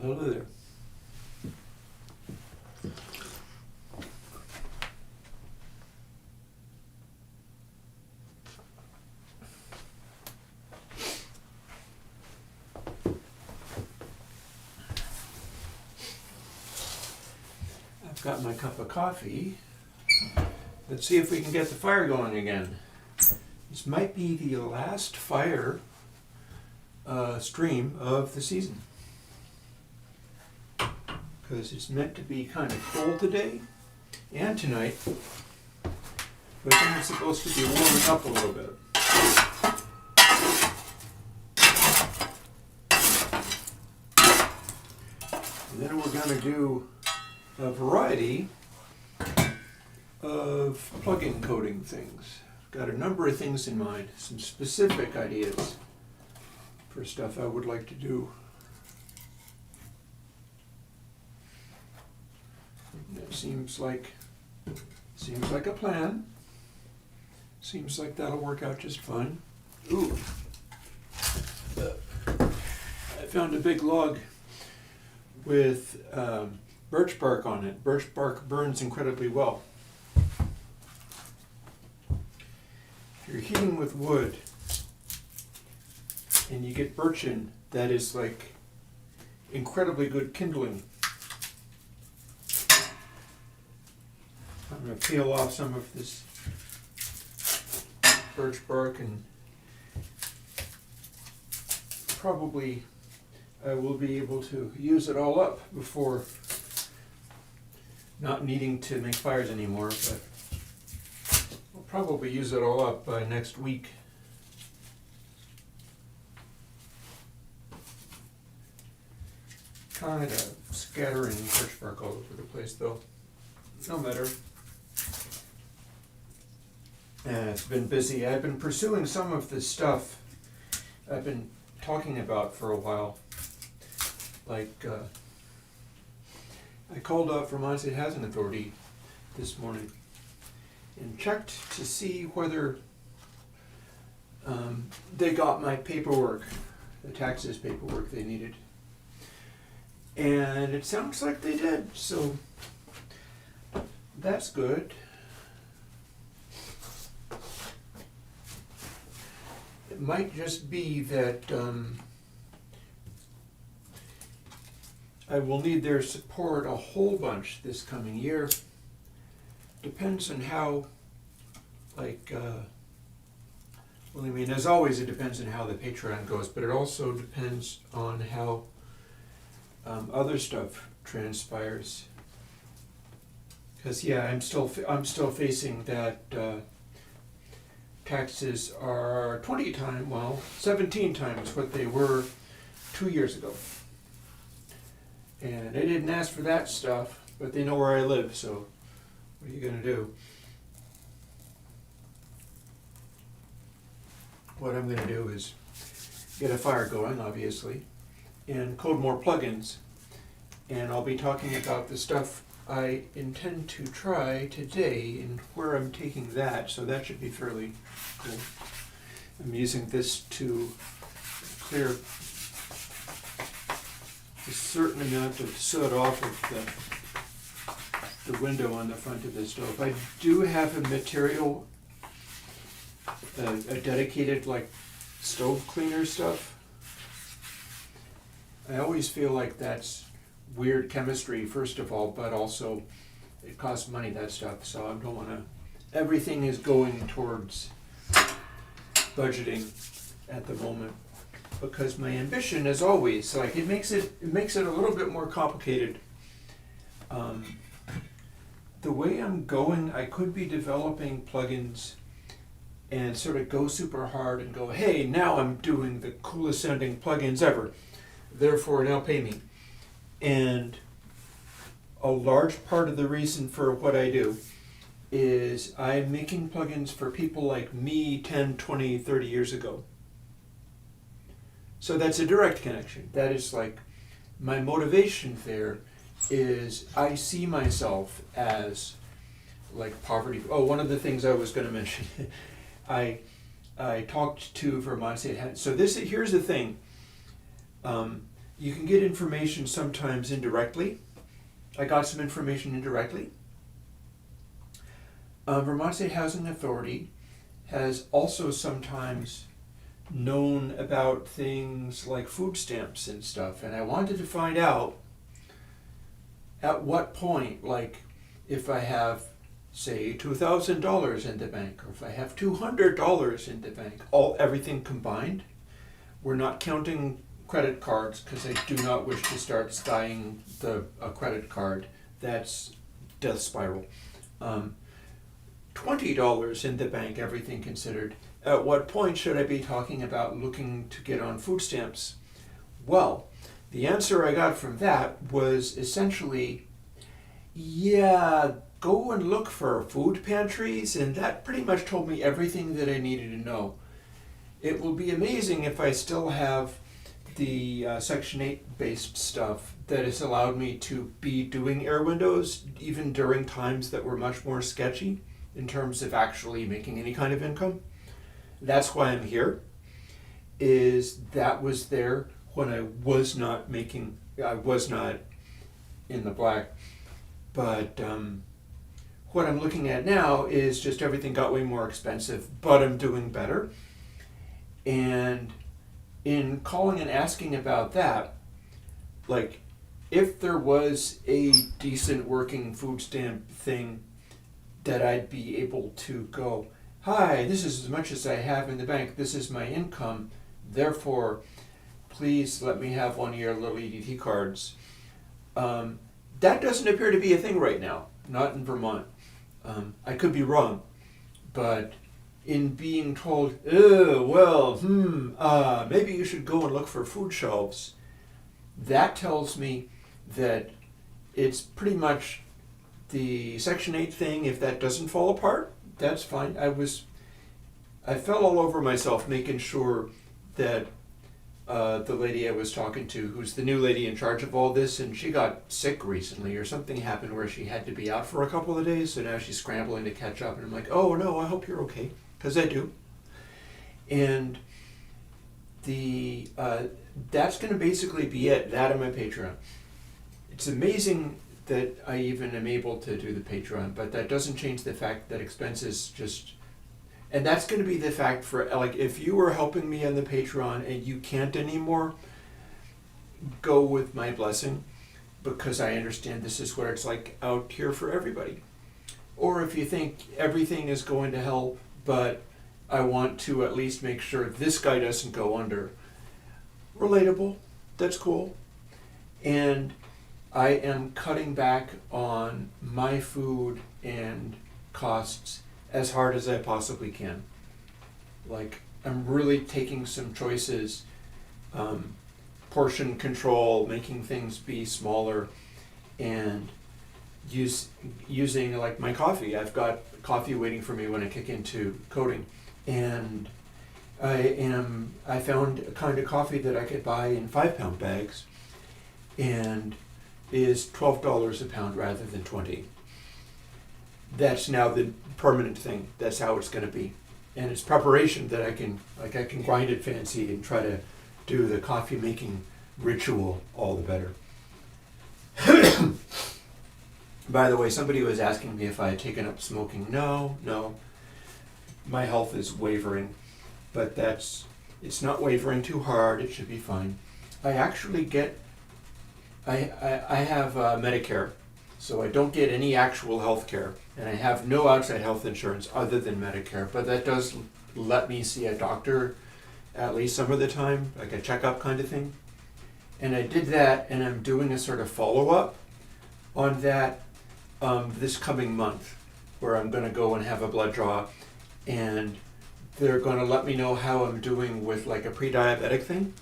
Hello there. I've got my cup of coffee. Let's see if we can get the fire going again. This might be the last fire stream of the season, because it's meant to be kind of cold today and tonight, but then it's supposed to be warming up a little bit. And then we're going to do a variety of plug-in coding things. Got a number of things in mind, some specific ideas for stuff I would like to do. It seems like a plan. Seems like that'll work out just fine. Ooh. I found a big log with birch bark on it. Birch bark burns incredibly well. If you're heating with wood and you get birch in, that is like incredibly good kindling. I'm going to peel off some of this birch bark, and probably I will be able to use it all up before not needing to make fires anymore, but I'll probably use it all up by next week. Kind of scattering birch bark all over the place though. No matter. It's been busy. I've been pursuing some of this stuff I've been talking about for a while. Like, I called up Vermont State Housing Authority this morning and checked to see whether they got my paperwork, the taxes paperwork they needed. And it sounds like they did, so that's good. It might just be that I will need their support a whole bunch this coming year. Depends on how, well, I mean, as always, it depends on how the Patreon goes, but it also depends on how other stuff transpires. Because yeah, I'm still facing that taxes are 17 times what they were 2 years ago. And they didn't ask for that stuff, but they know where I live, so what are you going to do? What I'm going to do is get a fire going, obviously, and code more plugins. And I'll be talking about the stuff I intend to try today and where I'm taking that, so that should be fairly cool. I'm using this to clear a certain amount of soot off of the window on the front of the stove. I do have a material, a dedicated like stove cleaner stuff. I always feel like that's weird chemistry, first of all, but also it costs money, that stuff, so I don't want to. Everything is going towards budgeting at the moment, because my ambition, as always, like it makes it a little bit more complicated. The way I'm going, I could be developing plugins and sort of go super hard and go, hey, now I'm doing the coolest sounding plugins ever, therefore now pay me. And a large part of the reason for what I do is I'm making plugins for people like me 10, 20, 30 years ago. So that's a direct connection. That is like my motivation there is I see myself as like poverty. Oh, one of the things I was going to mention, I talked to Vermont State. So here's the thing. you can get information sometimes indirectly. I got some information indirectly. Vermont State Housing Authority has also sometimes known about things like food stamps and stuff, and I wanted to find out at what point, like if I have, say, $2,000 in the bank, or if I have $200 in the bank, everything combined. We're not counting credit cards because I do not wish to start buying a credit card. That's death spiral. $20 in the bank, everything considered. At what point should I be talking about looking to get on food stamps? Well, the answer I got from that was essentially, yeah, go and look for food pantries, and that pretty much told me everything that I needed to know. It will be amazing if I still have the Section 8 based stuff that has allowed me to be doing Airwindows even during times that were much more sketchy in terms of actually making any kind of income. That's why I'm here, is that was there when I was not in the black. But what I'm looking at now is just everything got way more expensive, but I'm doing better. And in calling and asking about that, like if there was a decent working food stamp thing that I'd be able to go, hi, this is as much as I have in the bank, this is my income, therefore please let me have one of your little EDT cards. That doesn't appear to be a thing right now, not in Vermont. I could be wrong, but in being told, maybe you should go and look for food shelves, that tells me that it's pretty much the Section 8 thing. If that doesn't fall apart, that's fine. I fell all over myself making sure that the lady I was talking to, who's the new lady in charge of all this, and she got sick recently or something happened where she had to be out for a couple of days, so now she's scrambling to catch up, and I'm like, oh no, I hope you're okay, because I do. And that's going to basically be it, that and my Patreon. It's amazing that I even am able to do the Patreon, but that doesn't change the fact that expenses just, and that's going to be the fact for, like, if you were helping me on the Patreon and you can't anymore, go with my blessing, because I understand this is what it's like out here for everybody. Or if you think everything is going to hell, but I want to at least make sure this guy doesn't go under. Relatable, that's cool. And I am cutting back on my food and costs as hard as I possibly can. Like, I'm really taking some choices, portion control, making things be smaller, and using like my coffee. I've got coffee waiting for me when I kick into coding, and I found a kind of coffee that I could buy in 5-pound bags, and is $12 a pound rather than $20. That's now the permanent thing. That's how it's going to be, and it's preparation that I can grind it fancy and try to do the coffee making ritual all the better. By the way, somebody was asking me if I had taken up smoking. No. My health is wavering, but it's not wavering too hard. It should be fine. I actually I have Medicare, so I don't get any actual health care, and I have no outside health insurance other than Medicare, but that does let me see a doctor at least some of the time, like a checkup kind of thing. And I did that, and I'm doing a sort of follow-up on that this coming month, where I'm going to go and have a blood draw, and they're going to let me know how I'm doing with like a pre-diabetic thing.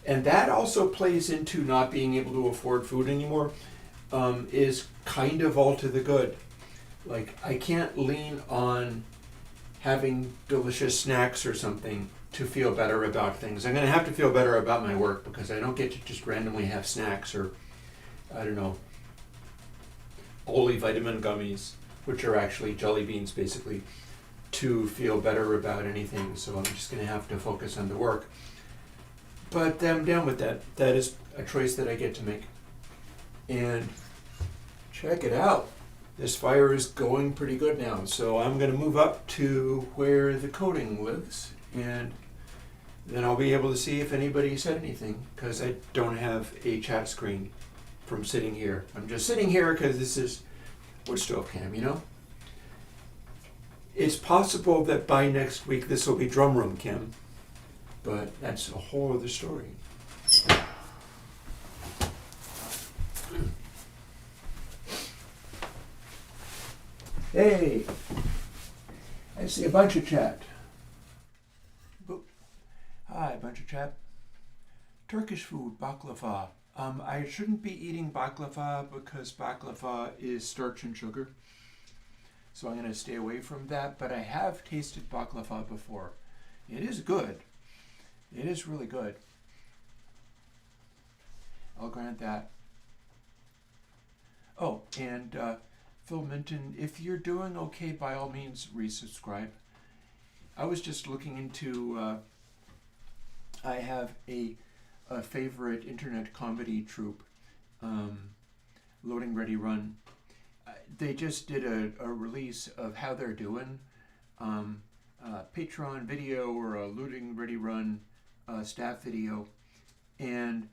And that also plays into not being able to afford food anymore, is kind of all to the good. Like, I can't lean on having delicious snacks or something to feel better about things. I'm going to have to feel better about my work, because I don't get to just randomly have snacks or, I don't know, Oli vitamin gummies, which are actually jelly beans basically, to feel better about anything. So I'm just going to have to focus on the work. But I'm down with that. That is a choice that I get to make. And check it out. This fire is going pretty good now. So I'm going to move up to where the coating lives, and then I'll be able to see if anybody said anything, because I don't have a chat screen from sitting here. I'm just sitting here because this is wood stove cam, you know? It's possible that by next week this will be drum room cam, but that's a whole other story. Hey, I see a bunch of chat. Boop. Hi, bunch of chat. Turkish food, baklava. I shouldn't be eating baklava because baklava is starch and sugar. So I'm going to stay away from that, but I have tasted baklava before. It is good. It is really good. I'll grant that. Oh, and Phil Minton, if you're doing okay, by all means, resubscribe. I was just looking into, I have a favorite internet comedy troupe, Loading Ready Run. They just did a release of how they're doing, Patreon video or a Loading Ready Run staff video, and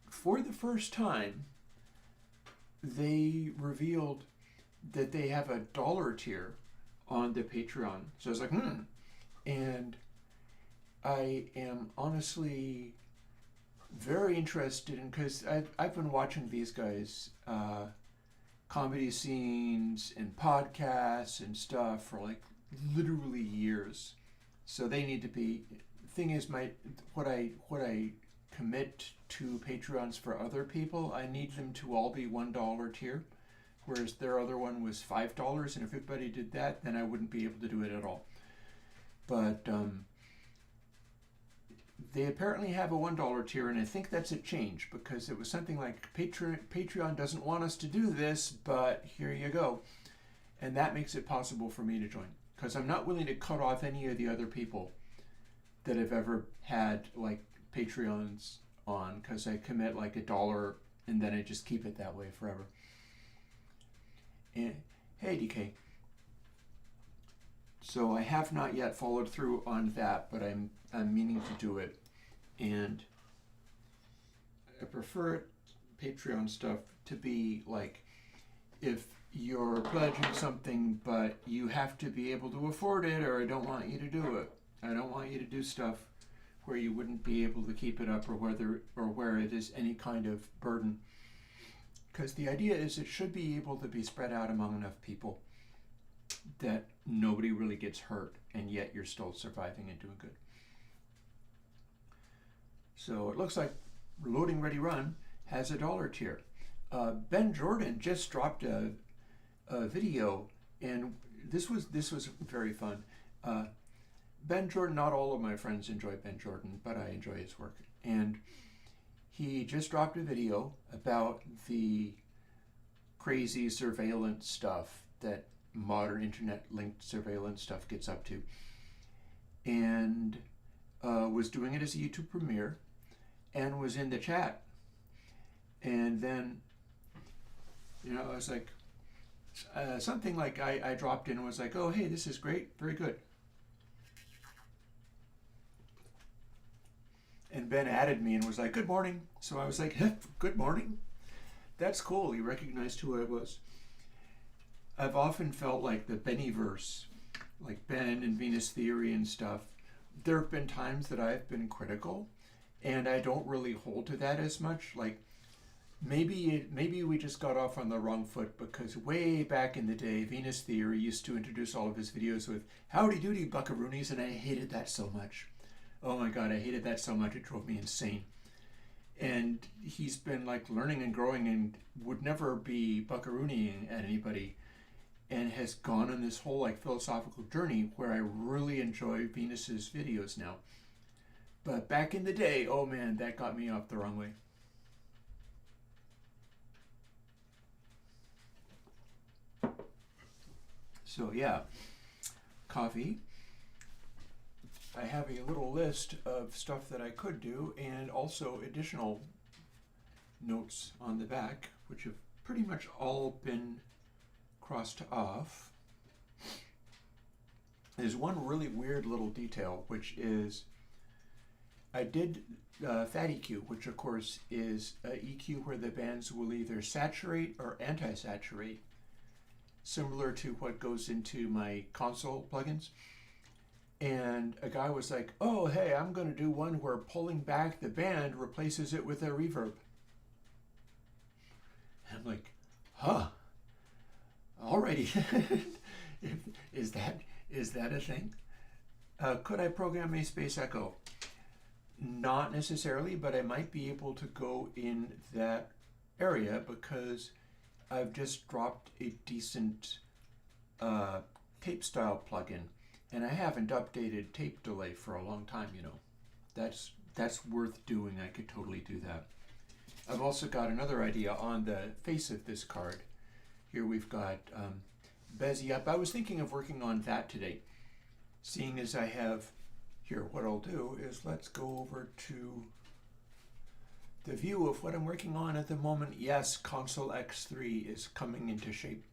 for the first time they revealed that they have a $1 tier on the Patreon. So I was like, and I am honestly very interested in, because I've been watching these guys comedy scenes and podcasts and stuff for like literally years. So they need to be. Thing is, what I commit to Patreons for other people, I need them to all be $1 tier, whereas their other one was $5. And if everybody did that, then I wouldn't be able to do it at all. But they apparently have a $1 tier, and I think that's a change, because it was something like Patreon doesn't want us to do this, but here you go. And that makes it possible for me to join, because I'm not willing to cut off any of the other people that have ever had like Patreons on, because I commit like $1 and then I just keep it that way forever. And hey, DK. So I have not yet followed through on that, but I'm meaning to do it, and I prefer Patreon stuff to be like, if you're pledging something but you have to be able to afford it, or I don't want you to do it. I don't want you to do stuff where you wouldn't be able to keep it up, or where it is any kind of burden. Because the idea is it should be able to be spread out among enough people that nobody really gets hurt, and yet you're still surviving and doing good. So it looks like Loading Ready Run has a $1 tier. Ben Jordan just dropped a video, and this was very fun. Ben Jordan, not all of my friends enjoy Ben Jordan, but I enjoy his work. And he just dropped a video about the crazy surveillance stuff that modern internet-linked surveillance stuff gets up to. And was doing it as a YouTube premiere, and was in the chat. And then, I was like, something like I dropped in and was like, oh, hey, this is great, very good. And Ben added me and was like, good morning. So I was like, good morning? That's cool. He recognized who I was. I've often felt like the Bennyverse, like Ben and Venus Theory and stuff, there have been times that I've been critical, and I don't really hold to that as much. Like, maybe we just got off on the wrong foot, because way back in the day, Venus Theory used to introduce all of his videos with howdy doody buckaroonies, and I hated that so much. Oh my God, I hated that so much, it drove me insane. And he's been like learning and growing and would never be buckaroonieing at anybody, and has gone on this whole like philosophical journey where I really enjoy Venus's videos now. But back in the day, oh man, that got me off the wrong way. So yeah, coffee. I have a little list of stuff that I could do and also additional notes on the back, which have pretty much all been crossed off. There's one really weird little detail, which is I did fat EQ, which of course is EQ where the bands will either saturate or anti-saturate, similar to what goes into my console plugins. And a guy was like, oh, hey, I'm going to do one where pulling back the band replaces it with a reverb. I'm like, huh, alrighty. Is that a thing? Could I program a space echo? Not necessarily, but I might be able to go in that area because I've just dropped a decent tape style plugin, and I haven't updated tape delay for a long time, you know. That's worth doing. I could totally do that. I've also got another idea on the face of this card. Here we've got Bezzy up. I was thinking of working on that today, seeing as I have here. What I'll do is let's go over to the view of what I'm working on at the moment. Yes, Console X3 is coming into shape.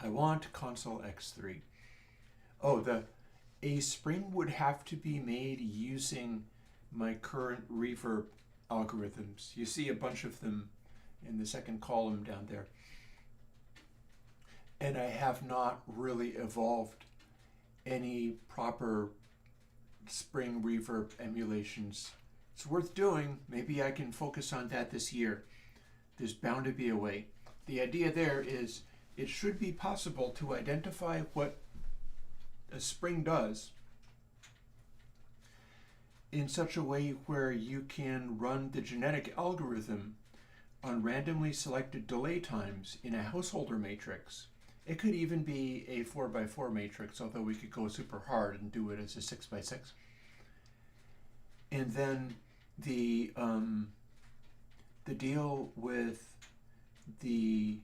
I want Console X3. Oh, a spring would have to be made using my current reverb algorithms. You see a bunch of them in the second column down there. And I have not really evolved any proper spring reverb emulations. It's worth doing. Maybe I can focus on that this year. There's bound to be a way. The idea there is it should be possible to identify what a spring does in such a way where you can run the genetic algorithm on randomly selected delay times in a householder matrix. It could even be a 4x4 matrix, although we could go super hard and do it as a 6x6. And then the deal with the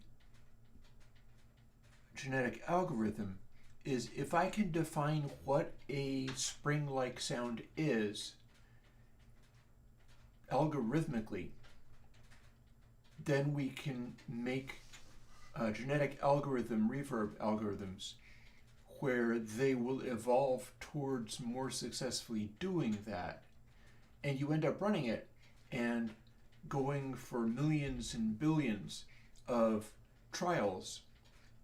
genetic algorithm is if I can define what a spring-like sound is algorithmically, then we can make genetic algorithm reverb algorithms where they will evolve towards more successfully doing that. And you end up running it and going for millions and billions of trials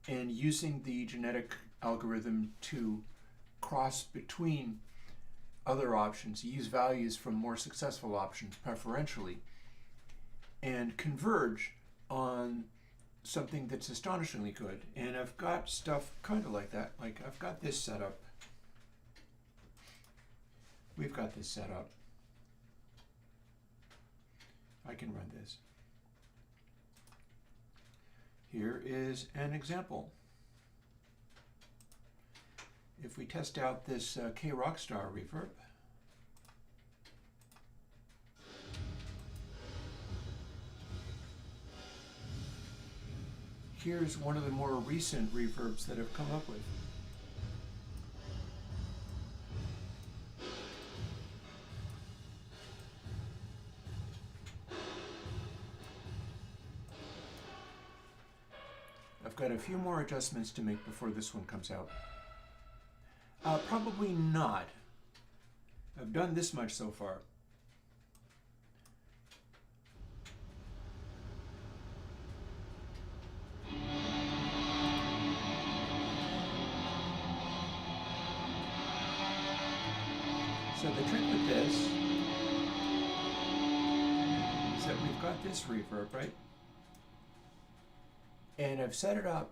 and using the genetic algorithm to cross between other options, use values from more successful options preferentially, and converge on something that's astonishingly good. And I've got stuff kind of like that. Like I've got this set up. We've got this set up. I can run this. Here is an example. If we test out this K Rockstar reverb, here's one of the more recent reverbs that I've come up with. I've got a few more adjustments to make before this one comes out. Probably not. I've done this much so far. So the trick with this is that we've got this reverb, right? And I've set it up.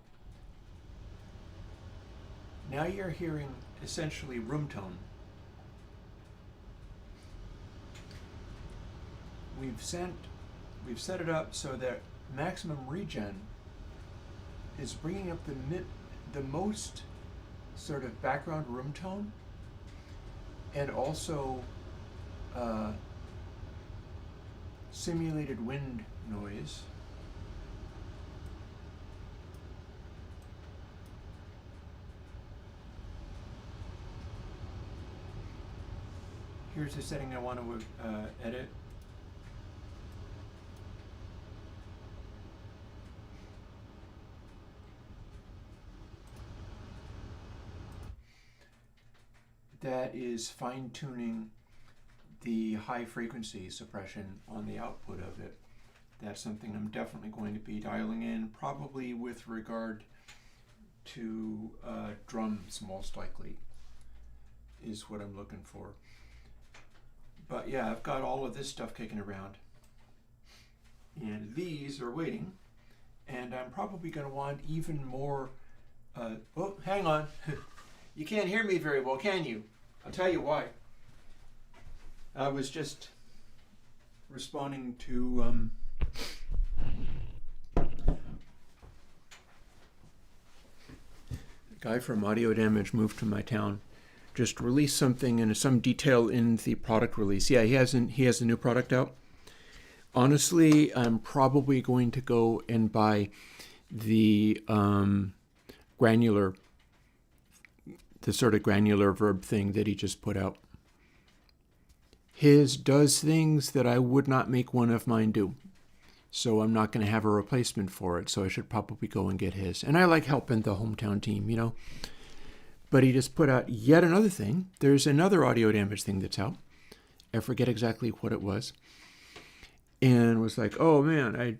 Now you're hearing essentially room tone. We've set it up so that maximum regen is bringing up the most sort of background room tone, and also simulated wind noise. Here's the setting I want to edit. That is fine-tuning the high frequency suppression on the output of it. That's something I'm definitely going to be dialing in, probably with regard to drums, most likely, is what I'm looking for. But yeah, I've got all of this stuff kicking around. And these are waiting. And I'm probably going to want even more... oh, hang on. You can't hear me very well, can you? I'll tell you why. I was just responding to... a guy from Audio Damage moved to my town. Just released something and some detail in the product release. Yeah, he has a new product out. Honestly, I'm probably going to go and buy the sort of granular verb thing that he just put out. His does things that I would not make one of mine do. So I'm not going to have a replacement for it. So I should probably go and get his. And I like helping the hometown team, you know. But he just put out yet another thing. There's another Audio Damage thing that's out. I forget exactly what it was. And was like, oh man,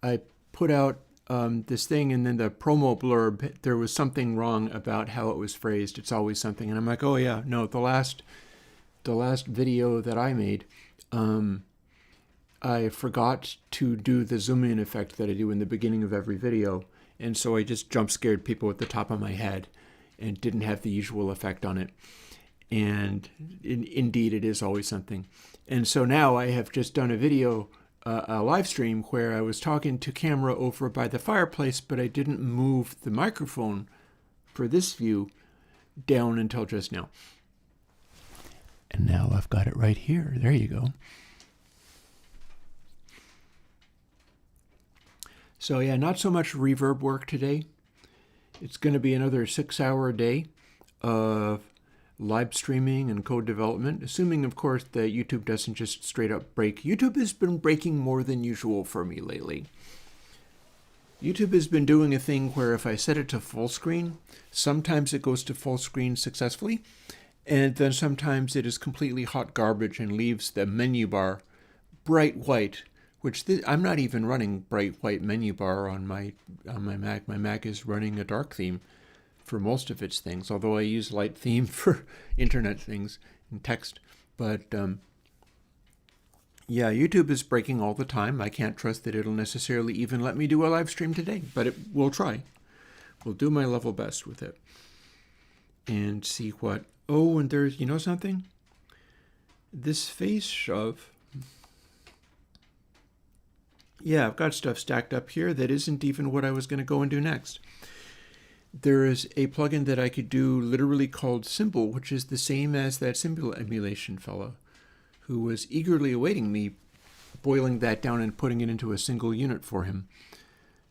I put out this thing, and then the promo blurb, there was something wrong about how it was phrased. It's always something. And I'm like, oh yeah, no, the last video that I made, I forgot to do the zoom in effect that I do in the beginning of every video. And so I just jump scared people at the top of my head and didn't have the usual effect on it. And indeed, it is always something. And so now I have just done a video, a live stream, where I was talking to camera over by the fireplace, but I didn't move the microphone for this view down until just now. And now I've got it right here. There you go. So yeah, not so much reverb work today. It's going to be another 6-hour day of live streaming and code development, assuming, of course, that YouTube doesn't just straight up break. YouTube has been breaking more than usual for me lately. YouTube has been doing a thing where if I set it to full screen, sometimes it goes to full screen successfully, and then sometimes it is completely hot garbage and leaves the menu bar bright white, which I'm not even running bright white menu bar on my Mac. My Mac is running a dark theme for most of its things, although I use light theme for internet things and text. But yeah, YouTube is breaking all the time. I can't trust that it'll necessarily even let me do a live stream today, but we'll try. We'll do my level best with it and see what... Oh, and there's, you know something? This face shove... Yeah, I've got stuff stacked up here that isn't even what I was going to go and do next. There is a plugin that I could do literally called Symbol, which is the same as that symbol emulation fellow who was eagerly awaiting me boiling that down and putting it into a single unit for him.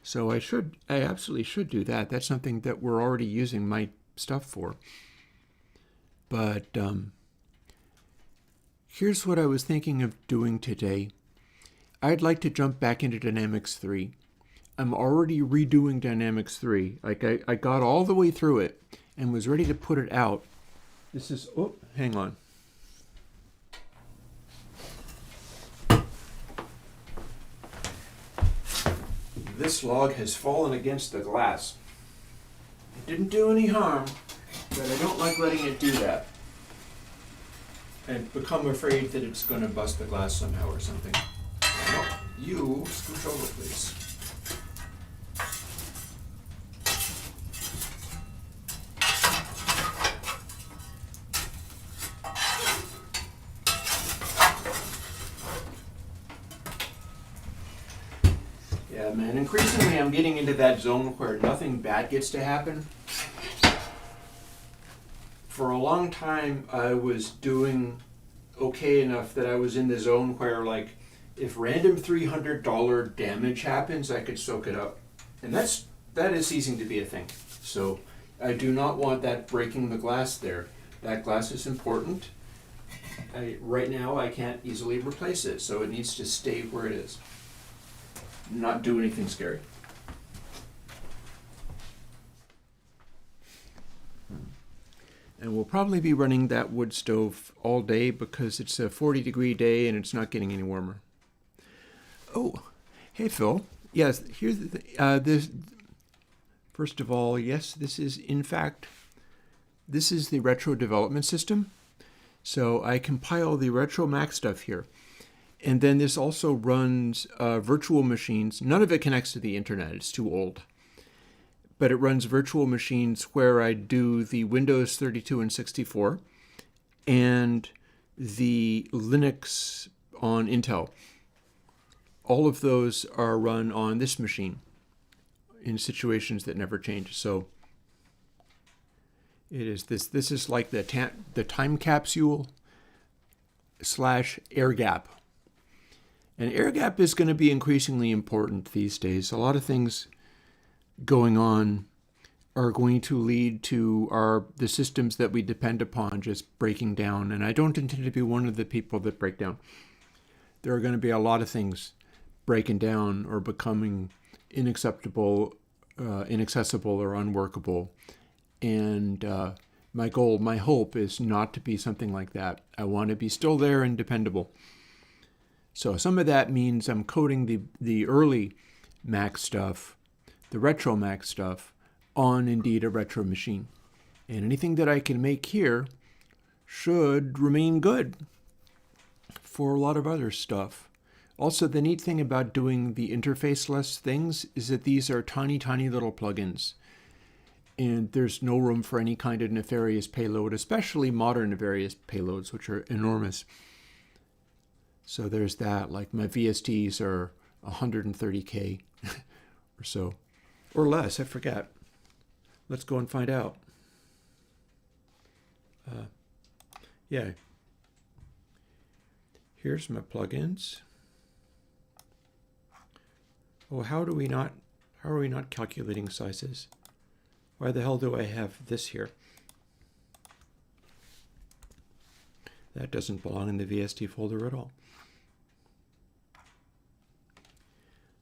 So I absolutely should do that. That's something that we're already using my stuff for. But here's what I was thinking of doing today. I'd like to jump back into Dynamics 3. I'm already redoing Dynamics 3. Like I got all the way through it and was ready to put it out. This is, oh, hang on. This log has fallen against the glass. It didn't do any harm, but I don't like letting it do that. I've become afraid that it's going to bust the glass somehow or something. You scooch over, please. Yeah, man, increasingly I'm getting into that zone where nothing bad gets to happen. For a long time, I was doing okay enough that I was in the zone where, like, if random $300 damage happens, I could soak it up. And that is ceasing to be a thing. So I do not want that breaking the glass there. That glass is important. Right now I can't easily replace it, so it needs to stay where it is. Not do anything scary. And we'll probably be running that wood stove all day because it's a 40-degree day and it's not getting any warmer. Oh, hey Phil. Yes, here's this. First of all, yes, this is the retro development system. So I compile the retro Mac stuff here. And then this also runs virtual machines. None of it connects to the internet. It's too old. But it runs virtual machines where I do the Windows 32 and 64 and the Linux on Intel. All of those are run on this machine in situations that never change. So it is this. This is like the time capsule / air gap. And air gap is going to be increasingly important these days. A lot of things going on are going to lead to the systems that we depend upon just breaking down. And I don't intend to be one of the people that break down. There are going to be a lot of things breaking down or becoming inaccessible or unworkable. And my goal, my hope is not to be something like that. I want to be still there and dependable. So some of that means I'm coding the early Mac stuff, the retro Mac stuff, on indeed a retro machine. And anything that I can make here should remain good for a lot of other stuff. Also, the neat thing about doing the interface-less things is that these are tiny, tiny little plugins. And there's no room for any kind of nefarious payload, especially modern nefarious payloads, which are enormous. So there's that. Like my VSTs are 130K or so. Or less, I forget. Let's go and find out. Yeah. Here's my plugins. Oh, how are we not calculating sizes? Why the hell do I have this here? That doesn't belong in the VST folder at all.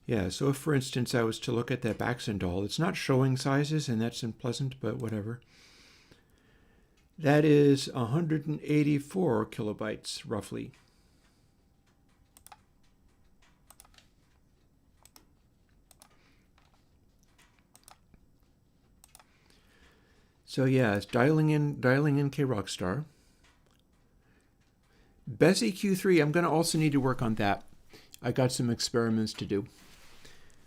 Yeah, so if, for instance, I was to look at that Baxendall, it's not showing sizes, and that's unpleasant, but whatever. That is 184 kilobytes, roughly. So yeah, it's dialing in KRockstar. Bezi Q3, I'm going to also need to work on that. I got some experiments to do.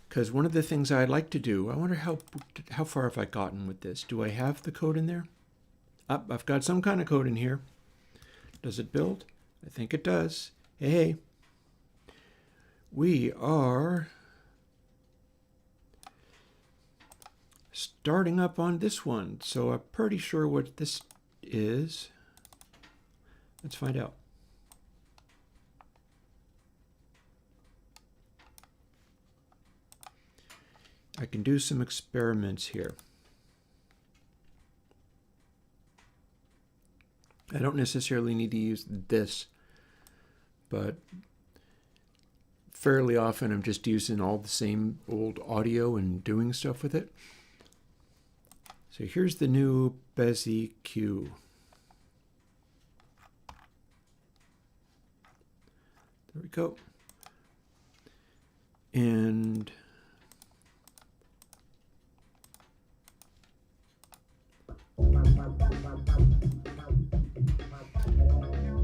Because one of the things I'd like to do, I wonder how far have I gotten with this? Do I have the code in there? I've got some kind of code in here. Does it build? I think it does. Hey. We are starting up on this one. So I'm pretty sure what this is. Let's find out. I can do some experiments here. I don't necessarily need to use this, but fairly often I'm just using all the same old audio and doing stuff with it. So here's the new Bezi Q. There we go. And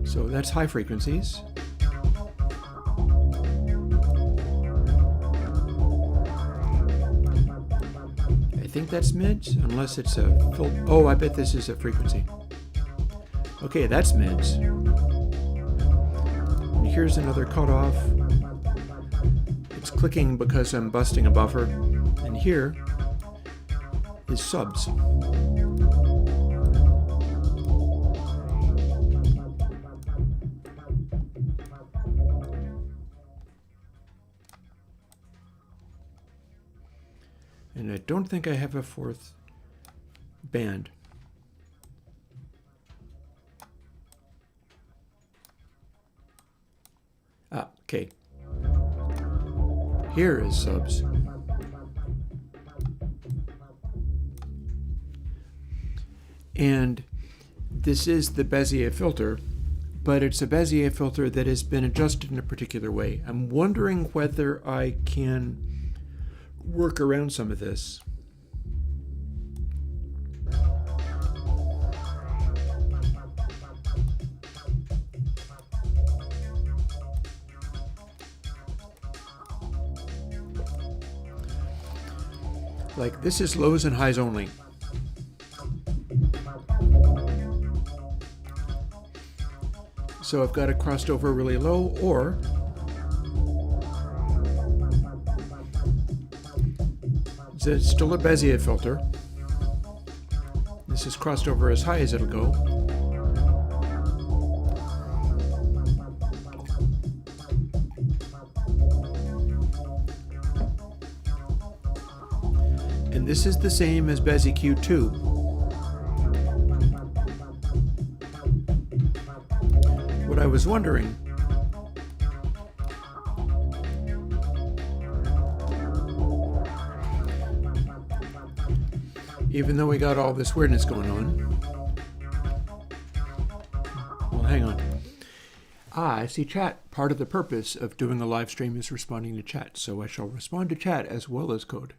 so that's high frequencies. I think that's mids, unless it's a full. Oh, I bet this is a frequency. Okay, that's mids. And here's another cutoff. It's clicking because I'm busting a buffer. And here is subs. And I don't think I have a fourth band. Okay. Here is subs. And this is the Bezier filter, but it's a Bezier filter that has been adjusted in a particular way. I'm wondering whether I can work around some of this. Like, this is lows and highs only. So I've got it crossed over really low, or it's still a Bezier filter. This is crossed over as high as it'll go. And this is the same as Bezier Q2. What I was wondering, even though we got all this weirdness going on, well, hang on. I see chat. Part of the purpose of doing a live stream is responding to chat, so I shall respond to chat as well as code.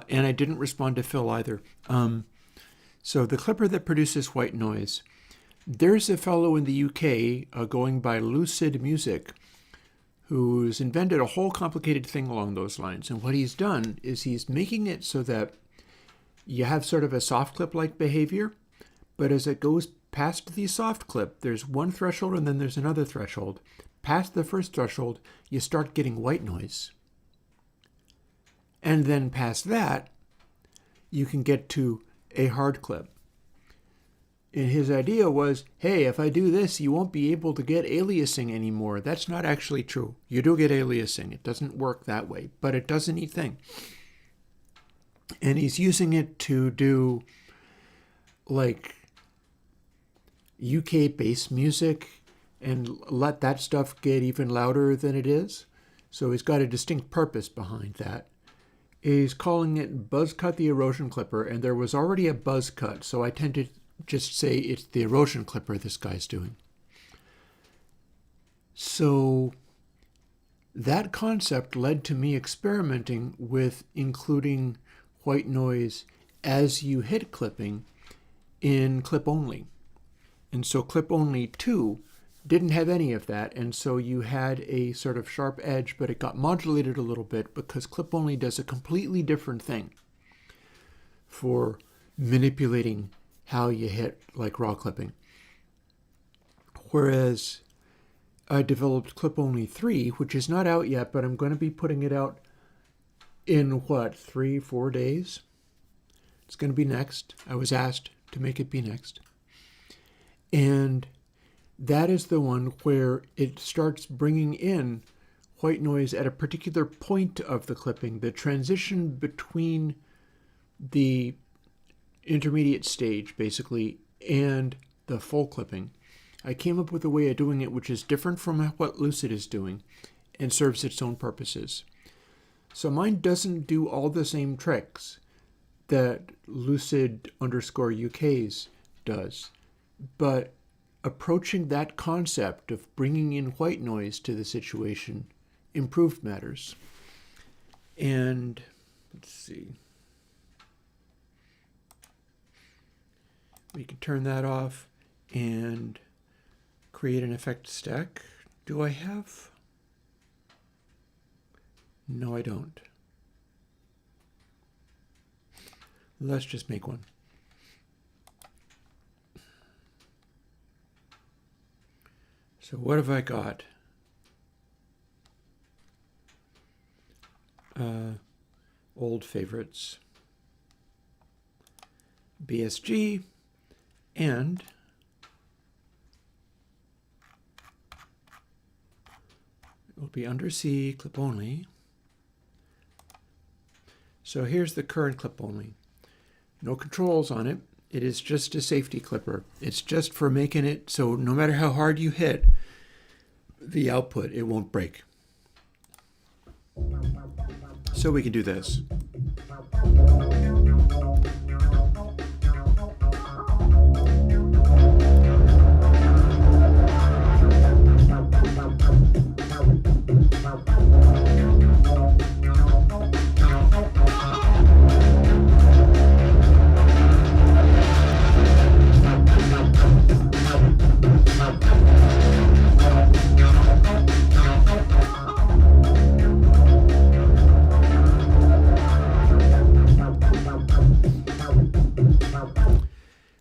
And I didn't respond to Phil either. So the clipper that produces white noise, there's a fellow in the UK going by Lucid Music who's invented a whole complicated thing along those lines. And what he's done is he's making it so that you have sort of a soft clip-like behavior, but as it goes past the soft clip, there's one threshold and then there's another threshold. Past the first threshold, you start getting white noise. And then past that, you can get to a hard clip. And his idea was, hey, if I do this, you won't be able to get aliasing anymore. That's not actually true. You do get aliasing. It doesn't work that way, but it does a neat thing. And he's using it to do like UK bass music and let that stuff get even louder than it is. So he's got a distinct purpose behind that. He's calling it Buzz Cut the Erosion Clipper, and there was already a buzz cut, so I tend to just say it's the erosion clipper this guy's doing. So that concept led to me experimenting with including white noise as you hit clipping in clip only. And so clip only 2 didn't have any of that, and so you had a sort of sharp edge, but it got modulated a little bit because clip only does a completely different thing for manipulating how you hit like raw clipping. Whereas I developed clip only 3, which is not out yet, but I'm going to be putting it out in 3-4 days. It's going to be next. I was asked to make it be next. And that is the one where it starts bringing in white noise at a particular point of the clipping, the transition between the intermediate stage, basically, and the full clipping. I came up with a way of doing it which is different from what Lucid is doing and serves its own purposes. So mine doesn't do all the same tricks that Lucid_UK's does, but approaching that concept of bringing in white noise to the situation improved matters. And let's see. We can turn that off and create an effect stack. Do I have? No, I don't. Let's just make one. So what have I got? Old favorites. BSG. And it will be under C, clip only. So here's the current clip only. No controls on it. It is just a safety clipper. It's just for making it so no matter how hard you hit, the output, it won't break. So we can do this.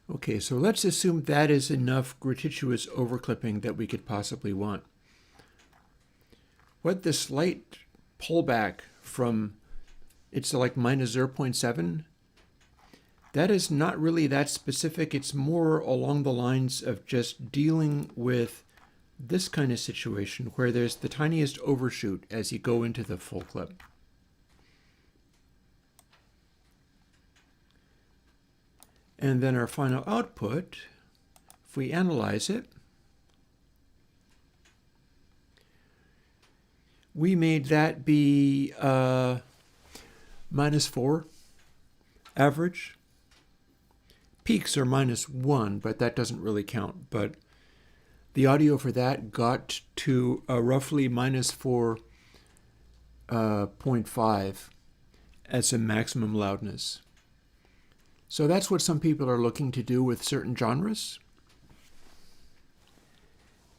Okay, so let's assume that is enough gratuitous overclipping that we could possibly want. What the slight pullback from, it's like minus 0.7, that is not really that specific. It's more along the lines of just dealing with this kind of situation where there's the tiniest overshoot as you go into the full clip. And then our final output, if we analyze it, we made that be -4 average. Peaks are -1, but that doesn't really count. But the audio for that got to roughly -4.5 as a maximum loudness. So that's what some people are looking to do with certain genres.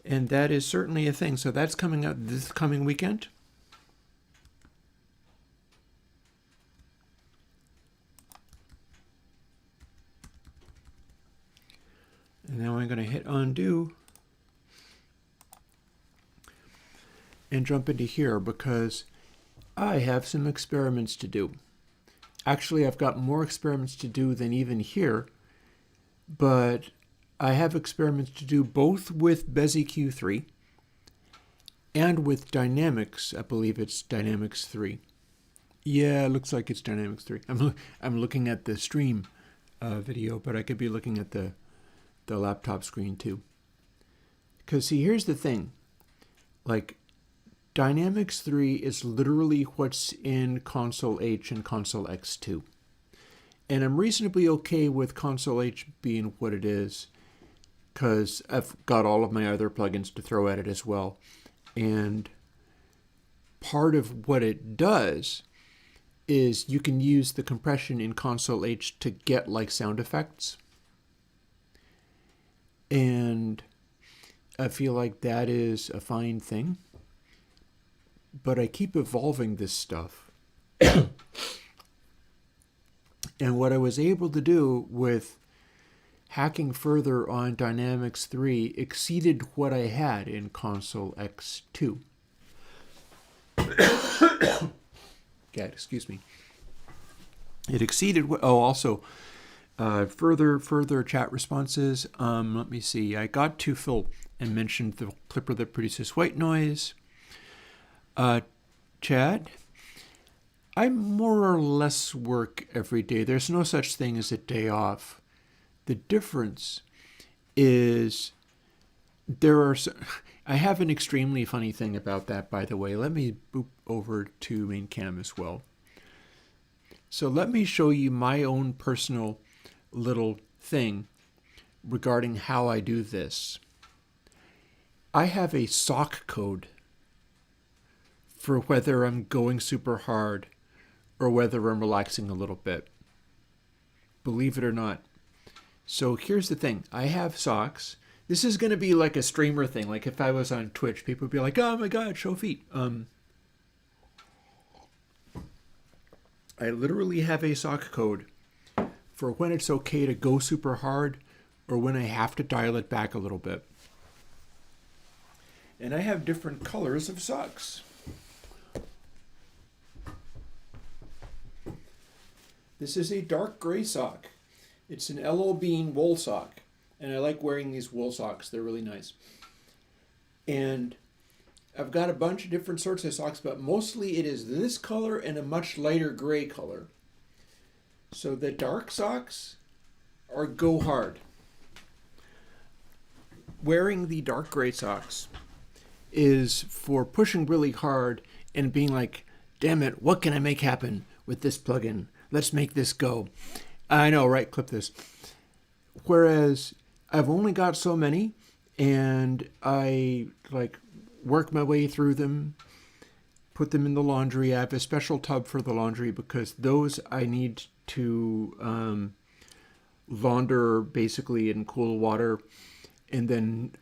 And that is certainly a thing. So that's coming up this coming weekend. And now I'm going to hit undo and jump into here because I have some experiments to do. Actually, I've got more experiments to do than even here, but I have experiments to do both with Bezier Q3 and with Dynamics. I believe it's Dynamics 3. Yeah, it looks like it's Dynamics 3. I'm looking at the stream video, but I could be looking at the laptop screen too. Because see, here's the thing. Like, Dynamics 3 is literally what's in Console H and Console X2. And I'm reasonably okay with Console H being what it is because I've got all of my other plugins to throw at it as well. And part of what it does is you can use the compression in Console H to get like sound effects. And I feel like that is a fine thing. But I keep evolving this stuff. And what I was able to do with hacking further on Dynamics 3 exceeded what I had in Console X2. God, excuse me. It exceeded what, also further chat responses. Let me see. I got to Phil and mentioned the clipper that produces white noise. Chad, I more or less work every day. There's no such thing as a day off. The difference is I have an extremely funny thing about that, by the way. Let me boop over to main cam as well. So let me show you my own personal little thing regarding how I do this. I have a sock code for whether I'm going super hard or whether I'm relaxing a little bit. Believe it or not. So here's the thing. I have socks. This is going to be like a streamer thing. Like if I was on Twitch, people would be like, oh my God, show feet. I literally have a sock code for when it's okay to go super hard or when I have to dial it back a little bit. And I have different colors of socks. This is a dark gray sock. It's an LL Bean wool sock. And I like wearing these wool socks. They're really nice. And I've got a bunch of different sorts of socks, but mostly it is this color and a much lighter gray color. So the dark socks are go hard. Wearing the dark gray socks is for pushing really hard and being like, damn it, what can I make happen with this plugin? Let's make this go. I know, right? Clip this. Whereas I've only got so many, and I like work my way through them, put them in the laundry. I have a special tub for the laundry because those I need to launder basically in cool water, and then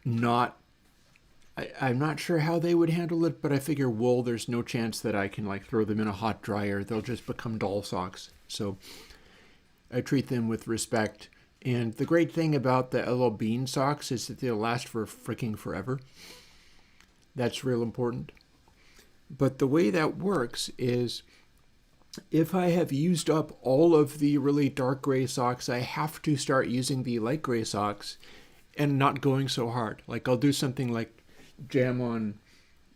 I'm not sure how they would handle it, but I figure wool, there's no chance that I can like throw them in a hot dryer. They'll just become doll socks. So I treat them with respect. And the great thing about the LL Bean socks is that they'll last for freaking forever. That's real important. But the way that works is if I have used up all of the really dark gray socks, I have to start using the light gray socks and not going so hard. Like I'll do something like jam on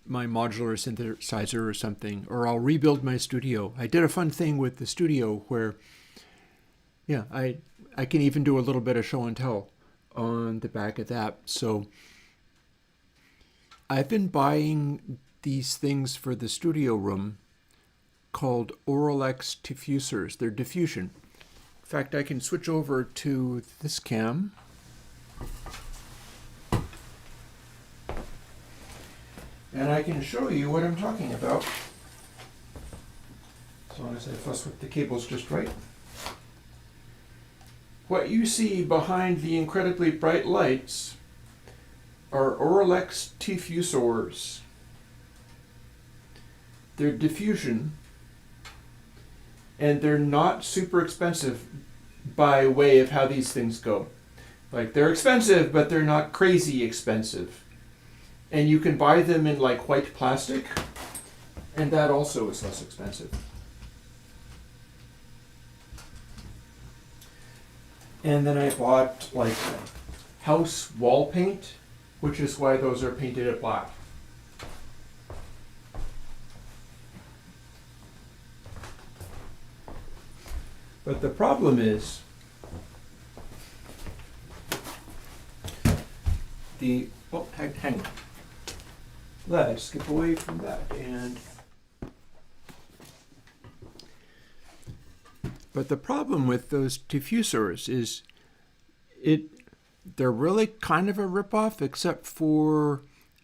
my modular synthesizer or something, or I'll rebuild my studio. I did a fun thing with the studio where, yeah, I can even do a little bit of show and tell on the back of that. So I've been buying these things for the studio room called Auralex diffusers. They're diffusion. In fact, I can switch over to this cam. And I can show you what I'm talking about. As long as I fuss with the cables just right. What you see behind the incredibly bright lights are Auralex diffusors. They're diffusion, and they're not super expensive by way of how these things go. Like, they're expensive, but they're not crazy expensive. And you can buy them in like white plastic, and that also is less expensive. And then I bought like house wall paint, which is why those are painted at black. But the problem is hang on. Let's skip away from that. But the problem with those diffusers is they're really kind of a ripoff, except for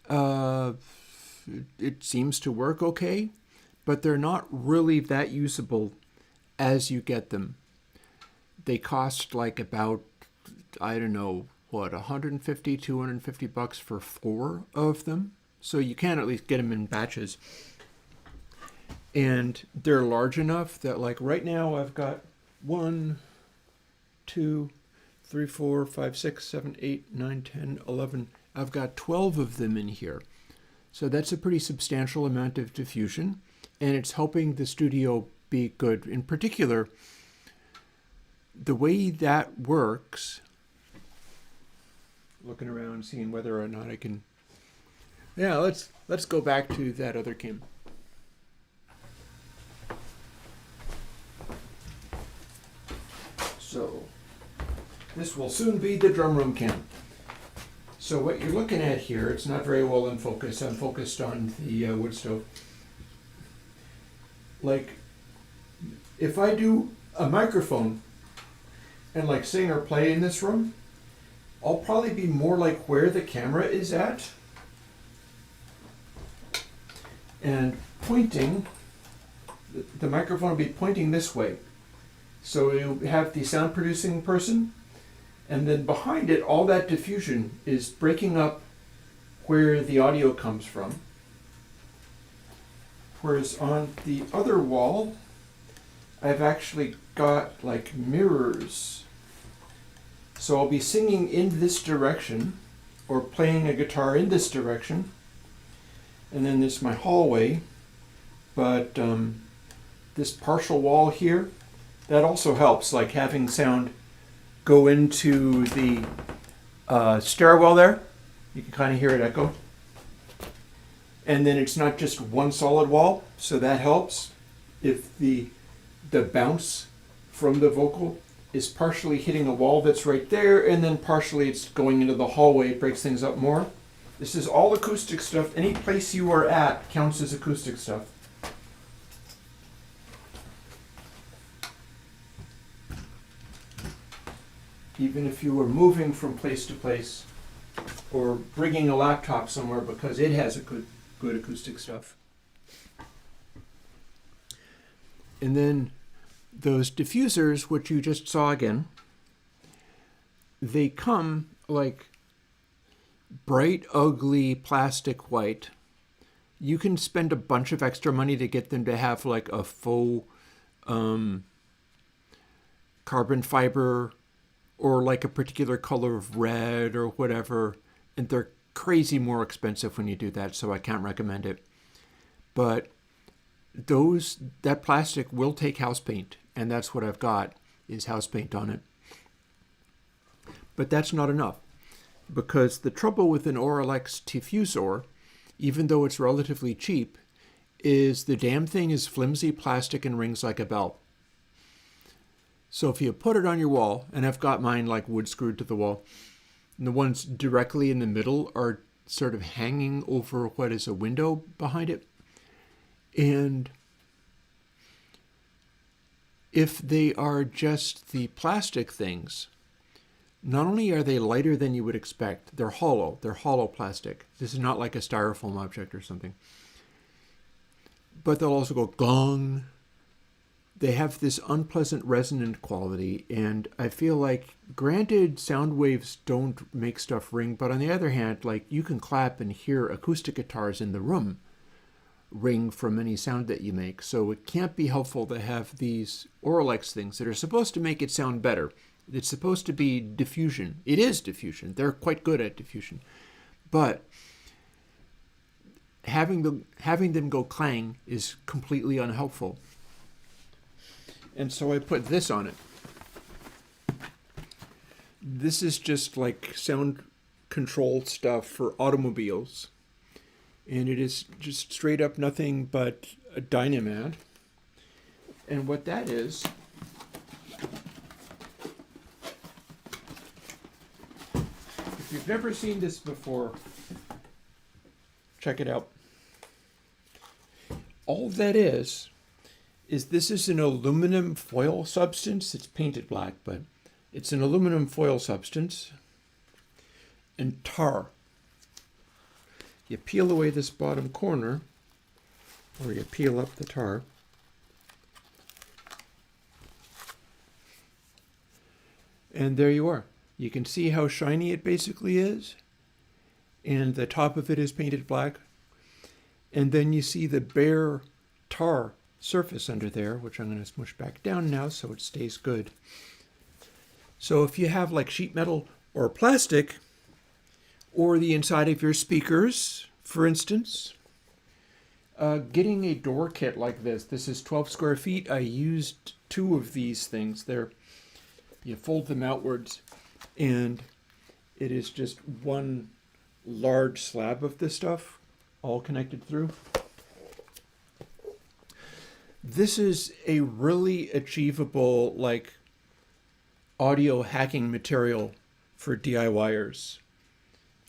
it seems to work okay, but they're not really that usable as you get them. They cost like about, I don't know, what, $150, $250 for 4 of them. So you can at least get them in batches. And they're large enough that like right now I've got 1, 2, 3, 4, 5, 6, 7, 8, 9, 10, 11. I've got 12 of them in here. So that's a pretty substantial amount of diffusion, and it's helping the studio be good. In particular, the way that works, looking around, seeing whether or not I can, yeah, let's go back to that other cam. So this will soon be the drum room cam. So what you're looking at here, it's not very well in focus. I'm focused on the wood stove. Like, if I do a microphone and like sing or play in this room, I'll probably be more like where the camera is at and pointing. The microphone will be pointing this way. So you have the sound producing person, and then behind it, all that diffusion is breaking up where the audio comes from. Whereas on the other wall, I've actually got like mirrors. So I'll be singing in this direction or playing a guitar in this direction. And then there's my hallway. But this partial wall here, that also helps, like having sound go into the stairwell there. You can kind of hear it echo. And then it's not just one solid wall, so that helps. If the bounce from the vocal is partially hitting a wall that's right there, and then partially it's going into the hallway, it breaks things up more. This is all acoustic stuff. Any place you are at counts as acoustic stuff. Even if you were moving from place to place or bringing a laptop somewhere because it has a good acoustic stuff. And then those diffusers, which you just saw again, they come like bright, ugly plastic white. You can spend a bunch of extra money to get them to have like a faux carbon fiber or like a particular color of red or whatever. And they're crazy more expensive when you do that, so I can't recommend it. But that plastic will take house paint, and that's what I've got, is house paint on it. But that's not enough, because the trouble with an Auralex diffusor, even though it's relatively cheap, is the damn thing is flimsy plastic and rings like a bell. So if you put it on your wall, and I've got mine like wood screwed to the wall, and the ones directly in the middle are sort of hanging over what is a window behind it. And if they are just the plastic things, not only are they lighter than you would expect, they're hollow. They're hollow plastic. This is not like a styrofoam object or something. But they'll also go gong. They have this unpleasant resonant quality, and I feel like, granted, sound waves don't make stuff ring, but on the other hand, like, you can clap and hear acoustic guitars in the room ring from any sound that you make. So it can't be helpful to have these Auralex things that are supposed to make it sound better. It's supposed to be diffusion. It is diffusion. They're quite good at diffusion. But having them go clang is completely unhelpful. And so I put this on it. This is just like sound control stuff for automobiles. And it is just straight up nothing but a Dynamat. And what that is, if you've never seen this before, check it out. All that is this is an aluminum foil substance. It's painted black, but it's an aluminum foil substance and tar. You peel away this bottom corner, or you peel up the tar, and there you are. You can see how shiny it basically is, and the top of it is painted black, and then you see the bare tar surface under there, which I'm going to smush back down now so it stays good. So if you have like sheet metal or plastic, or the inside of your speakers, for instance, getting a door kit like this is 12 square feet. I used 2 of these things. You fold them outwards, and it is just one large slab of this stuff, all connected through. This is a really achievable, like, audio hacking material for DIYers.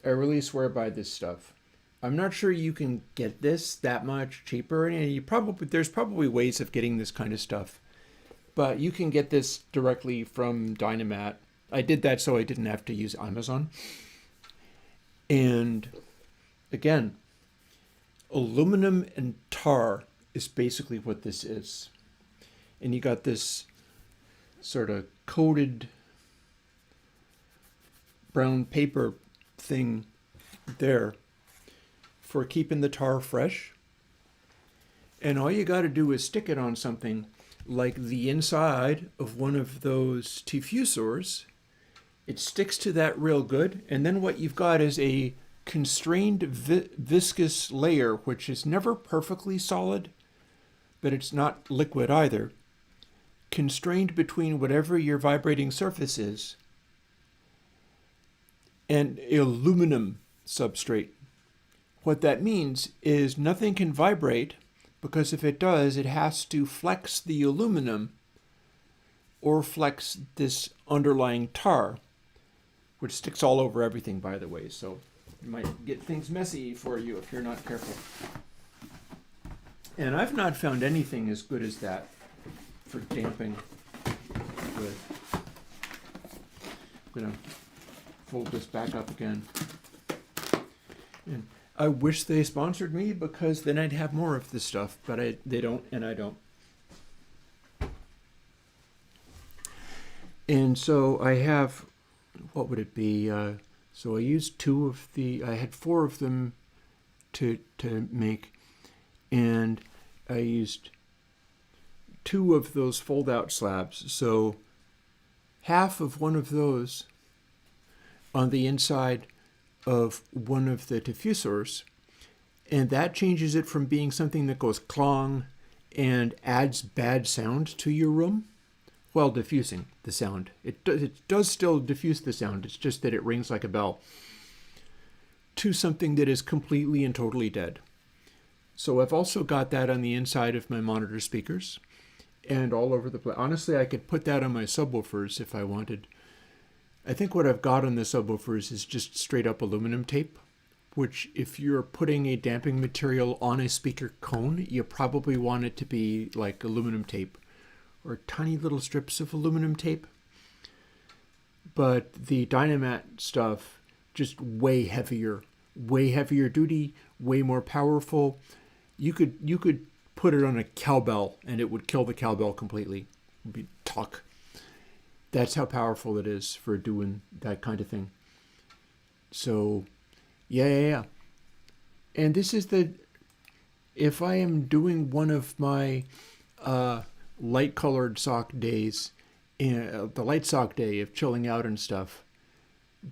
I really swear by this stuff. I'm not sure you can get this that much cheaper, and there's probably ways of getting this kind of stuff, but you can get this directly from Dynamat. I did that so I didn't have to use Amazon. And again, aluminum and tar is basically what this is. And you got this sort of coated brown paper thing there for keeping the tar fresh. And all you got to do is stick it on something like the inside of one of those diffusors. It sticks to that real good. And then what you've got is a constrained viscous layer, which is never perfectly solid, but it's not liquid either, constrained between whatever your vibrating surface is and aluminum substrate. What that means is nothing can vibrate, because if it does, it has to flex the aluminum or flex this underlying tar, which sticks all over everything, by the way. So It might get things messy for you if you're not careful. And I've not found anything as good as that for damping with. I'm going to fold this back up again. And I wish they sponsored me, because then I'd have more of this stuff, but they don't, and I don't. And so I have, what would it be? So I used I had 4 of them to make, and I used 2 of those fold-out slabs. So half of one of those on the inside of one of the diffusers, and that changes it from being something that goes clong and adds bad sound to your room while diffusing the sound. It does still diffuse the sound, it's just that it rings like a bell, to something that is completely and totally dead. So I've also got that on the inside of my monitor speakers and all over the place. Honestly, I could put that on my subwoofers if I wanted. I think what I've got on the subwoofers is just straight up aluminum tape, which if you're putting a damping material on a speaker cone, you probably want it to be like aluminum tape or tiny little strips of aluminum tape. But the Dynamat stuff, just way heavier duty, way more powerful. You could put it on a cowbell and it would kill the cowbell completely. It would be talk. That's how powerful it is for doing that kind of thing. So, yeah. And this is if I am doing one of my light-colored sock days, the light sock day of chilling out and stuff,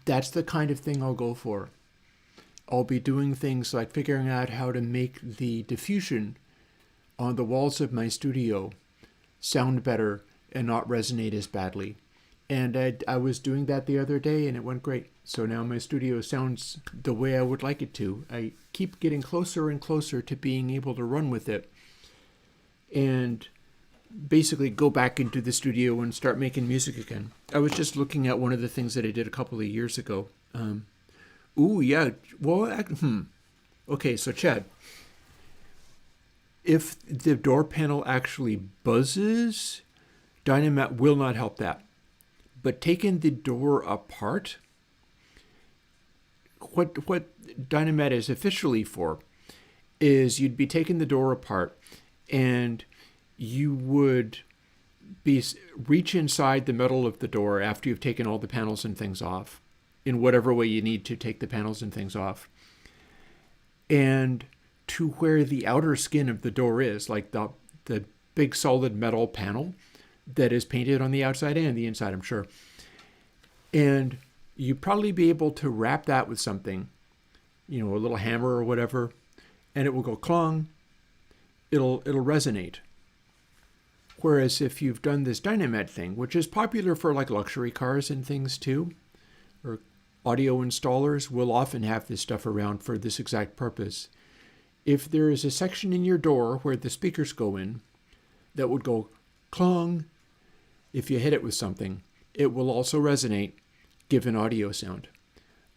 that's the kind of thing I'll go for. I'll be doing things like figuring out how to make the diffusion on the walls of my studio sound better and not resonate as badly. And I was doing that the other day and it went great. So now my studio sounds the way I would like it to. I keep getting closer and closer to being able to run with it and basically go back into the studio and start making music again. I was just looking at one of the things that I did a couple of years ago. Okay, so Chad, if the door panel actually buzzes, Dynamat will not help that. But taking the door apart, what Dynamat is officially for is you'd be taking the door apart and you would reach inside the metal of the door after you've taken all the panels and things off, in whatever way you need to take the panels and things off, and to where the outer skin of the door is, like the big solid metal panel that is painted on the outside and the inside, I'm sure. And you'd probably be able to wrap that with something, a little hammer or whatever, and it will go clong. It'll resonate. Whereas if you've done this Dynamat thing, which is popular for like luxury cars and things too, or audio installers will often have this stuff around for this exact purpose. If there is a section in your door where the speakers go in that would go clong, if you hit it with something, it will also resonate, give an audio sound.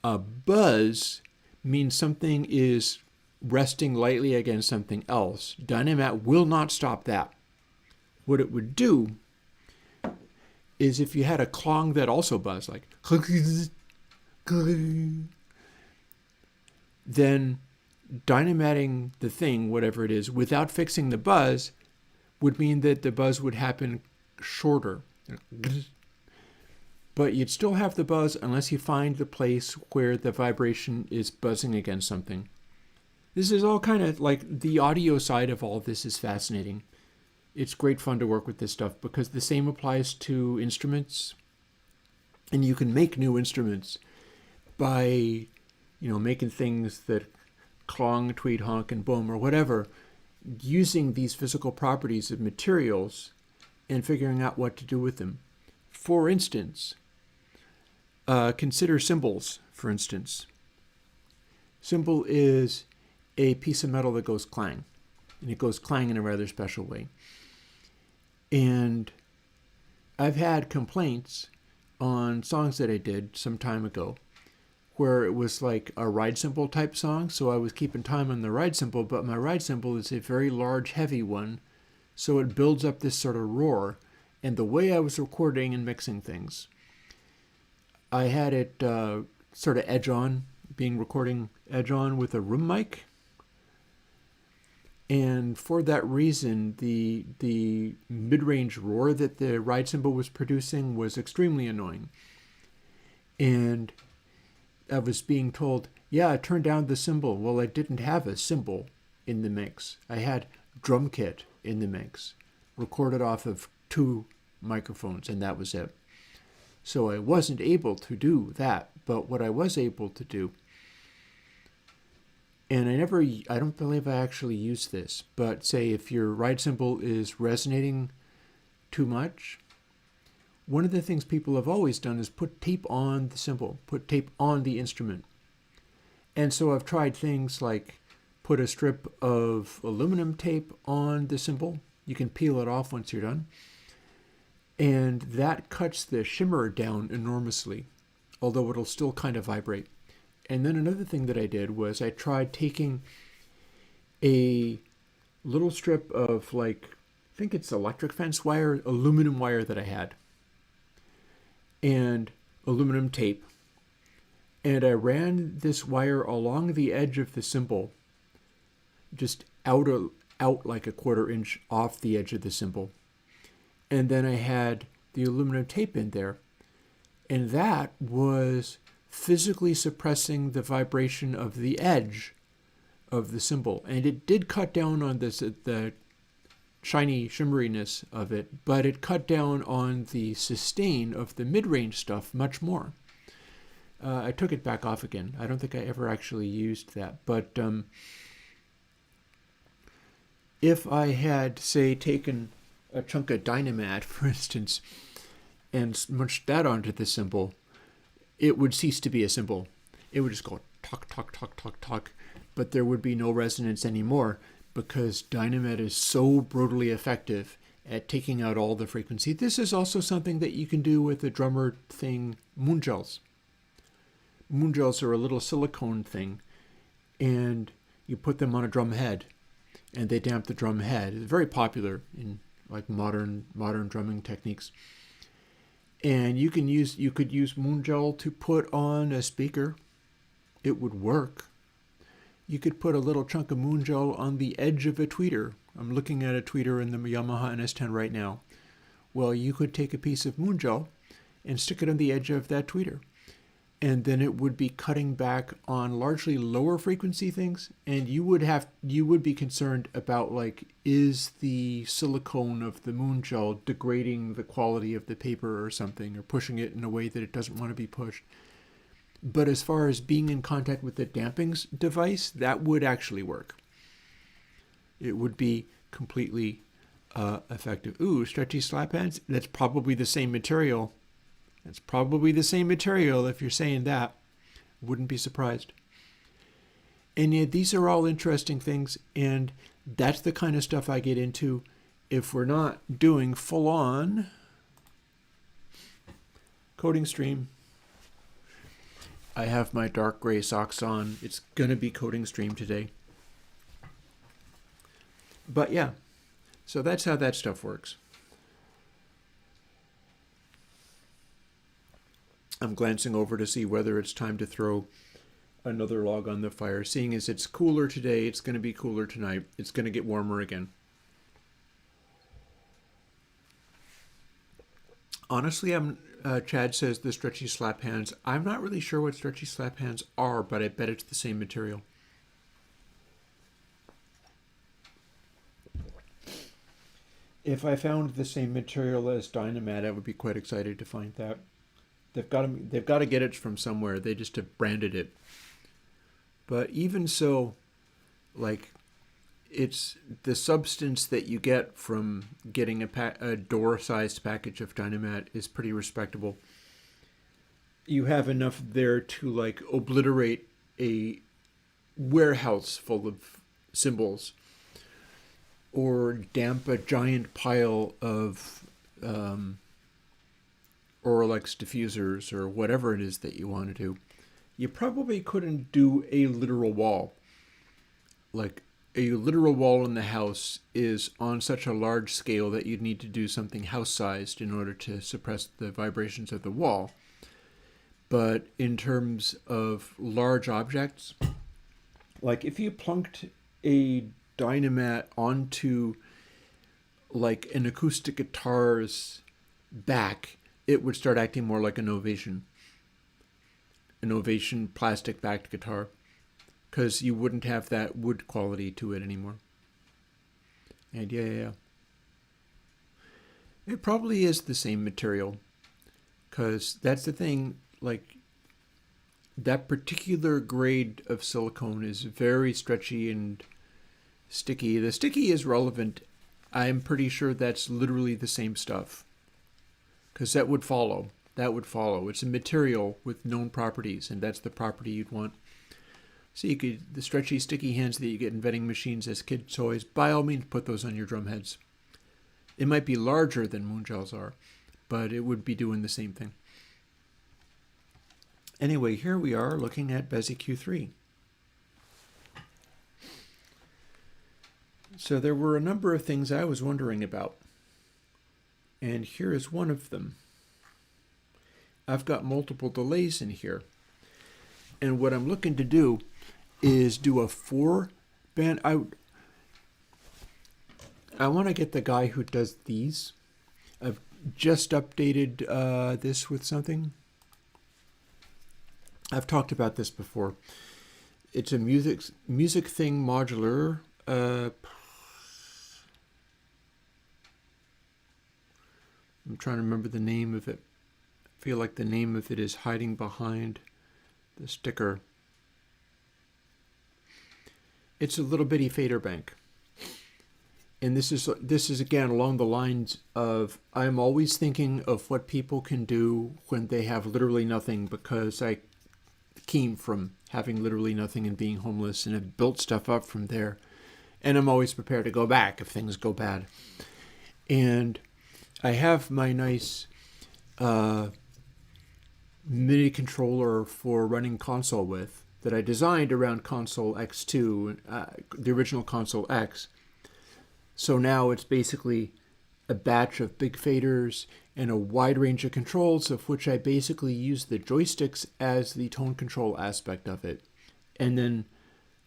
A buzz means something is resting lightly against something else. Dynamat will not stop that. What it would do is if you had a clong that also buzzed, like then dynamatting the thing, whatever it is, without fixing the buzz would mean that the buzz would happen shorter. But you'd still have the buzz unless you find the place where the vibration is buzzing against something. This is all kind of like the audio side of all this is fascinating. It's great fun to work with this stuff because the same applies to instruments. And you can make new instruments by, making things that clong, tweet, honk, and boom, or whatever, using these physical properties of materials and figuring out what to do with them. For instance, consider cymbals, for instance. Cymbal is a piece of metal that goes clang, and it goes clang in a rather special way. And I've had complaints on songs that I did some time ago where it was like a ride cymbal type song. So I was keeping time on the ride cymbal, but my ride cymbal is a very large, heavy one. So it builds up this sort of roar. And the way I was recording and mixing things, I had it sort of edge on, being recording edge on with a room mic. And for that reason, the mid-range roar that the ride cymbal was producing was extremely annoying. And I was being told, yeah, turn down the cymbal. Well, I didn't have a cymbal in the mix. I had drum kit in the mix, recorded off of 2 microphones, and that was it. So I wasn't able to do that. But what I was able to do, and I don't believe I actually used this, but say if your ride cymbal is resonating too much, one of the things people have always done is put tape on the cymbal, put tape on the instrument. And so I've tried things like put a strip of aluminum tape on the cymbal. You can peel it off once you're done. And that cuts the shimmer down enormously, although it'll still kind of vibrate. And then another thing that I did was I tried taking a little strip of I think it's electric fence wire, aluminum wire that I had, and aluminum tape. And I ran this wire along the edge of the cymbal, just out like a 1/4 inch off the edge of the cymbal. And then I had the aluminum tape in there. And that was physically suppressing the vibration of the edge of the cymbal. And it did cut down on the shiny shimmeriness of it, but it cut down on the sustain of the mid-range stuff much more. I took it back off again. I don't think I ever actually used that. But if I had, say, taken a chunk of Dynamat, for instance, and munched that onto the cymbal, it would cease to be a cymbal. It would just go talk, talk, talk, talk, talk, but there would be no resonance anymore because Dynamat is so brutally effective at taking out all the frequency. This is also something that you can do with the drummer thing, moon gels. Moon gels are a little silicone thing, and you put them on a drum head, and they damp the drum head. It's very popular in modern drumming techniques. And you could use moon gel to put on a speaker. It would work. You could put a little chunk of moon gel on the edge of a tweeter. I'm looking at a tweeter in the Yamaha NS10 right now. Well, you could take a piece of moon gel and stick it on the edge of that tweeter. And then it would be cutting back on largely lower frequency things. And you would be concerned about is the silicone of the moon gel degrading the quality of the paper or something, or pushing it in a way that it doesn't want to be pushed. But as far as being in contact with the damping device, that would actually work. It would be completely effective. Ooh, stretchy slap hands? That's probably the same material. It's probably the same material if you're saying that. Wouldn't be surprised. And yet these are all interesting things, and that's the kind of stuff I get into if we're not doing full-on coding stream. I have my dark gray socks on. It's going to be coding stream today. But yeah, so that's how that stuff works. I'm glancing over to see whether it's time to throw another log on the fire. Seeing as it's cooler today, it's going to be cooler tonight. It's going to get warmer again. Honestly, Chad says the stretchy slap hands. I'm not really sure what stretchy slap hands are, but I bet it's the same material. If I found the same material as Dynamat, I would be quite excited to find that. They've got to get it from somewhere. They just have branded it. But even so, it's the substance that you get from getting a door-sized package of Dynamat is pretty respectable. You have enough there to obliterate a warehouse full of cymbals, or damp a giant pile of Auralex diffusers, or whatever it is that you want to do. you probably couldn't do a literal wall. Like a literal wall in the house is on such a large scale that you'd need to do something house-sized in order to suppress the vibrations of the wall. But in terms of large objects, like if you plunked a Dynamat onto like an acoustic guitar's back, it would start acting more like an Ovation plastic backed guitar, because you wouldn't have that wood quality to it anymore. And yeah. It probably is the same material, because that's the thing, like that particular grade of silicone is very stretchy and sticky. The sticky is relevant. I'm pretty sure that's literally the same stuff, because that would follow. It's a material with known properties, and that's the property you'd want. So the stretchy, sticky hands that you get in vending machines as kid toys, by all means put those on your drum heads. It might be larger than moon gels are, but it would be doing the same thing. Anyway, here we are looking at Bezi Q3. So there were a number of things I was wondering about, and here is one of them. I've got multiple delays in here, and what I'm looking to do is do a 4-band. I want to get the guy who does these. I've just updated this with something. I've talked about this before. It's a music thing modular. I'm trying to remember the name of it. I feel like the name of it is hiding behind the sticker. It's a little bitty fader bank. And this is again along the lines of, I'm always thinking of what people can do when they have literally nothing, because I came from having literally nothing and being homeless and have built stuff up from there. And I'm always prepared to go back if things go bad. And I have my nice MIDI controller for running console with that I designed around console X2, the original console X. So now it's basically a batch of big faders and a wide range of controls, of which I basically use the joysticks as the tone control aspect of it. And then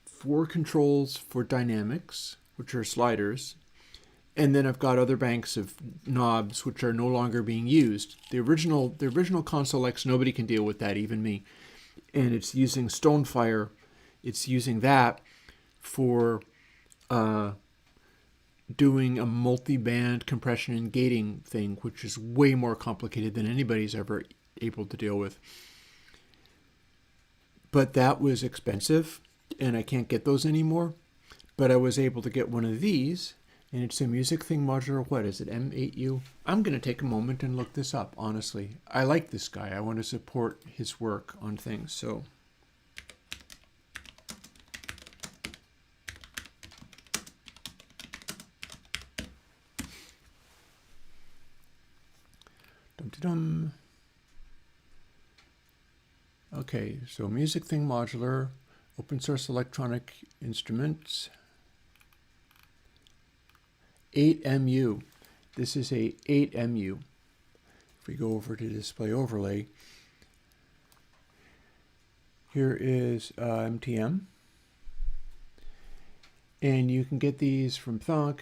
4 controls for dynamics, which are sliders. And then I've got other banks of knobs which are no longer being used. The original console X, nobody can deal with that, even me. And it's using Stonefire. It's using that for doing a multi-band compression and gating thing, which is way more complicated than anybody's ever able to deal with. But that was expensive, and I can't get those anymore. But I was able to get one of these, and it's a music thing modular. What is it, M8U? I'm going to take a moment and look this up, honestly. I like this guy. I want to support his work on things, so... Dum-de-dum. Okay, so music thing modular, open source electronic instruments, 8MU. This is a 8MU. If we go over to display overlay, here is MTM. And you can get these from Thonk.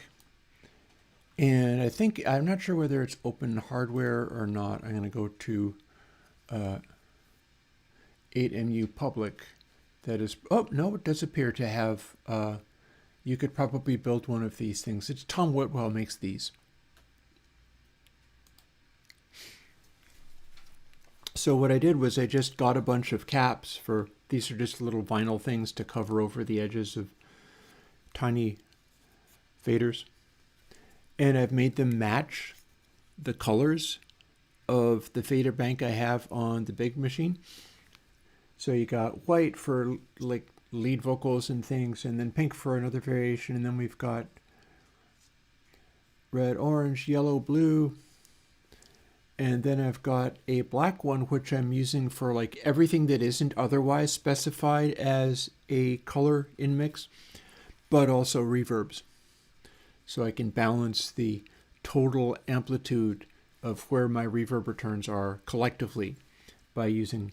And I think, I'm not sure whether it's open hardware or not. I'm going to go to 8MU public. That is, oh, no, it does appear to have, you could probably build one of these things. It's Tom Whitwell makes these. So what I did was I just got a bunch of caps for, these are just little vinyl things to cover over the edges of tiny faders. And I've made them match the colors of the fader bank I have on the big machine. So you got white for like lead vocals and things, and then pink for another variation, and then we've got red, orange, yellow, blue, And then I've got a black one, which I'm using for like everything that isn't otherwise specified as a color in mix, but also reverbs. So I can balance the total amplitude of where my reverb returns are collectively by using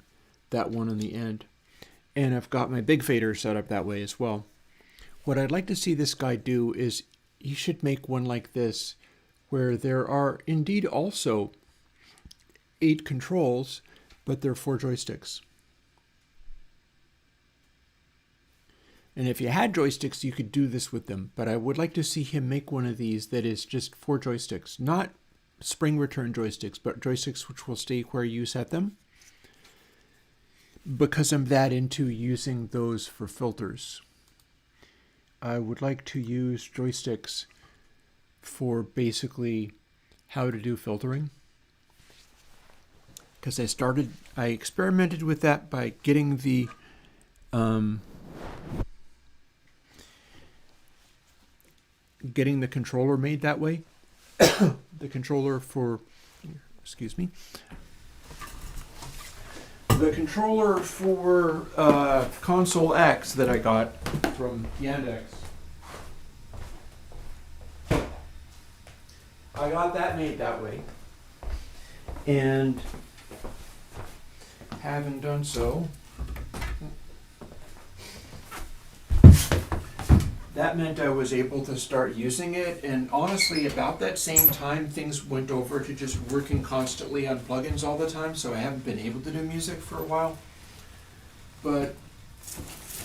that one on the end. And I've got my big fader set up that way as well. What I'd like to see this guy do is he should make one like this, where there are indeed also 8 controls, but they're 4 joysticks. And if you had joysticks, you could do this with them, but I would like to see him make one of these that is just 4 joysticks, not spring return joysticks, but joysticks which will stay where you set them, because I'm that into using those for filters. I would like to use joysticks for basically how to do filtering, because I experimented with that by getting the controller made that way. The controller for, excuse me, the controller for Console X that I got from Yandex. I got that made that way, and having done so, that meant I was able to start using it, and honestly, about that same time, things went over to just working constantly on plugins all the time, so I haven't been able to do music for a while. But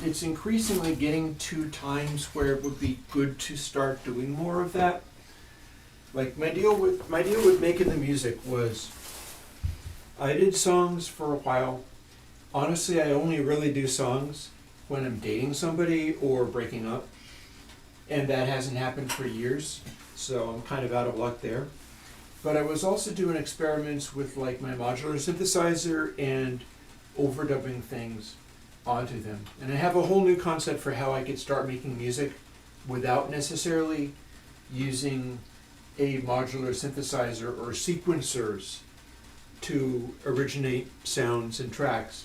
it's increasingly getting to times where it would be good to start doing more of that. Like my deal with making the music was, I did songs for a while. Honestly, I only really do songs when I'm dating somebody or breaking up. And that hasn't happened for years, so I'm kind of out of luck there. But I was also doing experiments with like my modular synthesizer and overdubbing things onto them. And I have a whole new concept for how I could start making music without necessarily using a modular synthesizer or sequencers to originate sounds and tracks.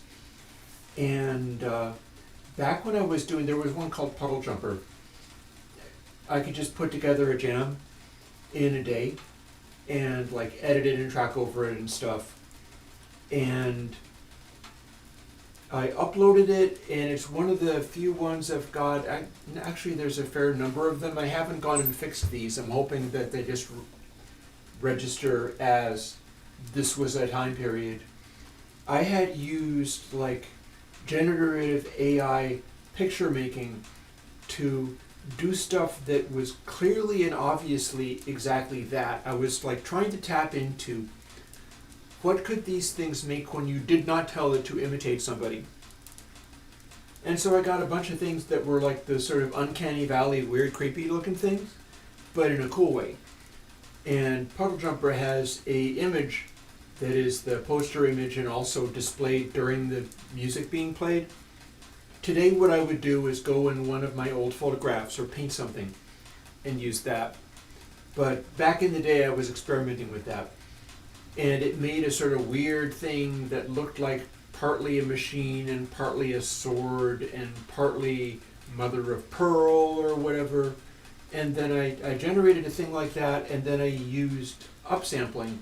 And back when I was doing, there was one called Puddle Jumper. I could just put together a jam in a day and like edit it and track over it and stuff. And I uploaded it, and it's one of the few ones I've got. Actually, there's a fair number of them. I haven't gone and fixed these. I'm hoping that they just register as this was a time period. I had used like generative AI picture making to do stuff that was clearly and obviously exactly that. I was like trying to tap into what could these things make when you did not tell it to imitate somebody. And so I got a bunch of things that were like the sort of uncanny valley, weird, creepy looking things, but in a cool way. And Puddle Jumper has a image that is the poster image and also displayed during the music being played. Today what I would do is go in one of my old photographs or paint something and use that. But back in the day I was experimenting with that. And it made a sort of weird thing that looked like partly a machine and partly a sword and partly mother of pearl or whatever. And then I generated a thing like that, and then I used upsampling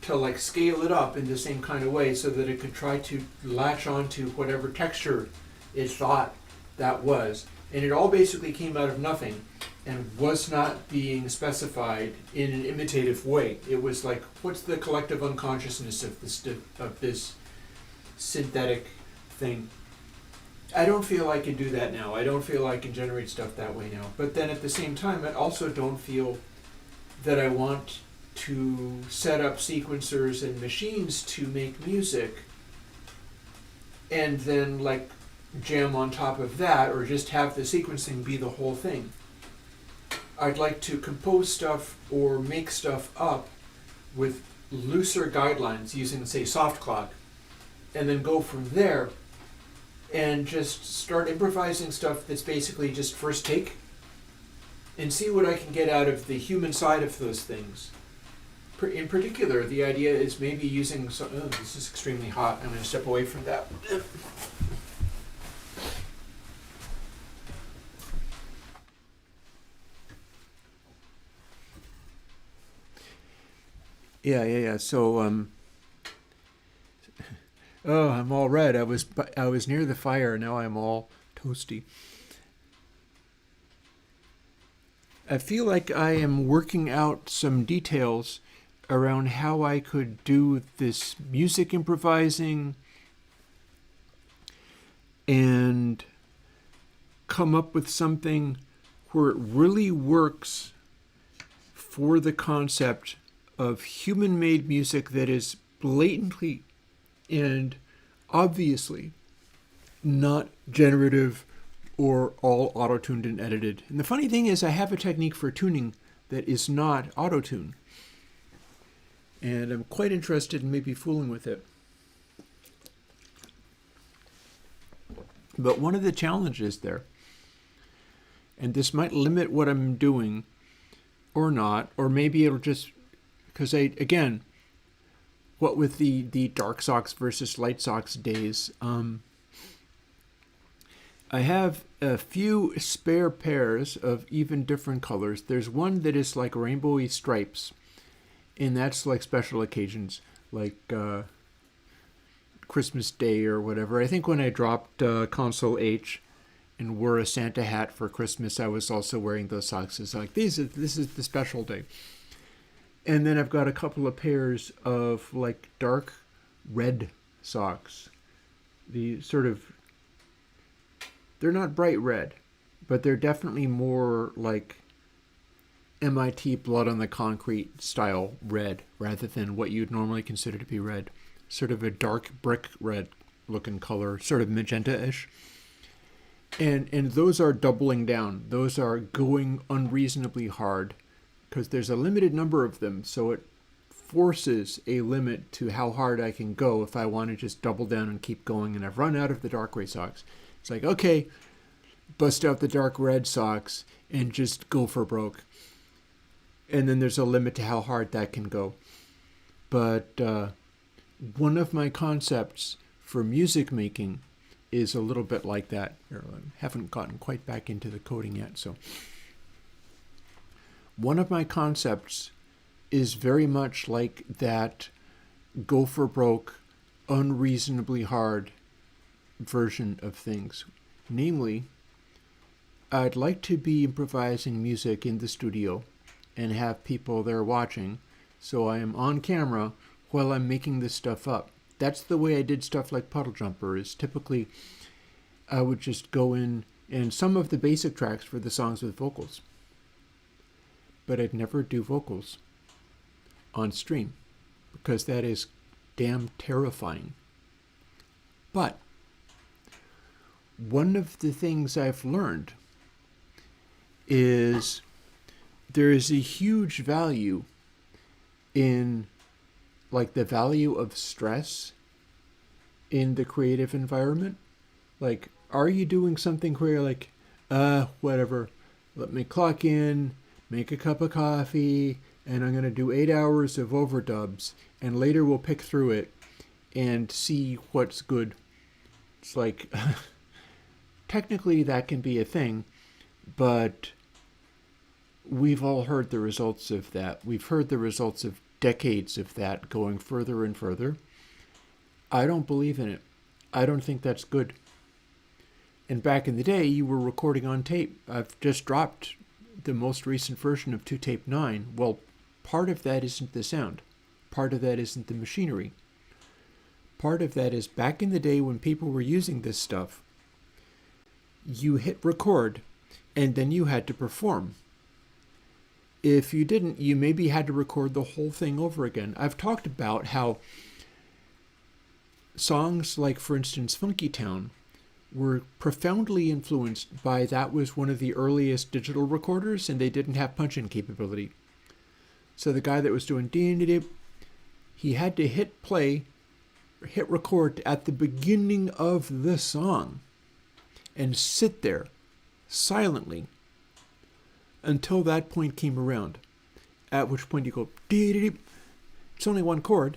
to like scale it up in the same kind of way so that it could try to latch onto whatever texture it thought that was. And it all basically came out of nothing and was not being specified in an imitative way. It was like, what's the collective unconsciousness of this synthetic thing? I don't feel I can do that now. I don't feel I can generate stuff that way now. But then at the same time, I also don't feel that I want to set up sequencers and machines to make music and then like jam on top of that, or just have the sequencing be the whole thing. I'd like to compose stuff or make stuff up with looser guidelines using, say, Soft Clock, and then go from there and just start improvising stuff that's basically just first take and see what I can get out of the human side of those things. In particular, the idea is maybe using some, oh, this is extremely hot. I'm going to step away from that. Yeah. So, oh, I'm all red. I was near the fire. Now I'm all toasty. I feel like I am working out some details around how I could do this music improvising and come up with something where it really works for the concept of human-made music that is blatantly and obviously not generative or all auto-tuned and edited. And the funny thing is I have a technique for tuning that is not auto-tune. And I'm quite interested in maybe fooling with it. But one of the challenges there, and this might limit what I'm doing or not, or maybe it'll just, because again, what with the dark socks versus light socks days, I have a few spare pairs of even different colors. There's one that is like rainbowy stripes, and that's like special occasions, like Christmas Day or whatever. I think when I dropped Console H and wore a Santa hat for Christmas, I was also wearing those socks. It's like, this is the special day. And then I've got a couple of pairs of like dark red socks. The sort of, they're not bright red, but they're definitely more like MIT blood on the concrete style red rather than what you'd normally consider to be red. Sort of a dark brick red looking color, sort of magenta-ish. And those are doubling down. Those are going unreasonably hard because there's a limited number of them, so it forces a limit to how hard I can go if I want to just double down and keep going. And I've run out of the dark gray socks. It's like, okay, bust out the dark red socks and just go for broke. And then there's a limit to how hard that can go. But one of my concepts for music making is a little bit like that. I haven't gotten quite back into the coding yet. So one of my concepts is very much like that go for broke, unreasonably hard version of things. Namely, I'd like to be improvising music in the studio and have people there watching, so I am on camera while I'm making this stuff up. That's the way I did stuff like Puddle Jumper, is typically I would just go in and some of the basic tracks for the songs with vocals. But I'd never do vocals on stream because that is damn terrifying. But one of the things I've learned is there is a huge value in like the value of stress in the creative environment. Like, are you doing something where you're like, whatever, let me clock in, make a cup of coffee, and I'm going to do 8 hours of overdubs, and later we'll pick through it and see what's good. It's like, technically that can be a thing, but we've all heard the results of that. We've heard the results of decades of that going further and further. I don't believe in it. I don't think that's good. And back in the day, you were recording on tape. I've just dropped the most recent version of 2 Tape 9. Well, part of that isn't the sound. Part of that isn't the machinery. Part of that is back in the day when people were using this stuff, you hit record and then you had to perform. If you didn't, you maybe had to record the whole thing over again. I've talked about how songs like, for instance, Funky Town were profoundly influenced by that was one of the earliest digital recorders and they didn't have punch-in capability. So the guy that was doing dee-dee-dee, he had to hit play, hit record at the beginning of the song and sit there silently until that point came around, at which point you go dee-dee-dee, It's only one chord.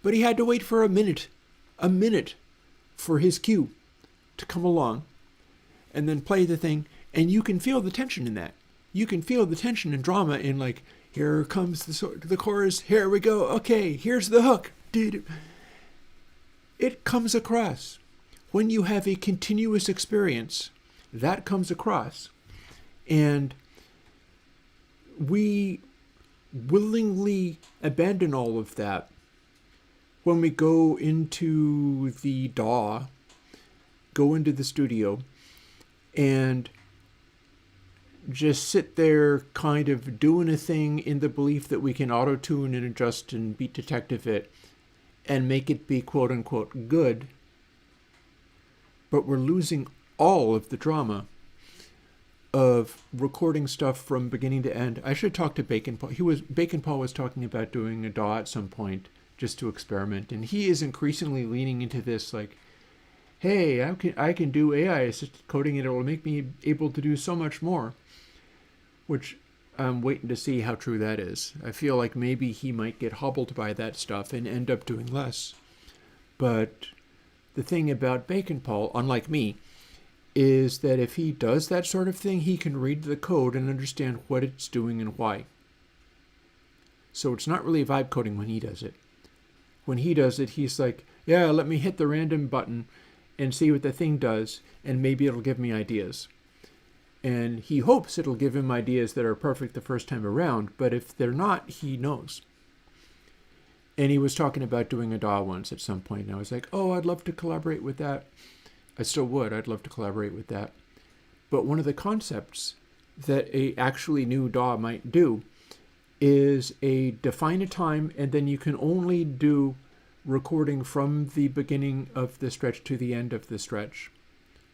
But he had to wait for a minute for his cue to come along and then play the thing. And you can feel the tension in that. You can feel the tension and drama in like, here comes the chorus, here we go, okay, here's the hook. It comes across. When you have a continuous experience, that comes across. And we willingly abandon all of that when we go into the DAW, go into the studio, and just sit there kind of doing a thing in the belief that we can auto-tune and adjust and beat detective it and make it be quote-unquote good, but we're losing all of the drama of recording stuff from beginning to end. I should talk to Bacon Paul. Bacon Paul was talking about doing a DAW at some point just to experiment, and he is increasingly leaning into this like, hey, I can do AI assisted coding and it will make me able to do so much more, which I'm waiting to see how true that is. I feel like maybe he might get hobbled by that stuff and end up doing less. But the thing about Bacon Paul, unlike me, is that if he does that sort of thing, he can read the code and understand what it's doing and why. So it's not really vibe coding when he does it. When he does it, he's like, yeah, let me hit the random button and see what the thing does, and maybe it'll give me ideas. And he hopes it'll give him ideas that are perfect the first time around, but if they're not, he knows. And he was talking about doing a DAW once at some point, and I was like, oh, I'd love to collaborate with that. I still would. I'd love to collaborate with that. But one of the concepts that a actually new DAW might do is define a time, and then you can only do recording from the beginning of the stretch to the end of the stretch.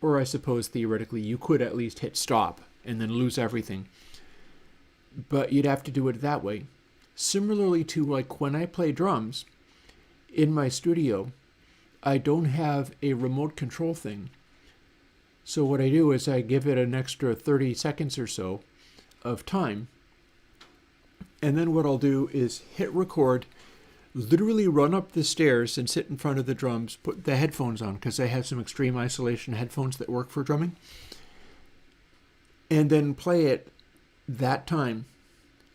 Or I suppose theoretically you could at least hit stop and then lose everything. But you'd have to do it that way. Similarly to like when I play drums in my studio, I don't have a remote control thing. So what I do is I give it an extra 30 seconds or so of time. And then what I'll do is hit record, literally run up the stairs and sit in front of the drums, put the headphones on because I have some extreme isolation headphones that work for drumming, and then play it that time.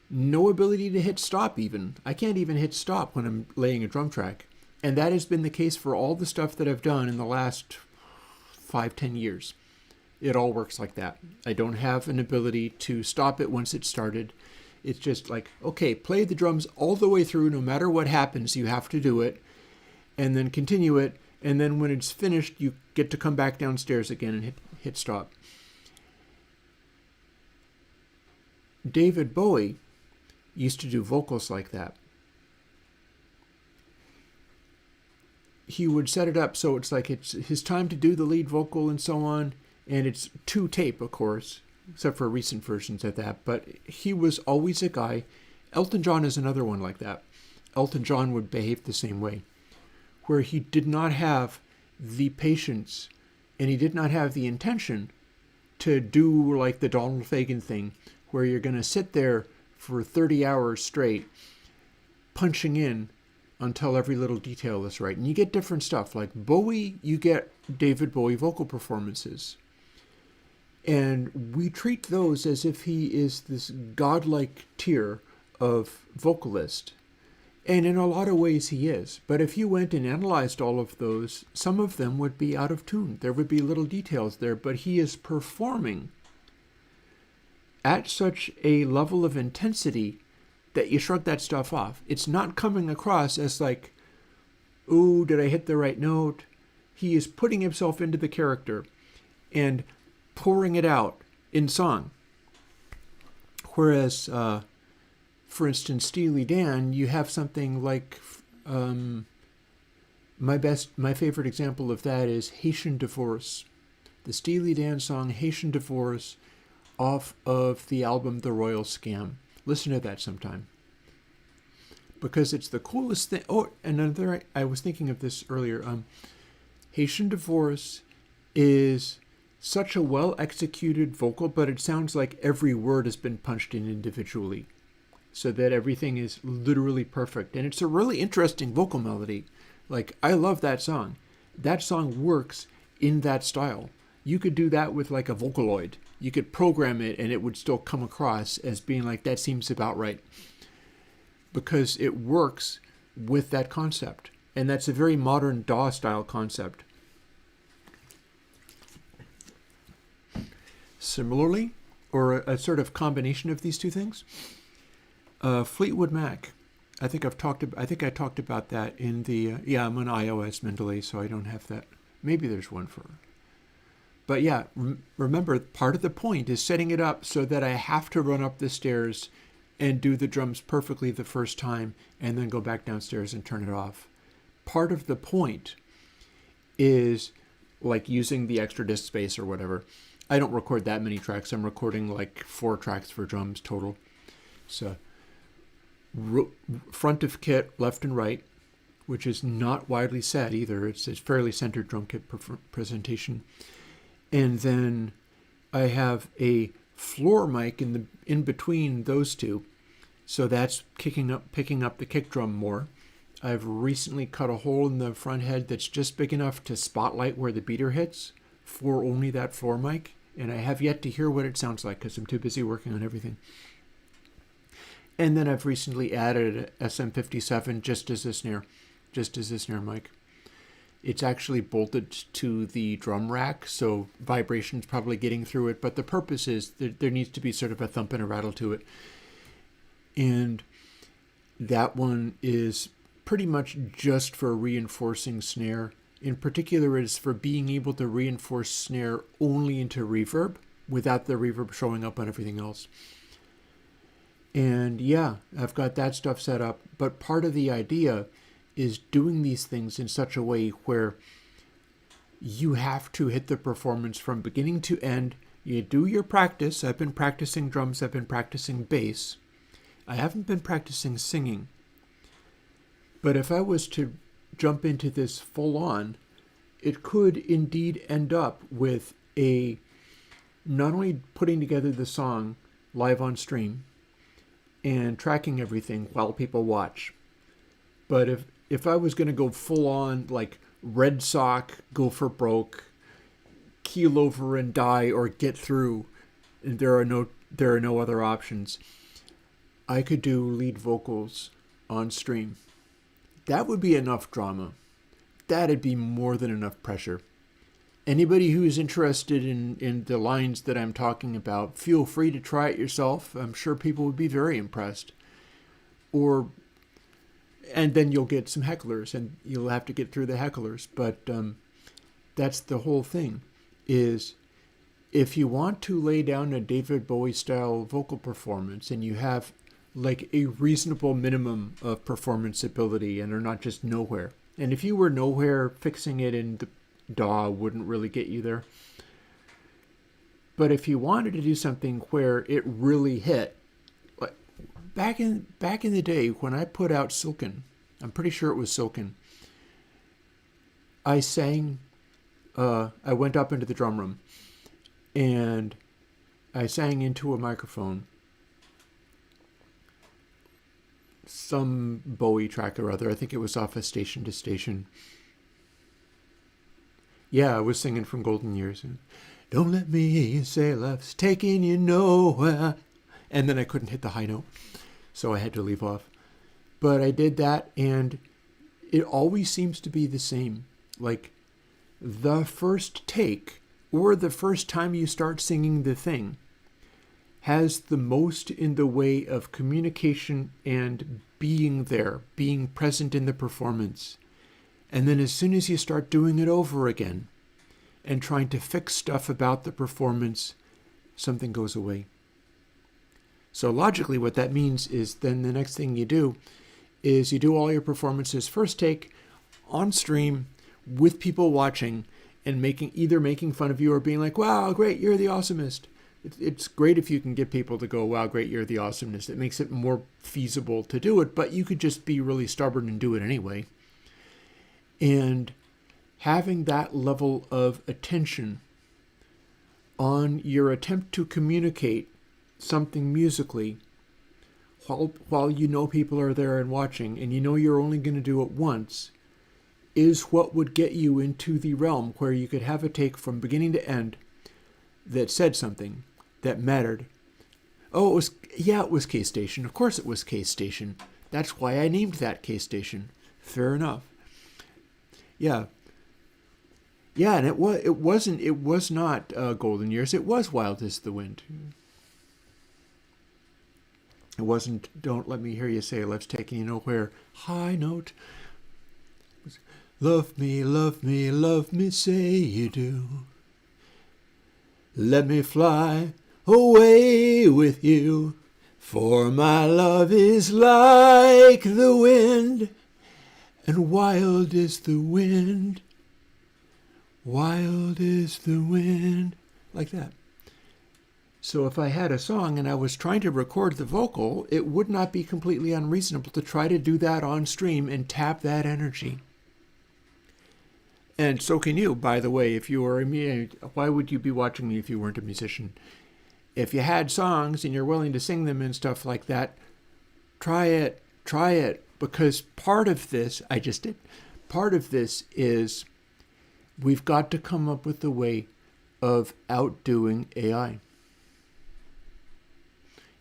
No ability to hit stop even. I can't even hit stop when I'm laying a drum track. And that has been the case for all the stuff that I've done in the last 5-10 years. It all works like that. I don't have an ability to stop it once it's started. It's just like, okay, play the drums all the way through. No matter what happens, you have to do it. And then continue it. And then when it's finished, you get to come back downstairs again and hit stop. David Bowie used to do vocals like that. He would set it up so it's like it's his time to do the lead vocal and so on. And it's to tape, of course, except for recent versions of that. But he was always a guy. Elton John is another one like that. Elton John would behave the same way, where he did not have the patience and he did not have the intention to do like the Donald Fagen thing, where you're going to sit there for 30 hours straight, punching in until every little detail is right. And you get different stuff. Like Bowie, you get David Bowie vocal performances. And we treat those as if he is this godlike tier of vocalist. And in a lot of ways he is. But if you went and analyzed all of those, some of them would be out of tune. There would be little details there, but he is performing at such a level of intensity that you shrug that stuff off. It's not coming across as like, ooh, did I hit the right note? He is putting himself into the character and pouring it out in song. Whereas, for instance, Steely Dan, you have something like, my favorite example of that is Haitian Divorce. The Steely Dan song Haitian Divorce off of the album The Royal Scam. Listen to that sometime. Because it's the coolest thing. Oh, another, I was thinking of this earlier. Haitian Divorce is such a well-executed vocal, but it sounds like every word has been punched in individually. so that everything is literally perfect. And it's a really interesting vocal melody. Like, I love that song. That song works in that style. You could do that with like a Vocaloid. You could program it and it would still come across as being like, that seems about right. Because it works with that concept. And that's a very modern DAW style concept. Similarly, or a sort of combination of these two things, Fleetwood Mac. I think I talked about that in the I'm on iOS Mendeley, so I don't have that. Maybe there's one for. But yeah, remember, part of the point is setting it up so that I have to run up the stairs and do the drums perfectly the first time and then go back downstairs and turn it off. Part of the point is like using the extra disk space or whatever. I don't record that many tracks. I'm recording like 4 tracks for drums total. So front of kit, left and right, which is not widely said either. It's a fairly centered drum kit presentation. And then I have a floor mic in between those two. So that's picking up the kick drum more. I've recently cut a hole in the front head that's just big enough to spotlight where the beater hits for only that floor mic. And I have yet to hear what it sounds like because I'm too busy working on everything. And then I've recently added a SM57 just as a snare mic. It's actually bolted to the drum rack, so vibration's probably getting through it, but the purpose is that there needs to be sort of a thump and a rattle to it. And that one is pretty much just for reinforcing snare. In particular, it's for being able to reinforce snare only into reverb without the reverb showing up on everything else. And yeah, I've got that stuff set up, but part of the idea is doing these things in such a way where you have to hit the performance from beginning to end. You do your practice. I've been practicing drums. I've been practicing bass. I haven't been practicing singing. But if I was to jump into this full on, it could indeed end up with not only putting together the song live on stream and tracking everything while people watch, but if I was going to go full on like Red Sock, go for broke, keel over and die, or get through, and there are no other options, I could do lead vocals on stream. That would be enough drama. That'd be more than enough pressure. Anybody who's interested in the lines that I'm talking about, feel free to try it yourself. I'm sure people would be very impressed. And then you'll get some hecklers, and you'll have to get through the hecklers. But that's the whole thing, is if you want to lay down a David Bowie-style vocal performance and you have like a reasonable minimum of performance ability and are not just nowhere. And if you were nowhere, fixing it in the DAW wouldn't really get you there. But if you wanted to do something where it really hit, like back in the day when I put out Silken, I'm pretty sure it was Silken, I sang, I went up into the drum room and I sang into a microphone some Bowie track or other. I think it was off of Station to Station. Yeah, I was singing from Golden Years. Don't let me hear you say love's taking you nowhere. And then I couldn't hit the high note, so I had to leave off. But I did that, and it always seems to be the same. Like, the first take, or the first time you start singing the thing, has the most in the way of communication and being there, being present in the performance. And then as soon as you start doing it over again and trying to fix stuff about the performance, something goes away. So logically what that means is then the next thing you do is you do all your performances first take on stream with people watching and either making fun of you or being like, wow, great, you're the awesomest. It's great if you can get people to go, wow, great, you're the awesomeness. It makes it more feasible to do it, but you could just be really stubborn and do it anyway. And having that level of attention on your attempt to communicate something musically while you know people are there and watching, and you know you're only going to do it once, is what would get you into the realm where you could have a take from beginning to end that said something that mattered. Oh, it was K-Station. Of course it was K-Station. That's why I named that K-Station. Fair enough. Yeah. Yeah, and it was not Golden Years. It was Wild as the Wind. It wasn't Don't Let Me Hear You Say Love's Taking You Nowhere. High note. Love me, love me, love me, say you do. Let me fly away with you, for my love is like the wind, and wild is the wind, wild is the wind, like that. So if I had a song and I was trying to record the vocal, it would not be completely unreasonable to try to do that on stream and tap that energy. And so can you, by the way, if you were why would you be watching me if you weren't a musician? If you had songs and you're willing to sing them and stuff like that, try it, because part of this is we've got to come up with a way of outdoing AI.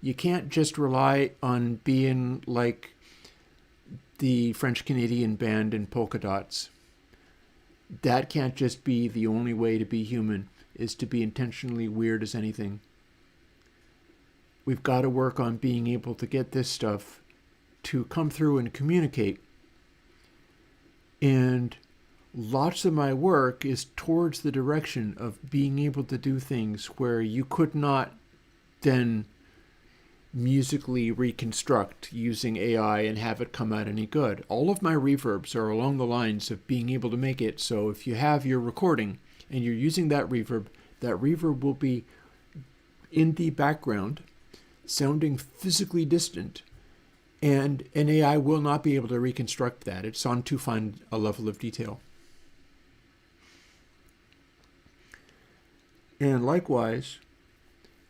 You can't just rely on being like the French-Canadian band in Polka Dots. That can't just be the only way to be human, is to be intentionally weird as anything. We've got to work on being able to get this stuff to come through and communicate. And lots of my work is towards the direction of being able to do things where you could not then musically reconstruct using AI and have it come out any good. All of my reverbs are along the lines of being able to make it so if you have your recording and you're using that reverb will be in the background, sounding physically distant, and an AI will not be able to reconstruct that. It's on too fine a level of detail. And likewise,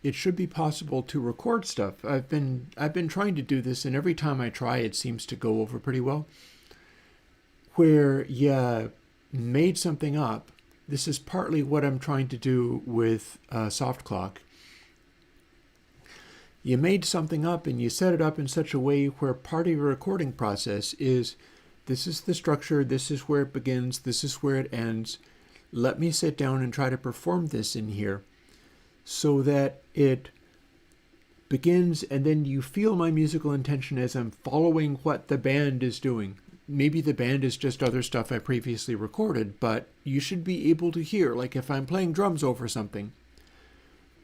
it should be possible to record stuff. I've been trying to do this, and every time I try, it seems to go over pretty well. Where you made something up. This is partly what I'm trying to do with Soft Clock. You made something up, and you set it up in such a way where part of your recording process is, this is the structure, this is where it begins, this is where it ends. Let me sit down and try to perform this in here, so that it begins and then you feel my musical intention as I'm following what the band is doing. Maybe the band is just other stuff I previously recorded, but you should be able to hear, like if I'm playing drums over something,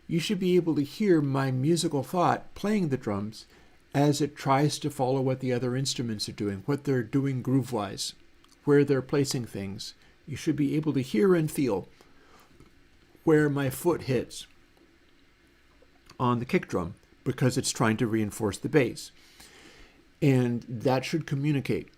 you should be able to hear my musical thought playing the drums as it tries to follow what the other instruments are doing, what they're doing groove-wise, where they're placing things. You should be able to hear and feel where my foot hits on the kick drum because it's trying to reinforce the bass. And that should communicate.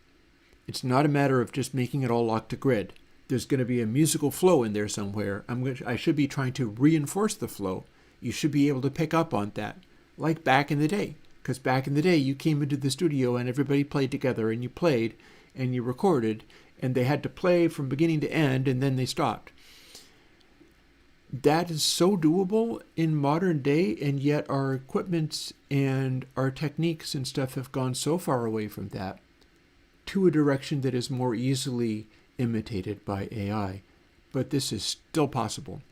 It's not a matter of just making it all locked to grid. There's going to be a musical flow in there somewhere. I should be trying to reinforce the flow. You should be able to pick up on that, like back in the day. Because back in the day, you came into the studio and everybody played together, and you played and you recorded, and they had to play from beginning to end, and then they stopped. That is so doable in modern day, and yet our equipments and our techniques and stuff have gone so far away from that to a direction that is more easily imitated by AI. But this is still possible.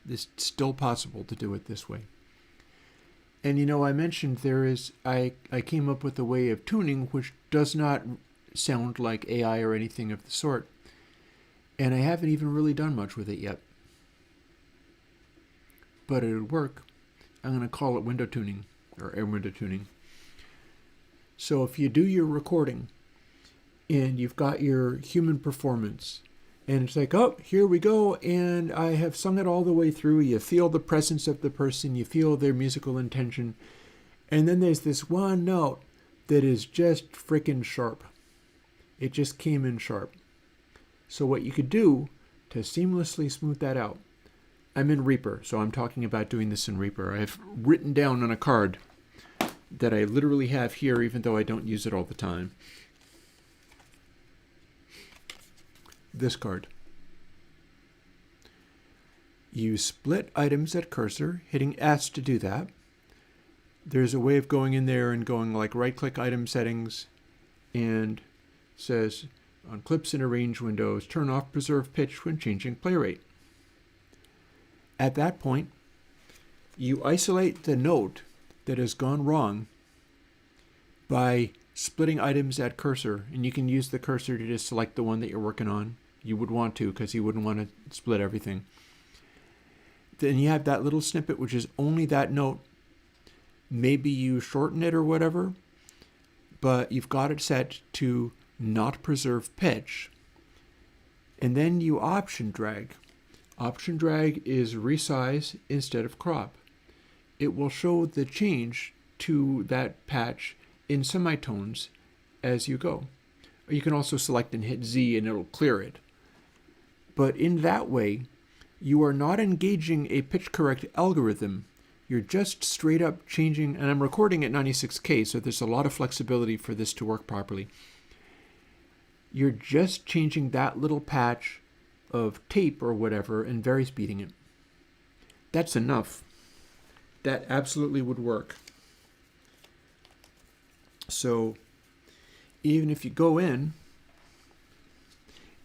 It's still possible to do it this way. And I mentioned I came up with a way of tuning which does not sound like AI or anything of the sort. And I haven't even really done much with it yet. But it would work. I'm going to call it window tuning, or air window tuning. So if you do your recording and you've got your human performance, and it's like, oh, here we go, and I have sung it all the way through. You feel the presence of the person, you feel their musical intention, and then there's this one note that is just frickin' sharp. It just came in sharp. So what you could do to seamlessly smooth that out, I'm in Reaper, so I'm talking about doing this in Reaper. I've written down on a card that I literally have here, even though I don't use it all the time. This card. You split items at cursor, hitting S to do that. There's a way of going in there and going like right-click item settings and says on clips and arrange windows, turn off preserve pitch when changing play rate. At that point, you isolate the note that has gone wrong by splitting items at cursor, and you can use the cursor to just select the one that you're working on. You would want to, because you wouldn't want to split everything. Then you have that little snippet, which is only that note. Maybe you shorten it or whatever, but you've got it set to not preserve pitch. And then you option drag. Option drag is resize instead of crop. It will show the change to that patch in semitones as you go. Or you can also select and hit Z and it'll clear it. But in that way, you are not engaging a pitch correct algorithm. You're just straight up changing, and I'm recording at 96K, so there's a lot of flexibility for this to work properly. You're just changing that little patch of tape or whatever and vary speeding it. That's enough. That absolutely would work. So even if you go in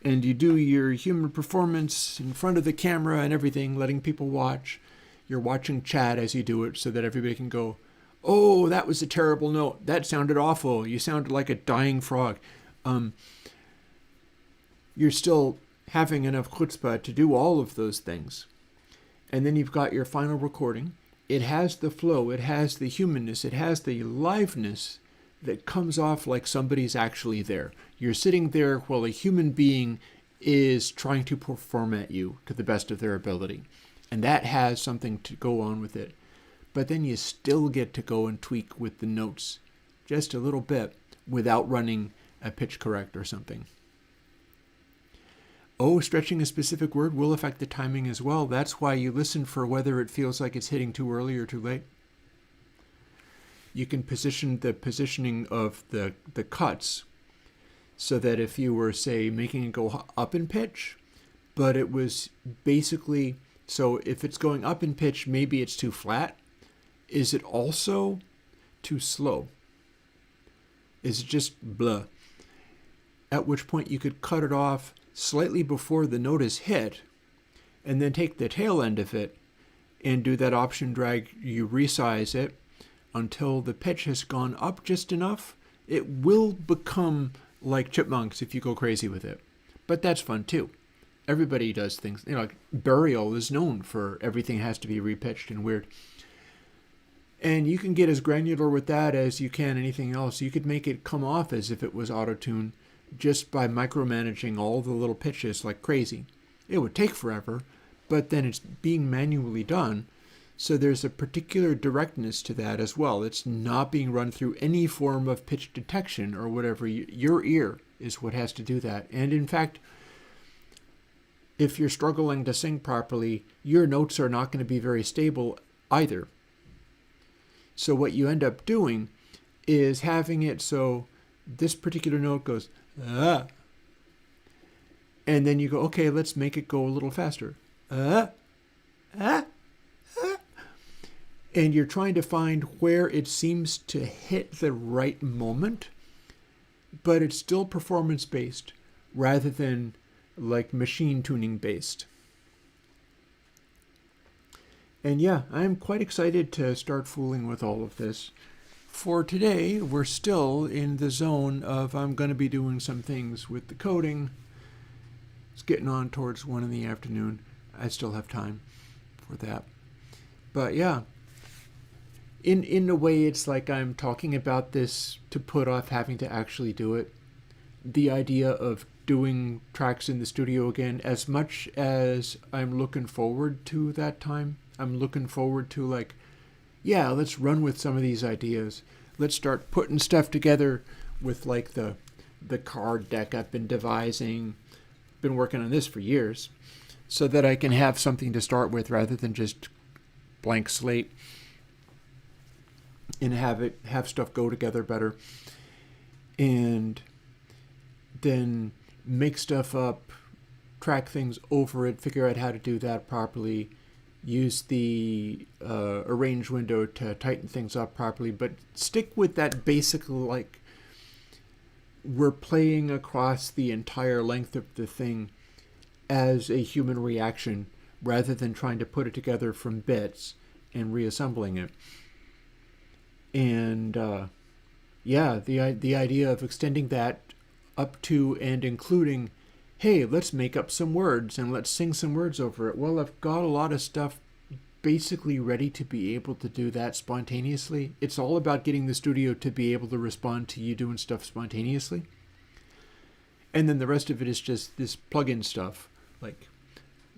and you do your human performance in front of the camera and everything, letting people watch, you're watching chat as you do it so that everybody can go, oh, that was a terrible note. That sounded awful. You sounded like a dying frog. You're still having enough chutzpah to do all of those things. And then you've got your final recording. It has the flow. It has the humanness. It has the liveness that comes off like somebody's actually there. You're sitting there while a human being is trying to perform at you to the best of their ability. And that has something to go on with it. But then you still get to go and tweak with the notes just a little bit without running a pitch correct or something. Oh, stretching a specific word will affect the timing as well. That's why you listen for whether it feels like it's hitting too early or too late. You can position the positioning of the cuts so that if you were, say, making it go up in pitch, but it was basically, so if it's going up in pitch, maybe it's too flat. Is it also too slow? Is it just blah? At which point you could cut it off slightly before the note is hit, and then take the tail end of it and do that option drag. You resize it until the pitch has gone up just enough. It will become like chipmunks if you go crazy with it. But that's fun too. Everybody does things. You know, like Burial is known for everything has to be repitched and weird. And you can get as granular with that as you can anything else. You could make it come off as if it was auto-tune just by micromanaging all the little pitches like crazy. It would take forever, but then it's being manually done. So there's a particular directness to that as well. It's not being run through any form of pitch detection or whatever. Your ear is what has to do that. And in fact, if you're struggling to sing properly, your notes are not going to be very stable either. So what you end up doing is having it so this particular note goes, ah. And then you go, okay, let's make it go a little faster. Ah, ah, ah. And you're trying to find where it seems to hit the right moment, but it's still performance-based rather than like machine tuning based. And yeah, I'm quite excited to start fooling with all of this. For today, we're still in the zone of I'm going to be doing some things with the coding. It's getting on towards 1 in the afternoon. I still have time for that. But yeah, in a way, it's like I'm talking about this to put off having to actually do it. The idea of doing tracks in the studio again, as much as I'm looking forward to that time, I'm looking forward to like, yeah, let's run with some of these ideas. Let's start putting stuff together with like the card deck I've been devising. Been working on this for years so that I can have something to start with rather than just blank slate. and have stuff go together better, and then make stuff up, track things over it, figure out how to do that properly, use the arrange window to tighten things up properly, but stick with that basic, like, we're playing across the entire length of the thing as a human reaction rather than trying to put it together from bits and reassembling it. And the idea of extending that up to and including, hey, let's make up some words and let's sing some words over it. Well, I've got a lot of stuff basically ready to be able to do that spontaneously. It's all about getting the studio to be able to respond to you doing stuff spontaneously. And then the rest of it is just this plugin stuff, like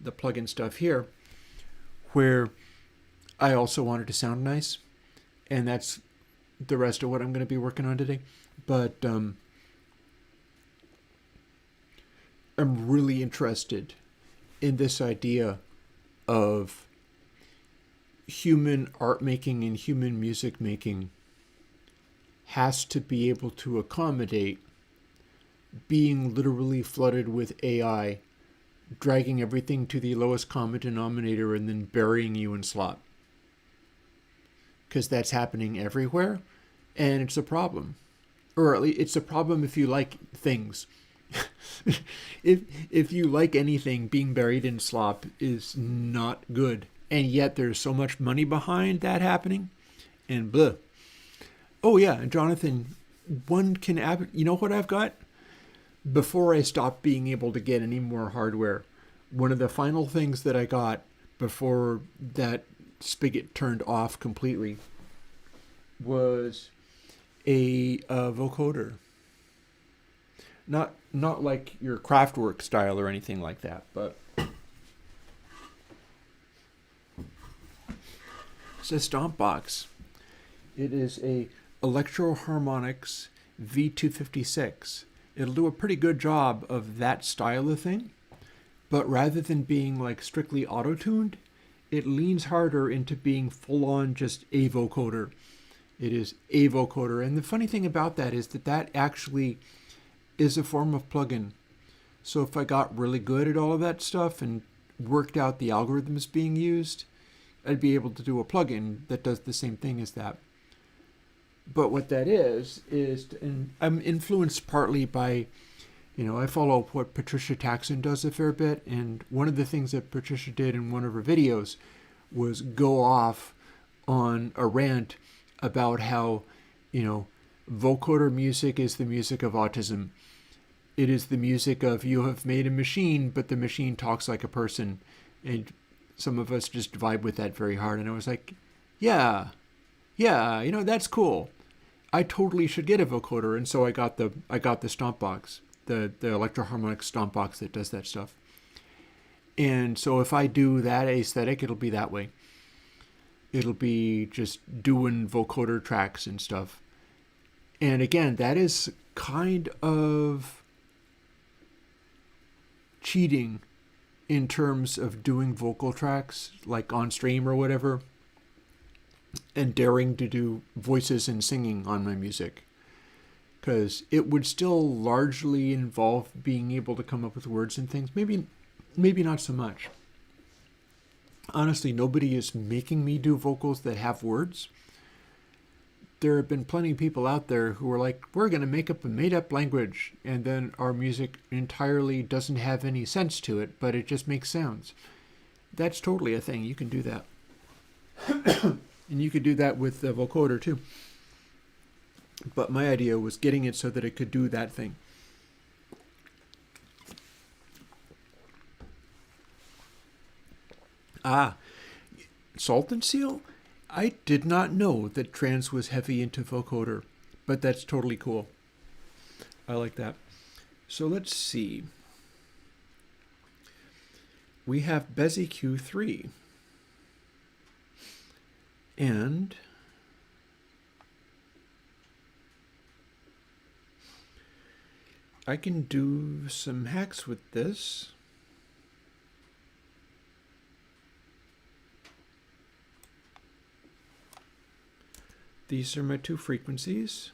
the plugin stuff here, where I also wanted to sound nice. And that's the rest of what I'm going to be working on today. But I'm really interested in this idea of human art making and human music making has to be able to accommodate being literally flooded with AI, dragging everything to the lowest common denominator and then burying you in slop. Because that's happening everywhere, and it's a problem. Or at least it's a problem if you like things. if you like anything, being buried in slop is not good. And yet there's so much money behind that happening. And blah. Oh yeah, and Jonathan, you know what I've got? Before I stop being able to get any more hardware, one of the final things that I got before that spigot turned off completely was a vocoder. Not like your Kraftwerk style or anything like that, but it's a stomp box. It is a Electro Harmonix V256. It'll do a pretty good job of that style of thing, but rather than being like strictly auto-tuned, it leans harder into being full-on just a vocoder. It is a vocoder, and the funny thing about that is that actually is a form of plugin. So if I got really good at all of that stuff and worked out the algorithms being used, I'd be able to do a plugin that does the same thing as that. But what that is and I'm influenced partly by, I follow what Patricia Taxon does a fair bit, and one of the things that Patricia did in one of her videos was go off on a rant about how, vocoder music is the music of autism. It is the music of, you have made a machine, but the machine talks like a person. And some of us just vibe with that very hard. And I was like, yeah, that's cool. I totally should get a vocoder. And so I got the stomp box, the Electro Harmonix stomp box that does that stuff. And so if I do that aesthetic, it'll be that way. It'll be just doing vocoder tracks and stuff. And again, that is kind of cheating in terms of doing vocal tracks, like on stream or whatever, and daring to do voices and singing on my music. Because it would still largely involve being able to come up with words and things. Maybe not so much. Honestly, nobody is making me do vocals that have words. There have been plenty of people out there who are like, we're going to make up a made-up language, and then our music entirely doesn't have any sense to it, but it just makes sounds. That's totally a thing. You can do that. And you could do that with the vocoder too. But my idea was getting it so that it could do that thing. Salt and Seal? I did not know that Trans was heavy into vocoder, but that's totally cool. I like that. So let's see. We have Bezi Q3. And I can do some hacks with this. These are my two frequencies.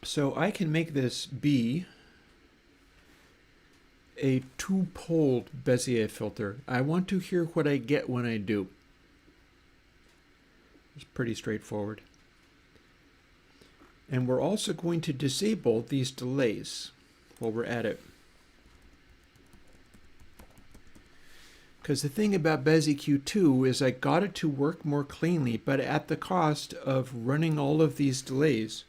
So I can make this be a two-poled Bezier filter. I want to hear what I get when I do. It's pretty straightforward. And we're also going to disable these delays while we're at it. Because the thing about Bezier Q2 is I got it to work more cleanly, but at the cost of running all of these delays,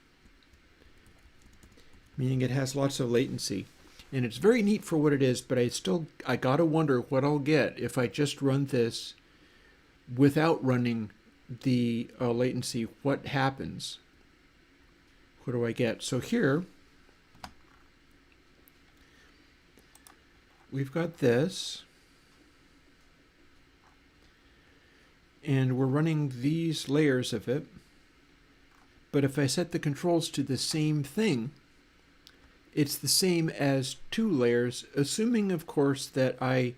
meaning it has lots of latency. And it's very neat for what it is, but I gotta wonder what I'll get if I just run this without running the latency. What happens? What do I get? So here, we've got this. And we're running these layers of it. But if I set the controls to the same thing, it's the same as two layers, assuming, of course, that I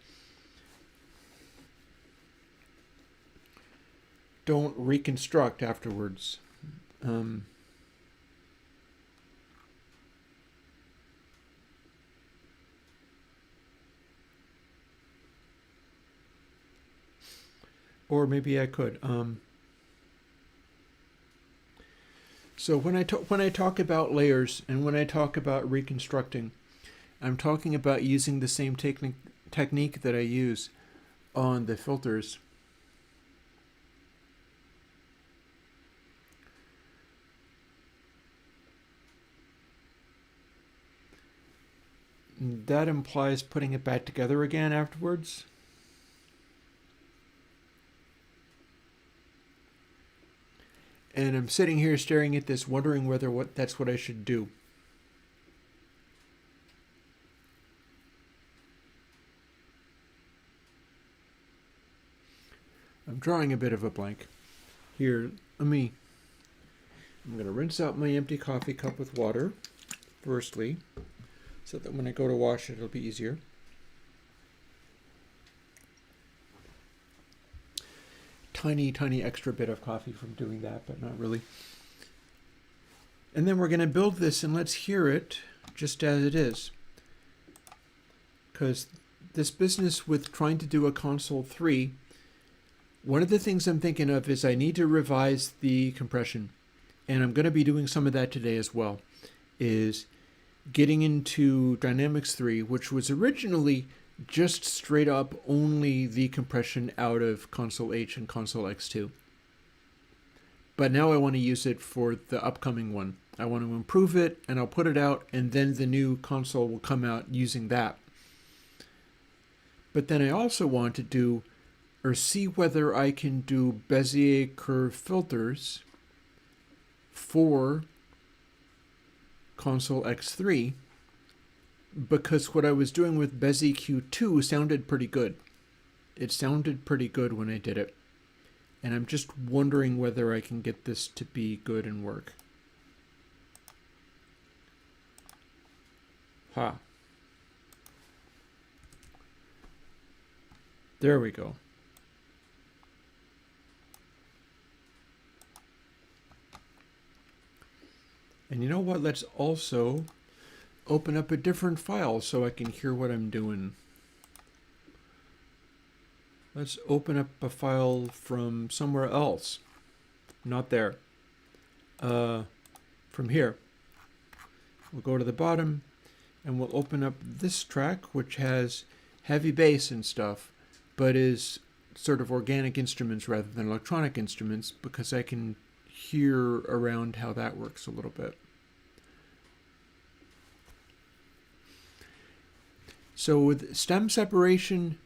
don't reconstruct afterwards. Or maybe I could. So when I talk about layers and when I talk about reconstructing, I'm talking about using the same technique that I use on the filters. That implies putting it back together again afterwards. And I'm sitting here staring at this, wondering whether that's what I should do. I'm drawing a bit of a blank. Here, I'm going to rinse out my empty coffee cup with water, firstly, so that when I go to wash it, it'll be easier. Tiny extra bit of coffee from doing that, but not really. And then we're going to build this, and let's hear it just as it is. Because this business with trying to do a console 3, one of the things I'm thinking of is I need to revise the compression. And I'm going to be doing some of that today as well, is getting into Dynamics 3, which was originally just straight up only the compression out of console H and console X2. But now I want to use it for the upcoming one. I want to improve it, and I'll put it out, and then the new console will come out using that. But then I also want to do, or see whether I can do Bezier curve filters for console X3, because what I was doing with Bezier Q2 sounded pretty good. It sounded pretty good when I did it. And I'm just wondering whether I can get this to be good and work. There we go. And you know what? Let's also open up a different file so I can hear what I'm doing. Let's open up a file from somewhere else. Not there. From here. We'll go to the bottom and we'll open up this track, which has heavy bass and stuff, but is sort of organic instruments rather than electronic instruments, because I can hear around how that works a little bit. So with stem separation,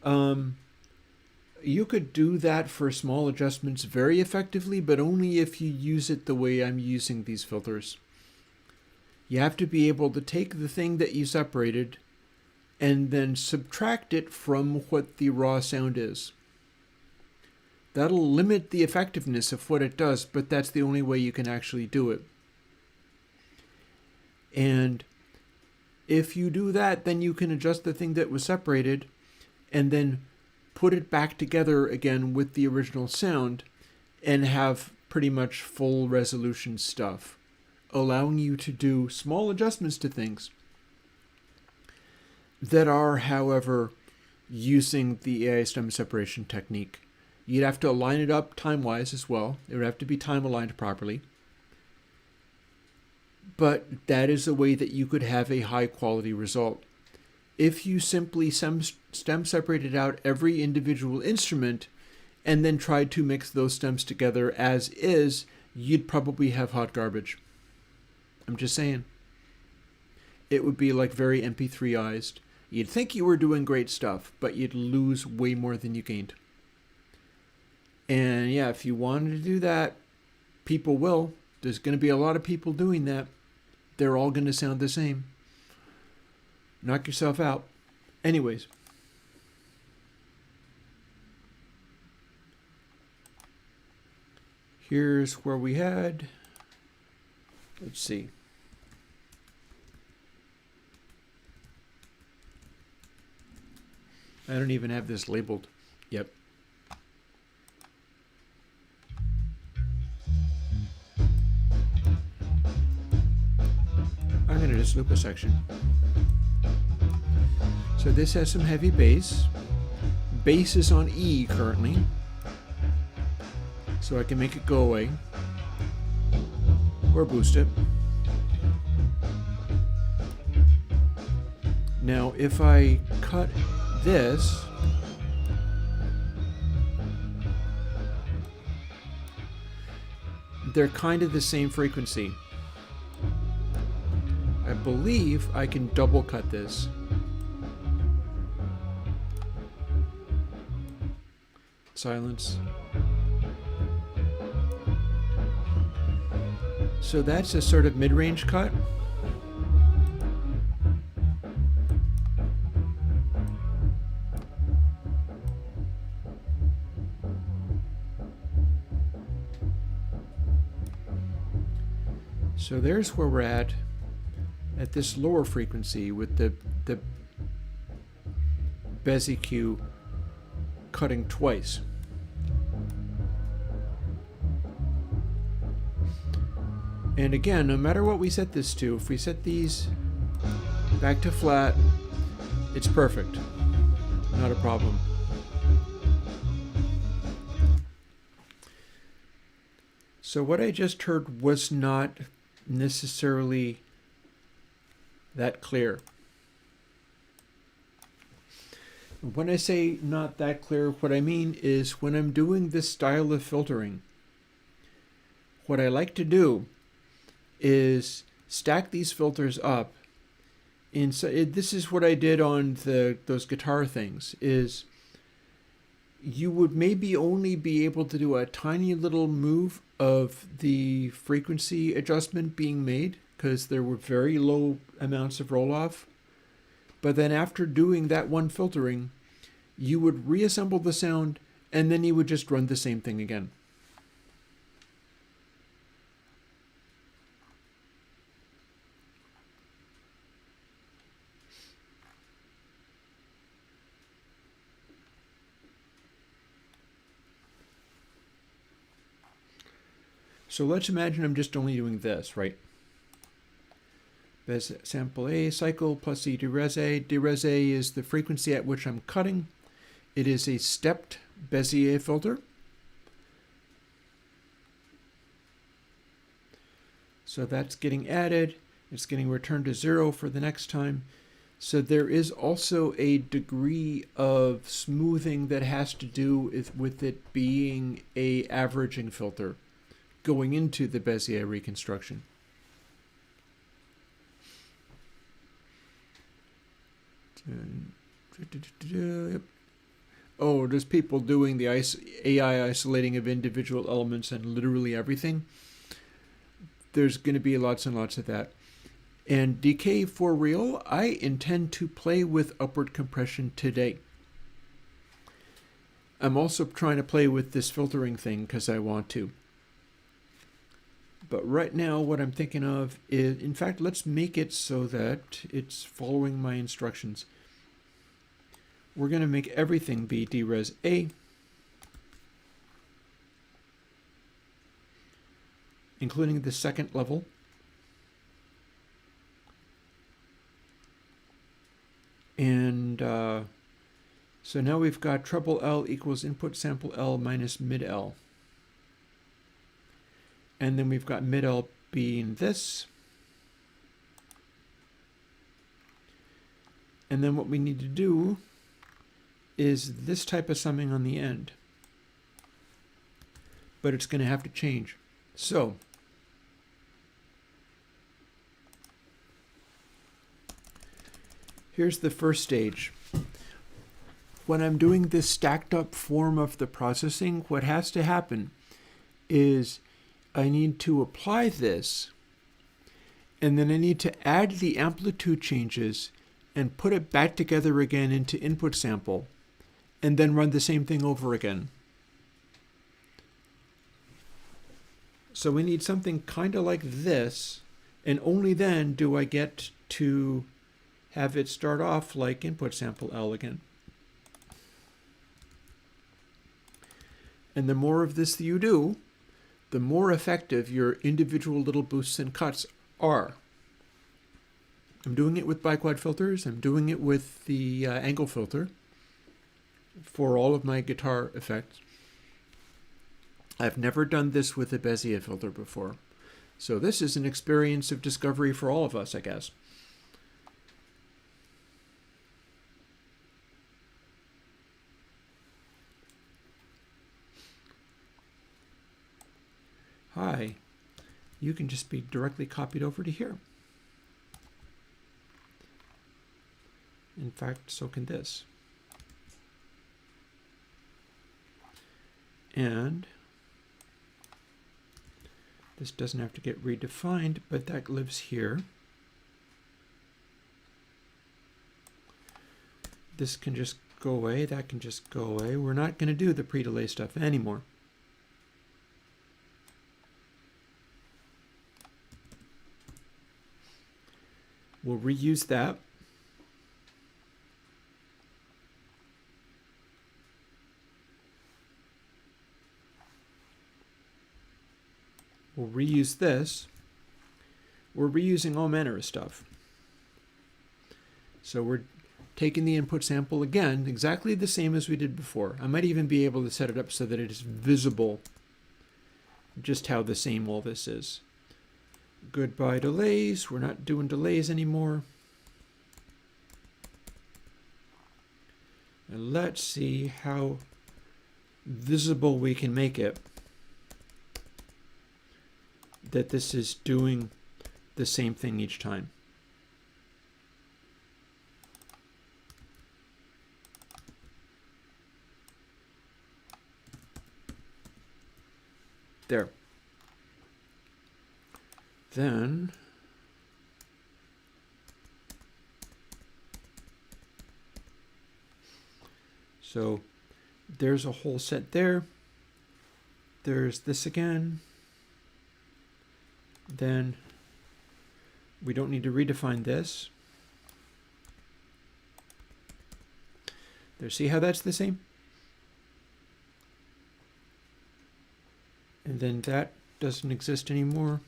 you could do that for small adjustments very effectively, but only if you use it the way I'm using these filters. You have to be able to take the thing that you separated and then subtract it from what the raw sound is. That'll limit the effectiveness of what it does, but that's the only way you can actually do it. And If you do that, then you can adjust the thing that was separated and then put it back together again with the original sound and have pretty much full resolution stuff, allowing you to do small adjustments to things that are, however, using the AI stem separation technique. You'd have to align it up time-wise as well. It would have to be time-aligned properly. But that is a way that you could have a high-quality result. If you simply stem separated out every individual instrument and then tried to mix those stems together as is, you'd probably have hot garbage. I'm just saying. It would be like very MP3ized. You'd think you were doing great stuff, but you'd lose way more than you gained. And yeah, if you wanted to do that, people will. There's going to be a lot of people doing that. They're all going to sound the same. Knock yourself out. Anyways. Here's where we had. Let's see. I don't even have this labeled. Yep. I'm going to just loop a section. So this has some heavy bass. Bass is on E currently. So I can make it go away. Or boost it. Now if I cut this, they're kind of the same frequency. I believe I can double cut this. Silence. So that's a sort of mid-range cut. So there's where we're at this lower frequency with the Bez EQ cutting twice. And again, no matter what we set this to, if we set these back to flat, it's perfect. Not a problem. So what I just heard was not necessarily that clear. When I say not that clear, what I mean is when I'm doing this style of filtering, what I like to do is stack these filters up. This is what I did on those guitar things, is you would maybe only be able to do a tiny little move of the frequency adjustment being made because there were very low amounts of roll-off. But then after doing that one filtering, you would reassemble the sound and then you would just run the same thing again. So let's imagine I'm just only doing this, right? Bez sample A cycle plus E derez A. Derez A is the frequency at which I'm cutting. It is a stepped Bezier filter. So that's getting added. It's getting returned to 0 for the next time. So there is also a degree of smoothing that has to do with it being a averaging filter going into the Bezier reconstruction. Oh, there's people doing the AI isolating of individual elements and literally everything. There's going to be lots and lots of that. And decay for real, I intend to play with upward compression today. I'm also trying to play with this filtering thing because I want to. But right now what I'm thinking of is, in fact, let's make it so that it's following my instructions. We're going to make everything be dres A, including the second level. And so now we've got treble L equals input sample L minus mid L. And then we've got mid L being this. And then what we need to do is this type of summing on the end. But it's going to have to change. So here's the first stage. When I'm doing this stacked up form of the processing, what has to happen is I need to apply this, and then I need to add the amplitude changes and put it back together again into input sample, and then run the same thing over again. So we need something kind of like this, and only then do I get to have it start off like input sample L again. And the more of this you do, the more effective your individual little boosts and cuts are. I'm doing it with biquad filters. I'm doing it with the angle filter for all of my guitar effects. I've never done this with a Bezier filter before. So this is an experience of discovery for all of us, I guess. Hi, you can just be directly copied over to here. In fact, so can this. And this doesn't have to get redefined, but that lives here. This can just go away, that can just go away. We're not going to do the pre-delay stuff anymore. We'll reuse that. We'll reuse this. We're reusing all manner of stuff. So we're taking the input sample again, exactly the same as we did before. I might even be able to set it up so that it is visible just how the same all this is. Goodbye delays. We're not doing delays anymore. And let's see how visible we can make it that this is doing the same thing each time. There. Then so there's a whole set there. There's this again. Then we don't need to redefine this. There, see how that's the same? And then that doesn't exist anymore.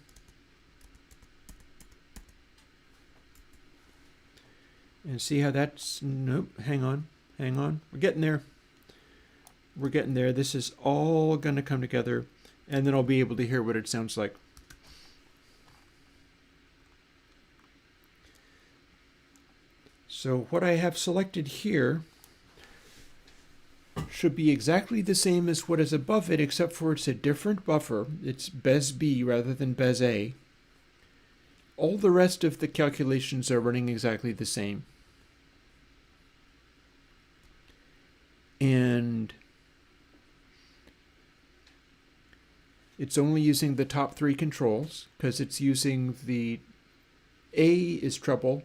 And see how that's, nope, hang on. We're getting there. We're getting there. This is all going to come together, and then I'll be able to hear what it sounds like. So what I have selected here should be exactly the same as what is above it, except for it's a different buffer. It's Bez B rather than Bez A. All the rest of the calculations are running exactly the same. And it's only using the top three controls because it's using the A is treble,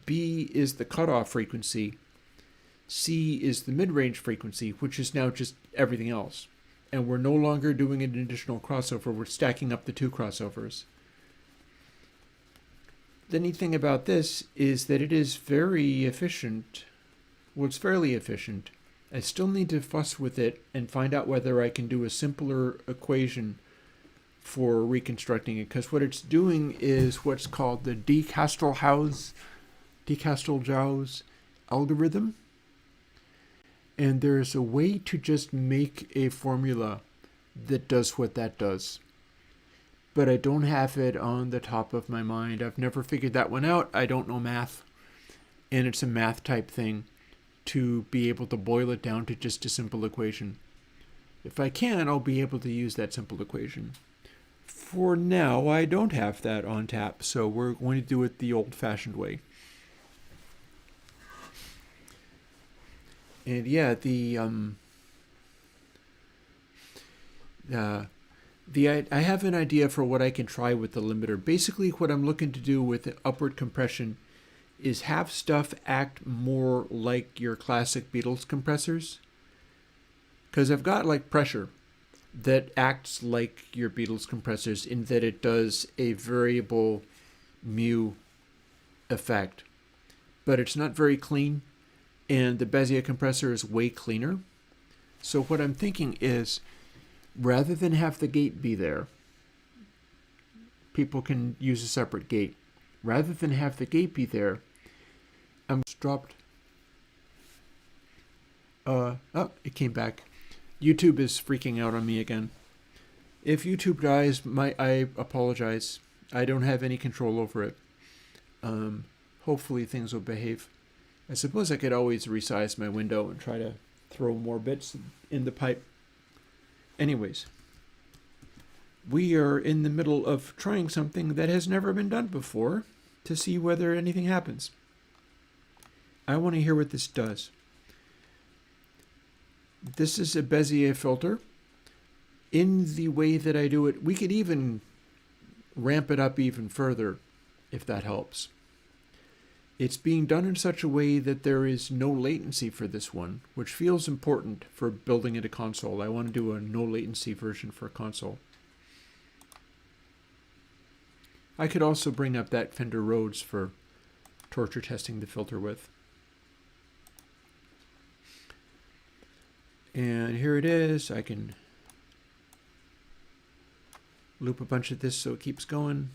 B is the cutoff frequency, C is the mid-range frequency, which is now just everything else. and we're no longer doing an additional crossover. We're stacking up the two crossovers. The neat thing about this is that it is very efficient. Well, it's fairly efficient. I still need to fuss with it and find out whether I can do a simpler equation for reconstructing it, because what it's doing is what's called the de Casteljaus algorithm. And there's a way to just make a formula that does what that does. But I don't have it on the top of my mind. I've never figured that one out. I don't know math. And it's a math type thing to be able to boil it down to just a simple equation. If I can, I'll be able to use that simple equation. For now, I don't have that on tap, so we're going to do it the old-fashioned way. And yeah, I have an idea for what I can try with the limiter. Basically, what I'm looking to do with the upward compression is have stuff act more like your classic Beatles compressors. Because I've got like pressure that acts like your Beatles compressors in that it does a variable mu effect. But it's not very clean, and the Bezier compressor is way cleaner. So what I'm thinking is, rather than have the gate be there, people can use a separate gate. Rather than have the gate be there, I'm dropped. Oh, it came back. YouTube is freaking out on me again. If YouTube dies, I apologize. I don't have any control over it. Hopefully things will behave. I suppose I could always resize my window and try to throw more bits in the pipe. Anyways, we are in the middle of trying something that has never been done before to see whether anything happens. I want to hear what this does. This is a Bezier filter. In the way that I do it, we could even ramp it up even further, if that helps. It's being done in such a way that there is no latency for this one, which feels important for building it a console. I want to do a no latency version for a console. I could also bring up that Fender Rhodes for torture testing the filter with. And here it is. I can loop a bunch of this so it keeps going.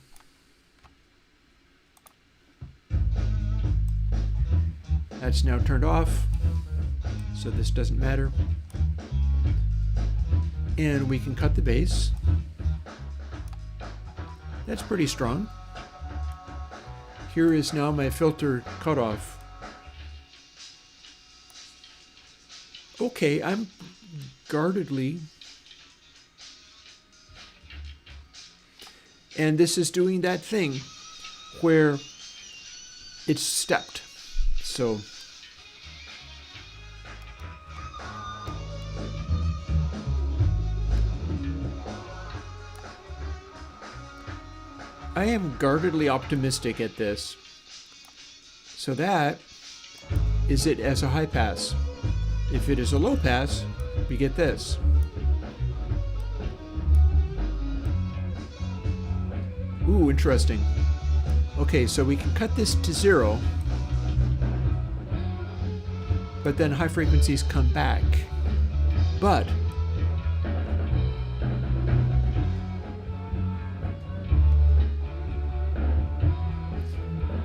That's now turned off, so this doesn't matter. And we can cut the bass. That's pretty strong. Here is now my filter cutoff. Okay, I'm guardedly. And this is doing that thing where it's stepped. So I am guardedly optimistic at this. So that is it as a high pass. If it is a low pass, we get this. Ooh, interesting. Okay, so we can cut this to 0, but then high frequencies come back. But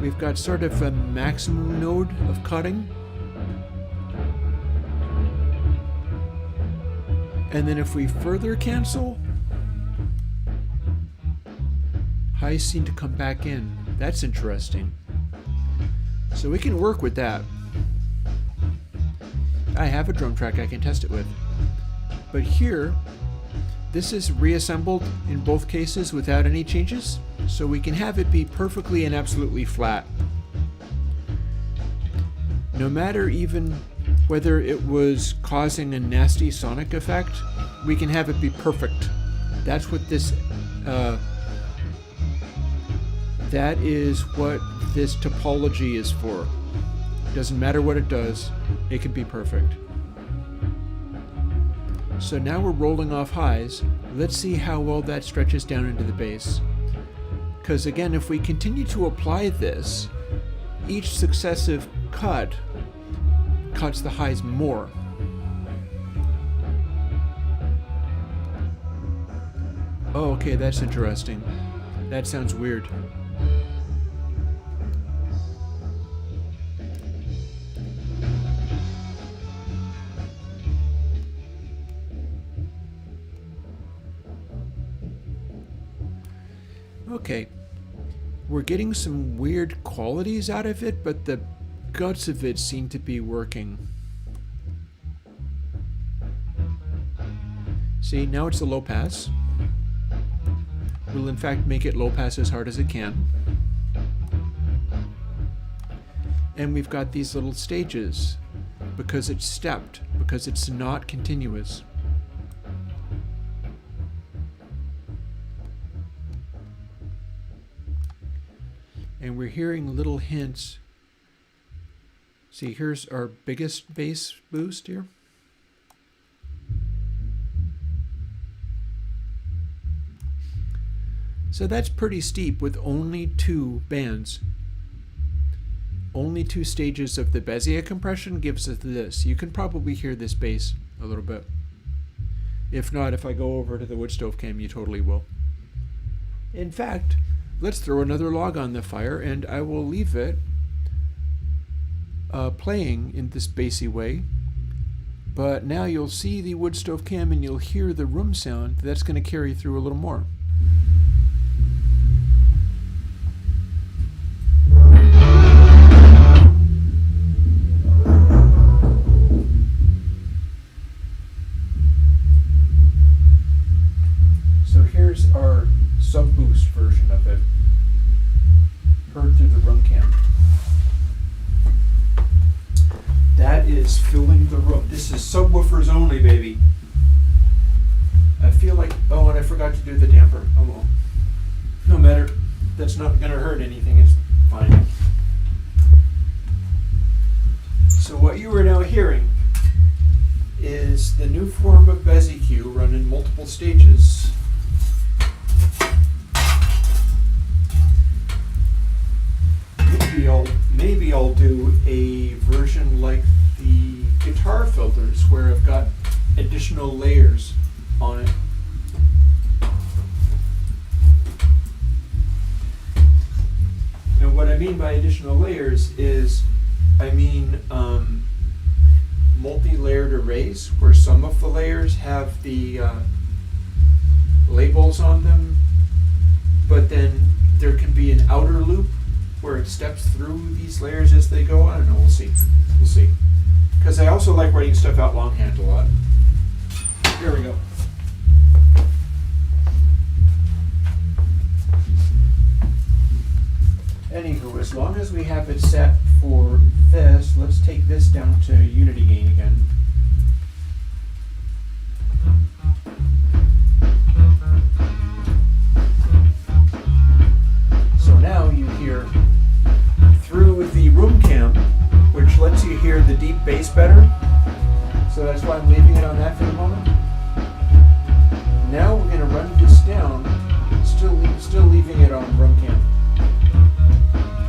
we've got sort of a maximum node of cutting. And then if we further cancel, highs seem to come back in. That's interesting. So we can work with that. I have a drum track I can test it with. But here, this is reassembled in both cases without any changes, so we can have it be perfectly and absolutely flat. No matter even whether it was causing a nasty sonic effect, we can have it be perfect. That's what this, that is what this topology is for. Doesn't matter what it does, it can be perfect. So now we're rolling off highs. Let's see how well that stretches down into the bass. Because again, if we continue to apply this, each successive cut cuts the highs more. Oh, okay, that's interesting. That sounds weird. Okay, we're getting some weird qualities out of it, but the guts of it seem to be working. See, now it's a low pass. We'll in fact make it low pass as hard as it can. And we've got these little stages because it's stepped, because it's not continuous. And we're hearing little hints. See, here's our biggest bass boost here. So that's pretty steep with only 2 bands. Only 2 stages of the Bezier compression gives us this. You can probably hear this bass a little bit. If not, if I go over to the wood stove cam, you totally will. In fact, let's throw another log on the fire, and I will leave it playing in this bassy way. But now you'll see the wood stove cam and you'll hear the room sound. That's going to carry through a little more. So here's our sub-boost version of it, heard through the room cam. That is filling the room. This is subwoofers only, baby. I feel like, oh, and I forgot to do the damper. Oh well. No matter. That's not going to hurt anything. It's fine. So what you are now hearing is the new form of BeziQ run in multiple stages. Maybe I'll do a version like the guitar filters where I've got additional layers on it. And what I mean by additional layers is, I mean multi-layered arrays where some of the layers have the labels on them, but then there can be an outer loop where it steps through these layers as they go. I don't know, we'll see. We'll see. Because I also like writing stuff out longhand a lot. Here we go. Anywho, as long as we have it set for this, let's take this down to unity gain again. So now you hear through the room cam, which lets you hear the deep bass better. So that's why I'm leaving it on that for the moment. Now we're going to run this down, still leaving it on room cam.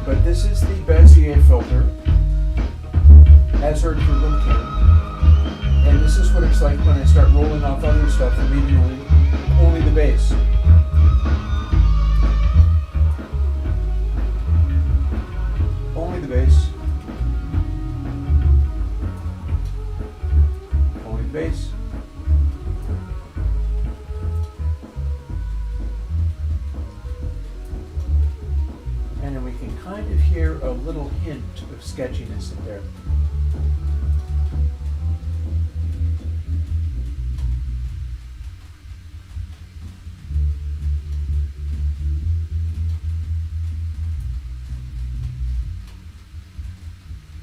But this is the Bezier filter, as heard through room cam. And this is what it's like when I start rolling off other stuff and leaving only the bass. Only the bass. Only the bass. And then we can kind of hear a little hint of sketchiness in there.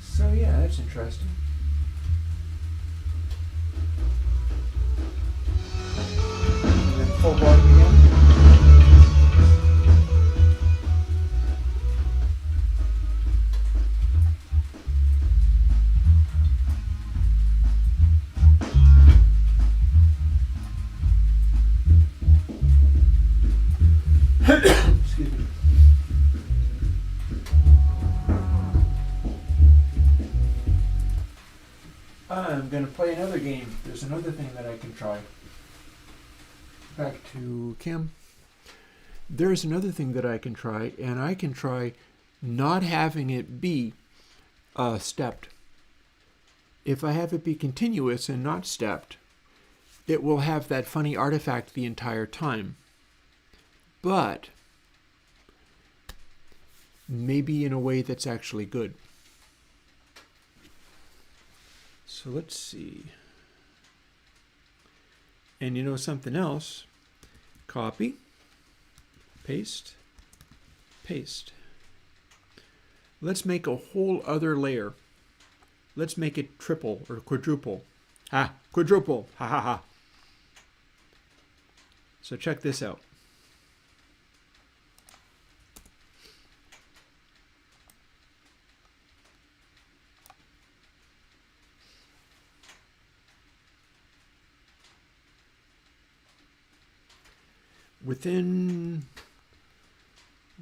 So yeah, that's interesting. And then full volume again. I'm going to play another game. There's another thing that I can try. Back to Cam. There's another thing that I can try, and I can try not having it be stepped. If I have it be continuous and not stepped, it will have that funny artifact the entire time. But maybe in a way that's actually good. So let's see. And you know something else? Copy, paste, paste. Let's make a whole other layer. Let's make it triple or quadruple. Quadruple. Ha ha ha. So check this out. Within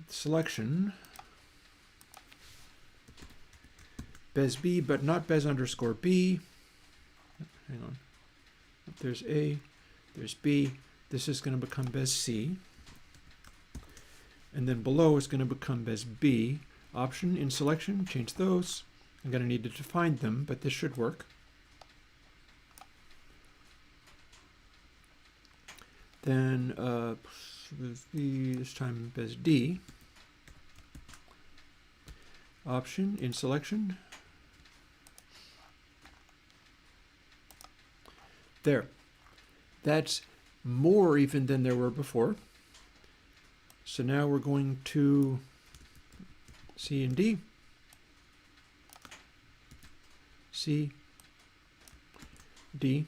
selection, bez B, but not bez underscore B. Hang on. There's A, there's B. This is going to become bez C. And then below is going to become bez B. Option in selection, change those. I'm going to need to define them, but this should work. Then bez B, this time bez D. Option in selection. There. That's more even than there were before. So now we're going to C and D. C, D.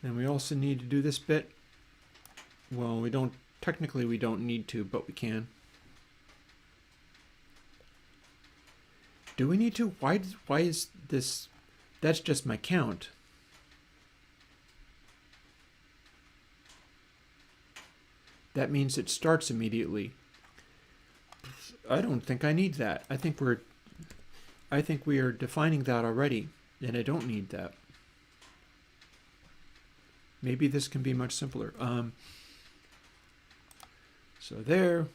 And we also need to do this bit. Well, technically we don't need to, but we can. Do we need to? Why is this? That's just my count. That means it starts immediately. I don't think I need that. I think we are defining that already, and I don't need that. Maybe this can be much simpler. So there,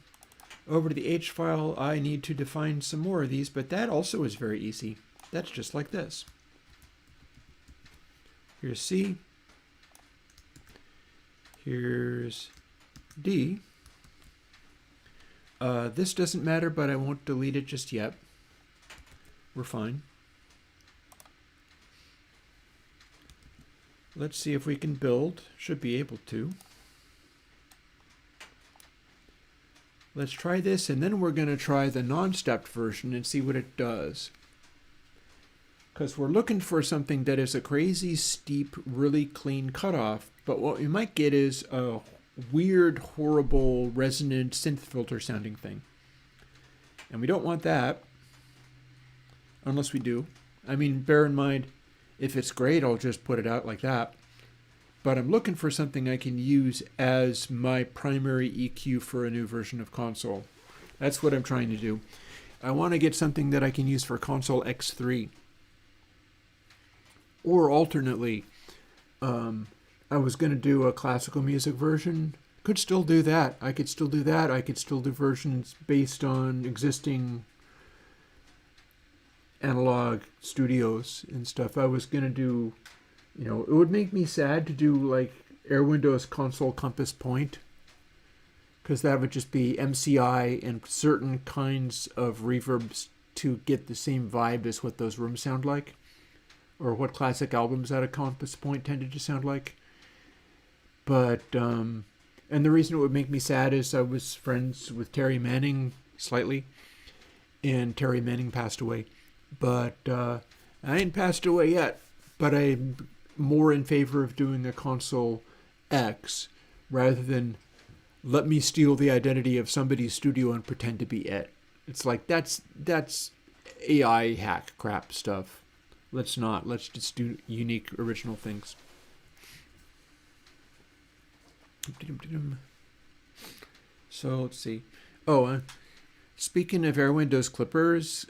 over to the H file, I need to define some more of these, but that also is very easy. That's just like this. Here's C. Here's D. This doesn't matter, but I won't delete it just yet. We're fine. Let's see if we can build. Should be able to. Let's try this, and then we're going to try the non-stepped version and see what it does. Because we're looking for something that is a crazy, steep, really clean cutoff, but what we might get is a weird, horrible, resonant synth filter sounding thing. And we don't want that, unless we do. I mean, bear in mind, if it's great, I'll just put it out like that. But I'm looking for something I can use as my primary EQ for a new version of console. That's what I'm trying to do. I want to get something that I can use for console X3. Or alternately, I was going to do a classical music version. Could still do that. I could still do that. I could still do versions based on existing analog studios and stuff. I was going to do, it would make me sad to do like Airwindows console compass point, because that would just be MCI and certain kinds of reverbs to get the same vibe as what those rooms sound like, or what classic albums at a compass point tended to sound like. But, and the reason it would make me sad is I was friends with Terry Manning slightly, and Terry Manning passed away. But I ain't passed away yet, but I'm more in favor of doing a console X rather than let me steal the identity of somebody's studio and pretend to be it. It's like, that's AI hack crap stuff. Let's not. Let's just do unique, original things. So let's see. Oh, speaking of Airwindows clippers,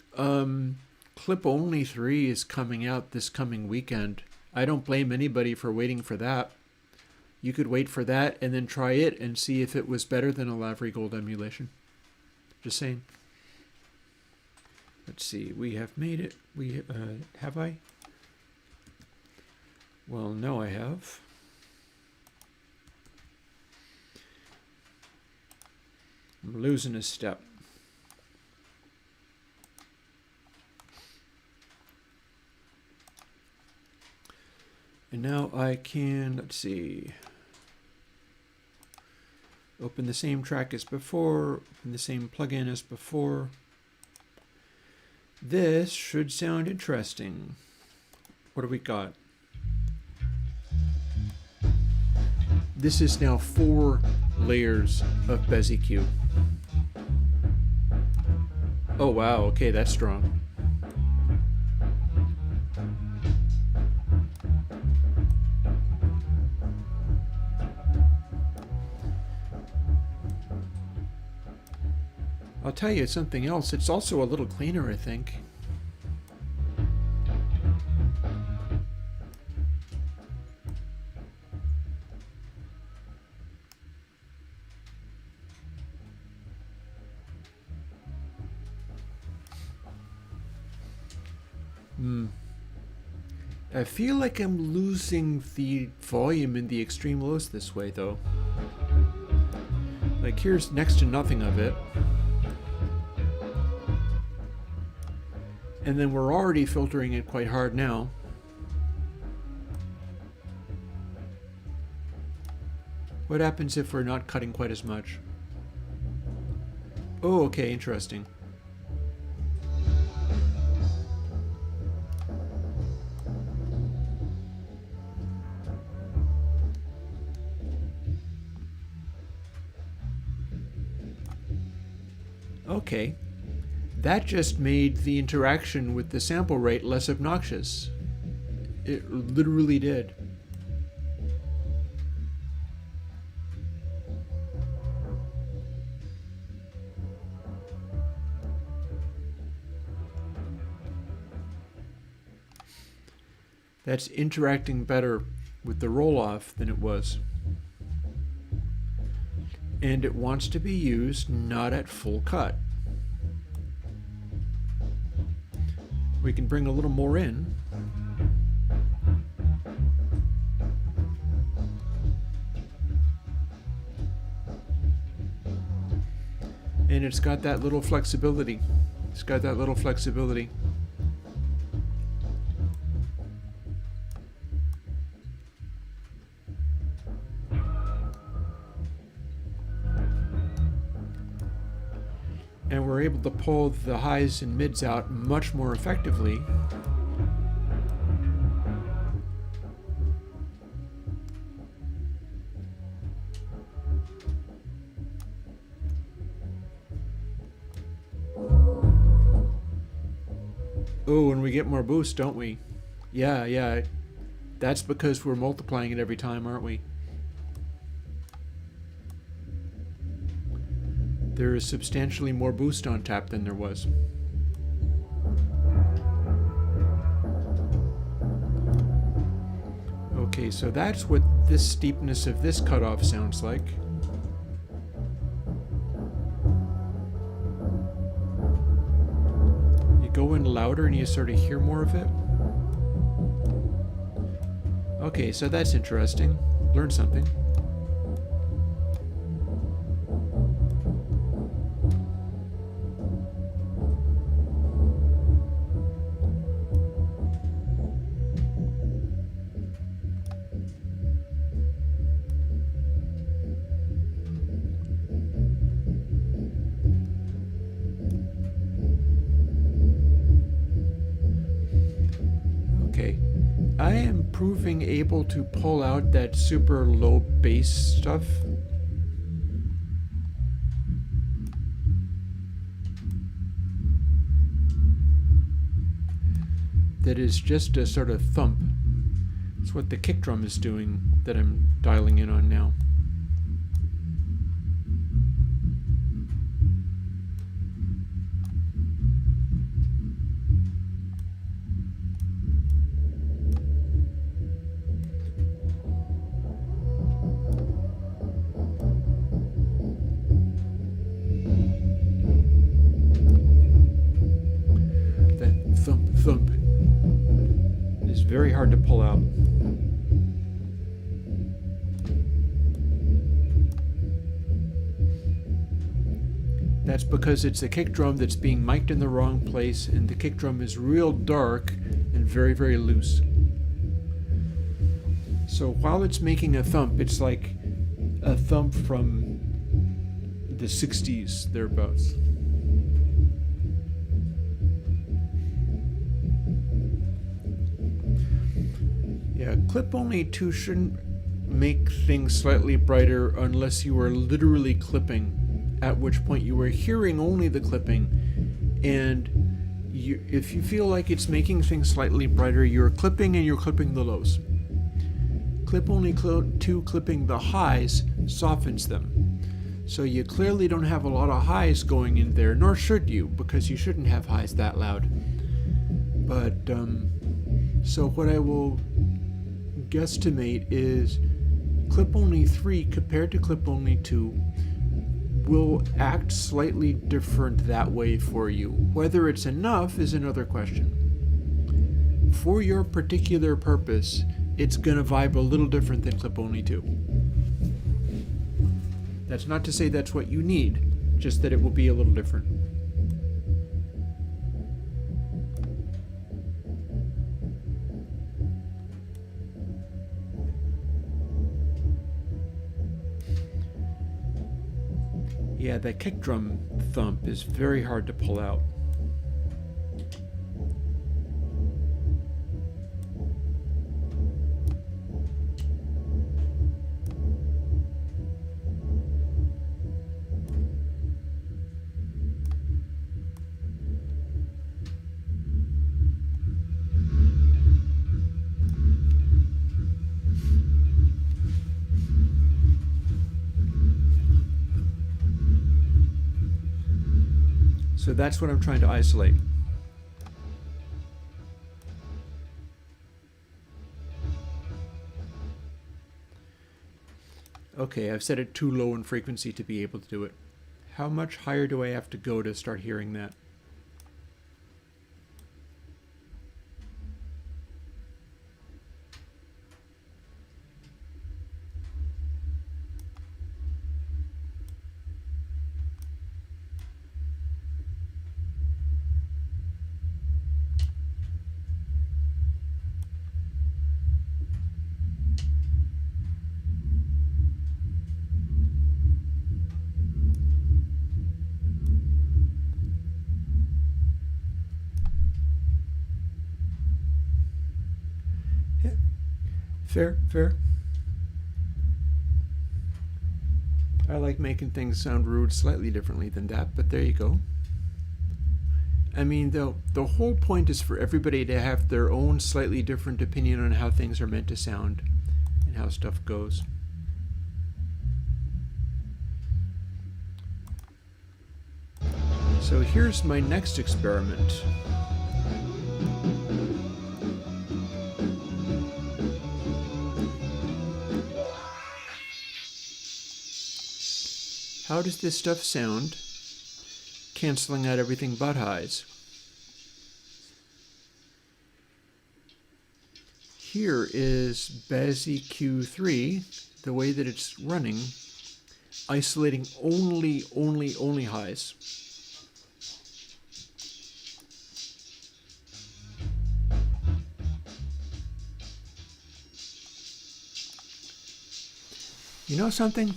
Clip Only 3 is coming out this coming weekend. I don't blame anybody for waiting for that. You could wait for that and then try it and see if it was better than a Lavery Gold emulation. Just saying. Let's see. We have made it. Have I? Well, no, I have. I'm losing a step. And now I can, let's see, open the same track as before, open the same plugin as before. This should sound interesting. What do we got? This is now 4 layers of Bez EQ. Oh wow, okay, that's strong. I'll tell you something else, it's also a little cleaner, I think. I feel like I'm losing the volume in the extreme lows this way, though. Like, here's next to nothing of it. And then we're already filtering it quite hard now. What happens if we're not cutting quite as much? Oh, okay, interesting. Okay. That just made the interaction with the sample rate less obnoxious. It literally did. That's interacting better with the roll-off than it was. And it wants to be used not at full cut. We can bring a little more in. And it's got that little flexibility. It's got that little flexibility. And we're able to pull the highs and mids out much more effectively. Oh, and we get more boost, don't we? Yeah. That's because we're multiplying it every time, aren't we? There is substantially more boost on tap than there was. Okay, so that's what this steepness of this cutoff sounds like. You go in louder and you sort of hear more of it. Okay, so that's interesting. Learn something. I am proving able to pull out that super low bass stuff. That is just a sort of thump. It's what the kick drum is doing that I'm dialing in on now. very hard to pull out. That's because it's a kick drum that's being mic'd in the wrong place, and the kick drum is real dark and very, very loose. So while it's making a thump, it's like a thump from the 60s, thereabouts. Yeah, clip only 2 shouldn't make things slightly brighter unless you are literally clipping, at which point you are hearing only the clipping, and if you feel like it's making things slightly brighter, you're clipping and you're clipping the lows. Clip only 2 clipping the highs softens them. So you clearly don't have a lot of highs going in there, nor should you, because you shouldn't have highs that loud. But, so what I will guesstimate is clip only 3 compared to clip only 2 will act slightly different that way for you. Whether it's enough is another question. For your particular purpose, it's going to vibe a little different than clip only 2. That's not to say that's what you need, just that it will be a little different. Yeah, that kick drum thump is very hard to pull out. So that's what I'm trying to isolate. Okay, I've set it too low in frequency to be able to do it. How much higher do I have to go to start hearing that? Fair, fair. I like making things sound rude slightly differently than that, but there you go. I mean, the whole point is for everybody to have their own slightly different opinion on how things are meant to sound and how stuff goes. So here's my next experiment. How does this stuff sound, canceling out everything but highs? Here is BASI Q3, the way that it's running, isolating only highs. You know something?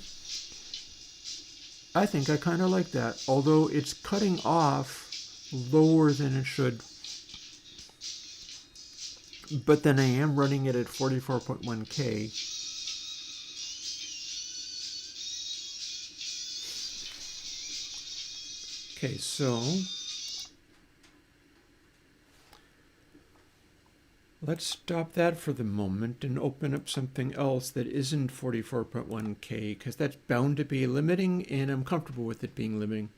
I think I kind of like that, although it's cutting off lower than it should. But then I am running it at 44.1K. Okay, so let's stop that for the moment and open up something else that isn't 44.1K, because that's bound to be limiting, and I'm comfortable with it being limiting.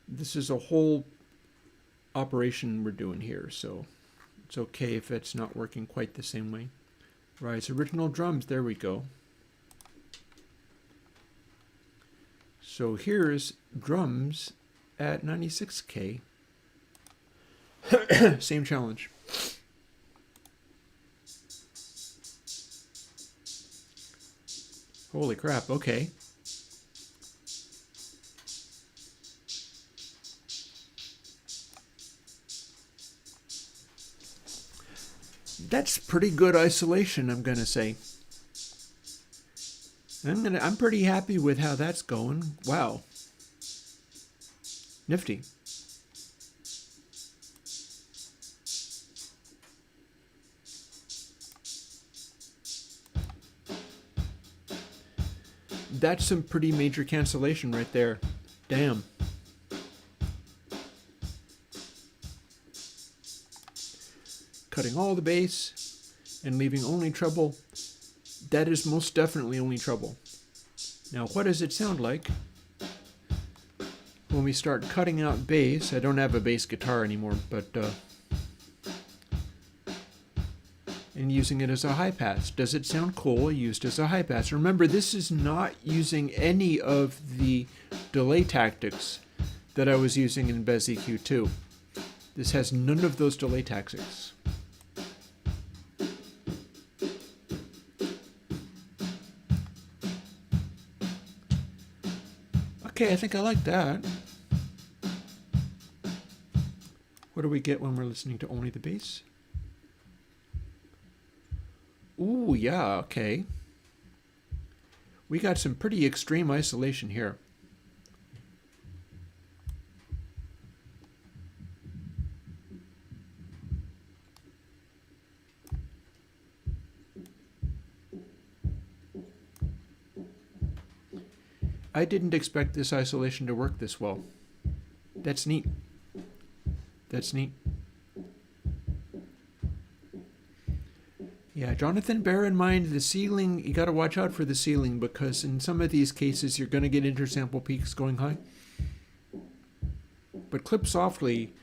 This is a whole operation we're doing here, so it's okay if it's not working quite the same way. Right, original drums, there we go. So here's drums at 96K. Same challenge. Holy crap, okay. That's pretty good isolation, I'm gonna say. I'm pretty happy with how that's going. Wow. Nifty. That's some pretty major cancellation right there. Damn. Cutting all the bass and leaving only treble. That is most definitely only treble. Now, what does it sound like when we start cutting out bass? I don't have a bass guitar anymore, but and using it as a high pass. Does it sound cool used as a high pass? Remember, this is not using any of the delay tactics that I was using in Bez EQ2. This has none of those delay tactics. Okay, I think I like that. What do we get when we're listening to only the bass? Ooh, yeah, okay. We got some pretty extreme isolation here. I didn't expect this isolation to work this well. That's neat. That's neat. Yeah, Jonathan, bear in mind the ceiling, you got to watch out for the ceiling because in some of these cases you're going to get intersample peaks going high. But clip softly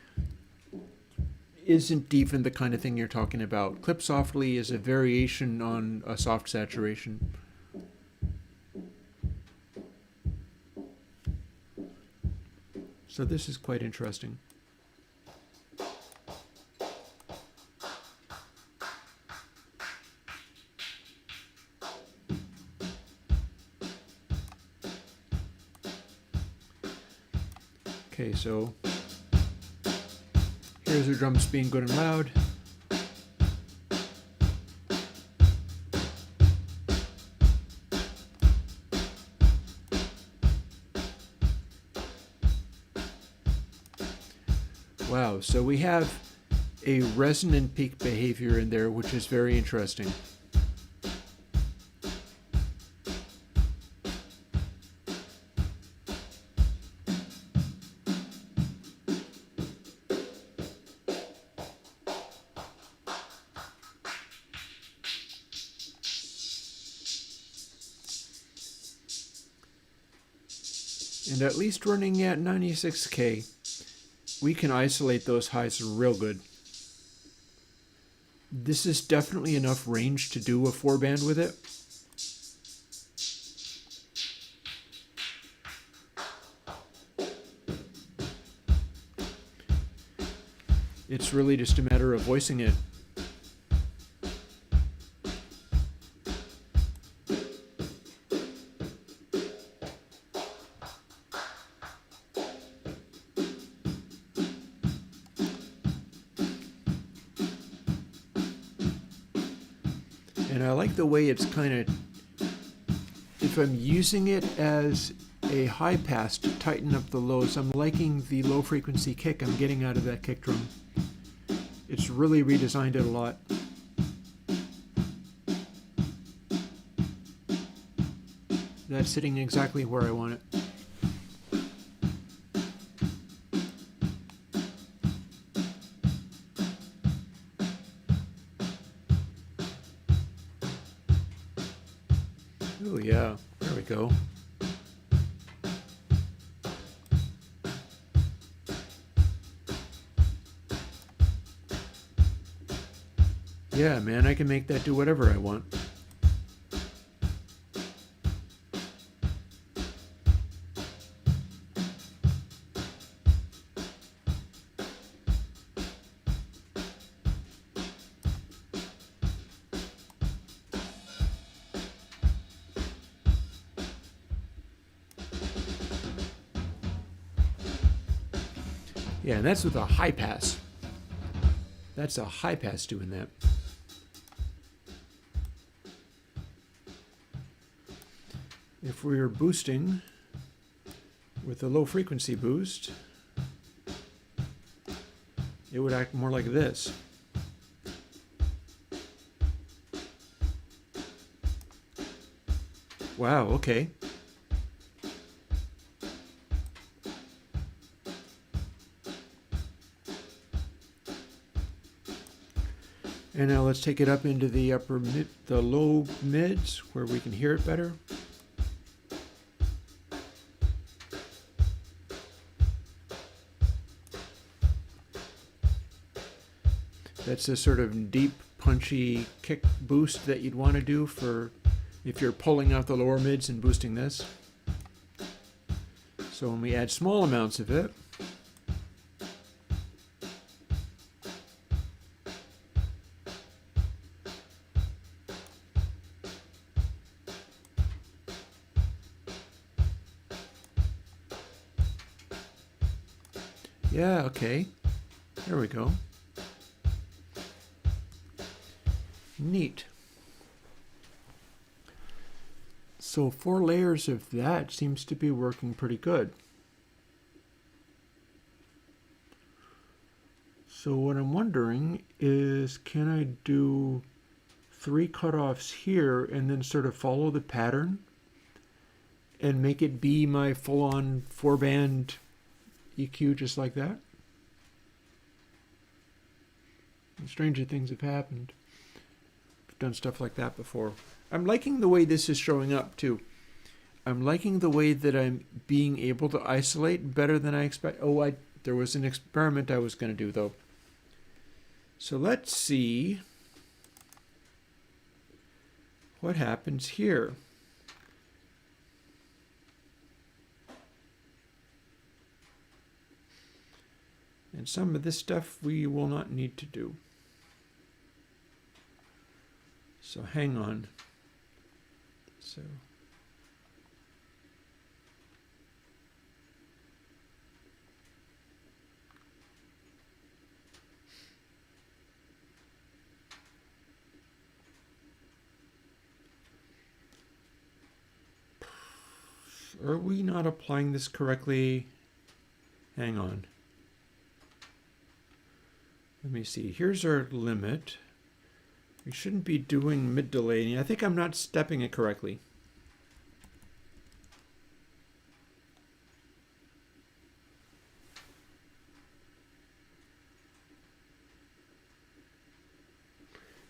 isn't even the kind of thing you're talking about. Clip softly is a variation on a soft saturation. So this is quite interesting. Okay, so here's the drums being good and loud. Wow, so we have a resonant peak behavior in there, which is very interesting. And at least running at 96K, we can isolate those highs real good. This is definitely enough range to do a 4-band with it. It's really just a matter of voicing it. And I like the way it's kind of, if I'm using it as a high pass to tighten up the lows, I'm liking the low frequency kick I'm getting out of that kick drum. It's really redesigned it a lot. That's sitting exactly where I want it. Oh yeah, there we go. Yeah, man, I can make that do whatever I want. Yeah, and that's with a high pass. That's a high pass doing that. If we are boosting with a low frequency boost, it would act more like this. Wow, okay. And now let's take it up into the the low mids where we can hear it better. That's a sort of deep, punchy kick boost that you'd want to do for if you're pulling out the lower mids and boosting this. So when we add small amounts of it, yeah, okay, there we go. Neat. So 4 layers of that seems to be working pretty good. So what I'm wondering is, can I do 3 cutoffs here and then sort of follow the pattern and make it be my full-on 4-band EQ just like that? And stranger things have happened. I've done stuff like that before. I'm liking the way this is showing up too. I'm liking the way that I'm being able to isolate better than I expect. Oh, there was an experiment I was going to do though. So let's see what happens here. And some of this stuff we will not need to do. So hang on. So are we not applying this correctly? Hang on. Let me see. Here's our limit. We shouldn't be doing mid delay. I think I'm not stepping it correctly.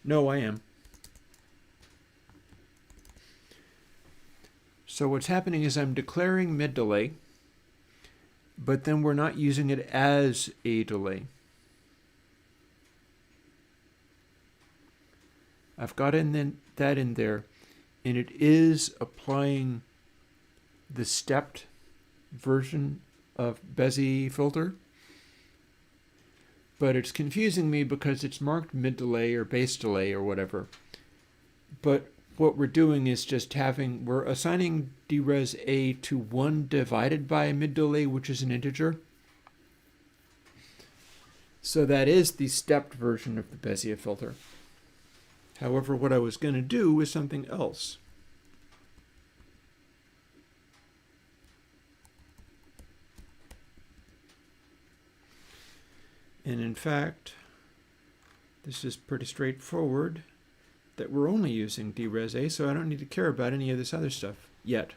No, I am. So what's happening is I'm declaring mid delay, but then we're not using it as a delay. I've got that in there, and it is applying the stepped version of Bezier filter, but it's confusing me because it's marked mid delay or bass delay or whatever. But what we're doing is just we're assigning dres A to 1 divided by mid delay, which is an integer. So that is the stepped version of the Bezier filter. However, what I was going to do is something else. And in fact, this is pretty straightforward, that we're only using dres A, so I don't need to care about any of this other stuff yet.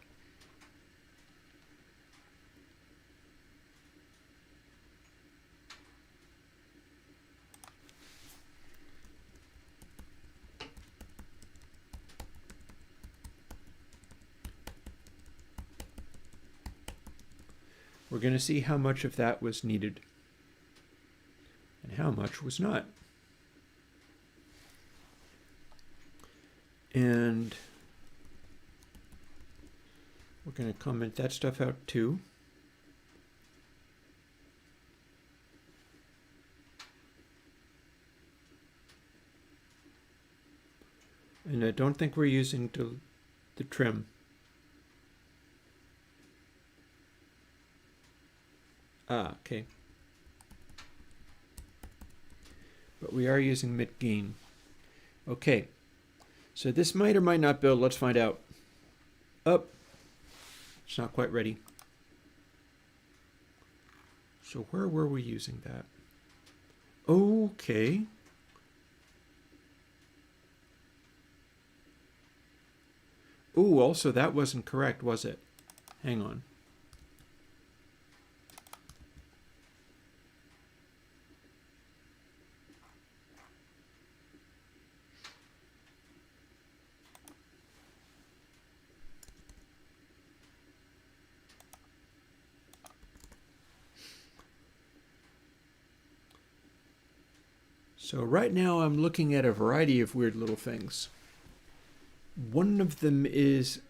We're going to see how much of that was needed and how much was not. And we're going to comment that stuff out too. And I don't think we're using the trim. Ah, okay. but we are using mid gain. Okay, so this might or might not build. Let's find out. Up. It's not quite ready. So where were we using that? Okay. Ooh, also that wasn't correct, was it? Hang on. So right now I'm looking at a variety of weird little things. One of them is,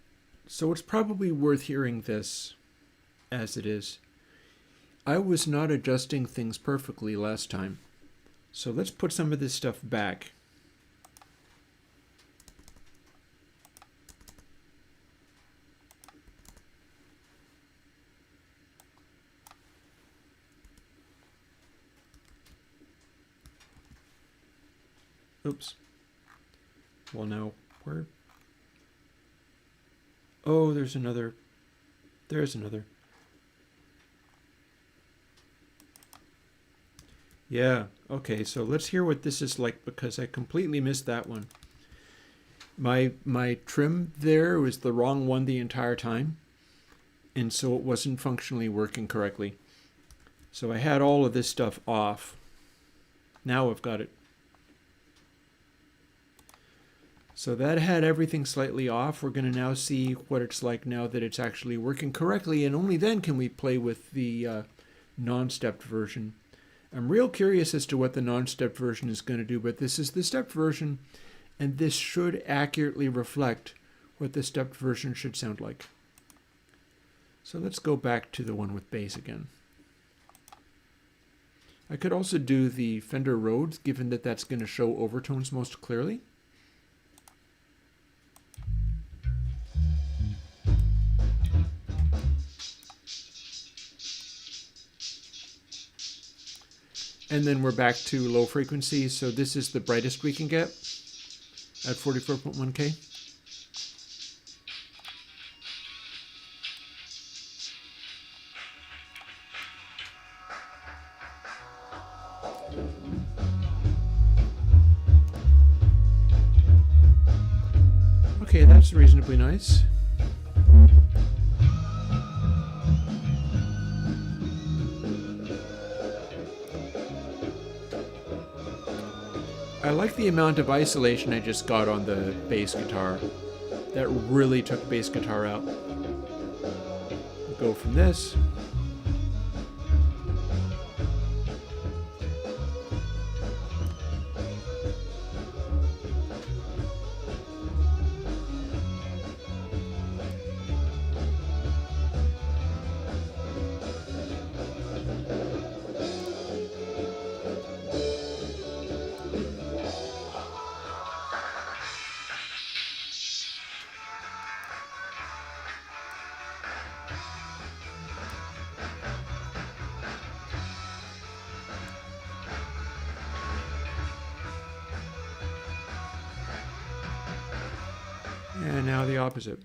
so it's probably worth hearing this as it is. I was not adjusting things perfectly last time. So let's put some of this stuff back. Oops. Well, now, where? Oh, there's another. There's another. Yeah, okay, so let's hear what this is like because I completely missed that one. My trim there was the wrong one the entire time, and so it wasn't functionally working correctly. So I had all of this stuff off. Now I've got it. So that had everything slightly off. We're going to now see what it's like now that it's actually working correctly, and only then can we play with the non-stepped version. I'm real curious as to what the non-stepped version is going to do, but this is the stepped version, and this should accurately reflect what the stepped version should sound like. So let's go back to the one with bass again. I could also do the Fender Rhodes, given that that's going to show overtones most clearly. And then we're back to low frequency, so this is the brightest we can get at 44.1K. Okay, that's reasonably nice. I like the amount of isolation I just got on the bass guitar. That really took bass guitar out. We'll go from this. And now the opposite.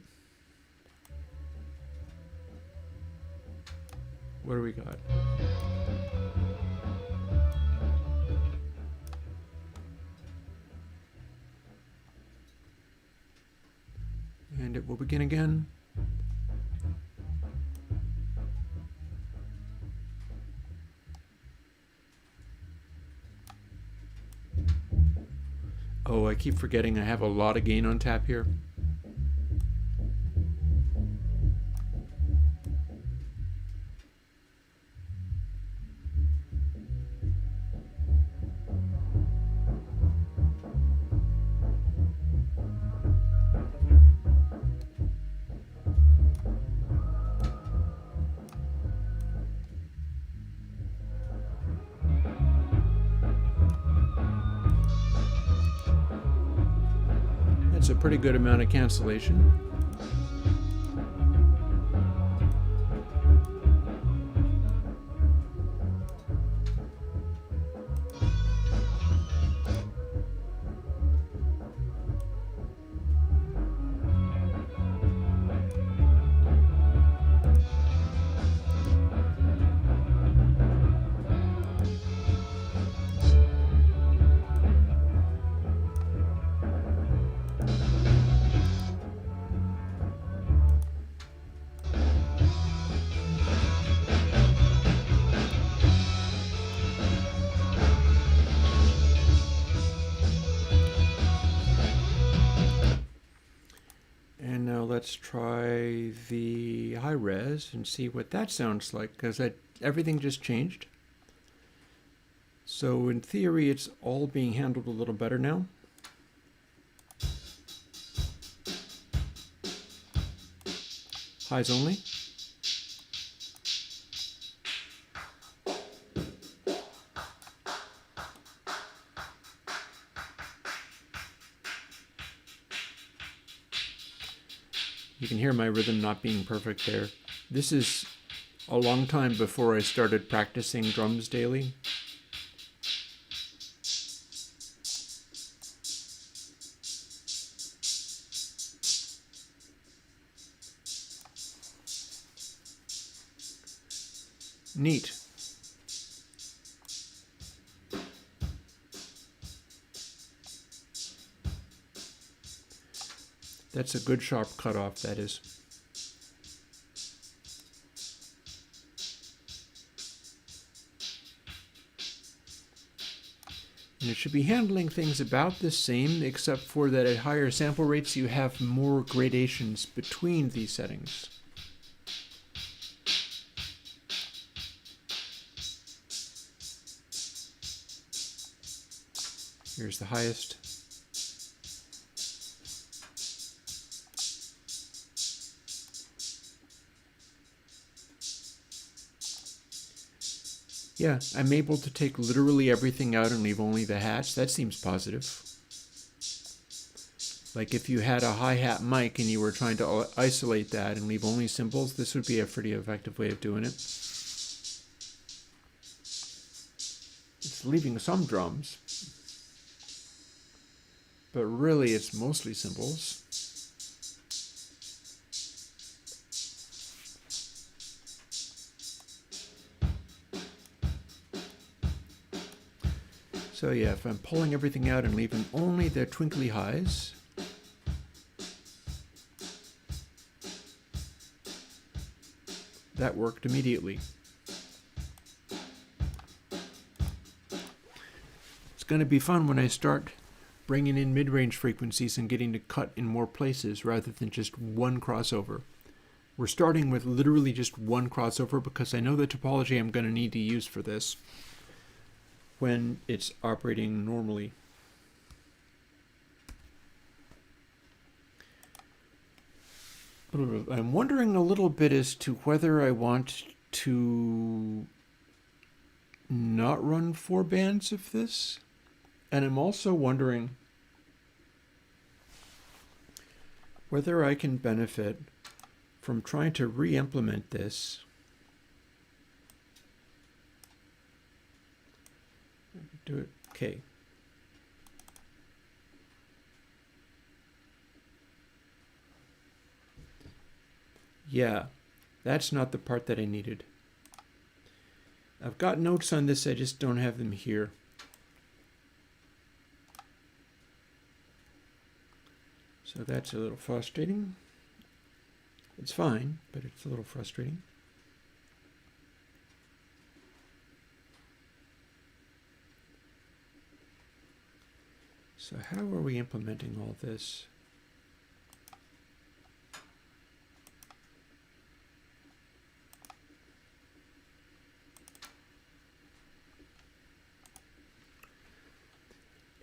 What do we got? And it will begin again. Oh, I keep forgetting I have a lot of gain on tap here. That's a pretty good amount of cancellation. let's try the high res and see what that sounds like, because everything just changed. So in theory, it's all being handled a little better now. Highs only. You can hear my rhythm not being perfect there. This is a long time before I started practicing drums daily. Neat. That's a good sharp cutoff, that is. And it should be handling things about the same, except for that at higher sample rates you have more gradations between these settings. Here's the highest. Yeah, I'm able to take literally everything out and leave only the hats. That seems positive. Like if you had a hi-hat mic and you were trying to isolate that and leave only cymbals, this would be a pretty effective way of doing it. It's leaving some drums, but really it's mostly cymbals. So yeah, if I'm pulling everything out and leaving only the twinkly highs, that worked immediately. It's going to be fun when I start bringing in mid-range frequencies and getting to cut in more places rather than just one crossover. We're starting with literally just one crossover because I know the topology I'm going to need to use for this when it's operating normally. I'm wondering a little bit as to whether I want to not run 4 bands of this. And I'm also wondering whether I can benefit from trying to re-implement this. Do it. Okay. Yeah, that's not the part that I needed. I've got notes on this, I just don't have them here. So that's a little frustrating. It's fine, but it's a little frustrating. So how are we implementing all this?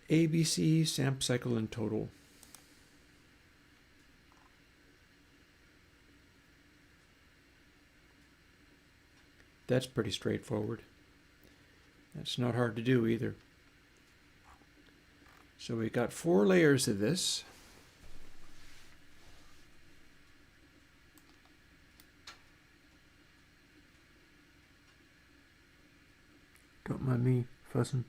ABC, samp cycle, and total. That's pretty straightforward. That's not hard to do either. So we got 4 layers of this. Don't mind me fussing.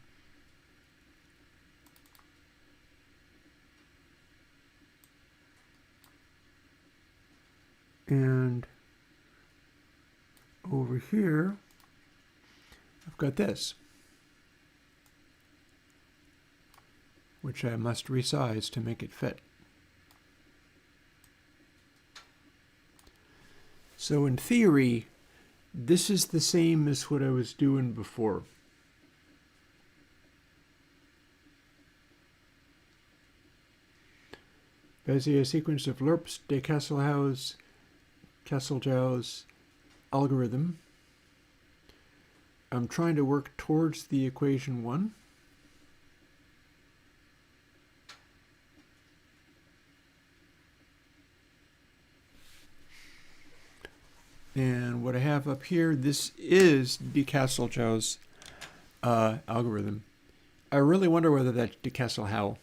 And over here, I've got this, which I must resize to make it fit. So in theory, this is the same as what I was doing before. Bezier sequence of lerps, de Castle-Jau's algorithm. I'm trying to work towards the equation 1. And what I have up here, this is de Castle-Jau's algorithm. I really wonder whether that's de Castle-How.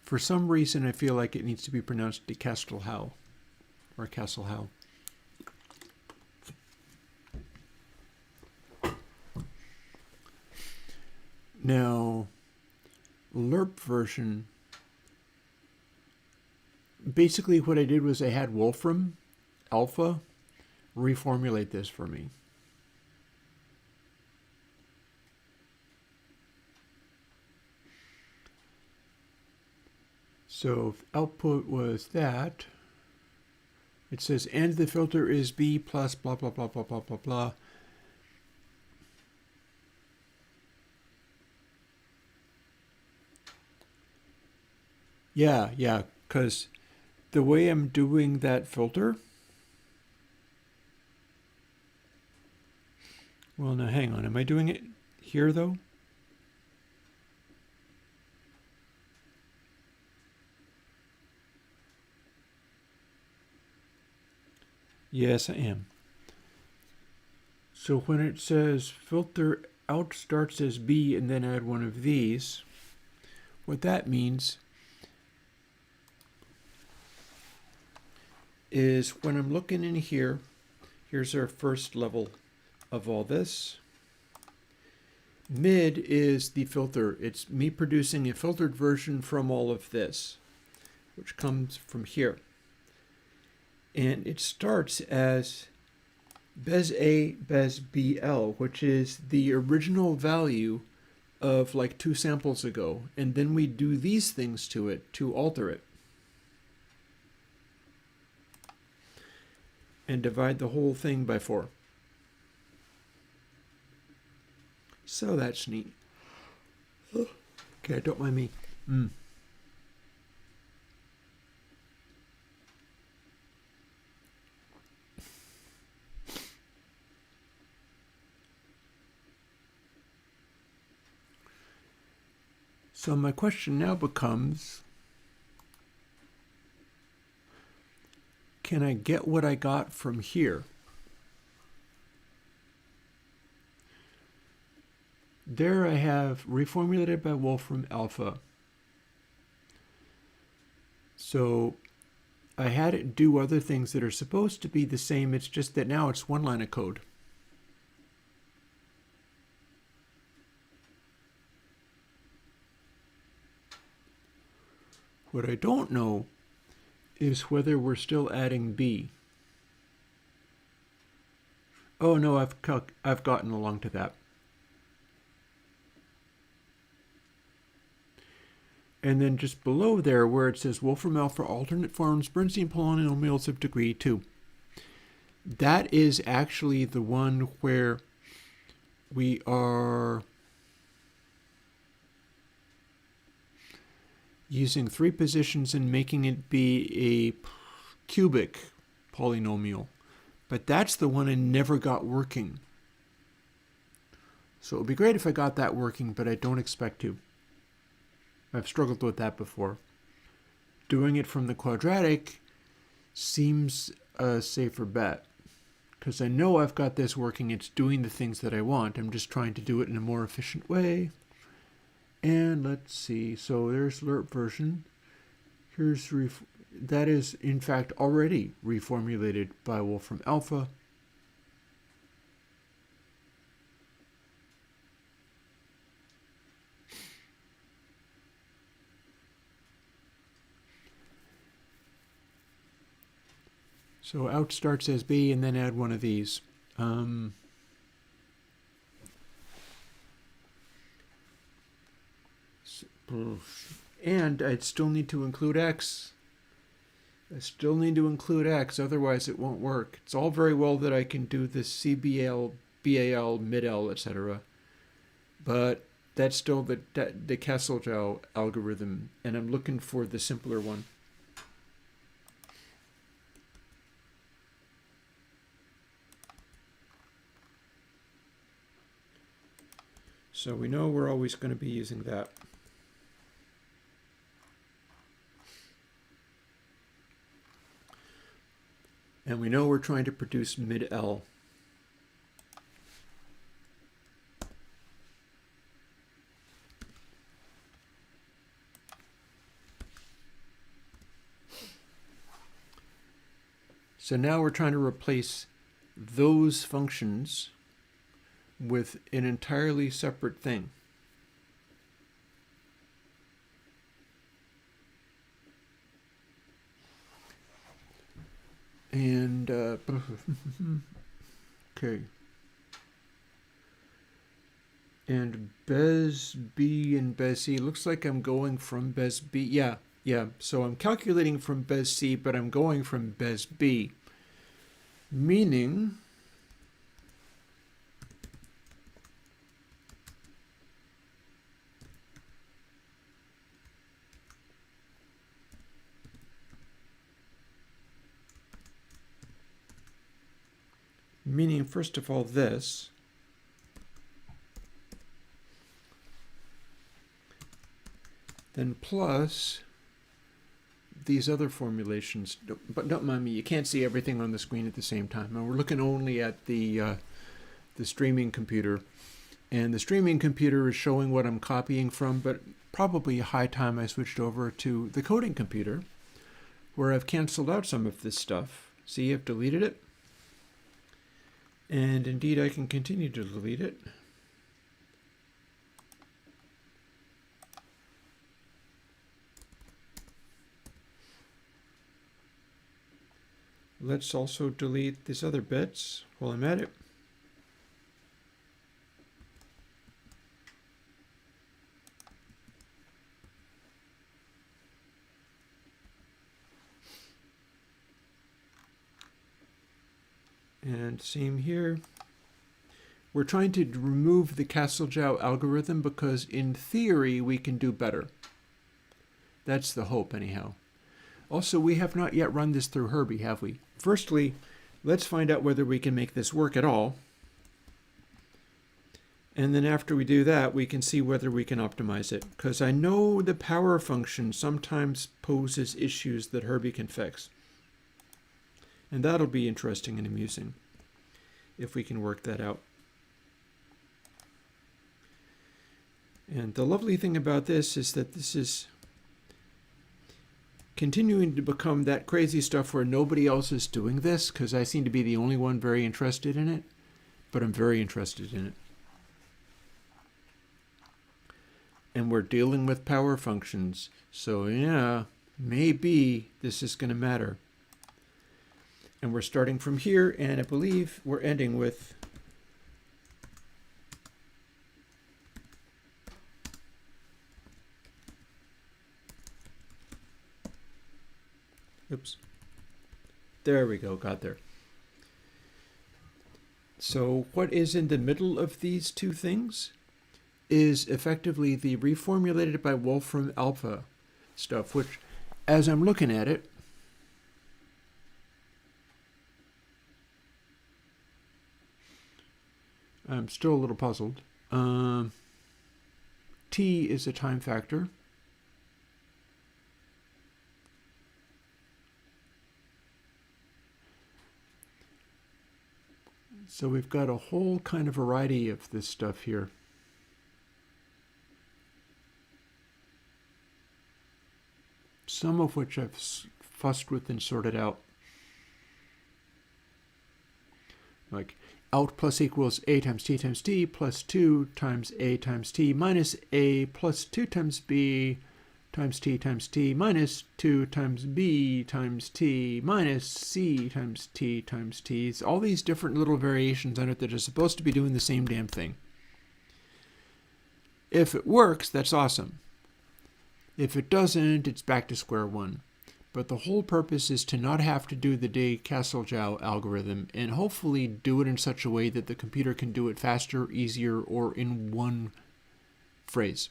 For some reason, I feel like it needs to be pronounced de Castle-How or Castle-How. Now, lerp version, basically what I did was I had Wolfram Alpha reformulate this for me. So if output was that, it says, and the filter is B plus blah, blah, blah, blah, blah, blah, blah. Yeah, because the way I'm doing that filter, well, now hang on, am I doing it here though? Yes, I am. So when it says filter out starts as B and then add one of these, what that means is when I'm looking in here, here's our first level of all this. Mid is the filter. It's me producing a filtered version from all of this, which comes from here. And it starts as Bez A, Bez BL, which is the original value of like 2 samples ago. And then we do these things to it to alter it. And divide the whole thing by 4. So that's neat. Okay, don't mind me. So my question now becomes, can I get what I got from here? There I have reformulated by Wolfram Alpha. So I had it do other things that are supposed to be the same. It's just that now it's 1 line of code. What I don't know is whether we're still adding B. Oh no, I've gotten along to that. And then just below there where it says Wolfram Alpha alternate forms Bernstein polynomials of degree 2. That is actually the one where we are using 3 positions and making it be a cubic polynomial. But that's the one I never got working. So it would be great if I got that working, but I don't expect to. I've struggled with that before. Doing it from the quadratic seems a safer bet, because I know I've got this working. It's doing the things that I want. I'm just trying to do it in a more efficient way. And let's see. So there's lerp version. Here's that is in fact already reformulated by Wolfram Alpha. So out starts as B and then add one of these. And I'd still need to include X. Otherwise it won't work. It's all very well that I can do this CBL, BAL, mid-L, etc. But That's still the Castle algorithm, and I'm looking for the simpler one. So we know we're always going to be using that. And we know we're trying to produce mid-L. So now we're trying to replace those functions with an entirely separate thing. And, okay. And Bez B and Bez C, looks like I'm going from Bez B. Yeah. So I'm calculating from Bez C, but I'm going from Bez B. Meaning first of all this, then plus these other formulations. But don't mind me, you can't see everything on the screen at the same time. And we're looking only at the streaming computer. And the streaming computer is showing what I'm copying from, but probably a high time I switched over to the coding computer, where I've canceled out some of this stuff. See, I've deleted it. And indeed, I can continue to delete it. Let's also delete these other bits while I'm at it. And same here. We're trying to remove the Castle-Jow algorithm because in theory we can do better. That's the hope anyhow. Also, we have not yet run this through Herbie, have we? Firstly, let's find out whether we can make this work at all. And then after we do that, we can see whether we can optimize it. Because I know the power function sometimes poses issues that Herbie can fix. And that'll be interesting and amusing if we can work that out. And the lovely thing about this is that this is continuing to become that crazy stuff where nobody else is doing this, because I seem to be the only one very interested in it, but I'm very interested in it. And we're dealing with power functions, so yeah, maybe this is going to matter. And we're starting from here, and I believe we're ending with oops. There we go, got there. So what is in the middle of these two things is effectively the reformulated by Wolfram Alpha stuff, which, as I'm looking at it, I'm still a little puzzled. T is a time factor. So we've got a whole kind of variety of this stuff here. Some of which I've fussed with and sorted out. Like out plus equals a times t plus 2 times a times t minus a plus 2 times b times t minus 2 times b times t minus c times t times t. It's all these different little variations on it that are supposed to be doing the same damn thing. If it works, that's awesome. If it doesn't, it's back to square one. But the whole purpose is to not have to do the de Castle-Jow algorithm and hopefully do it in such a way that the computer can do it faster, easier, or in one phrase.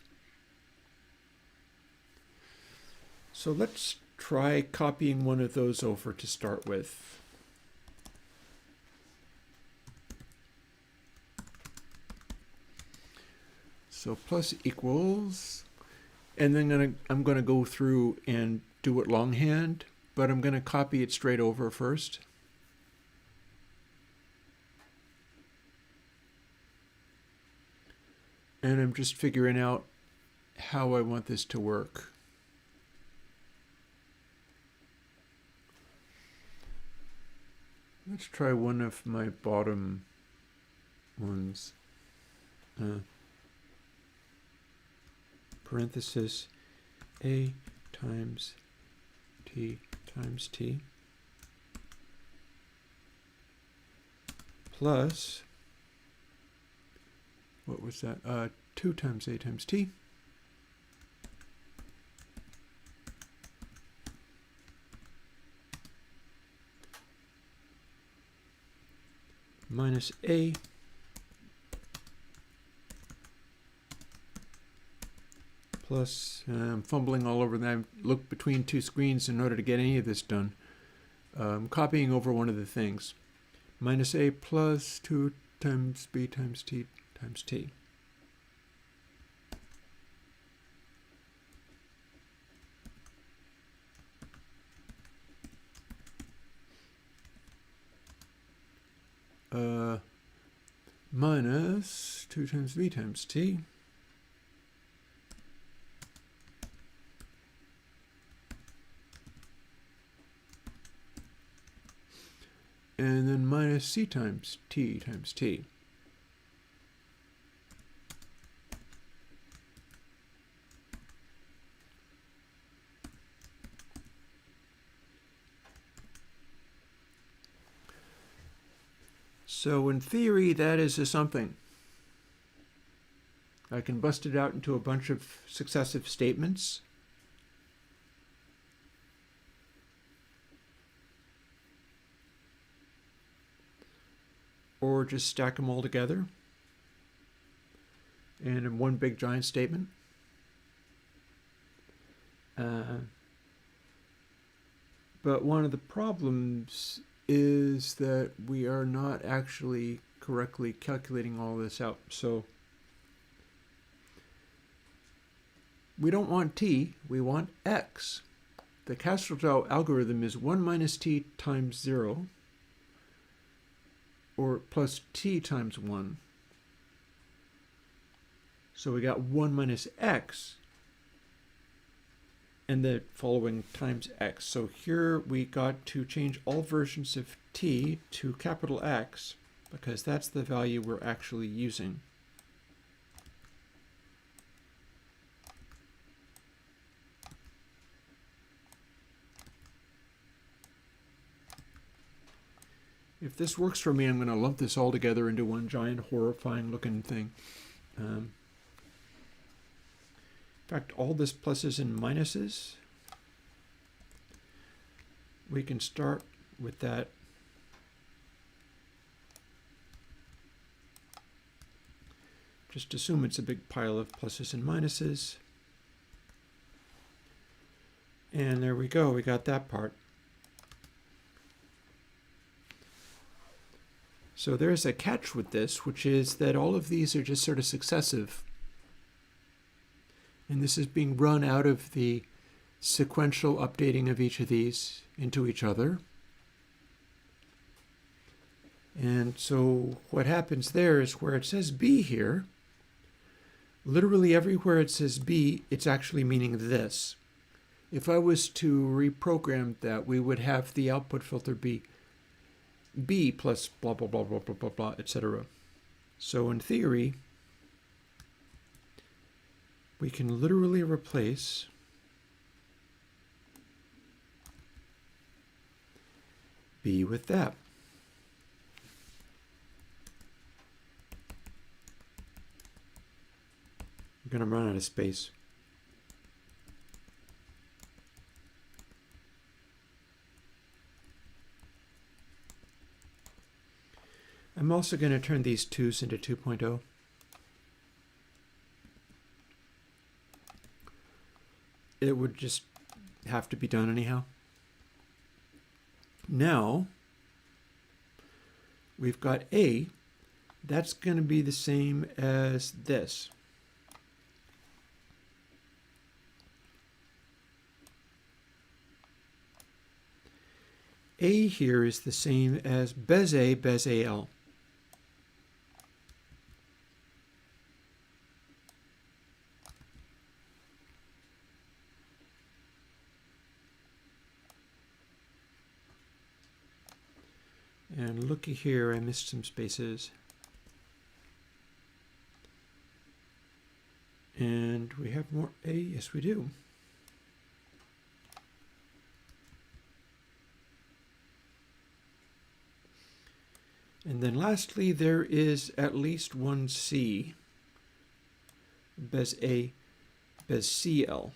So let's try copying one of those over to start with. So plus equals, and then I'm going to go through and do it longhand, but I'm going to copy it straight over first. And I'm just figuring out how I want this to work. Let's try one of my bottom ones. Parenthesis A times T times T plus, what was that? 2 times A times T minus A plus, I'm fumbling all over that. I looked between two screens in order to get any of this done. Copying over one of the things. Minus A plus 2 times B times T times T. Minus 2 times B times T. And then minus C times T times T. So in theory, that is a something. I can bust it out into a bunch of successive statements. Or just stack them all together and in one big giant statement. But one of the problems is that we are not actually correctly calculating all this out. So we don't want t, we want x. The Castro algorithm is 1 minus t times 0, or plus t times 1. So we got 1 minus x, and the following times x. So here we got to change all versions of t to capital X, because that's the value we're actually using. If this works for me, I'm going to lump this all together into one giant horrifying looking thing. In fact, all this pluses and minuses, we can start with that. Just assume it's a big pile of pluses and minuses. And there we go, we got that part. So there's a catch with this, which is that all of these are just sort of successive. And this is being run out of the sequential updating of each of these into each other. And so what happens there is where it says B here, literally everywhere it says B, it's actually meaning this. If I was to reprogram that, we would have the output filter be B plus blah, blah, blah, blah, blah, blah, blah, etc. So in theory, we can literally replace B with that. I'm going to run out of space. I'm also going to turn these 2's into 2.0. it would just have to be done anyhow. Now, we've got A. That's going to be the same as this. A here is the same as bez A, bez AL. And looky here, I missed some spaces. And we have more A, yes we do. And then lastly, there is at least one C, bez A, bez CL.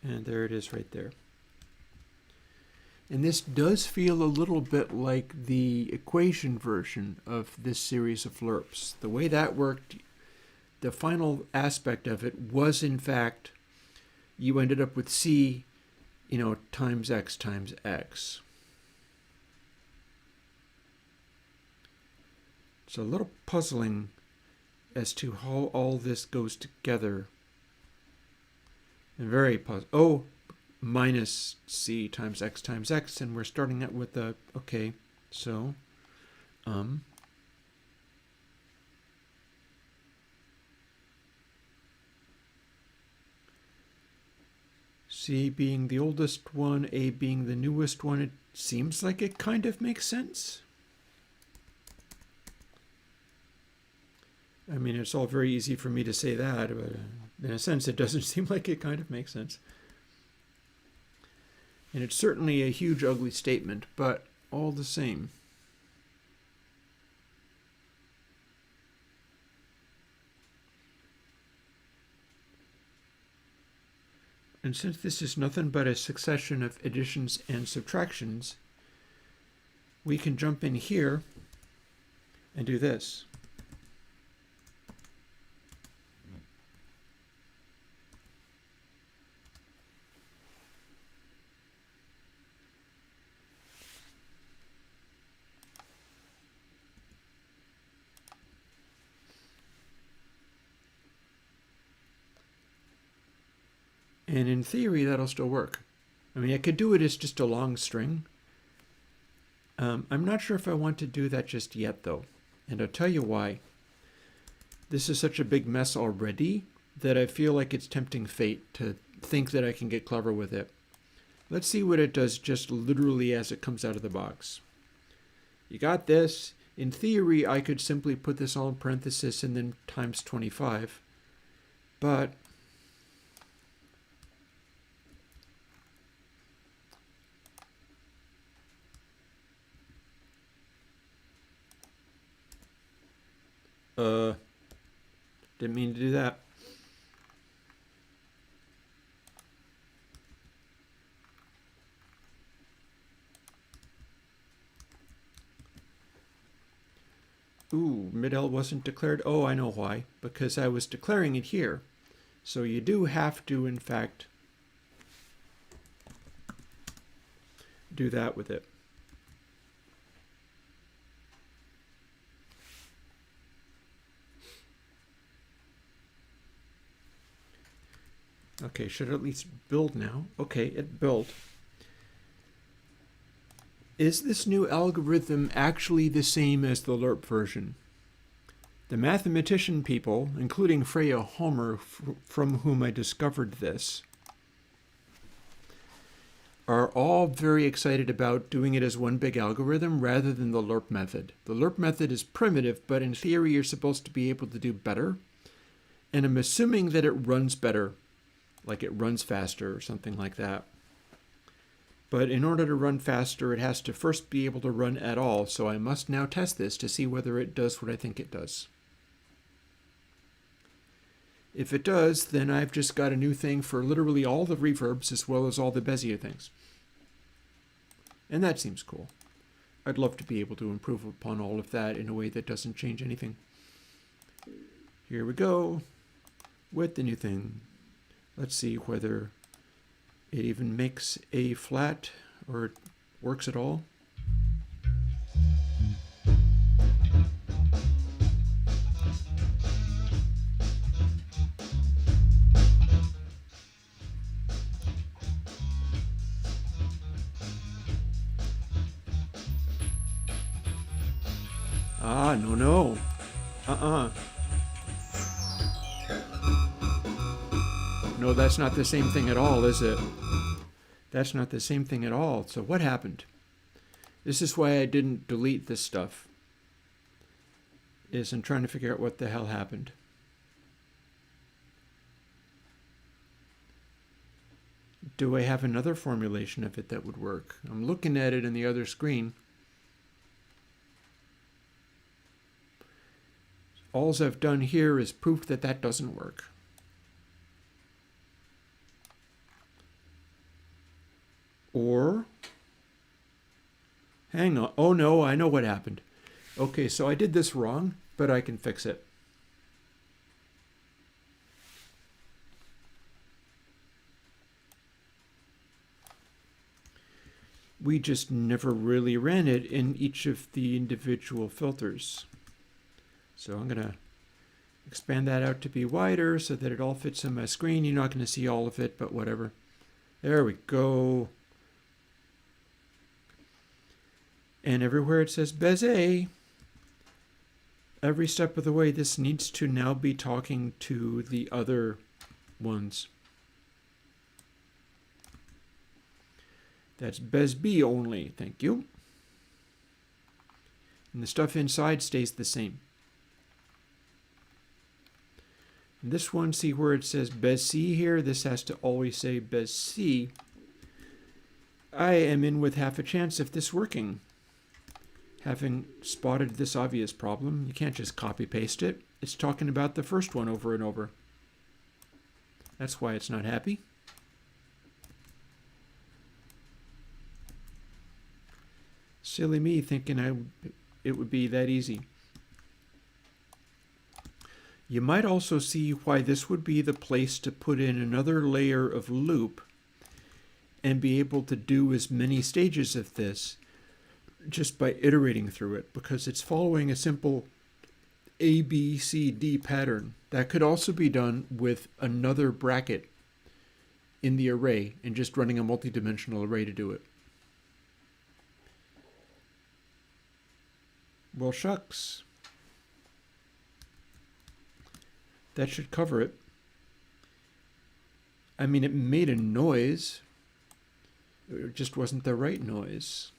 And there it is right there. And this does feel a little bit like the equation version of this series of lerps. The way that worked, the final aspect of it was in fact, you ended up with C, times X times X. It's a little puzzling as to how all this goes together. And very puzzling. Oh, minus C times X, and we're starting out with the, okay, so, C being the oldest one, A being the newest one, it seems like it kind of makes sense. I mean, it's all very easy for me to say that, but in a sense, it doesn't seem like it kind of makes sense. And it's certainly a huge, ugly statement, but all the same. And since this is nothing but a succession of additions and subtractions, we can jump in here and do this. And in theory, that'll still work. I mean, I could do it as just a long string. I'm not sure if I want to do that just yet, though. And I'll tell you why. This is such a big mess already that I feel like it's tempting fate to think that I can get clever with it. Let's see what it does just literally as it comes out of the box. You got this. In theory, I could simply put this all in parentheses and then times 25. But didn't mean to do that. Ooh, mid-L wasn't declared. Oh, I know why. Because I was declaring it here. So you do have to, in fact, do that with it. Okay, should at least build now. Okay, it built. Is this new algorithm actually the same as the lerp version? The mathematician people, including Freya Homer, from whom I discovered this, are all very excited about doing it as one big algorithm rather than the lerp method. The lerp method is primitive, but in theory you're supposed to be able to do better. And I'm assuming that it runs better, like it runs faster or something like that. But in order to run faster, it has to first be able to run at all, so I must now test this to see whether it does what I think it does. If it does, then I've just got a new thing for literally all the reverbs as well as all the Bezier things. And that seems cool. I'd love to be able to improve upon all of that in a way that doesn't change anything. Here we go with the new thing. Let's see whether it even makes a flat or it works at all. Ah, no. No, that's not the same thing at all, is it? That's not the same thing at all. So what happened? This is why I didn't delete this stuff. I'm trying to figure out what the hell happened. Do I have another formulation of it that would work? I'm looking at it in the other screen. All I've done here is proof that that doesn't work. Or, hang on. Oh no, I know what happened. Okay, so I did this wrong, but I can fix it. We just never really ran it in each of the individual filters. So I'm going to expand that out to be wider so that it all fits in my screen. You're not going to see all of it, but whatever. There we go. And everywhere it says Bezier, every step of the way, this needs to now be talking to the other ones. That's Bez-B only, thank you. And the stuff inside stays the same. And this one, see where it says Bez-C here? This has to always say Bez-C. I am in with half a chance of this working. Having spotted this obvious problem, you can't just copy-paste it. It's talking about the first one over and over. That's why it's not happy. Silly me thinking it would be that easy. You might also see why this would be the place to put in another layer of loop and be able to do as many stages of this just by iterating through it, because it's following a simple A, B, C, D pattern. That could also be done with another bracket in the array and just running a multi-dimensional array to do it. Well, shucks. That should cover it. I mean, it made a noise. It just wasn't the right noise.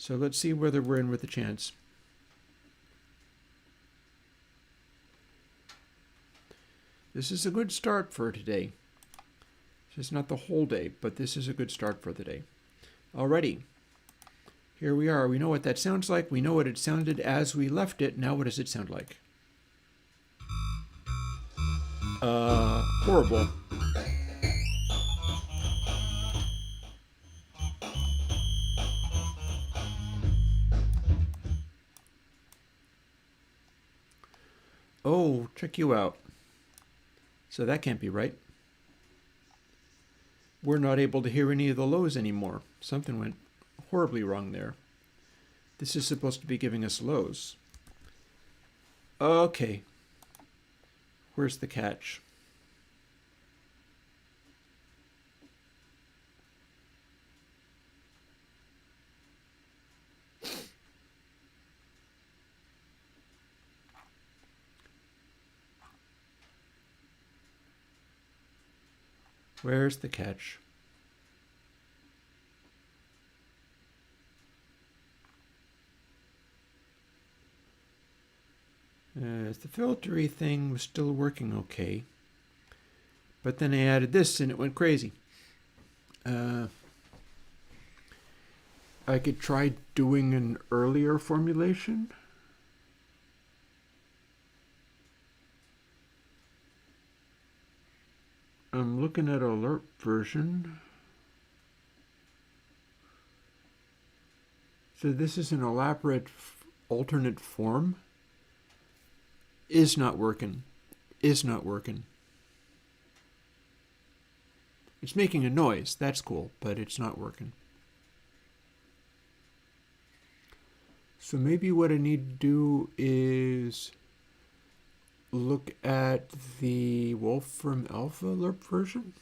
So let's see whether we're in with a chance. This is a good start for today. This is not the whole day, but this is a good start for the day. Alrighty. Here we are. We know what that sounds like. We know what it sounded as we left it. Now what does it sound like? Horrible. Oh, check you out. So that can't be right. We're not able to hear any of the lows anymore. Something went horribly wrong there. This is supposed to be giving us lows. Okay. Where's the catch? Where's the catch? The filtery thing was still working okay. But then I added this and it went crazy. I could try doing an earlier formulation. I'm looking at alert version. So this is an elaborate alternate form. Is not working. Is not working. It's making a noise. That's cool, but it's not working. So maybe what I need to do is look at the Wolfram Alpha LERP version.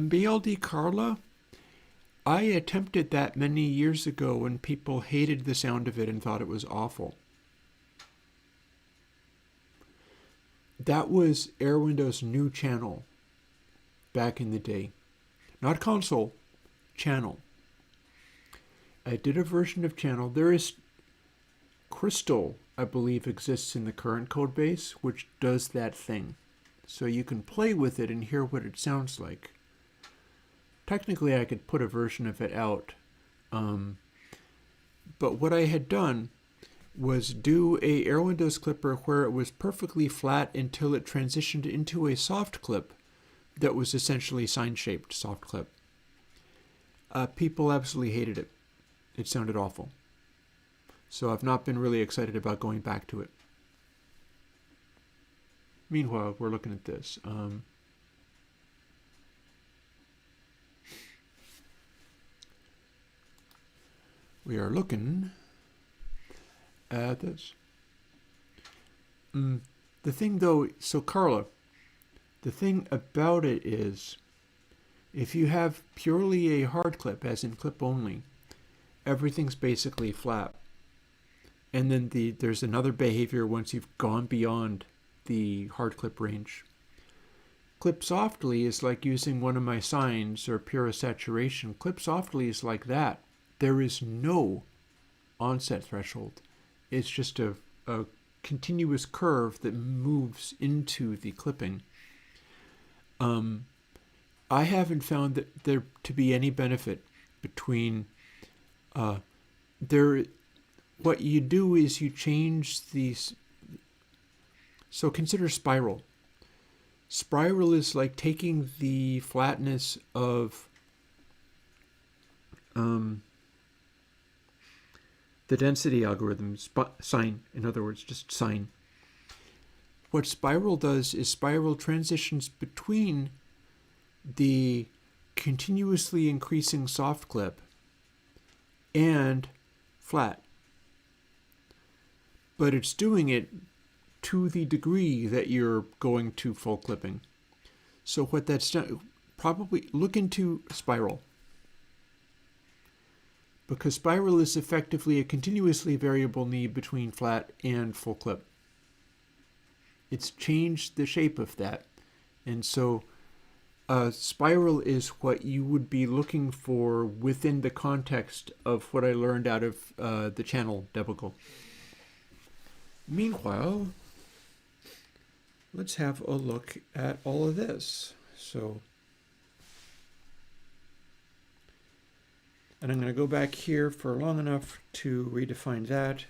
BLD Carla, I attempted that many years ago when people hated the sound of it and thought it was awful. That was Airwindows' new channel back in the day. Not console, channel. I did a version of channel. There is Crystal, I believe, exists in the current code base, which does that thing. So you can play with it and hear what it sounds like. Technically, I could put a version of it out. But what I had done was do a Airwindows clipper where it was perfectly flat until it transitioned into a soft clip that was essentially sine-shaped soft clip. People absolutely hated it. It sounded awful. So I've not been really excited about going back to it. Meanwhile, we're looking at this. We are looking at this. The thing though, so Carla, the thing about it is, if you have purely a hard clip, as in clip only, everything's basically flat. And then there's another behavior once you've gone beyond the hard clip range. Clip softly is like using one of my sines or pure saturation. Clip softly is like that. There is no onset threshold. It's just a continuous curve that moves into the clipping. I haven't found that there to be any benefit between what you do is you change these. So consider spiral. Spiral is like taking the flatness of the density algorithm, sine, in other words, just sine. What spiral does is spiral transitions between the continuously increasing soft clip and flat. But it's doing it to the degree that you're going to full clipping. So what that's done, probably look into spiral. Because spiral is effectively a continuously variable knee between flat and full clip. It's changed the shape of that. And so spiral is what you would be looking for within the context of what I learned out of the channel debacle. Meanwhile, let's have a look at all of this. And I'm going to go back here for long enough to redefine that.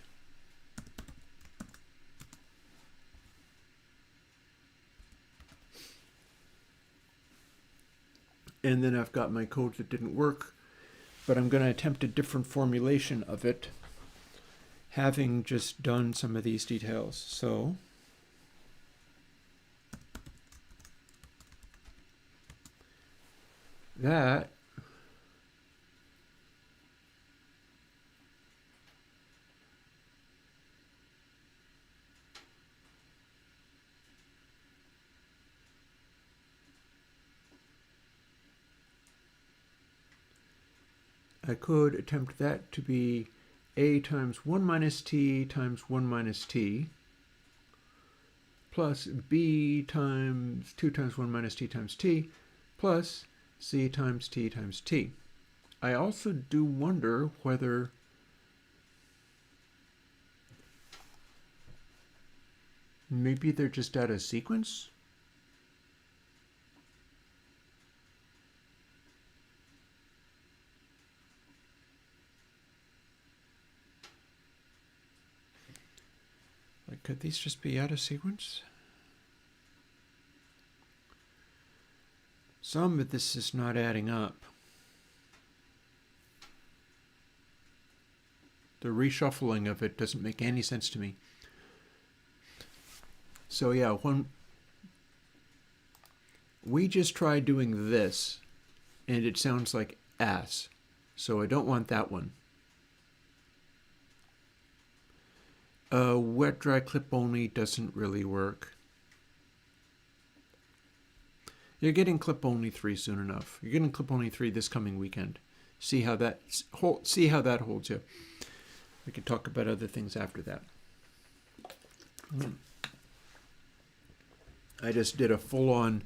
And then I've got my code that didn't work, but I'm going to attempt a different formulation of it, having just done some of these details. So that I could attempt that to be a times 1 minus t times 1 minus t plus b times 2 times 1 minus t times t plus c times t times t. I also do wonder whether maybe they're just out of sequence. Could these just be out of sequence? Some of this is not adding up. The reshuffling of it doesn't make any sense to me. So yeah, we just tried doing this, and it sounds like ass. So I don't want that one. Wet dry clip only doesn't really work. You're getting clip only 3 soon enough. You're getting clip only 3 this coming weekend. See how that holds you. We can talk about other things after that. I just did a full-on.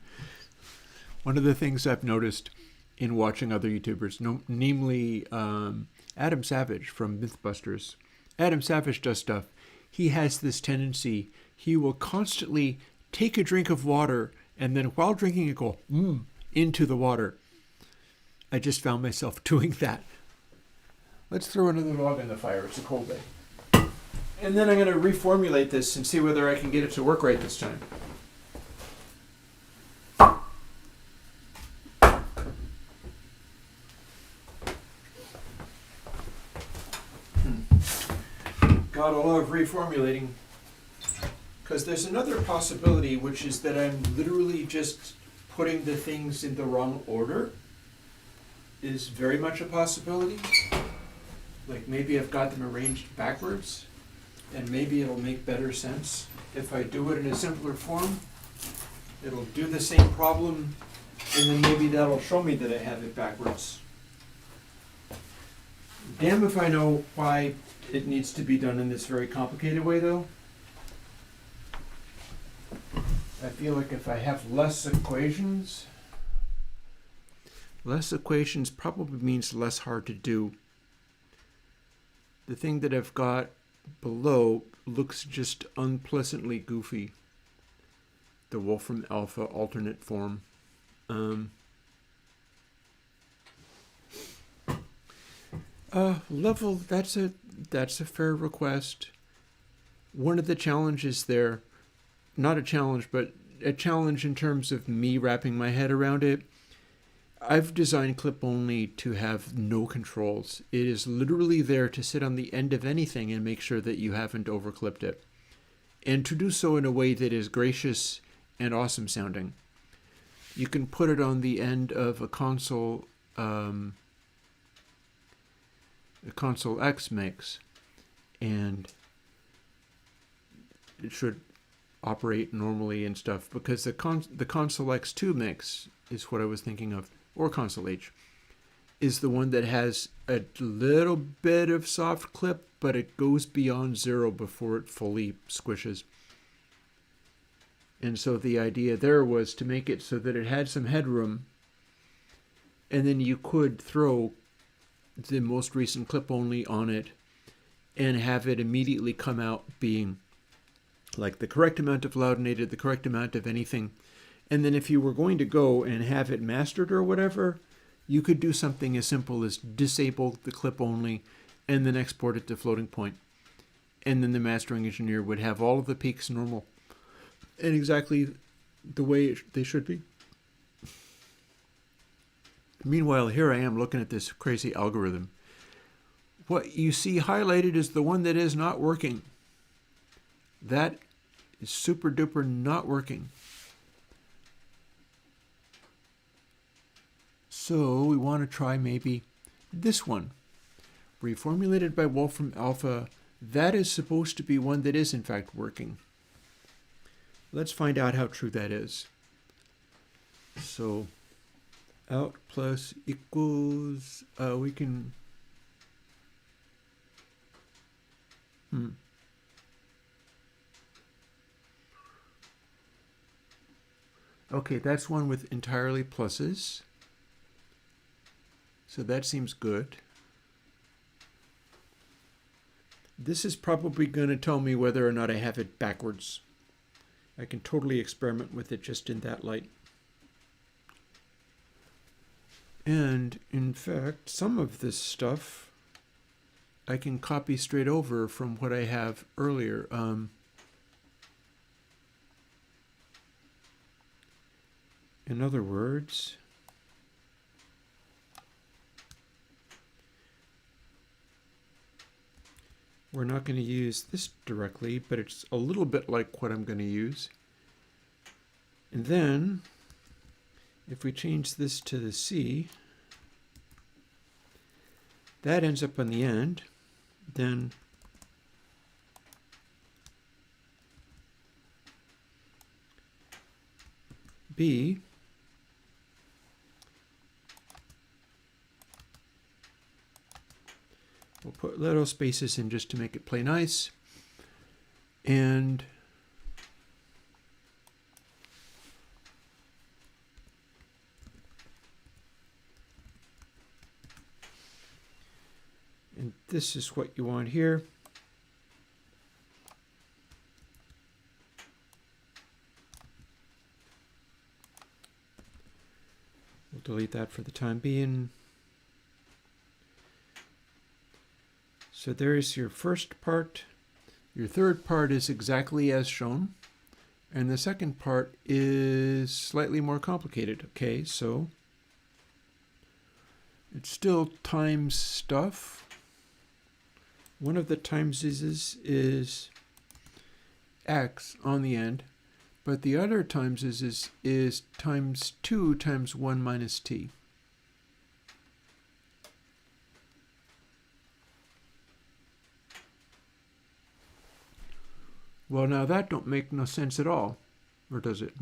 One of the things I've noticed in watching other YouTubers, namely Adam Savage from Mythbusters. Adam Savage does stuff. He has this tendency. He will constantly take a drink of water and then while drinking it go into the water. I just found myself doing that. Let's throw another log in the fire. It's a cold day. And then I'm going to reformulate this and see whether I can get it to work right this time. Got a lot of reformulating. Because there's another possibility, which is that I'm literally just putting the things in the wrong order. Is very much a possibility. Like maybe I've got them arranged backwards, and maybe it'll make better sense. If I do it in a simpler form, it'll do the same problem, and then maybe that'll show me that I have it backwards. Damn if I know why it needs to be done in this very complicated way, though. I feel like if I have less equations probably means less hard to do. The thing that I've got below looks just unpleasantly goofy. The Wolfram Alpha alternate form. Level, that's a fair request. One of the challenges there, not a challenge, but a challenge in terms of me wrapping my head around it. I've designed clip only to have no controls. It is literally there to sit on the end of anything and make sure that you haven't overclipped it. And to do so in a way that is gracious and awesome sounding. You can put it on the end of a console X mix, and it should operate normally and stuff, because the console X2 mix is what I was thinking of, or console H, is the one that has a little bit of soft clip, but it goes beyond 0 before it fully squishes. And so the idea there was to make it so that it had some headroom, and then you could throw the most recent clip only on it and have it immediately come out being like the correct amount of loudinated, the correct amount of anything. And then if you were going to go and have it mastered or whatever, you could do something as simple as disable the clip only and then export it to floating point. And then the mastering engineer would have all of the peaks normal and exactly the way they should be. Meanwhile, here I am looking at this crazy algorithm. What you see highlighted is the one that is not working. That is super duper not working. So we want to try maybe this one. Reformulated by Wolfram Alpha. That is supposed to be one that is in fact working. Let's find out how true that is. So out plus equals, we can, Okay, that's one with entirely pluses. So that seems good. This is probably going to tell me whether or not I have it backwards. I can totally experiment with it just in that light. And in fact, some of this stuff I can copy straight over from what I have earlier. In other words, we're not going to use this directly, but it's a little bit like what I'm going to use. And then, if we change this to the C, that ends up on the end. Then B we'll put little spaces in just to make it play nice. And this is what you want here. We'll delete that for the time being. So there's your first part. Your third part is exactly as shown. And the second part is slightly more complicated. Okay, so it's still times stuff. One of the times is x on the end, but the other times is times 2 times 1 minus t. Well, now that don't make no sense at all, or does it?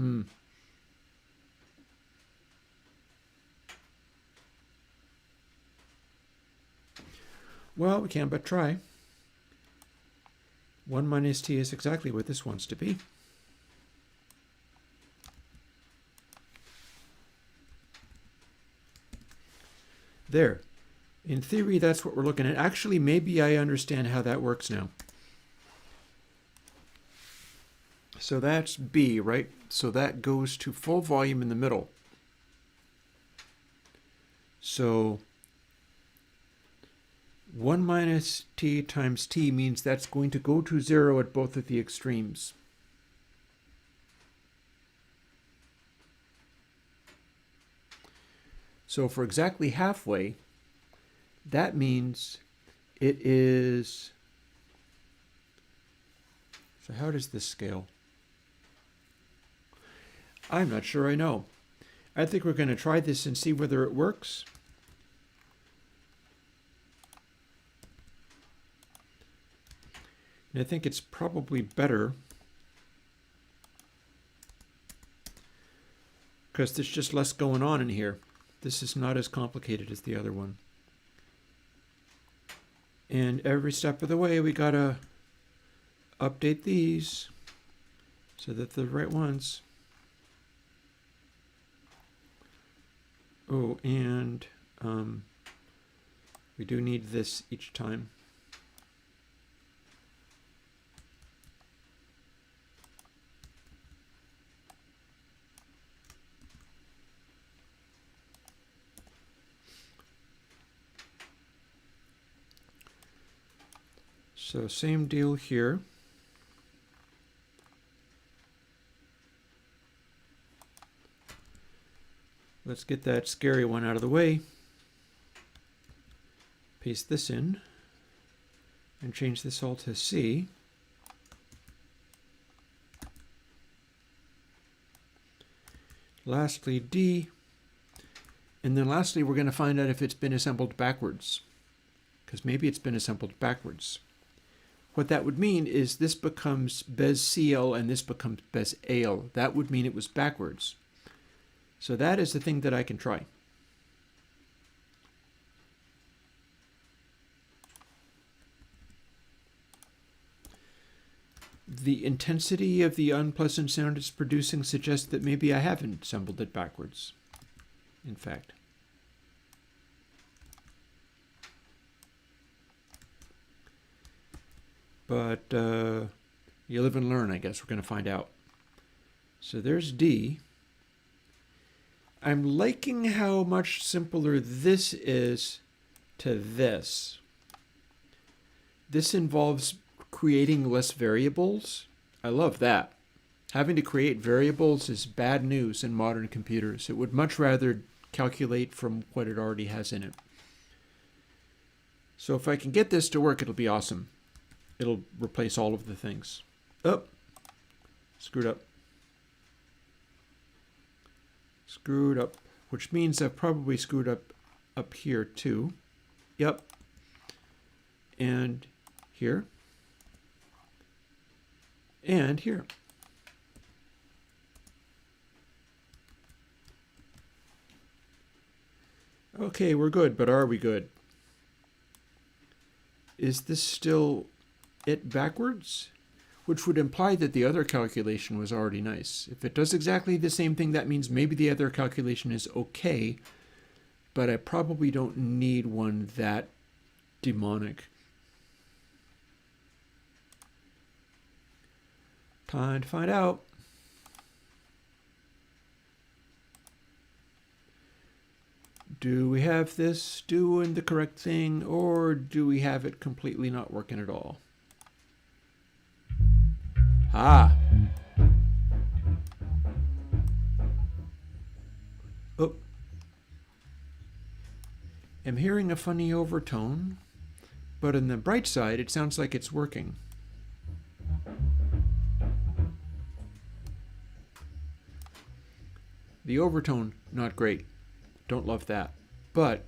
Well, we can but try. 1 minus t is exactly what this wants to be. There. In theory, that's what we're looking at. Actually, maybe I understand how that works now. So that's B, right? So that goes to full volume in the middle. So 1 minus t times t means that's going to go to 0 at both of the extremes. So for exactly halfway, that means it is... So how does this scale? I'm not sure I know. I think we're going to try this and see whether it works. And I think it's probably better because there's just less going on in here. This is not as complicated as the other one. And every step of the way, we got to update these so that they're the right ones. Oh, and we do need this each time. So same deal here. Let's get that scary one out of the way. Paste this in and change this all to C. Lastly, D. And then lastly, we're going to find out if it's been assembled backwards, because maybe it's been assembled backwards. What that would mean is this becomes Bez CL and this becomes Bez AL. That would mean it was backwards. So that is the thing that I can try. The intensity of the unpleasant sound it's producing suggests that maybe I haven't assembled it backwards, in fact. But you live and learn, I guess. We're going to find out. So there's D. I'm liking how much simpler this is to this. This involves creating less variables. I love that. Having to create variables is bad news in modern computers. It would much rather calculate from what it already has in it. So if I can get this to work, it'll be awesome. It'll replace all of the things. Oh, screwed up. Screwed up, which means I've probably screwed up here too. Yep. And here. And here. Okay, we're good, but are we good? Is this still it backwards? Which would imply that the other calculation was already nice. If it does exactly the same thing, that means maybe the other calculation is okay, but I probably don't need one that demonic. Time to find out. Do we have this doing the correct thing, or do we have it completely not working at all? Ah. Oh. I'm hearing a funny overtone, but on the bright side, it sounds like it's working. The overtone, not great. Don't love that. But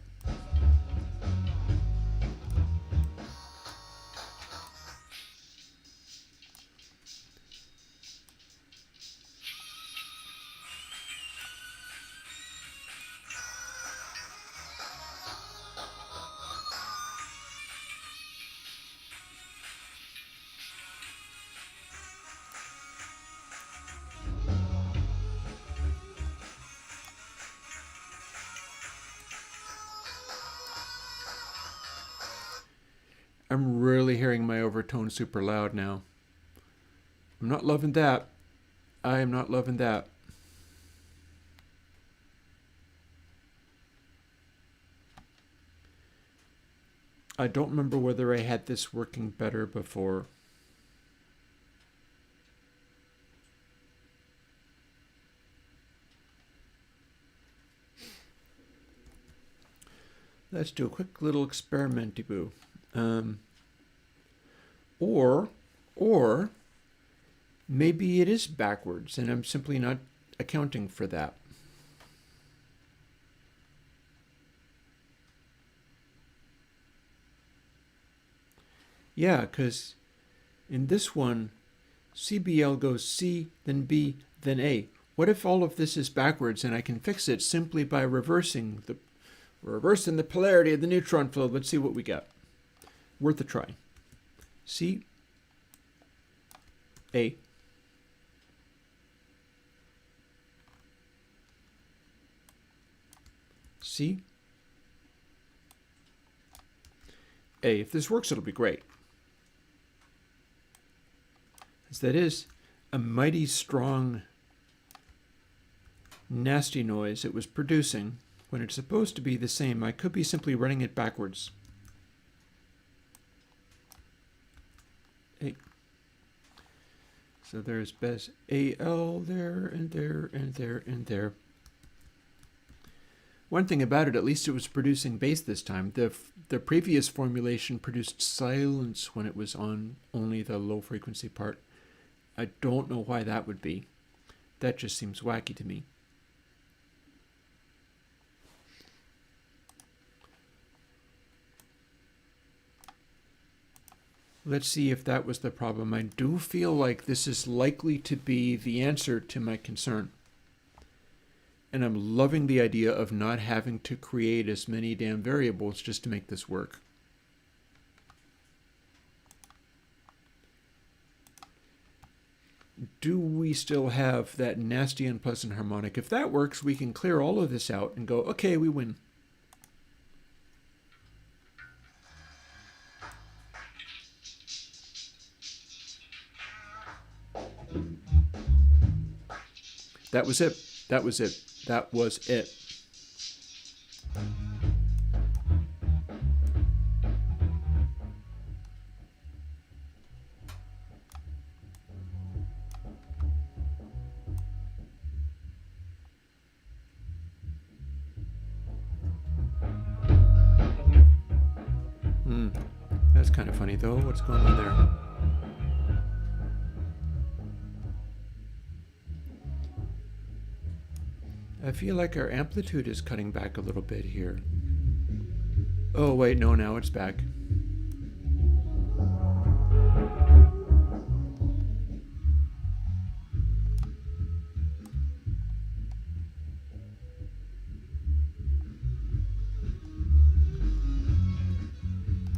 I'm really hearing my overtone super loud now. I'm not loving that. I am not loving that. I don't remember whether I had this working better before. Let's do a quick little experiment-y-boo. Or maybe it is backwards and I'm simply not accounting for that. Yeah, because in this one, CBL goes C, then B, then A. What if all of this is backwards and I can fix it simply by reversing the polarity of the neutron flow? Let's see what we got. Worth a try. C, A, C, A. If this works, it'll be great. As that is a mighty strong, nasty noise it was producing when it's supposed to be the same. I could be simply running it backwards. A. So there's best AL there and there and there and there. One thing about it, at least it was producing bass this time. The previous formulation produced silence when it was on only the low frequency part. I don't know why that would be. That just seems wacky to me. Let's see if that was the problem. I do feel like this is likely to be the answer to my concern. And I'm loving the idea of not having to create as many damn variables just to make this work. Do we still have that nasty unpleasant harmonic? If that works, we can clear all of this out and go, okay, we win. That was it. That was it. That was it. kind of funny though. What's going on there? I feel like our amplitude is cutting back a little bit here. Oh wait, no, now it's back.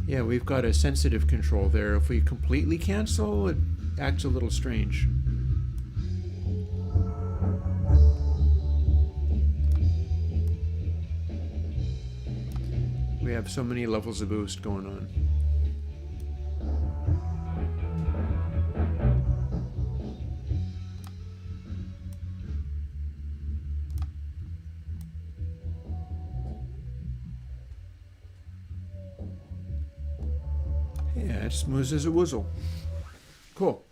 Yeah, we've got a sensitive control there. If we completely cancel, it acts a little strange. We have so many levels of boost going on. Yeah, it's smooth as a woozle. Cool.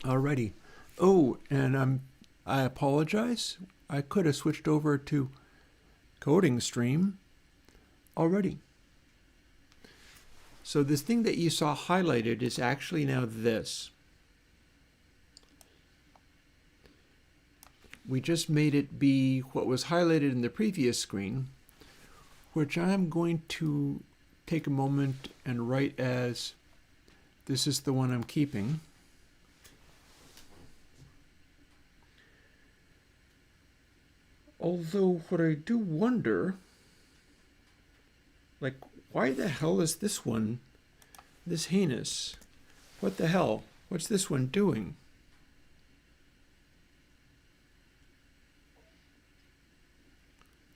Alrighty. Oh, and I apologize. I could have switched over to coding stream already. So this thing that you saw highlighted is actually now this. We just made it be what was highlighted in the previous screen, which I'm going to take a moment and write as this is the one I'm keeping. Although what I do wonder, like, why the hell is this one this heinous? What the hell? What's this one doing?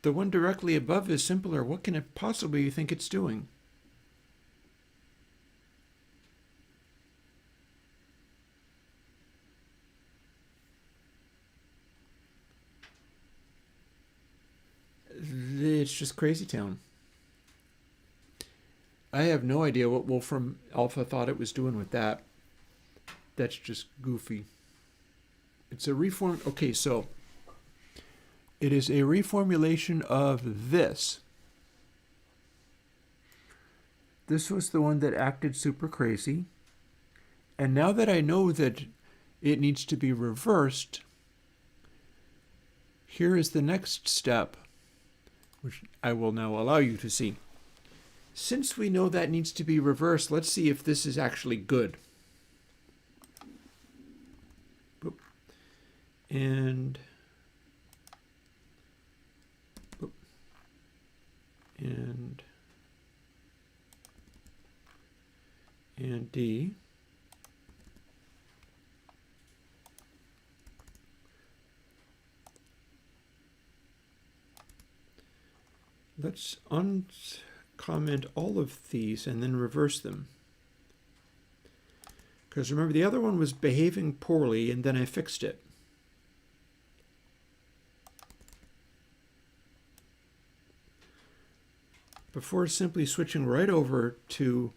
The one directly above is simpler. What can it possibly think it's doing? It's just crazy town. I have no idea what Wolfram Alpha thought it was doing with that. That's just goofy. It's a reform. Okay, so it is a reformulation of this. This was the one that acted super crazy. And now that I know that it needs to be reversed, here is the next step, which I will now allow you to see. Since we know that needs to be reversed, let's see if this is actually good. Boop. And boop. And D. Let's uncomment all of these and then reverse them. Because remember, the other one was behaving poorly and then I fixed it. Before simply switching right over to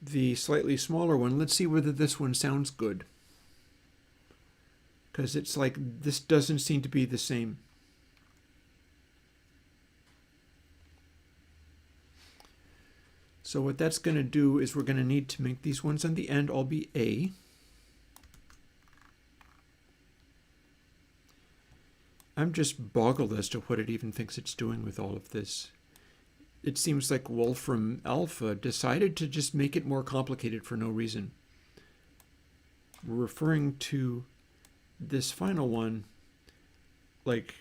the slightly smaller one, let's see whether this one sounds good. Because it's like this doesn't seem to be the same. So what that's going to do is we're going to need to make these ones on the end all be A. I'm just boggled as to what it even thinks it's doing with all of this. It seems like Wolfram Alpha decided to just make it more complicated for no reason. We're referring to this final one like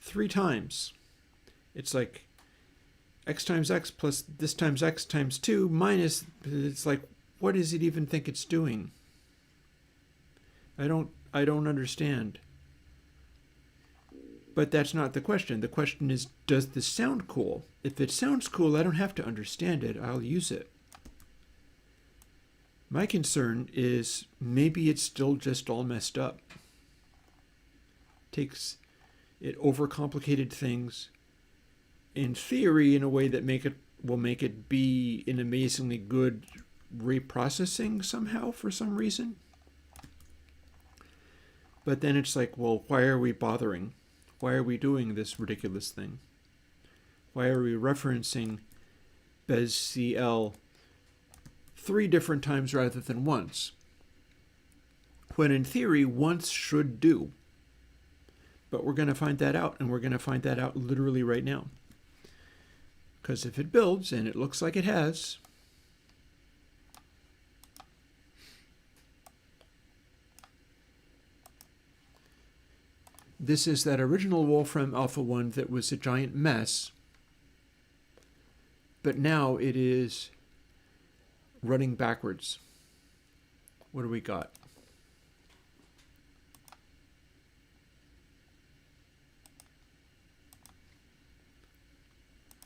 3 times. It's like x times x plus this times x times 2 minus, it's like, what does it even think it's doing? I don't understand. But that's not the question. The question is, does this sound cool? If it sounds cool, I don't have to understand it. I'll use it. My concern is maybe it's still just all messed up. It overcomplicated things in theory in a way that will make it be an amazingly good reprocessing somehow for some reason. But then it's like, well, why are we bothering? Why are we doing this ridiculous thing? Why are we referencing BezCL 3 different times rather than once, when in theory once should do. But we're going to find that out, and we're going to find that out literally right now. Because if it builds, and it looks like it has, this is that original Wolfram Alpha 1 that was a giant mess, but now it is running backwards. What do we got?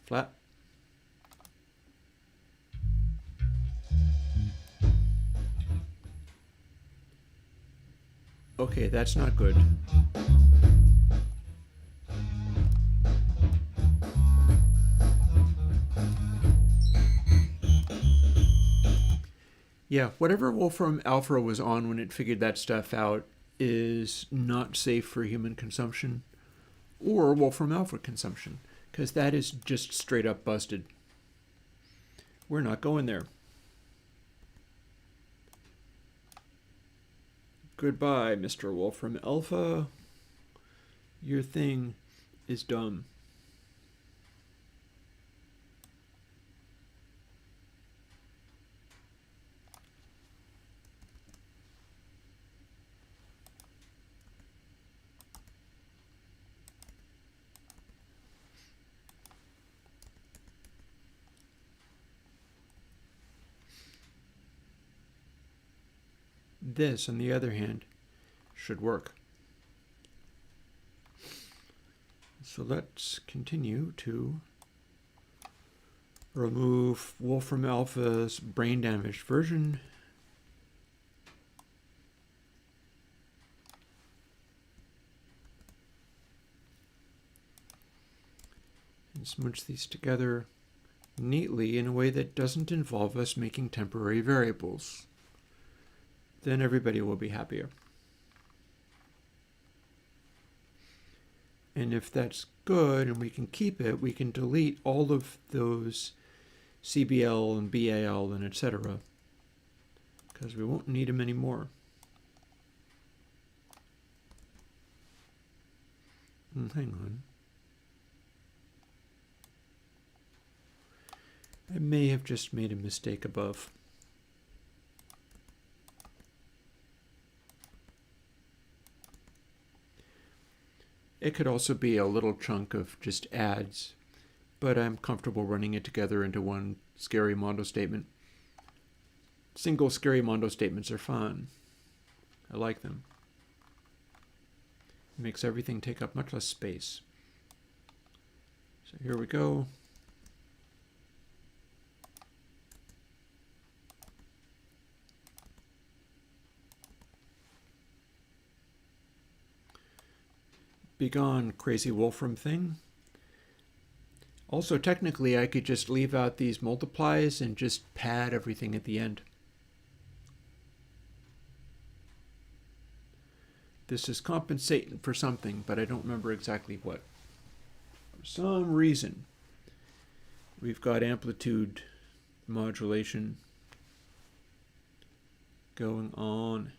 Flat. Okay, that's not good. Yeah, whatever Wolfram Alpha was on when it figured that stuff out is not safe for human consumption or Wolfram Alpha consumption, because that is just straight up busted. We're not going there. Goodbye, Mr. Wolfram Alpha. Your thing is dumb. This, on the other hand, should work. So let's continue to remove Wolfram Alpha's brain damaged version. And smudge these together neatly in a way that doesn't involve us making temporary variables. Then everybody will be happier. And if that's good and we can keep it, we can delete all of those CBL and BAL and etc. because we won't need them anymore. Hang on. I may have just made a mistake above. It could also be a little chunk of just ads, but I'm comfortable running it together into one scary Mondo statement. Single scary Mondo statements are fun. I like them. It makes everything take up much less space. So here we go. Begone, crazy Wolfram thing. Also, technically, I could just leave out these multiplies and just pad everything at the end. This is compensating for something, but I don't remember exactly what. For some reason, we've got amplitude modulation going on.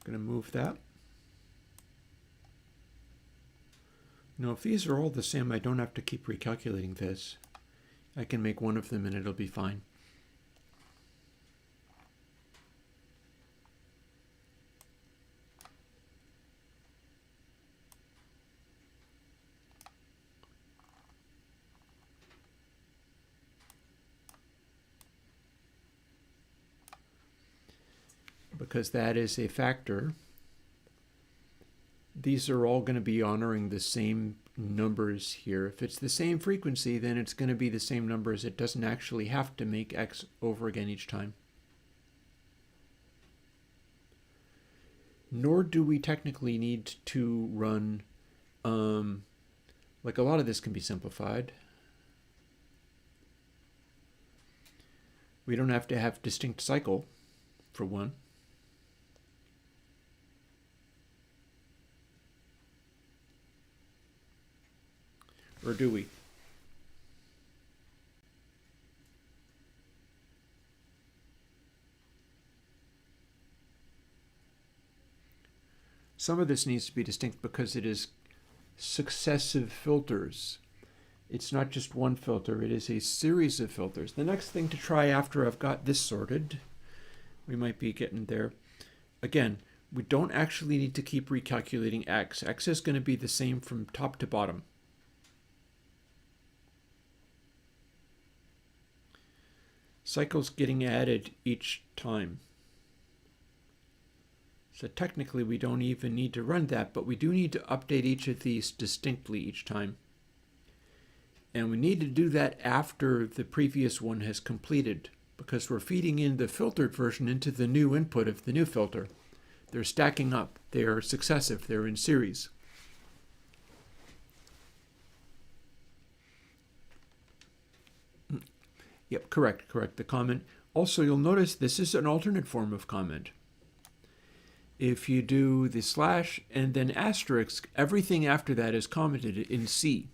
Going to move that. Now, if these are all the same, I don't have to keep recalculating this. I can make one of them and it'll be fine. Because that is a factor. These are all going to be honoring the same numbers here. If it's the same frequency, then it's going to be the same numbers. It doesn't actually have to make x over again each time. Nor do we technically need to run Like a lot of this can be simplified. We don't have to have distinct cycle, for one. Or do we? Some of this needs to be distinct because it is successive filters. It's not just one filter, it is a series of filters. The next thing to try after I've got this sorted, we might be getting there. Again, we don't actually need to keep recalculating x. X is going to be the same from top to bottom. Cycles getting added each time. So technically we don't even need to run that, but we do need to update each of these distinctly each time. And we need to do that after the previous one has completed, because we're feeding in the filtered version into the new input of the new filter. They're stacking up, they're successive, they're in series. Yep, correct. The comment. Also, you'll notice this is an alternate form of comment. If you do the slash and then asterisk, everything after that is commented in C.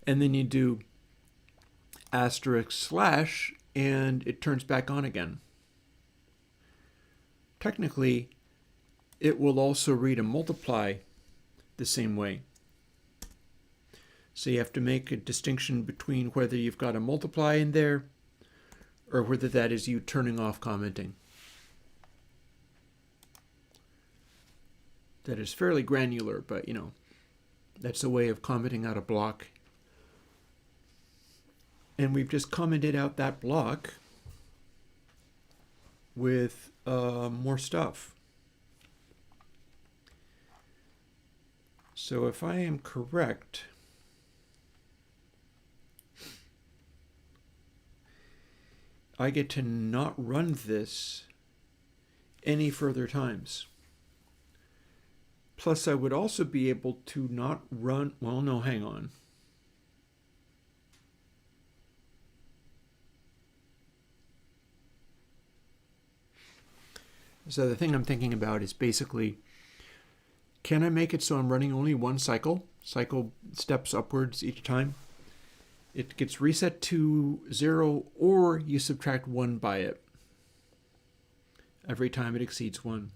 And then you do asterisk slash and it turns back on again. Technically, it will also read a multiply the same way. So you have to make a distinction between whether you've got a multiply in there or whether that is you turning off commenting. That is fairly granular, but that's a way of commenting out a block. And we've just commented out that block with more stuff. So if I am correct, I get to not run this any further times. Plus, I would also be able to not run, well, no, hang on. So the thing I'm thinking about is basically, can I make it so I'm running only one cycle? Cycle steps upwards each time. It gets reset to 0, or you subtract 1 by it every time it exceeds 1.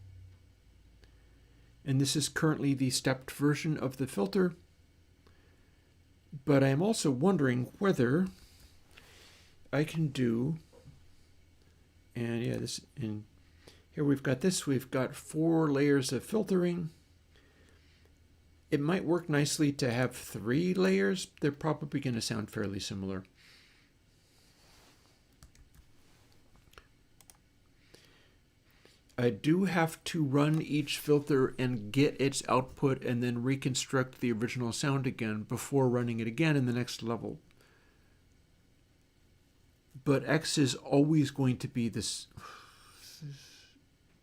And this is currently the stepped version of the filter. But I am also wondering whether I can do, and yeah, this, and here we've got this, we've got 4 layers of filtering. It might work nicely to have 3 layers. They're probably going to sound fairly similar. I do have to run each filter and get its output and then reconstruct the original sound again before running it again in the next level. But X is always going to be this.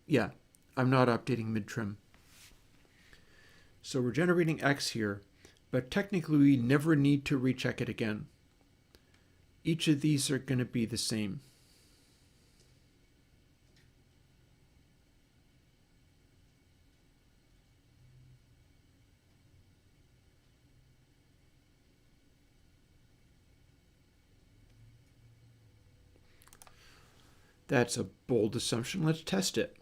Yeah, I'm not updating mid-trim. So we're generating X here, but technically we never need to recheck it again. Each of these are going to be the same. That's a bold assumption. Let's test it.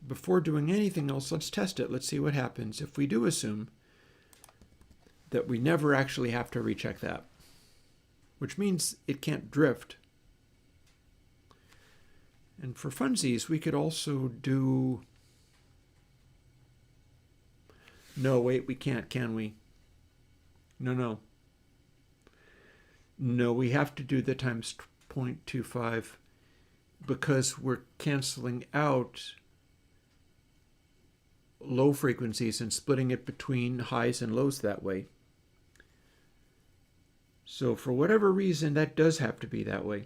Before doing anything else, let's test it. Let's see what happens if we do assume that we never actually have to recheck that, which means it can't drift. And for funsies, we could also do... No, wait, we can't, can we? No. No, we have to do the times 0.25 because we're canceling out low frequencies and splitting it between highs and lows that way. So for whatever reason, that does have to be that way.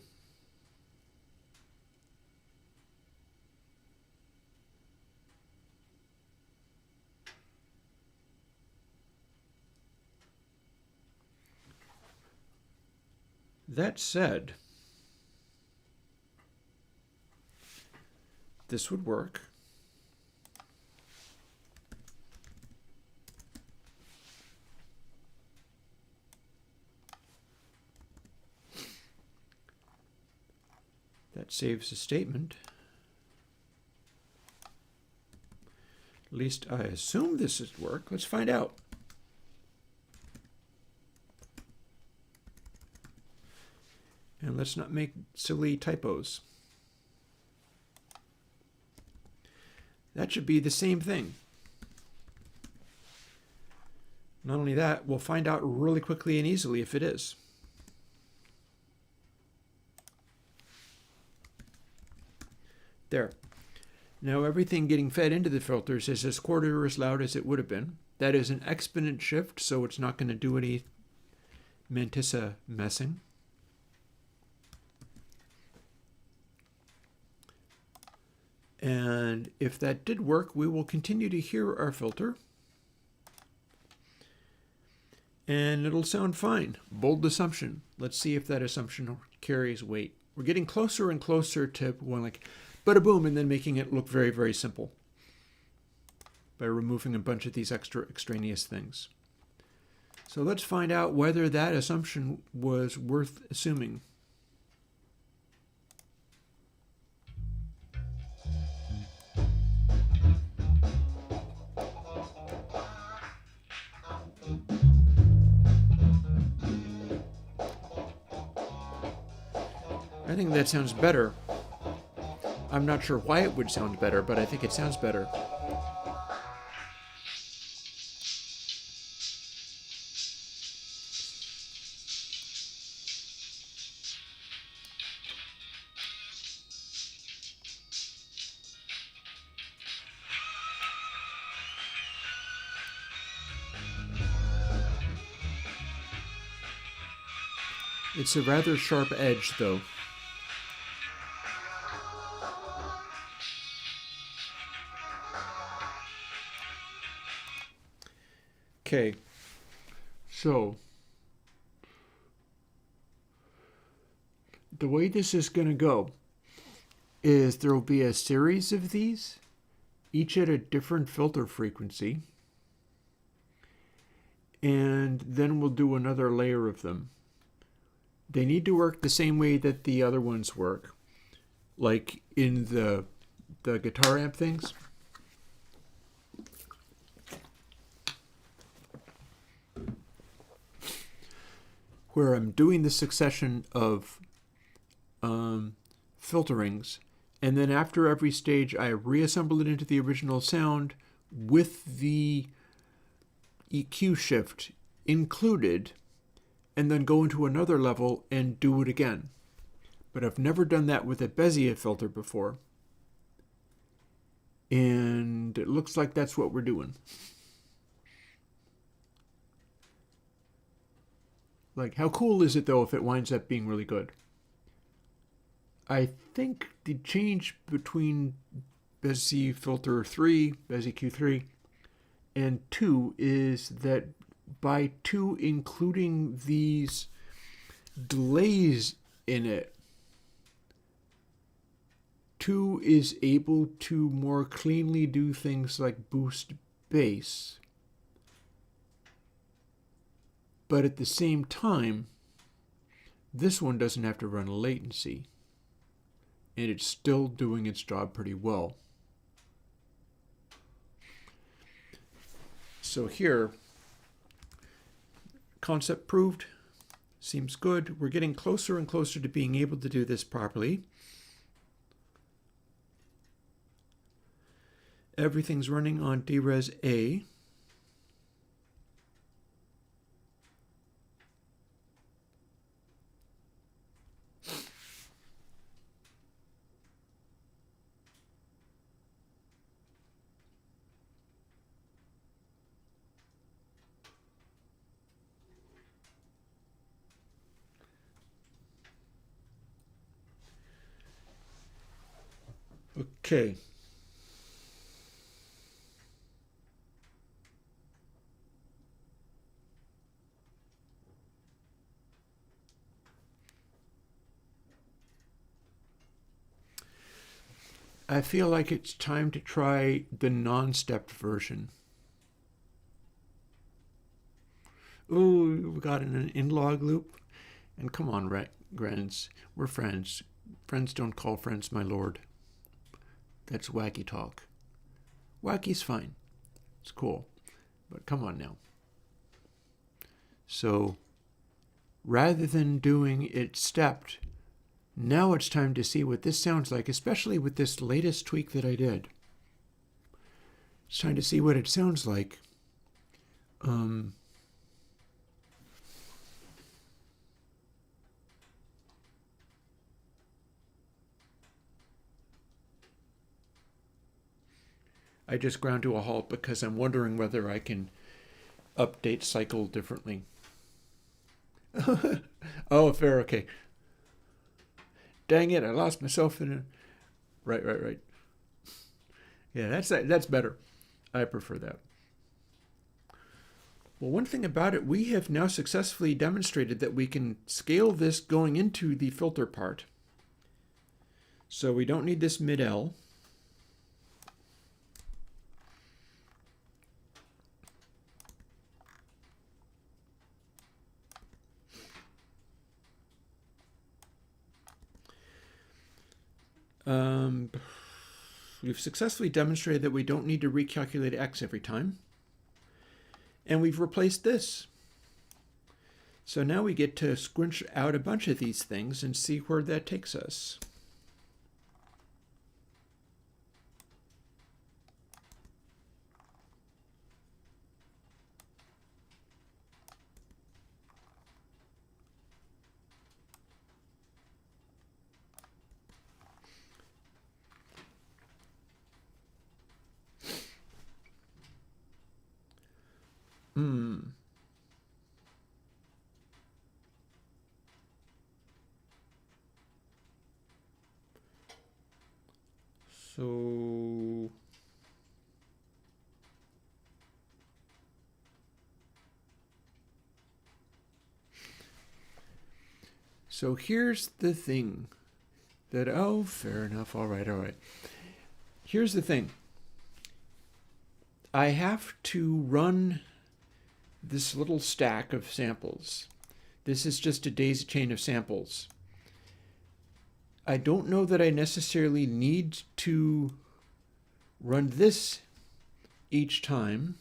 That said, this would work. That saves a statement. At least I assume this would work. Let's find out. And let's not make silly typos. That should be the same thing. Not only that, we'll find out really quickly and easily if it is. There. Now everything getting fed into the filters is as quarter as loud as it would have been. That is an exponent shift, so it's not going to do any mantissa messing. And if that did work, we will continue to hear our filter. And it'll sound fine. Bold assumption. Let's see if that assumption carries weight. We're getting closer and closer to going like, bada boom, and then making it look very, very simple by removing a bunch of these extra extraneous things. So let's find out whether that assumption was worth assuming. I think that sounds better. I'm not sure why it would sound better, but I think it sounds better. It's a rather sharp edge, though. Okay, so the way this is going to go is there will be a series of these, each at a different filter frequency, and then we'll do another layer of them. They need to work the same way that the other ones work, like in the guitar amp things. Where I'm doing the succession of filterings, and then after every stage I reassemble it into the original sound with the EQ shift included, and then go into another level and do it again. But I've never done that with a Bezier filter before. And it looks like that's what we're doing. Like, how cool is it, though, if it winds up being really good? I think the change between Bezier Filter 3, Bezier Q3, and 2 is that by 2 including these delays in it, 2 is able to more cleanly do things like boost bass. But at the same time, this one doesn't have to run a latency. And it's still doing its job pretty well. So here, concept proved, seems good. We're getting closer and closer to being able to do this properly. Everything's running on DRes A. Okay. I feel like it's time to try the non-stepped version. Ooh, we got an in-log loop. And come on, Grans, we're friends. Friends don't call friends my lord. That's wacky talk. Wacky's fine. It's cool. But come on now. So, rather than doing it stepped, now it's time to see what this sounds like, especially with this latest tweak that I did. It's time to see what it sounds like. I just ground to a halt because I'm wondering whether I can update cycle differently. Oh, fair, okay. Dang it, I lost myself in a... Right. Yeah, that's better. I prefer that. Well, one thing about it, we have now successfully demonstrated that we can scale this going into the filter part. So we don't need this mid-L. We've successfully demonstrated that we don't need to recalculate x every time. And we've replaced this. So now we get to squinch out a bunch of these things and see where that takes us. So here's the thing that, oh, fair enough, all right. Here's the thing. I have to run this little stack of samples. This is just a daisy chain of samples. I don't know that I necessarily need to run this each time,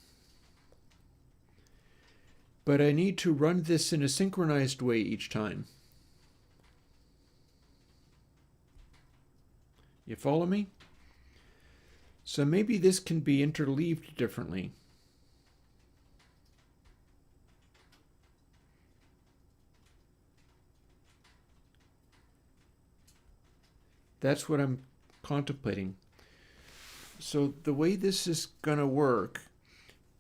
but I need to run this in a synchronized way each time. You follow me? So maybe this can be interleaved differently. That's what I'm contemplating. So the way this is going to work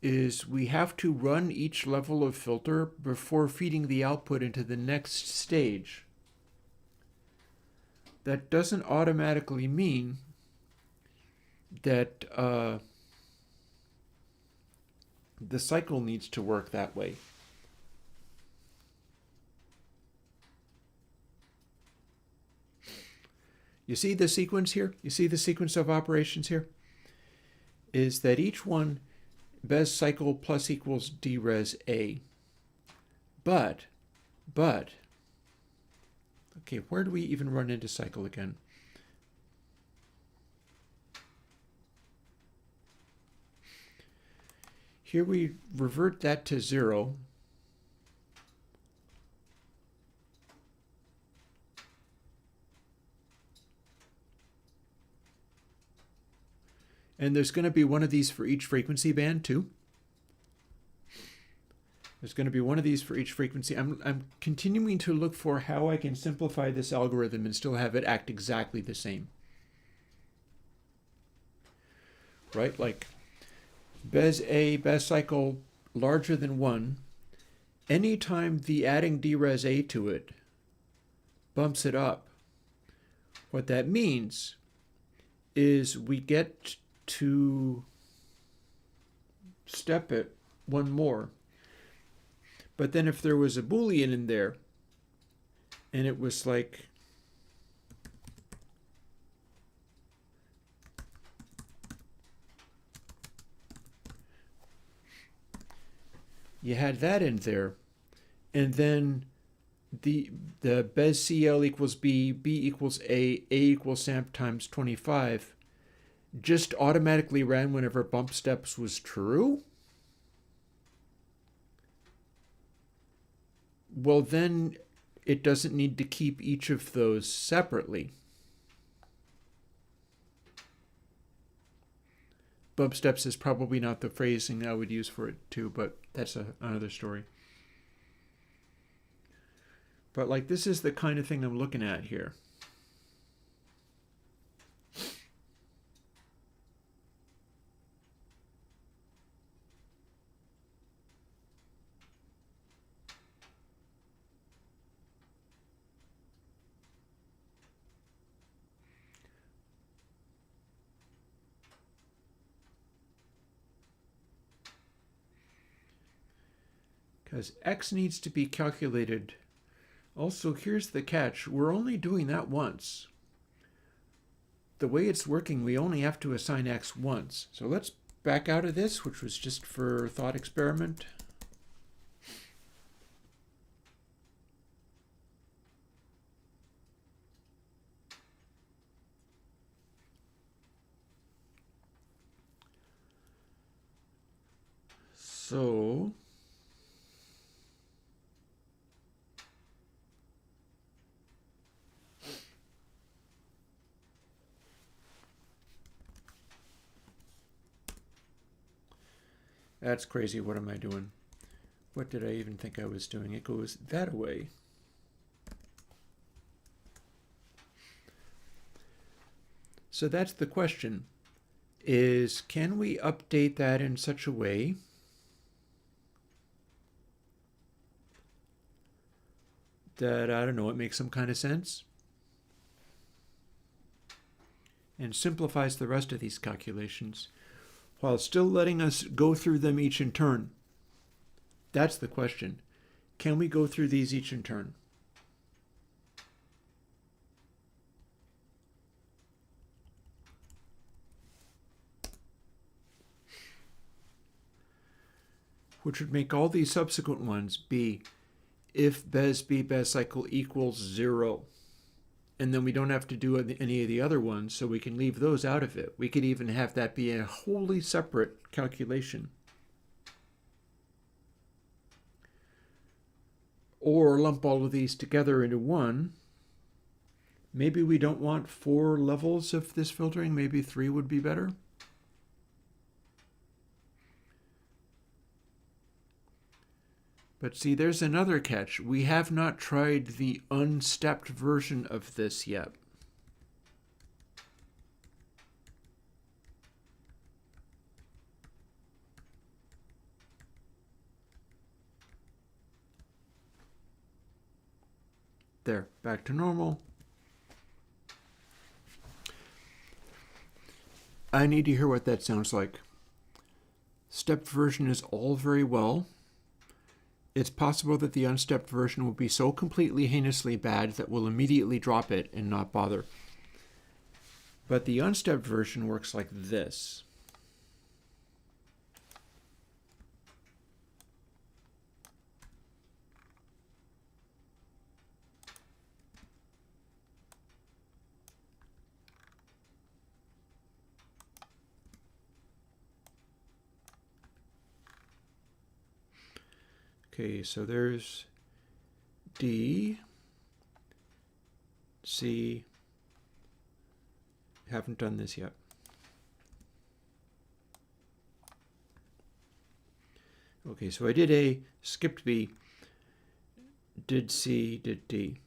is we have to run each level of filter before feeding the output into the next stage. That doesn't automatically mean that the cycle needs to work that way. You see the sequence here? You see the sequence of operations here? Is that each one Bez cycle plus equals dres A. But, okay, where do we even run into cycle again? Here we revert that to 0. And there's going to be one of these for each frequency band too. There's going to be one of these for each frequency. I'm continuing to look for how I can simplify this algorithm and still have it act exactly the same. Right? Like Bez A, Bez cycle larger than 1. Anytime the adding dres A to it bumps it up, what that means is we get to step it one more. But then if there was a Boolean in there, and it was like You had that in there, and then the Bez CL equals B equals A equals SAMP times 25 just automatically ran whenever bump steps was true. Well, then it doesn't need to keep each of those separately. Bump steps is probably not the phrasing I would use for it too, but that's another story. But like, this is the kind of thing I'm looking at here. Because X needs to be calculated. Also, here's the catch. We're only doing that once. The way it's working, we only have to assign X once. So let's back out of this, which was just for thought experiment. So that's crazy. What am I doing? What did I even think I was doing? It goes that way. So that's the question, is can we update that in such a way that, I don't know, it makes some kind of sense and simplifies the rest of these calculations while still letting us go through them each in turn? That's the question. Can we go through these each in turn? Which would make all these subsequent ones be if Bez B Bez cycle equals 0. And then we don't have to do any of the other ones, so we can leave those out of it. We could even have that be a wholly separate calculation. Or lump all of these together into one. Maybe we don't want 4 levels of this filtering. Maybe 3 would be better. But see, there's another catch. We have not tried the unstepped version of this yet. There, back to normal. I need to hear what that sounds like. Stepped version is all very well. It's possible that the unstepped version will be so completely heinously bad that we'll immediately drop it and not bother. But the unstepped version works like this. Okay, so there's D, C, haven't done this yet. Okay, so I did A, skipped B, did C, did D.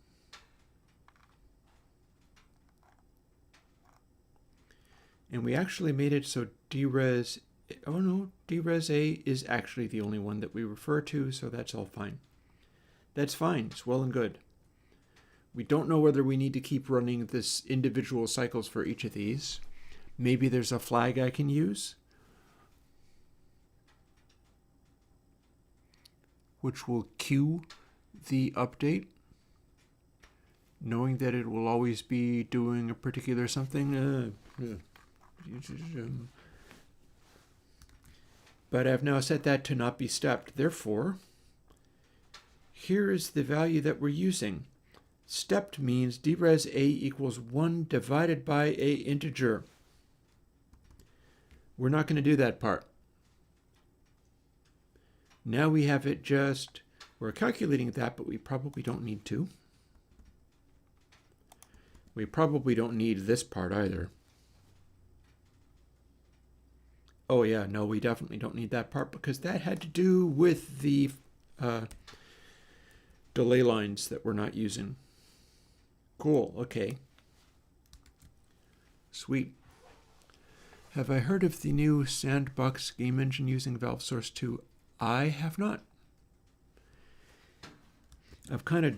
And we actually made it so dres, oh no, dres A is actually the only one that we refer to, so that's all fine. That's fine, it's well and good. We don't know whether we need to keep running this individual cycles for each of these. Maybe there's a flag I can use, which will queue the update, knowing that it will always be doing a particular something. But I've now set that to not be stepped. Therefore, here is the value that we're using. Stepped means dres a equals 1 divided by a integer. We're not going to do that part. Now we have it just, we're calculating that, but we probably don't need to. We probably don't need this part either. Oh yeah, no, we definitely don't need that part because that had to do with the delay lines that we're not using. Cool, okay. Sweet. Have I heard of the new sandbox game engine using Valve Source 2? I have not. I've kind of,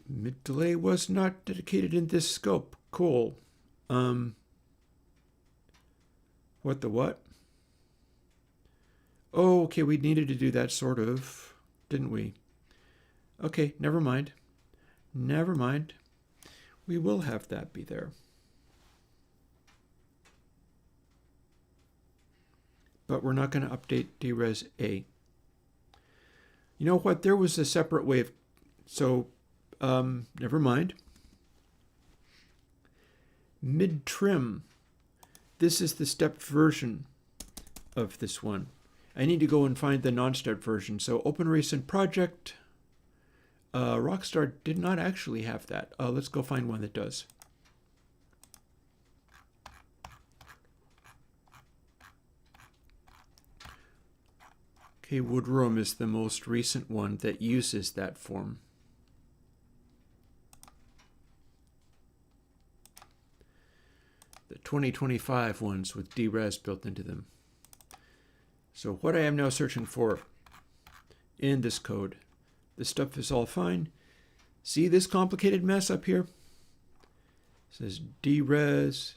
mid delay was not dedicated in this scope. Cool. What the what? Oh, okay, we needed to do that sort of, didn't we? Okay, never mind. Never mind. We will have that be there. But we're not going to update dres a. You know what? There was a separate way of, so never mind. Mid trim. This is the stepped version of this one. I need to go and find the non-stepped version. So open recent project. Rockstar did not actually have that. Let's go find one that does. Okay, Woodroom is the most recent one that uses that form. The 2025 ones with dres built into them. So what I am now searching for in this code, this stuff is all fine. See this complicated mess up here? It says dres,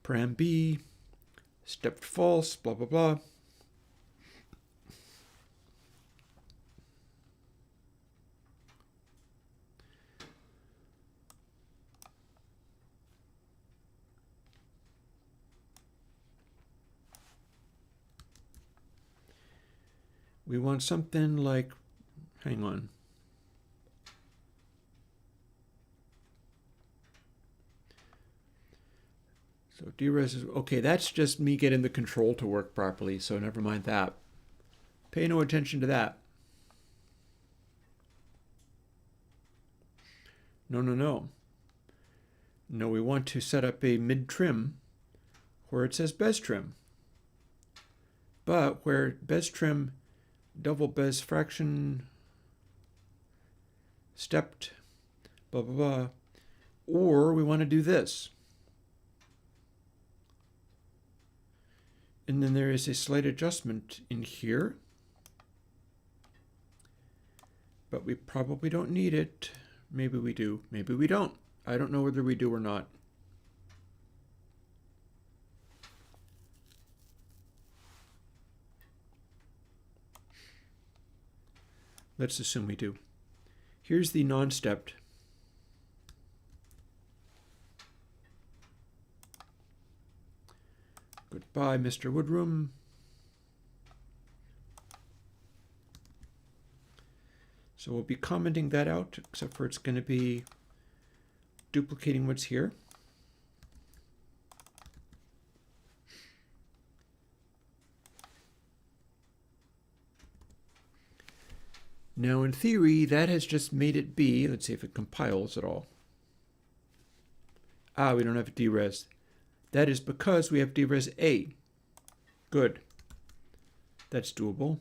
param b, stepped false, blah, blah, blah. We want something like, hang on. So dres is, okay, that's just me getting the control to work properly, so never mind that. Pay no attention to that. No, no, no. No, we want to set up a mid-trim where it says bez trim. But where bez trim, double bez fraction, stepped, blah, blah, blah. Or we want to do this. And then there is a slight adjustment in here. But we probably don't need it. Maybe we do. Maybe we don't. I don't know whether we do or not. Let's assume we do. Here's the non-stepped. Goodbye, Mr. Woodroom. So we'll be commenting that out, except for it's going to be duplicating what's here. Now, in theory, that has just made it be. Let's see if it compiles at all. Ah, we don't have a dres. That is because we have dres a. Good. That's doable.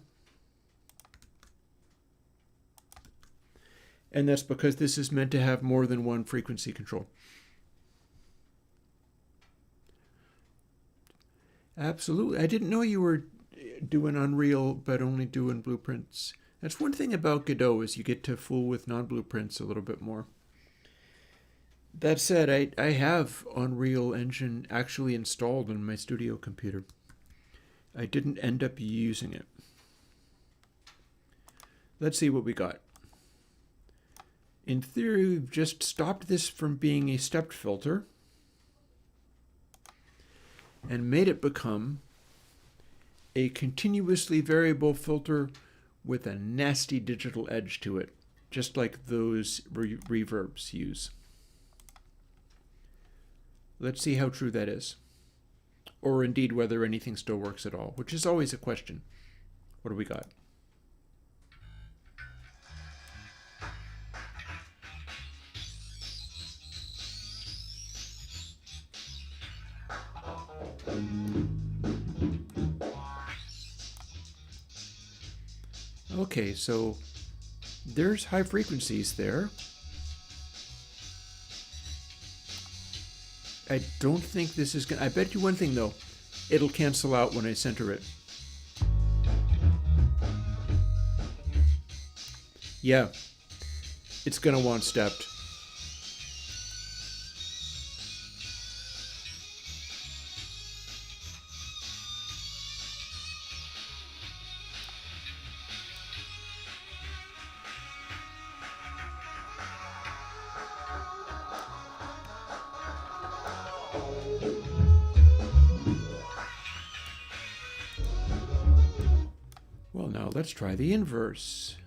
And that's because this is meant to have more than one frequency control. Absolutely. I didn't know you were doing Unreal, but only doing blueprints. That's one thing about Godot is you get to fool with non-blueprints a little bit more. That said, I have Unreal Engine actually installed on my studio computer. I didn't end up using it. Let's see what we got. In theory, we've just stopped this from being a stepped filter and made it become a continuously variable filter with a nasty digital edge to it, just like those reverbs use. Let's see how true that is, or indeed whether anything still works at all, which is always a question. What do we got? Okay, so there's high frequencies there. I don't think this is gonna... I bet you one thing though, it'll cancel out when I center it. Yeah, it's gonna want stepped. Well, now let's try the inverse.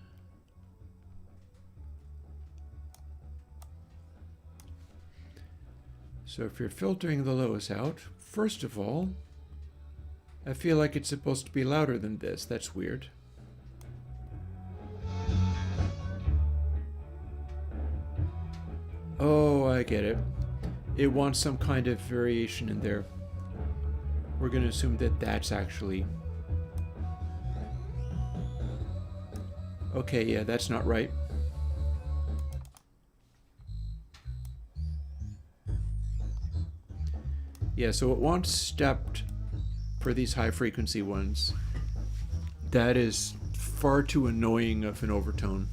So if you're filtering the lows out, first of all, I feel like it's supposed to be louder than this. That's weird. Oh, I get it. It wants some kind of variation in there. We're going to assume that that's actually... Okay, yeah, that's not right. Yeah, so it wants stepped for these high frequency ones. That is far too annoying of an overtone.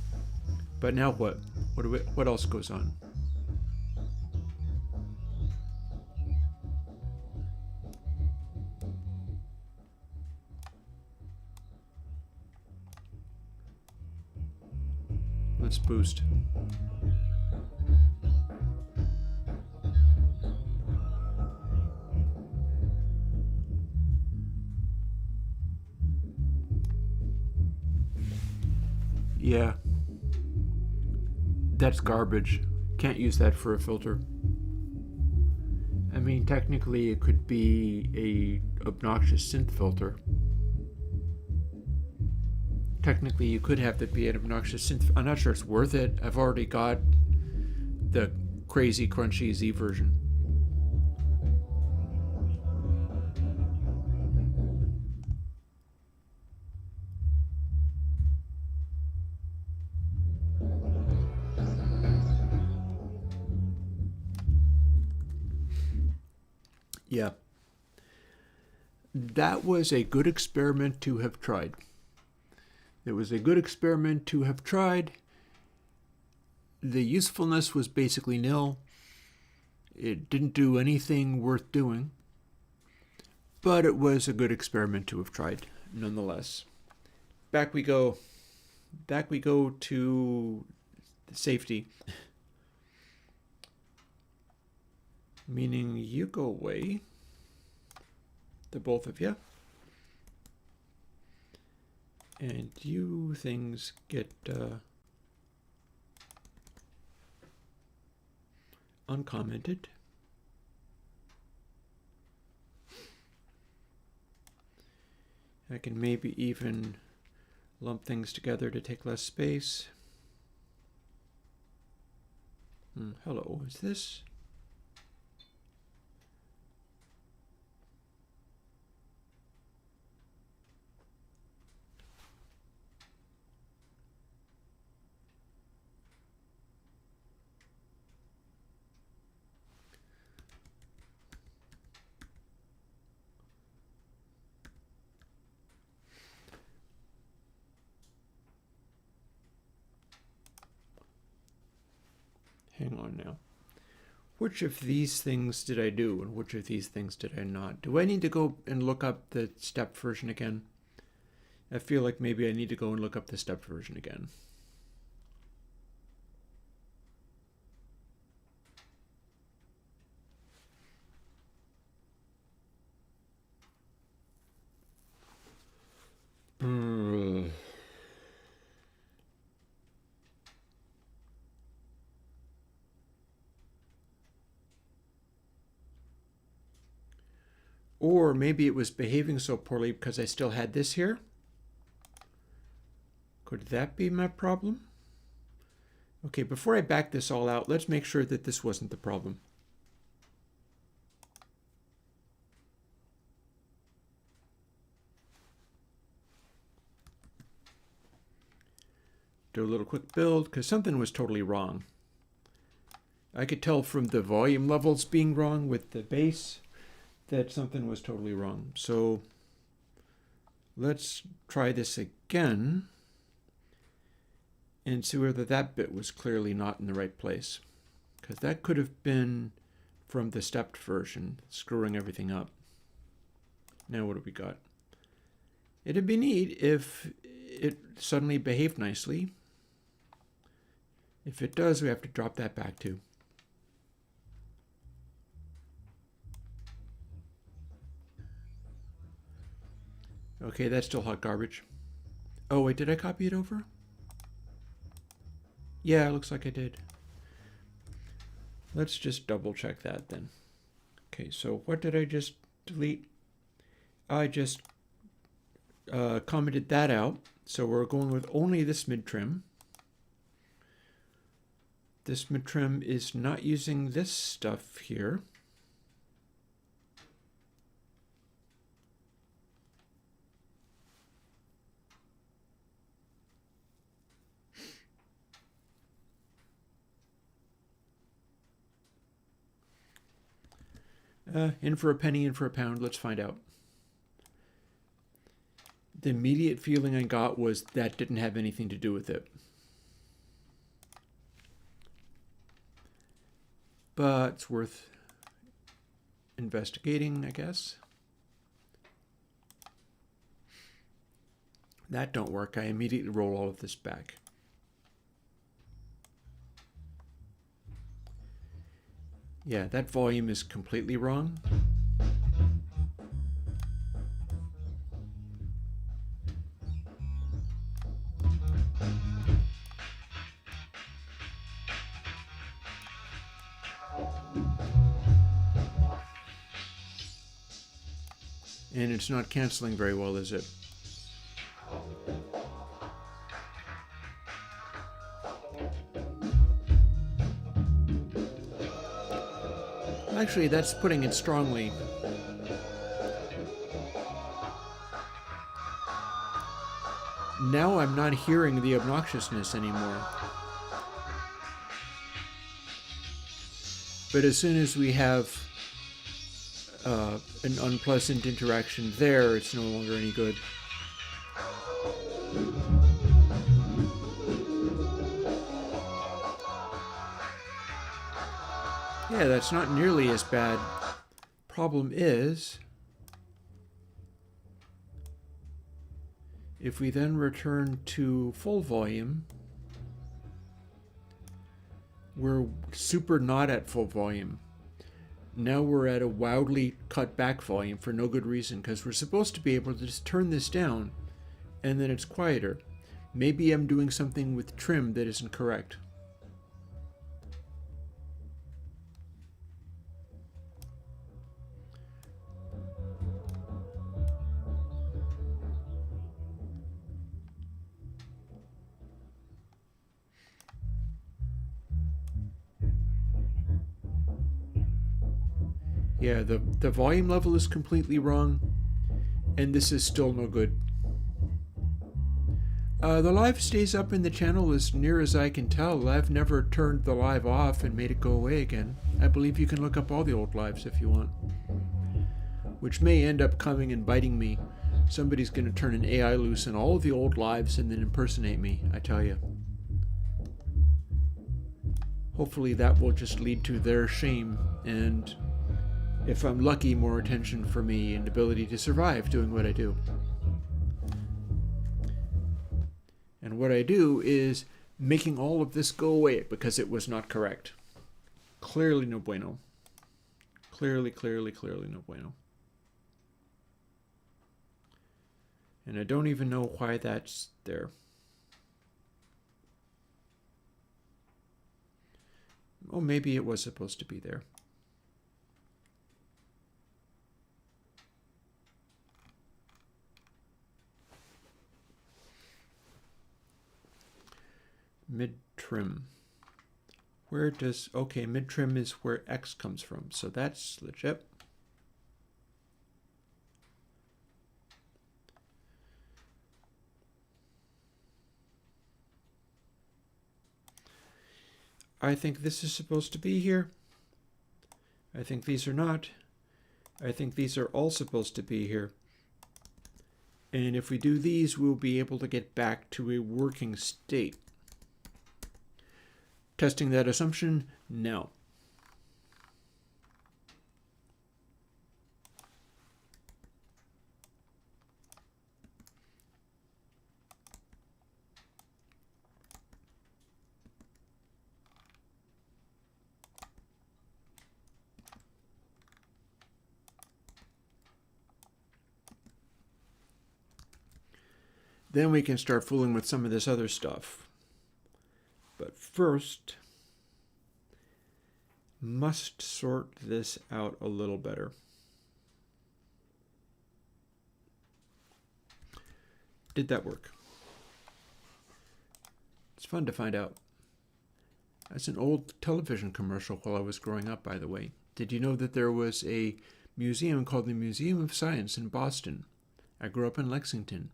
But now what? What else goes on? Let's boost. Yeah. That's garbage. Can't use that for a filter. I mean, technically it could be a obnoxious synth filter. Technically you could have that be an obnoxious synth. I'm not sure it's worth it. I've already got the crazy crunchy Z version. Yeah. That was a good experiment to have tried. It was a good experiment to have tried. The usefulness was basically nil. It didn't do anything worth doing. But it was a good experiment to have tried, nonetheless. Back we go. Back we go to safety. Meaning you go away. The both of you. And you things get uncommented. I can maybe even lump things together to take less space. Hello, is this? Hang on now. Which of these things did I do and which of these things did I not? Do I need to go and look up the step version again? I feel like maybe I need to go and look up the step version again. Or maybe it was behaving so poorly because I still had this here. Could that be my problem? Okay, before I back this all out, let's make sure that this wasn't the problem. Do a little quick build because something was totally wrong. I could tell from the volume levels being wrong with the bass that something was totally wrong. So let's try this again and see whether that bit was clearly not in the right place, because that could have been from the stepped version, screwing everything up. Now what do we got? It'd be neat if it suddenly behaved nicely. If it does, we have to drop that back too. Okay, that's still hot garbage. Oh wait, did I copy it over? Yeah, it looks like I did. Let's just double check that then. Okay, so what did I just delete? I just commented that out. So we're going with only this mid-trim. This mid-trim is not using this stuff here. In for a penny, in for a pound. Let's find out. The immediate feeling I got was that didn't have anything to do with it. But it's worth investigating, I guess. That don't work. I immediately roll all of this back. Yeah, that volume is completely wrong. And it's not canceling very well, is it? Actually, that's putting it strongly. Now I'm not hearing the obnoxiousness anymore. But as soon as we have an unpleasant interaction there, it's no longer any good. Yeah, that's not nearly as bad. Problem is, if we then return to full volume, we're super not at full volume. Now we're at a wildly cut back volume for no good reason, because we're supposed to be able to just turn this down and then it's quieter. Maybe I'm doing something with trim that isn't correct. Yeah, the volume level is completely wrong, and this is still no good. The live stays up in the channel as near as I can tell. I've never turned the live off and made it go away again. I believe you can look up all the old lives if you want. Which may end up coming and biting me. Somebody's going to turn an AI loose in all of the old lives and then impersonate me, I tell you. Hopefully that will just lead to their shame and, if I'm lucky, more attention for me and ability to survive doing what I do. And what I do is making all of this go away because it was not correct. Clearly no bueno. Clearly no bueno. And I don't even know why that's there. Oh, maybe it was supposed to be there. Mid trim. Where does, okay, mid trim is where X comes from, so that's legit. I think this is supposed to be here. I think these are not. I think these are all supposed to be here. And if we do these, we'll be able to get back to a working state. Testing that assumption now. Then we can start fooling with some of this other stuff. But first, must sort this out a little better. Did that work? It's fun to find out. That's an old television commercial while I was growing up, by the way. Did you know that there was a museum called the Museum of Science in Boston? I grew up in Lexington.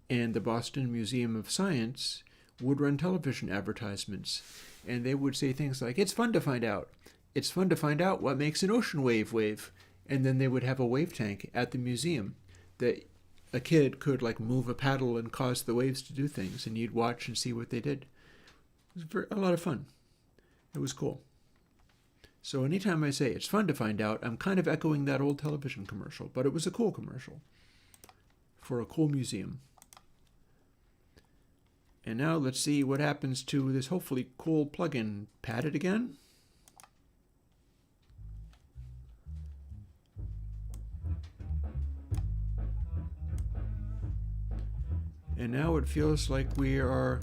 And the Boston Museum of Science would run television advertisements. And they would say things like, it's fun to find out. It's fun to find out what makes an ocean wave wave. And then they would have a wave tank at the museum that a kid could like move a paddle and cause the waves to do things. And you'd watch and see what they did. It was a lot of fun. It was cool. So anytime I say it's fun to find out, I'm kind of echoing that old television commercial. But it was a cool commercial for a cool museum. And now let's see what happens to this hopefully cool plugin. Pat it again. And now it feels like we are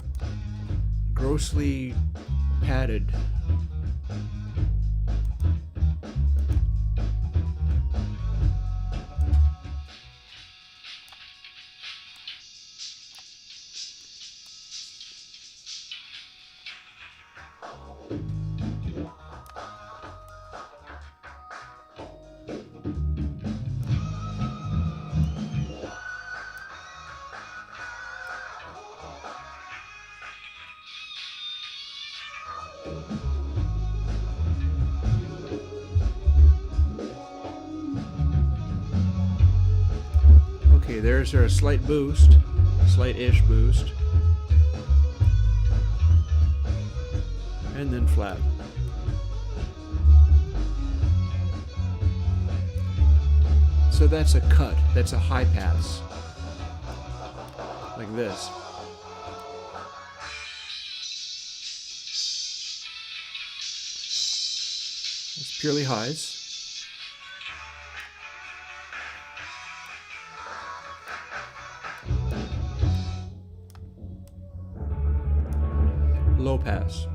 grossly padded. Okay, there's our slight boost, slight-ish boost, and then flat. So that's a cut, that's a high pass, like this. It's purely highs. Low pass.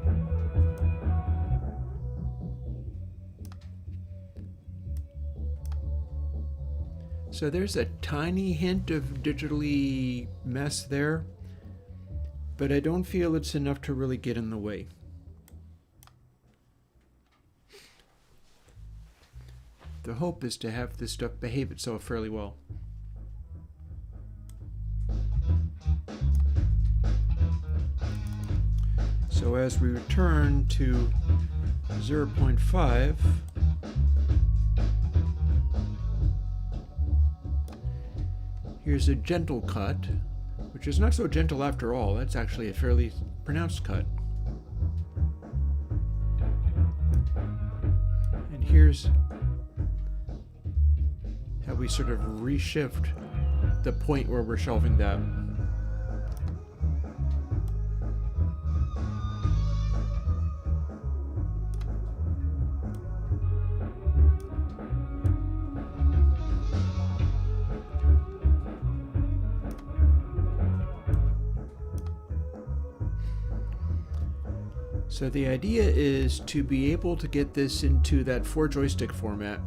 So there's a tiny hint of digitally mess there, but I don't feel it's enough to really get in the way. The hope is to have this stuff behave itself fairly well. So as we return to 0.5, here's a gentle cut, which is not so gentle after all. That's actually a fairly pronounced cut. And here's how we sort of reshift the point where we're shelving that. So the idea is to be able to get this into that 4-joystick format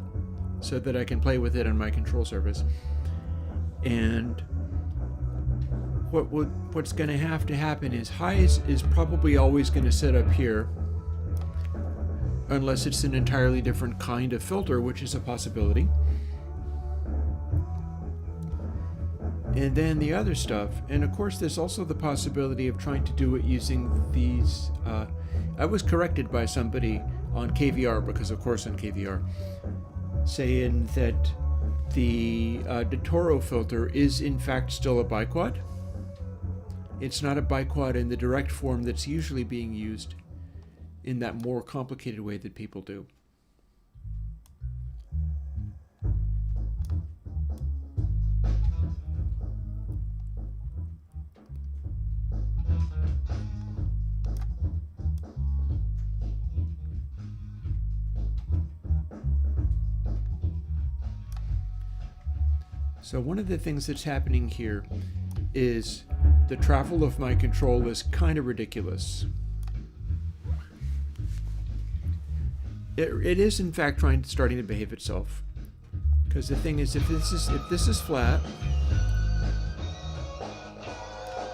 so that I can play with it on my control surface. And what's going to happen is highs is probably always going to sit up here, unless it's an entirely different kind of filter, which is a possibility. And then the other stuff, and of course there's also the possibility of trying to do it using these, I was corrected by somebody on KVR, because of course on KVR, saying that the de Toro filter is in fact still a biquad. It's not a biquad in the direct form that's usually being used in that more complicated way that people do. So one of the things that's happening here is the travel of my control is kind of ridiculous. It is in fact starting to behave itself, because the thing is, if this is flat,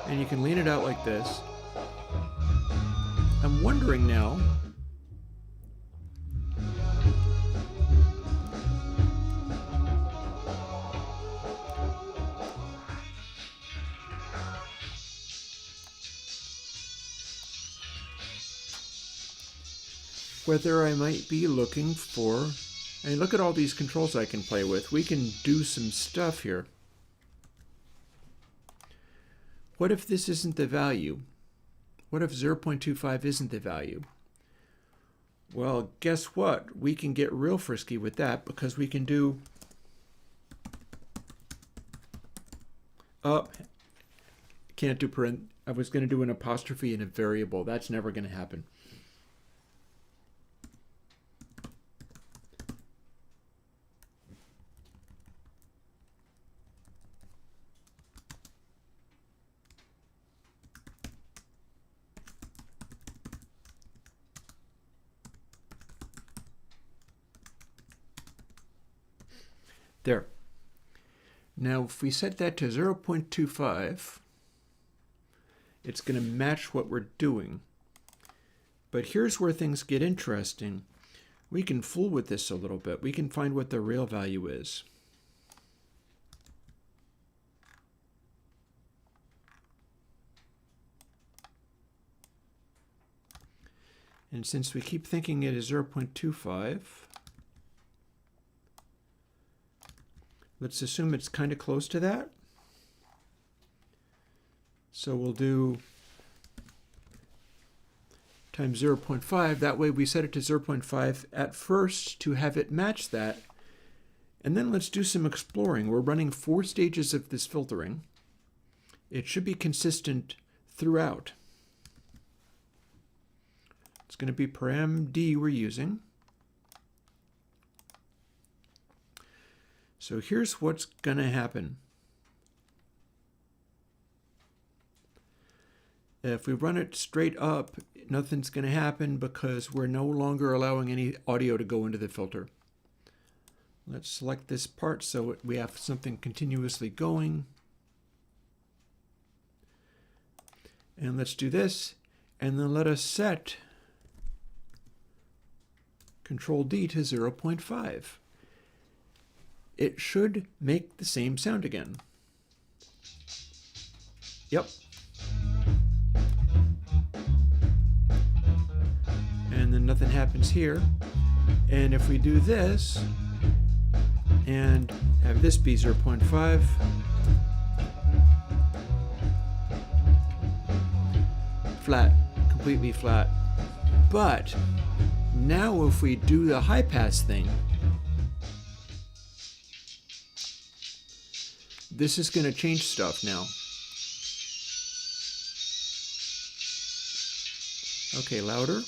and you can lean it out like this, I'm wondering now whether I might be looking for, and look at all these controls I can play with. We can do some stuff here. What if this isn't the value? What if 0.25 isn't the value? Well, guess what? We can get real frisky with that, because we can do, can't do I was going to do an apostrophe in a variable. That's never going to happen. There. Now, if we set that to 0.25, it's going to match what we're doing. But here's where things get interesting. We can fool with this a little bit. We can find what the real value is. And since we keep thinking it is 0.25, let's assume it's kind of close to that. So we'll do times 0.5. That way we set it to 0.5 at first to have it match that. And then let's do some exploring. We're running 4 stages of this filtering. It should be consistent throughout. It's going to be param D we're using. So here's what's going to happen. If we run it straight up, nothing's going to happen because we're no longer allowing any audio to go into the filter. Let's select this part so we have something continuously going. And let's do this, and then let us set Control D to 0.5. It should make the same sound again. Yep. And then nothing happens here. And if we do this and have this be 0.5, flat, completely flat. But now if we do the high pass thing, this is going to change stuff now. Okay, louder.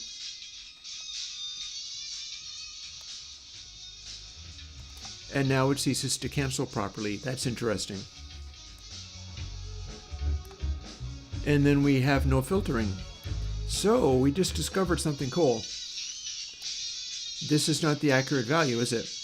And now it ceases to cancel properly. That's interesting. And then we have no filtering. So we just discovered something cool. This is not the accurate value, is it?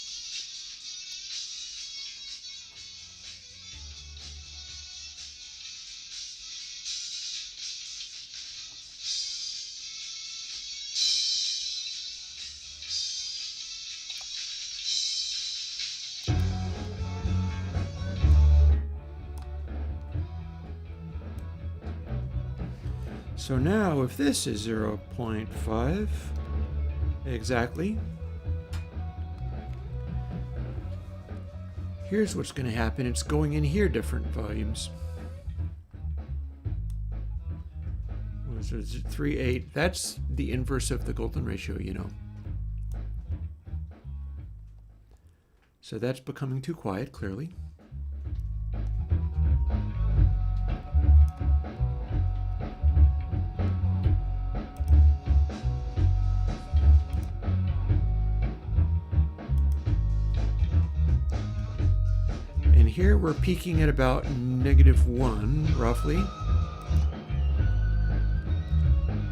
So now if this is 0.5 exactly, here's what's going to happen. It's going in here different volumes. So it's 3.8. That's the inverse of the golden ratio, you know. So that's becoming too quiet, clearly. And here we're peaking at about -1, roughly.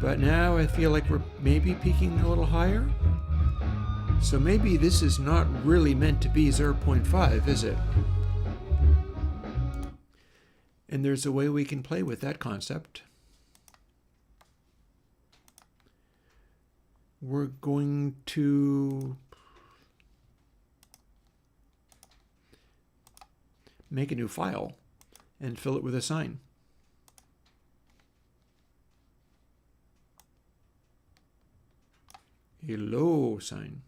But now I feel like we're maybe peaking a little higher. So maybe this is not really meant to be 0.5, is it? And there's a way we can play with that concept. We're going to make a new file and fill it with a sign. A low sign.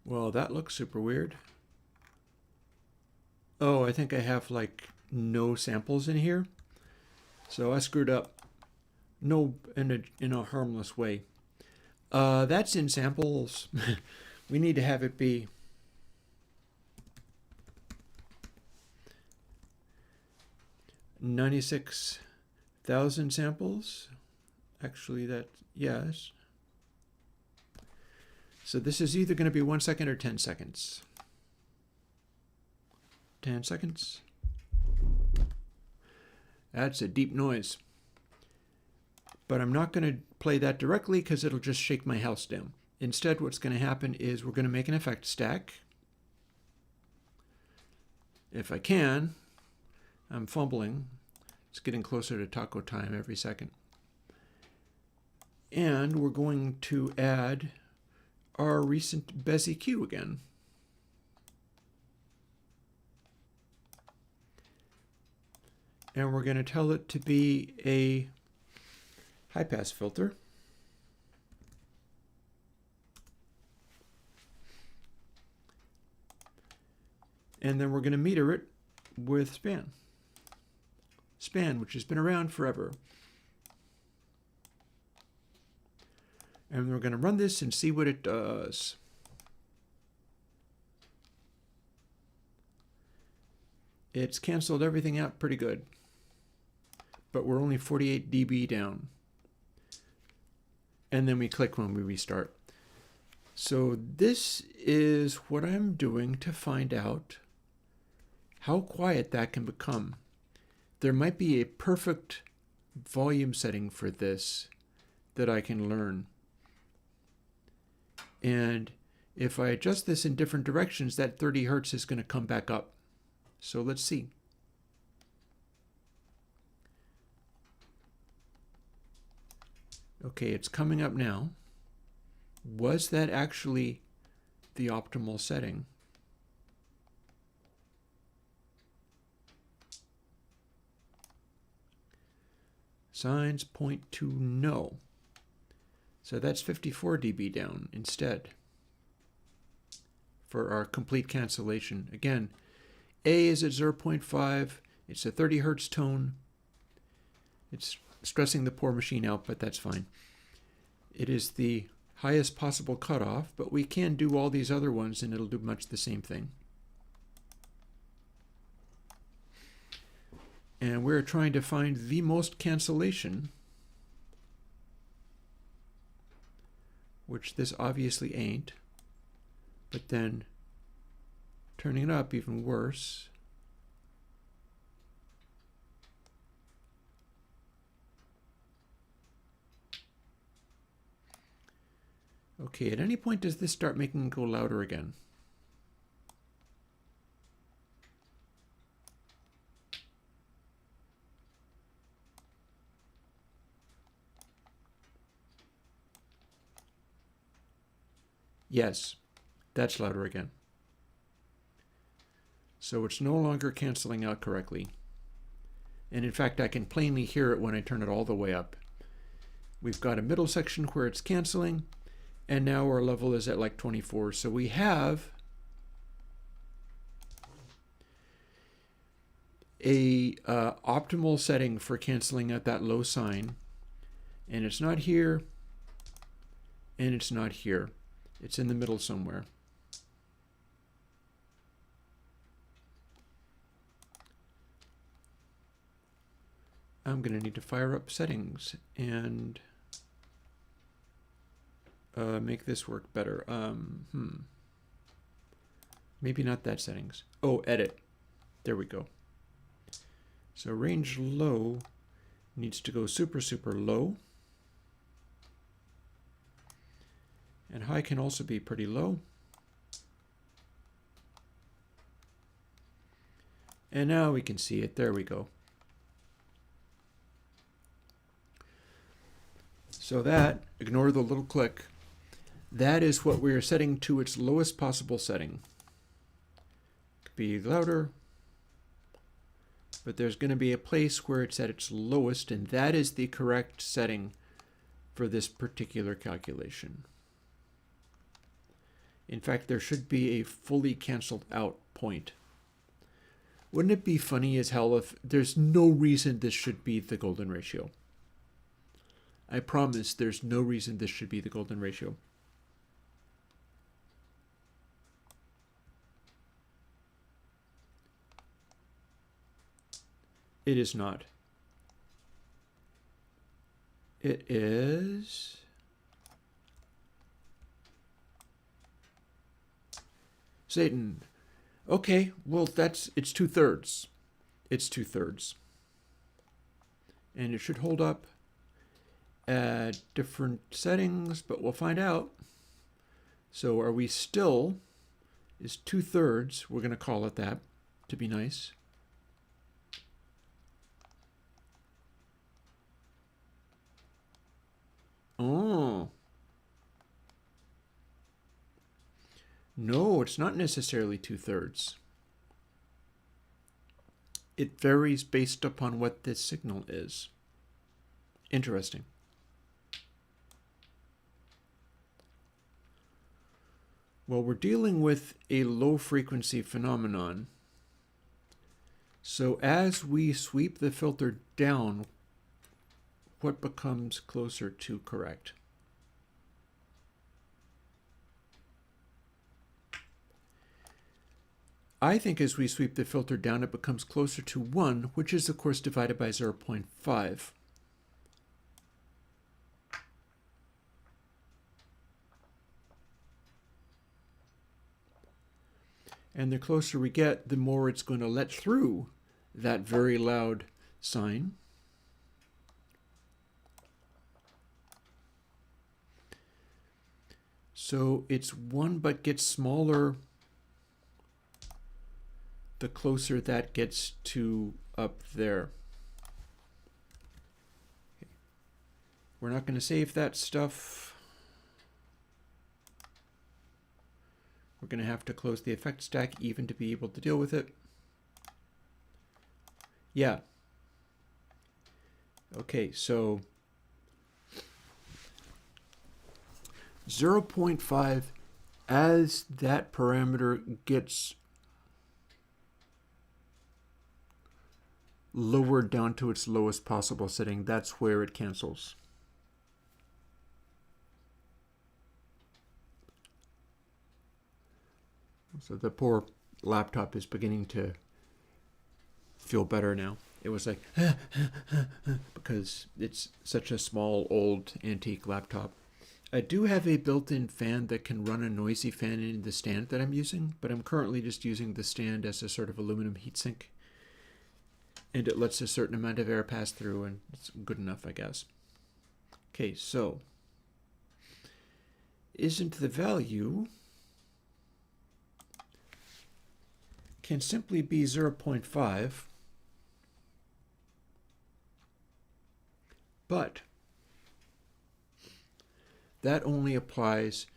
Well, that looks super weird. Oh, I think I have like no samples in here. So I screwed up. No, in a harmless way. That's in samples. We need to have it be $96,000 samples. Actually, that, yes. So this is either going to be 1 second or 10 seconds. 10 seconds. That's a deep noise. But I'm not going to play that directly because it'll just shake my house down. Instead, what's going to happen is we're going to make an effect stack. If I can, I'm fumbling. It's getting closer to taco time every second. And we're going to add our recent Bezier cue again. And we're going to tell it to be a high-pass filter. And then we're going to meter it with span. Span, which has been around forever. And we're going to run this and see what it does. It's canceled everything out pretty good. But we're only 48 dB down. And then we click when we restart. So this is what I'm doing to find out how quiet that can become. There might be a perfect volume setting for this that I can learn. And if I adjust this in different directions, that 30 hertz is going to come back up. So let's see. Okay, it's coming up now. Was that actually the optimal setting? Signs point to no. So that's 54 dB down instead for our complete cancellation. Again, A is at 0.5. It's a 30 hertz tone. It's stressing the poor machine out, but that's fine. It is the highest possible cutoff, but we can do all these other ones and it'll do much the same thing. And we're trying to find the most cancellation, which this obviously ain't, but then turning it up even worse. Okay, at any point does this start making it go louder again? Yes, that's louder again. So it's no longer canceling out correctly. And in fact, I can plainly hear it when I turn it all the way up. We've got a middle section where it's canceling, and now our level is at like 24. So we have a optimal setting for canceling out that low sign, and it's not here, and it's not here. It's in the middle somewhere. I'm going to need to fire up settings and make this work better. Maybe not that settings. Oh, edit. There we go. So range low needs to go super, super low. And high can also be pretty low. And now we can see it. There we go. So that, ignore the little click, that is what we are setting to its lowest possible setting. Could be louder, but there's going to be a place where it's at its lowest, and that is the correct setting for this particular calculation. In fact, there should be a fully canceled out point. Wouldn't it be funny as hell if there's no reason this should be the golden ratio? I promise there's no reason this should be the golden ratio. It is not. It is... Satan. Okay, well it's 2/3. It's 2/3. And it should hold up at different settings, but we'll find out. So are we still, is 2/3, we're going to call it that to be nice. Oh. No, it's not necessarily 2/3. It varies based upon what this signal is. Interesting. Well, we're dealing with a low frequency phenomenon. So as we sweep the filter down, what becomes closer to correct? I think as we sweep the filter down, it becomes closer to 1, which is of course divided by 0.5. And the closer we get, the more it's going to let through that very loud sign. So it's 1 but gets smaller the closer that gets to up there. Okay. We're not going to save that stuff. We're going to have to close the effect stack even to be able to deal with it. Yeah. Okay, so 0.5, as that parameter gets lowered down to its lowest possible setting, that's where it cancels. So the poor laptop is beginning to feel better now. It was like, because it's such a small, old, antique laptop. I do have a built-in fan that can run a noisy fan in the stand that I'm using, but I'm currently just using the stand as a sort of aluminum heatsink. And it lets a certain amount of air pass through, and it's good enough, I guess. Okay, so isn't the value can simply be 0.5, but that only applies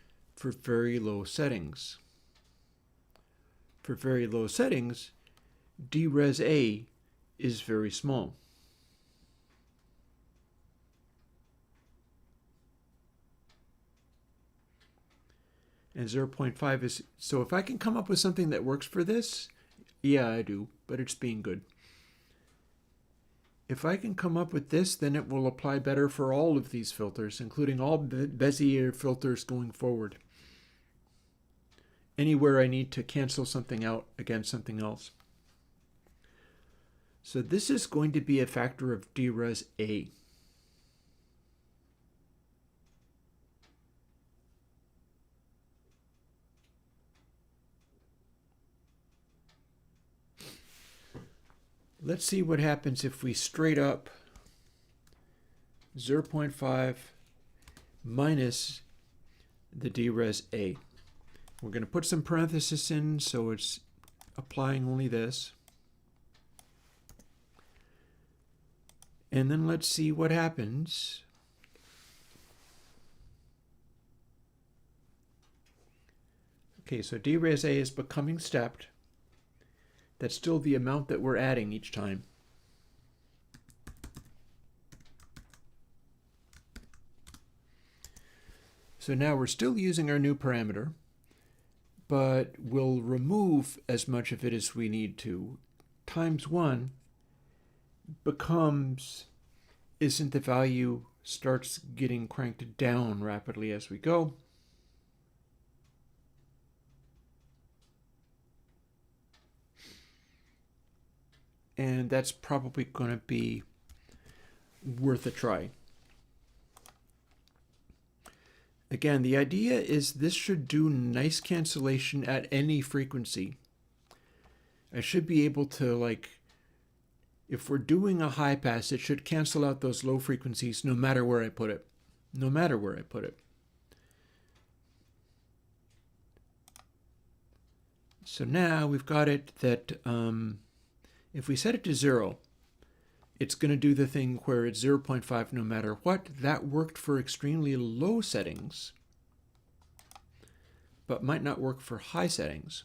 for very low settings. For very low settings, dres A is very small. And 0.5 is, so if I can come up with something that works for this, yeah, I do, but it's being good. If I can come up with this, then it will apply better for all of these filters, including all Bezier filters going forward. Anywhere I need to cancel something out against something else. So this is going to be a factor of dres A. Let's see what happens if we straight up 0.5 minus the dres A. We're going to put some parentheses in so it's applying only this. And then let's see what happens. Okay, so dres A is becoming stepped. That's still the amount that we're adding each time. So now we're still using our new parameter, but we'll remove as much of it as we need to. Times 1 becomes, isn't the value starts getting cranked down rapidly as we go. And that's probably going to be worth a try. Again, the idea is this should do nice cancellation at any frequency. I should be able to, like, if we're doing a high pass, it should cancel out those low frequencies no matter where I put it. No matter where I put it. So now we've got it that if we set it to 0, it's going to do the thing where it's 0.5 no matter what. That worked for extremely low settings, but might not work for high settings.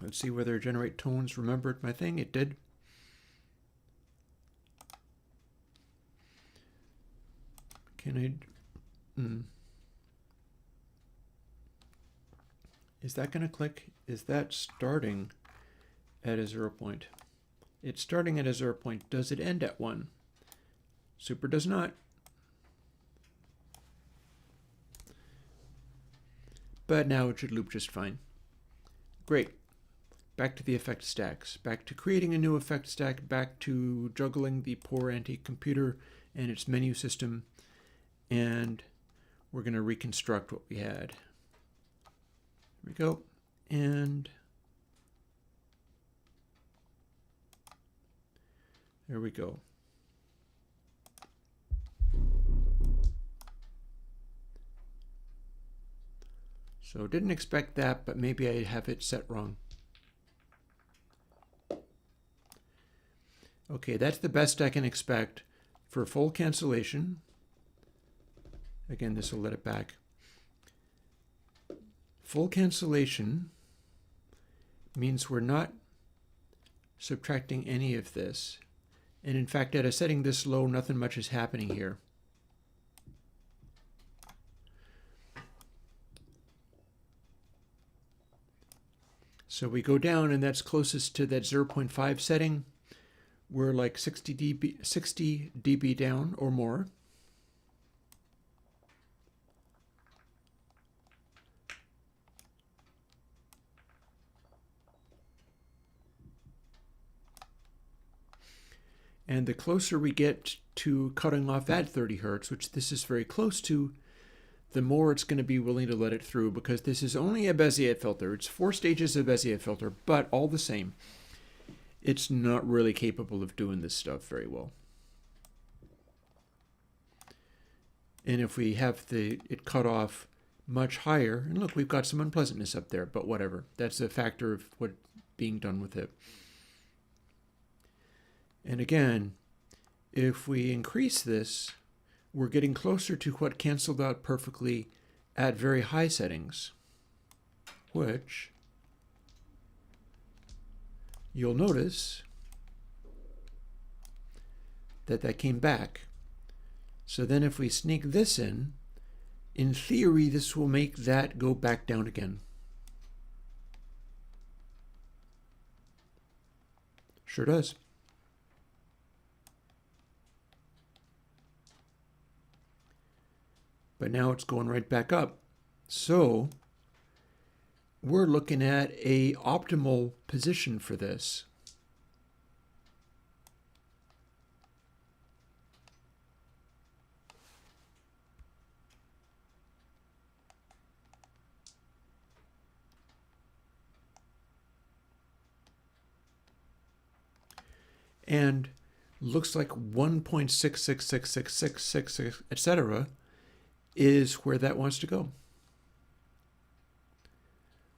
Let's see whether generate tones remembered my thing. It did. Can I? Is that going to click? Is that starting at a 0 point? It's starting at a 0 point. Does it end at 1? Super does not. But now it should loop just fine. Great. Back to the effect stacks. Back to creating a new effect stack. Back to juggling the poor anti-computer and its menu system. And we're going to reconstruct what we had. Here we go. And there we go. So didn't expect that, but maybe I have it set wrong. Okay, that's the best I can expect for full cancellation. Again, this will let it back. Full cancellation means we're not subtracting any of this. And in fact, at a setting this low, nothing much is happening here. So we go down, and that's closest to that 0.5 setting. We're like 60 dB down or more. And the closer we get to cutting off at 30 Hertz, which this is very close to, the more it's going to be willing to let it through, because this is only a Bezier filter. It's 4 stages of Bezier filter, but all the same, it's not really capable of doing this stuff very well. And if we have it cut off much higher, and look, we've got some unpleasantness up there, but whatever. That's a factor of what's being done with it. And again, if we increase this, we're getting closer to what canceled out perfectly at very high settings, which you'll notice that came back. So then if we sneak this in theory, this will make that go back down again. Sure does. But now it's going right back up. So we're looking at a optimal position for this. And looks like 1.666666, etc., is where that wants to go.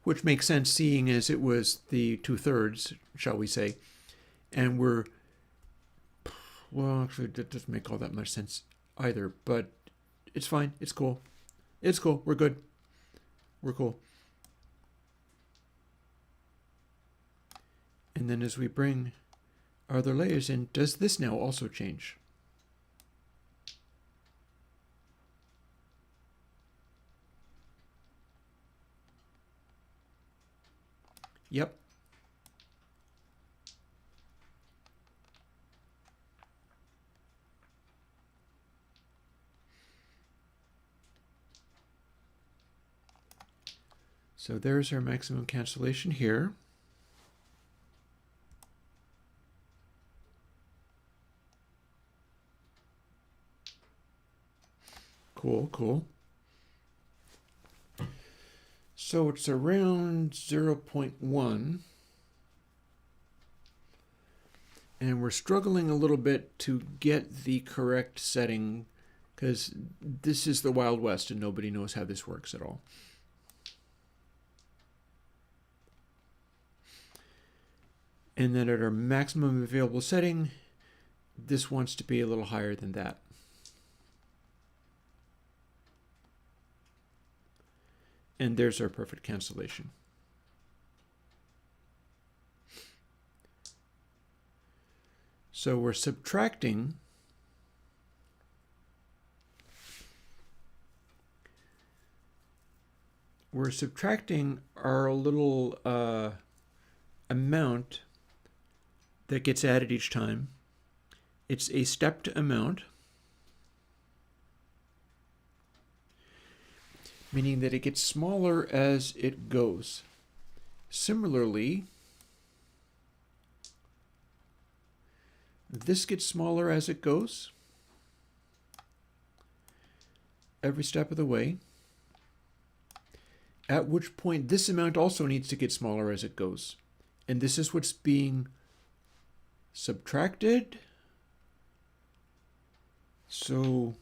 Which makes sense, seeing as it was the 2/3, shall we say. And we're, well, actually, that doesn't make all that much sense either, but it's fine. It's cool. It's cool. We're good. We're cool. And then as we bring our other layers in, does this now also change? Yep. So there's our maximum cancellation here. Cool, cool. So it's around 0.1. And we're struggling a little bit to get the correct setting because this is the Wild West and nobody knows how this works at all. And then at our maximum available setting, this wants to be a little higher than that. And there's our perfect cancellation. So we're subtracting our little amount that gets added each time. It's a stepped amount, meaning that it gets smaller as it goes. Similarly, this gets smaller as it goes, every step of the way, at which point this amount also needs to get smaller as it goes. And this is what's being subtracted. So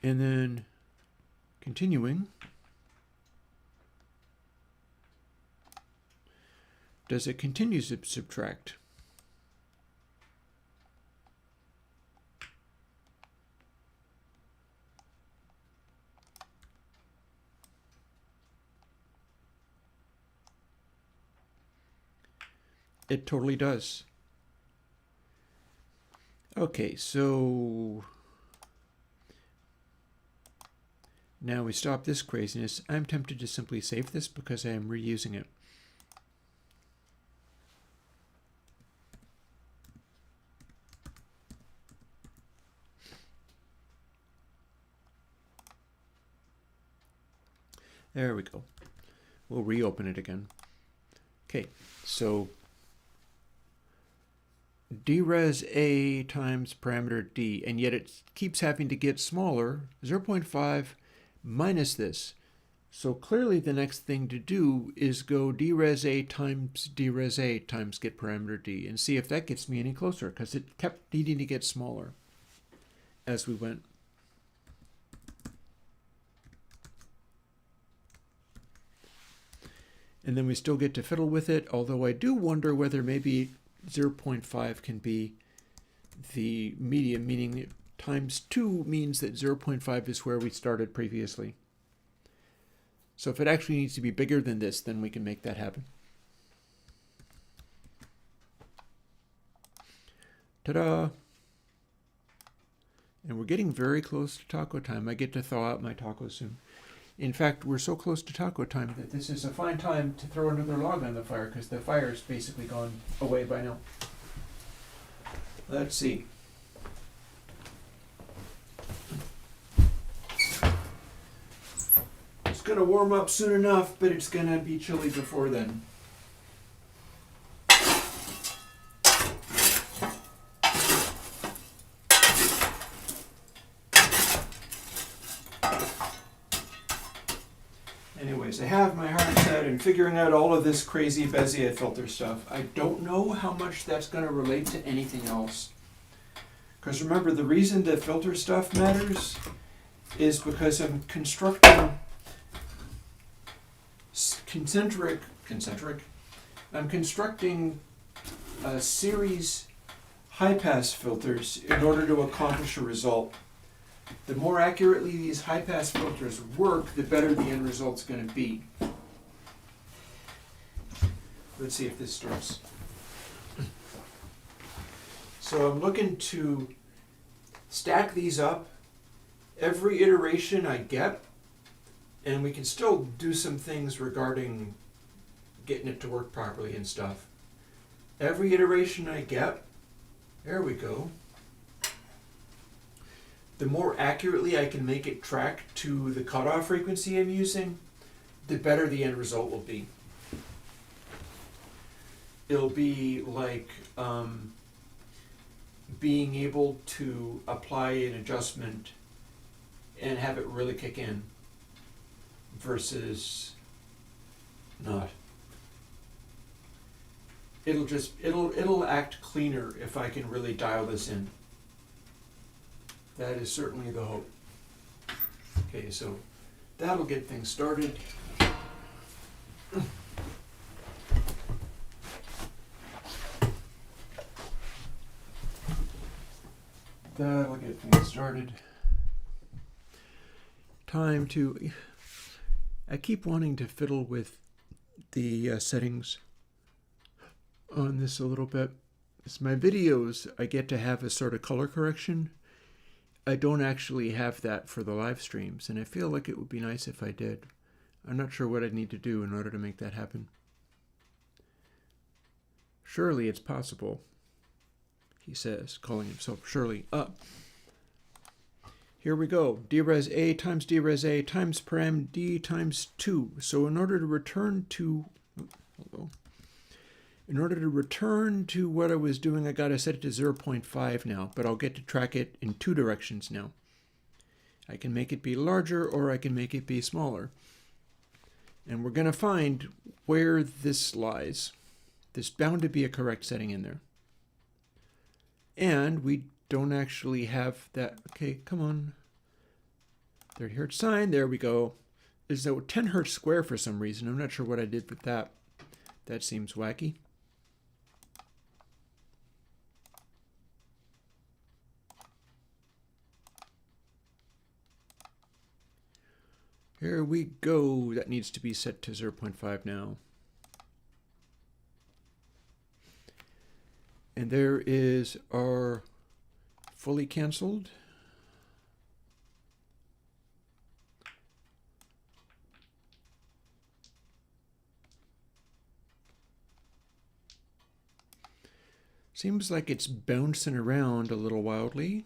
and then continuing, does it continue to subtract? It totally does. Okay, so now we stop this craziness. I'm tempted to simply save this because I am reusing it. There we go. We'll reopen it again. Okay, so dres a times parameter d, and yet it keeps having to get smaller, 0.5 minus this. So clearly the next thing to do is go dres a times get parameter d and see if that gets me any closer, because it kept needing to get smaller as we went. And then we still get to fiddle with it, although I do wonder whether maybe 0.5 can be the medium, meaning that times 2 means that 0.5 is where we started previously. So if it actually needs to be bigger than this, then we can make that happen. Ta-da! And we're getting very close to taco time. I get to thaw out my tacos soon. In fact, we're so close to taco time that this is a fine time to throw another log on the fire because the fire's basically gone away by now. Let's see. It's going to warm up soon enough, but it's going to be chilly before then. Anyways, I have my heart set in figuring out all of this crazy Bezier filter stuff. I don't know how much that's going to relate to anything else. Because remember, the reason that filter stuff matters is because I'm constructing I'm constructing a series high-pass filters in order to accomplish a result. The more accurately these high-pass filters work, the better the end result's going to be. Let's see if this starts. So I'm looking to stack these up every iteration I get, and we can still do some things regarding getting it to work properly and stuff. Every iteration I get, there we go. The more accurately I can make it track to the cutoff frequency I'm using, the better the end result will be. It'll be like being able to apply an adjustment and have it really kick in versus not. It'll act cleaner if I can really dial this in. That is certainly the hope. Okay, so that'll get things started. That'll get things started. Time to... I keep wanting to fiddle with the settings on this a little bit. It's my videos, I get to have a sort of color correction. I don't actually have that for the live streams, and I feel like it would be nice if I did. I'm not sure what I'd need to do in order to make that happen. Surely it's possible, he says, calling himself Shirley. Here we go. Dres A times Dres A times param D times 2. So in order to return to... In order to return to what I was doing, I got to set it to 0.5 now, but I'll get to track it in 2 directions now. I can make it be larger or I can make it be smaller. And we're going to find where this lies. There's bound to be a correct setting in there. And we don't actually have that. Okay, come on. 30 hertz sine, there we go. There's a 10 hertz square for some reason. I'm not sure what I did with that. That seems wacky. Here we go. That needs to be set to 0.5 now. And there is our fully canceled. Seems like it's bouncing around a little wildly.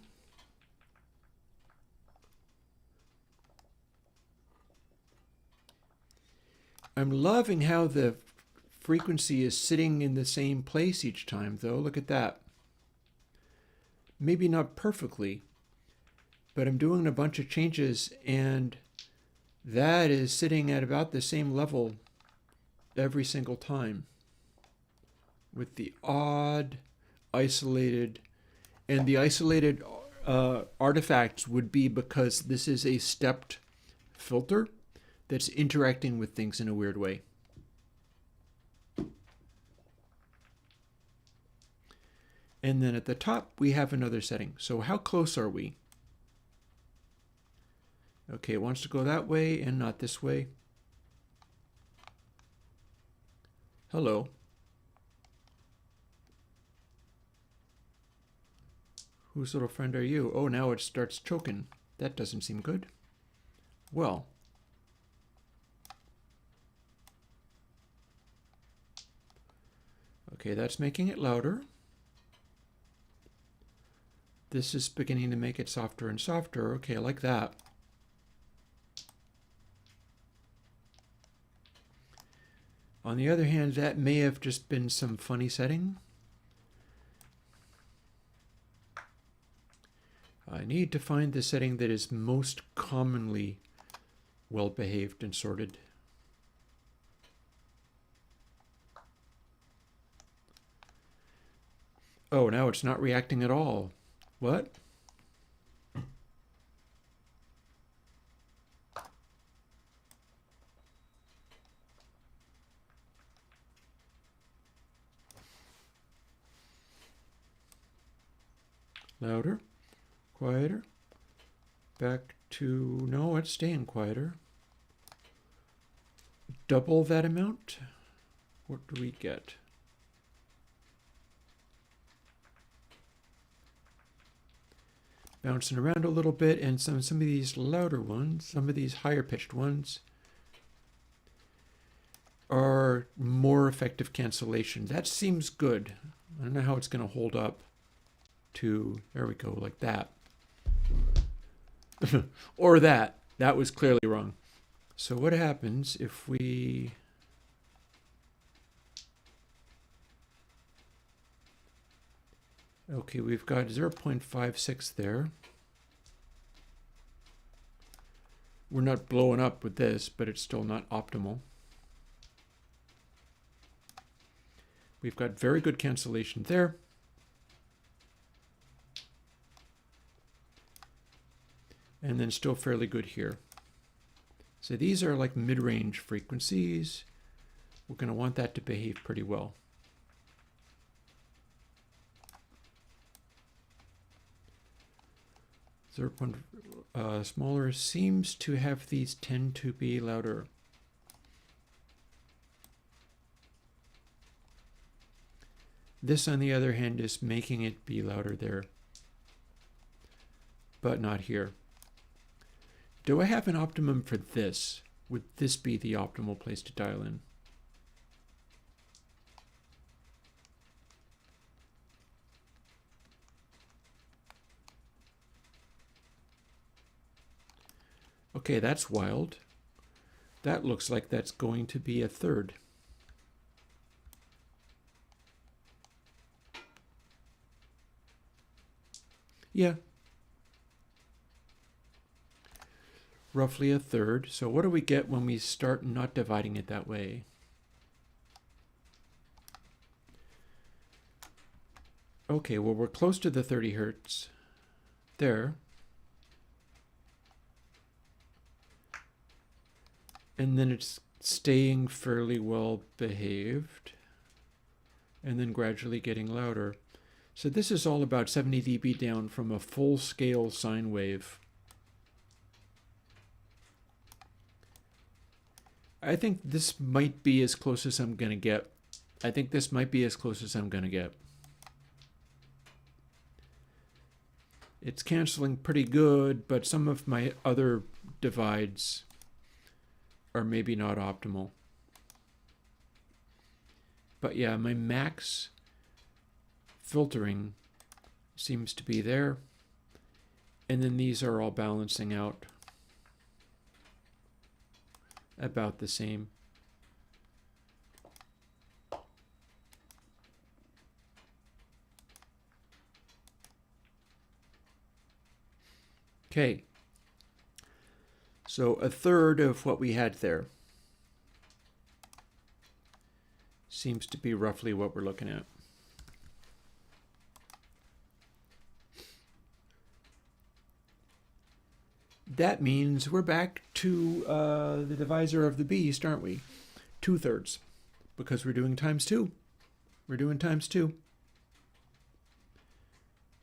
I'm loving how the frequency is sitting in the same place each time, though. Look at that. Maybe not perfectly, but I'm doing a bunch of changes, and that is sitting at about the same level every single time, with the odd isolated, and the isolated artifacts would be because this is a stepped filter that's interacting with things in a weird way. And then at the top, we have another setting. So how close are we? Okay, it wants to go that way and not this way. Hello. Whose little friend are you? Oh, now it starts choking. That doesn't seem good. Well. Okay, that's making it louder. This is beginning to make it softer and softer. Okay, I like that. On the other hand, that may have just been some funny setting. I need to find the setting that is most commonly well behaved and sorted. Oh, now it's not reacting at all. What? Louder, quieter, back to, no, it's staying quieter. Double that amount? What do we get? Bouncing around a little bit, and some of these louder ones, some of these higher pitched ones are more effective cancellation. That seems good. I don't know how it's going to hold up to, there we go, like that. Or that. That was clearly wrong. So what happens if we... Okay, we've got 0.56 there. We're not blowing up with this, but it's still not optimal. We've got very good cancellation there. And then still fairly good here. So these are like mid-range frequencies. We're going to want that to behave pretty well. Smaller seems to have these tend to be louder. This, on the other hand, is making it be louder there, but not here. Do I have an optimum for this? Would this be the optimal place to dial in? Okay, that's wild. That looks like that's going to be a third. Yeah. Roughly a third. So what do we get when we start not dividing it that way? Okay, well, we're close to the 30 hertz there. And then it's staying fairly well behaved and then gradually getting louder. So this is all about 70 dB down from a full-scale sine wave. I think this might be as close as I'm going to get. I think this might be as close as I'm going to get. It's canceling pretty good, but some of my other divides are maybe not optimal. But yeah, my max filtering seems to be there. And then these are all balancing out about the same. Okay. So a third of what we had there seems to be roughly what we're looking at. That means we're back to the divisor of the beast, aren't we? 2/3, because we're doing times 2. We're doing times 2.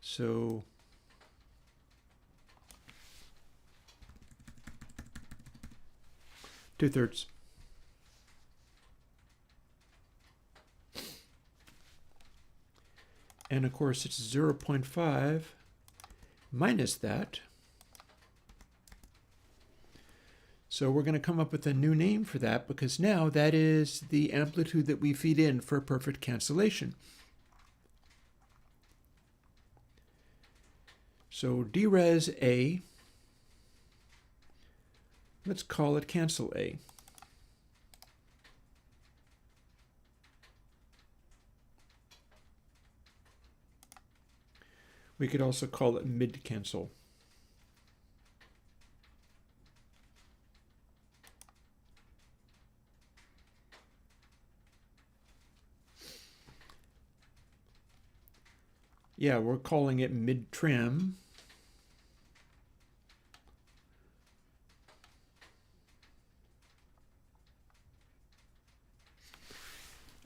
So two-thirds. And of course it's 0.5 minus that. So we're going to come up with a new name for that, because now that is the amplitude that we feed in for perfect cancellation. So dres A, let's call it cancel A. We could also call it mid cancel. Yeah, we're calling it mid trim.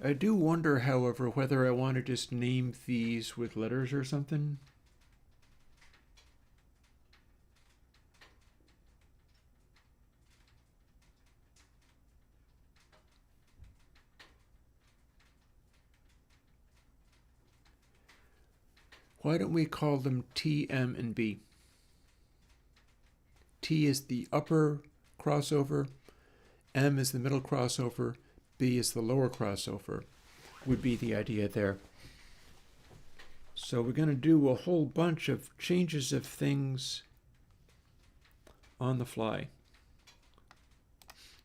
I do wonder, however, whether I want to just name these with letters or something. Why don't we call them T, M, and B? T is the upper crossover, M is the middle crossover, B is the lower crossover, would be the idea there. So we're going to do a whole bunch of changes of things on the fly,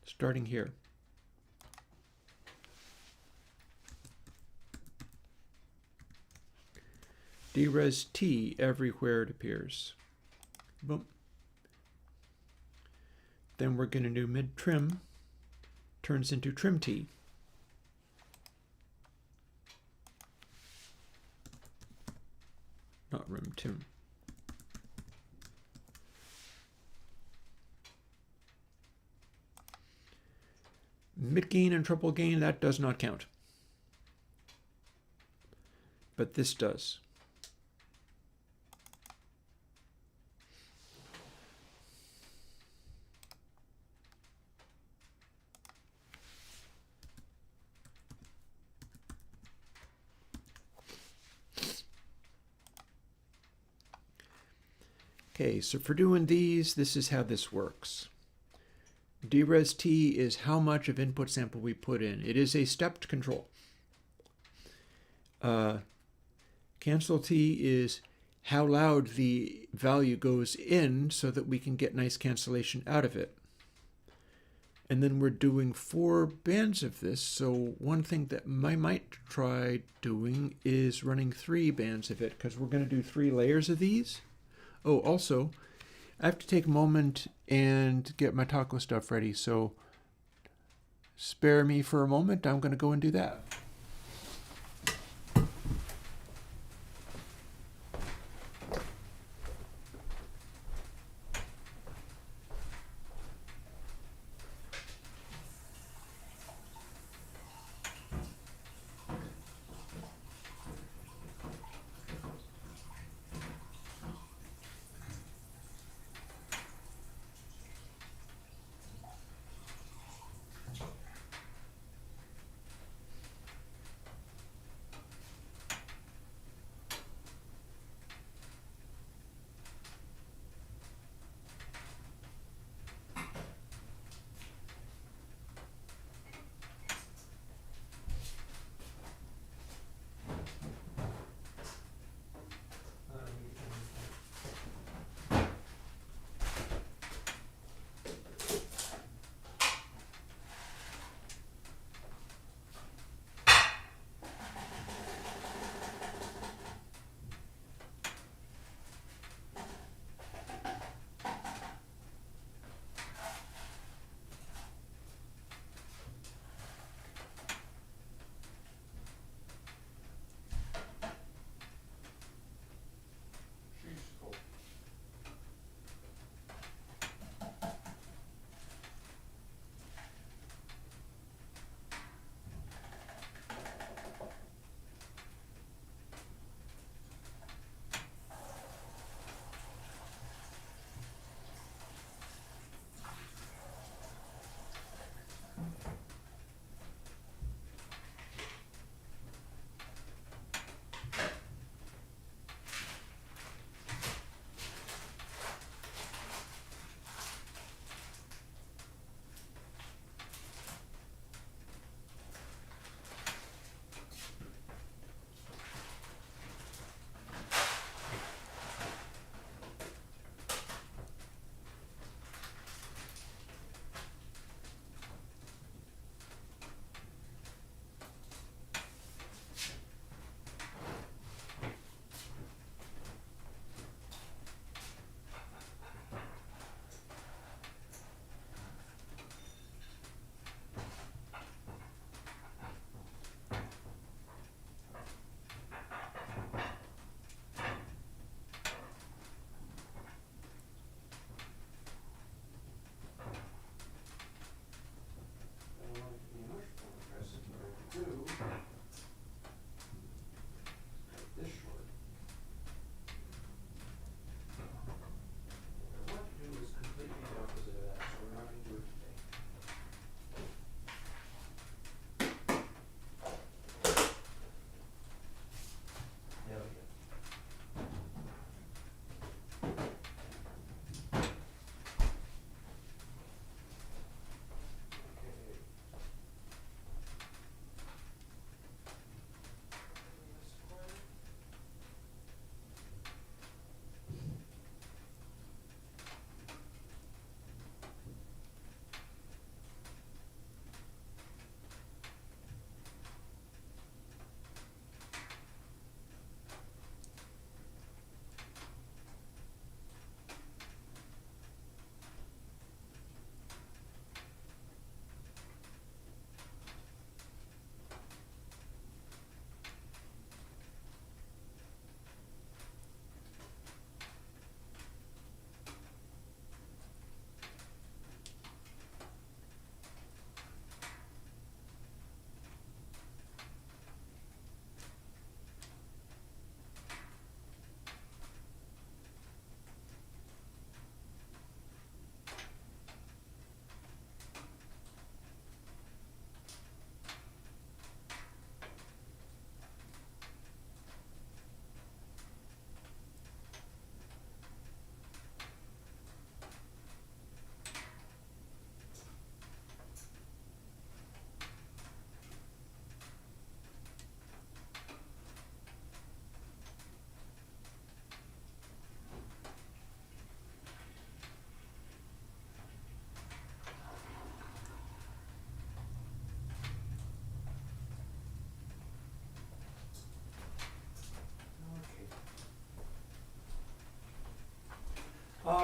starting here. Dres T everywhere it appears. Boom. Then we're going to do mid trim, turns into trim T. Not rim tim. Mid gain and treble gain, that does not count. But this does. Okay, so for doing these, this is how this works. Dres T is how much of input sample we put in. It is a stepped control. Cancel T is how loud the value goes in so that we can get nice cancellation out of it. And then we're doing 4 bands of this, so one thing that I might try doing is running 3 bands of it, because we're going to do 3 layers of these. Oh, also, I have to take a moment and get my taco stuff ready, so spare me for a moment. I'm going to go and do that.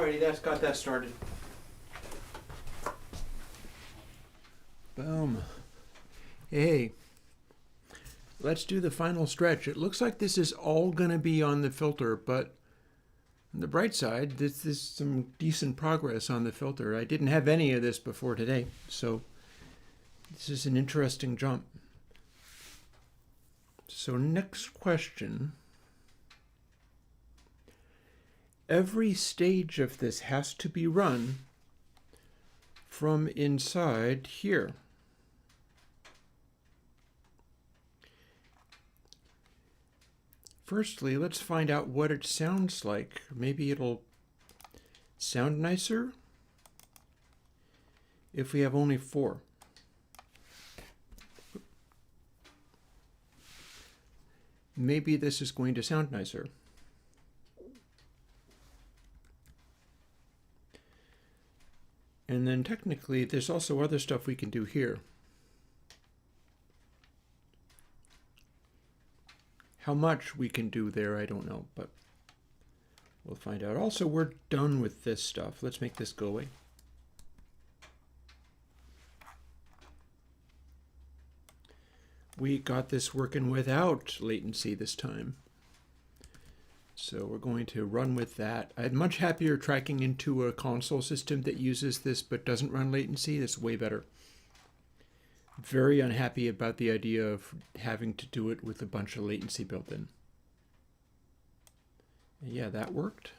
Alrighty, that's got that started. Boom. Hey, let's do the final stretch. It looks like this is all going to be on the filter, but on the bright side, this is some decent progress on the filter. I didn't have any of this before today, so this is an interesting jump. So next question. Every stage of this has to be run from inside here. Firstly, let's find out what it sounds like. Maybe it'll sound nicer if we have only 4. Maybe this is going to sound nicer. And then technically, there's also other stuff we can do here. How much we can do there, I don't know, but we'll find out. Also, we're done with this stuff. Let's make this go away. We got this working without latency this time. So we're going to run with that. I'm much happier tracking into a console system that uses this but doesn't run latency. That's way better. Very unhappy about the idea of having to do it with a bunch of latency built in. Yeah, that worked.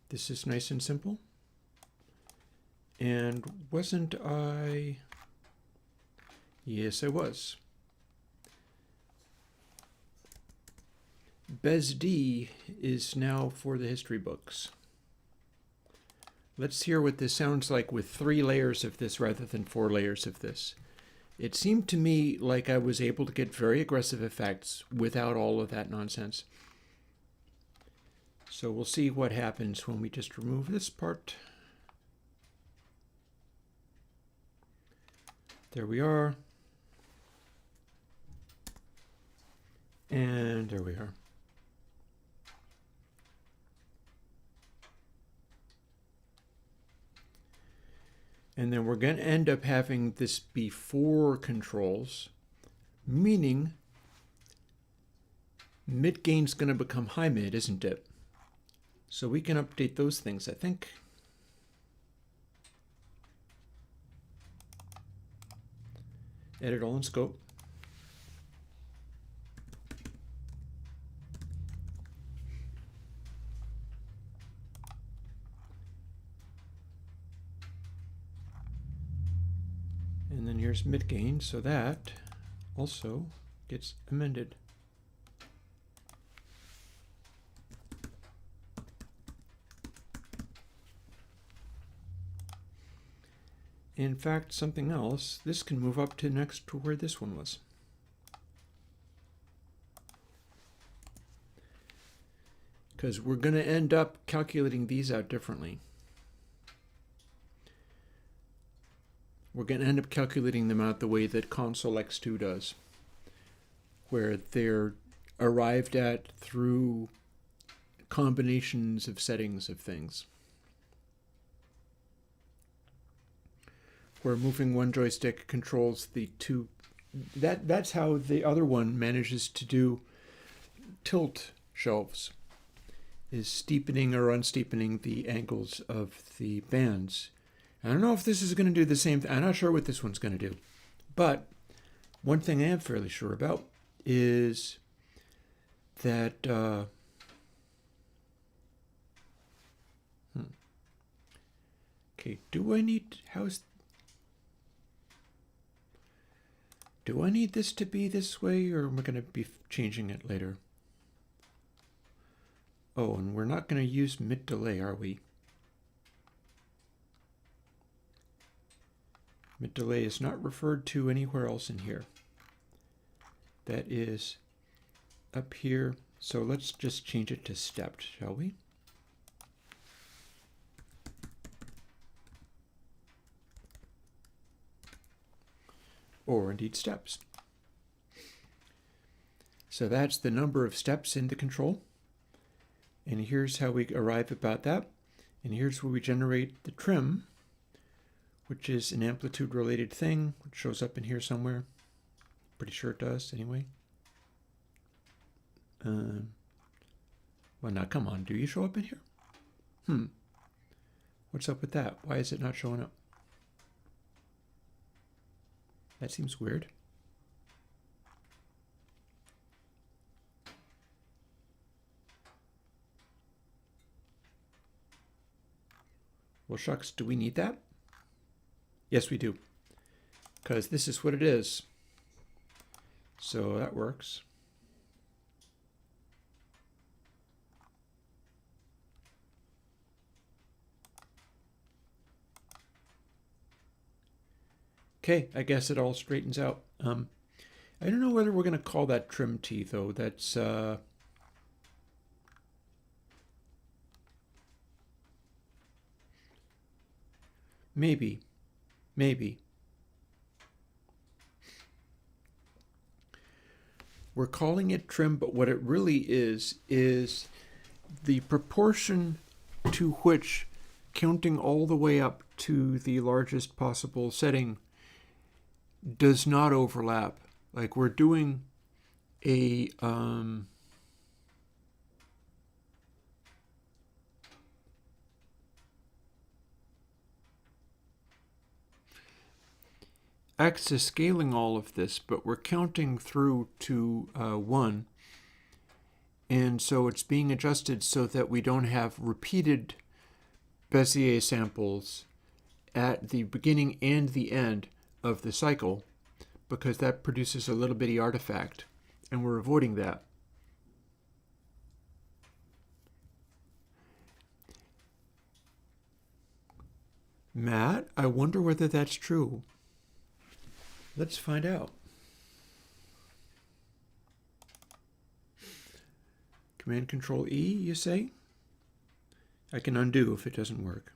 This is nice and simple. And wasn't I? Yes, I was. BESD is now for the history books. Let's hear what this sounds like with 3 layers of this rather than 4 layers of this. It seemed to me like I was able to get very aggressive effects without all of that nonsense. So we'll see what happens when we just remove this part. There we are. And there we are. And then we're going to end up having this before controls, meaning mid gain's going to become high mid, isn't it? So we can update those things, I think. Edit all in scope. And then here's mid gain, so that also gets amended. In fact, something else, this can move up to next to where this one was. Because we're going to end up calculating these out differently. We're going to end up calculating them out the way that console X2 does, where they're arrived at through combinations of settings of things. Where moving one joystick controls the two. That's how the other one manages to do tilt shelves, is steepening or unsteepening the angles of the bands. I don't know if this is going to do the same thing. I'm not sure what this one's going to do. But one thing I am fairly sure about is that okay, do I need this to be this way, or am I going to be changing it later? Oh, and we're not going to use mid delay, are we? Mid delay is not referred to anywhere else in here. That is up here. So let's just change it to stepped, shall we? Or indeed steps. So that's the number of steps in the control. And here's how we arrive about that. And here's where we generate the trim, which is an amplitude related thing, which shows up in here somewhere. Pretty sure it does anyway. Well, now come on, do you show up in here? What's up with that? Why is it not showing up? That seems weird. Well, shucks, do we need that? Yes, we do, because this is what it is. So that works. Okay, I guess it all straightens out. I don't know whether we're going to call that trim T, though. That's maybe. We're calling it trim, but what it really is the proportion to which counting all the way up to the largest possible setting does not overlap. Like we're doing a X is scaling all of this, but we're counting through to 1. And so it's being adjusted so that we don't have repeated Bezier samples at the beginning and the end of the cycle, because that produces a little bitty artifact, and we're avoiding that. Matt, I wonder whether that's true. Let's find out. Command Control E, you say? I can undo if it doesn't work.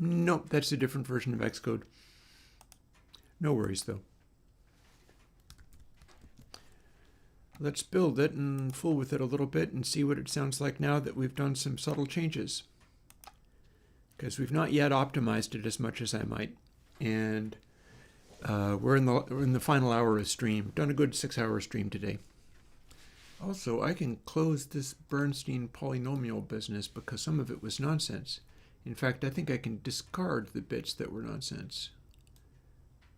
Nope, that's a different version of Xcode. No worries, though. Let's build it and fool with it a little bit and see what it sounds like now that we've done some subtle changes. Because we've not yet optimized it as much as I might. And we're in the final hour of stream. Done a good 6-hour stream today. Also, I can close this Bernstein polynomial business because some of it was nonsense. In fact, I think I can discard the bits that were nonsense,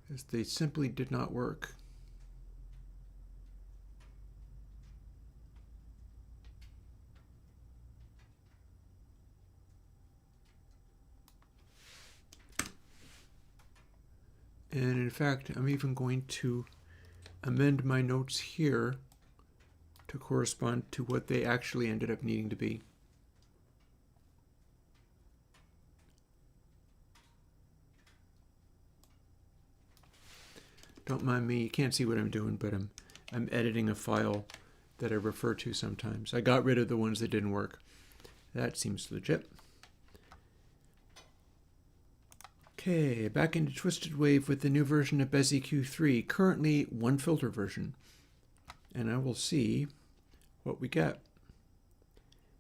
because they simply did not work. And in fact, I'm even going to amend my notes here to correspond to what they actually ended up needing to be. Don't mind me, you can't see what I'm doing, but I'm editing a file that I refer to sometimes. I got rid of the ones that didn't work. That seems legit. Okay, back into Twisted Wave with the new version of Bezier Q3, currently one filter version. And I will see what we get.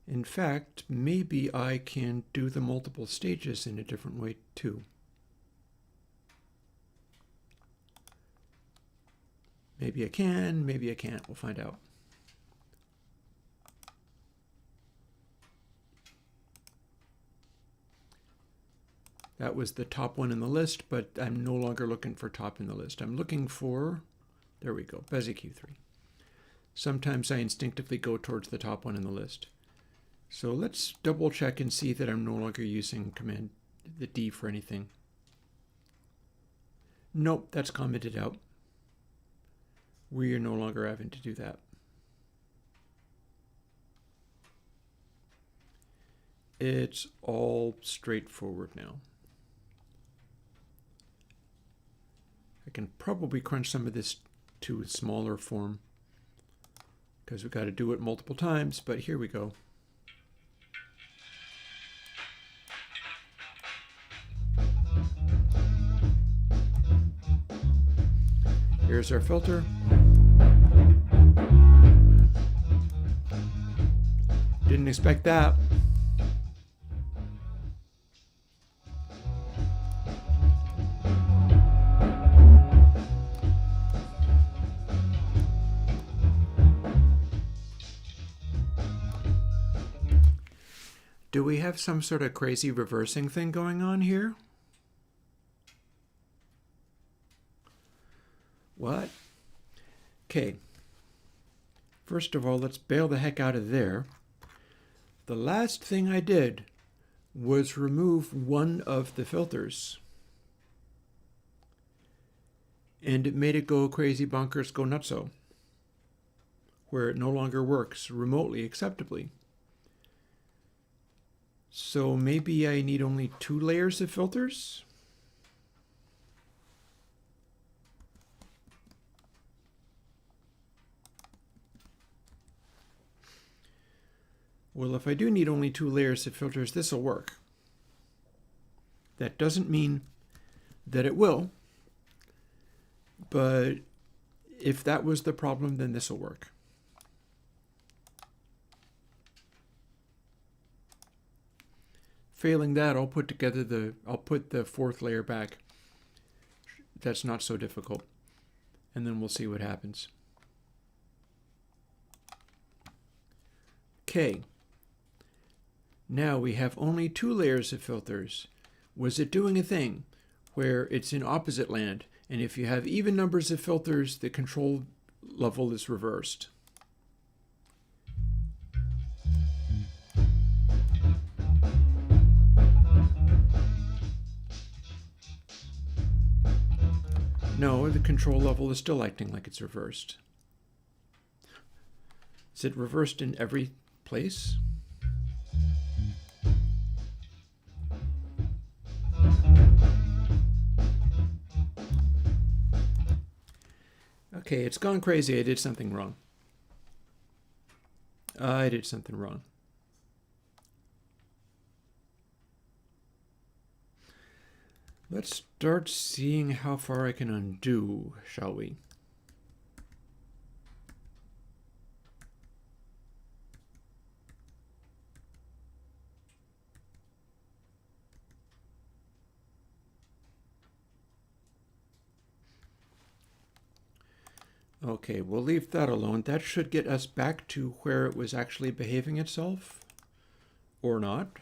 In fact, maybe I can do the multiple stages in a different way too. Maybe I can, maybe I can't. We'll find out. That was the top one in the list, but I'm no longer looking for top in the list. I'm looking for, there we go, Bezier Q3. Sometimes I instinctively go towards the top one in the list. So let's double check and see that I'm no longer using Command the D for anything. Nope, that's commented out. We are no longer having to do that. It's all straightforward now. I can probably crunch some of this to a smaller form because we've got to do it multiple times, but here we go. Here's our filter. Didn't expect that. Do we have some sort of crazy reversing thing going on here? What? Okay. First of all, let's bail the heck out of there. The last thing I did was remove one of the filters. And it made it go crazy bonkers, go nutso, where it no longer works remotely acceptably. So maybe I need only 2 layers of filters? Well, if I do need only 2 layers of filters, this will work. That doesn't mean that it will, but if that was the problem, then this will work. Failing that, I'll put the 4th layer back. That's not so difficult. And then we'll see what happens. Okay. Now we have only 2 layers of filters. Was it doing a thing where it's in opposite land, and if you have even numbers of filters, the control level is reversed? No, the control level is still acting like it's reversed. Is it reversed in every place? Okay, it's gone crazy. I did something wrong. Let's start seeing how far I can undo, shall we? Okay, we'll leave that alone. That should get us back to where it was actually behaving itself, or not.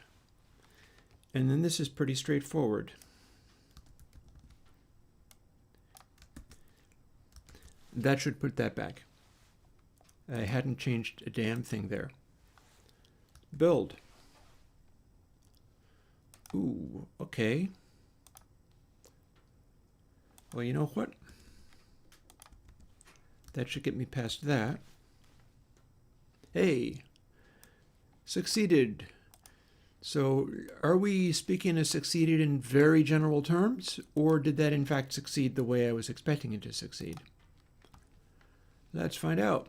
And then this is pretty straightforward. That should put that back. I hadn't changed a damn thing there. Build. Ooh, okay. Well, you know what? That should get me past that. Hey, succeeded. So are we speaking of succeeded in very general terms, or did that in fact succeed the way I was expecting it to succeed? Let's find out.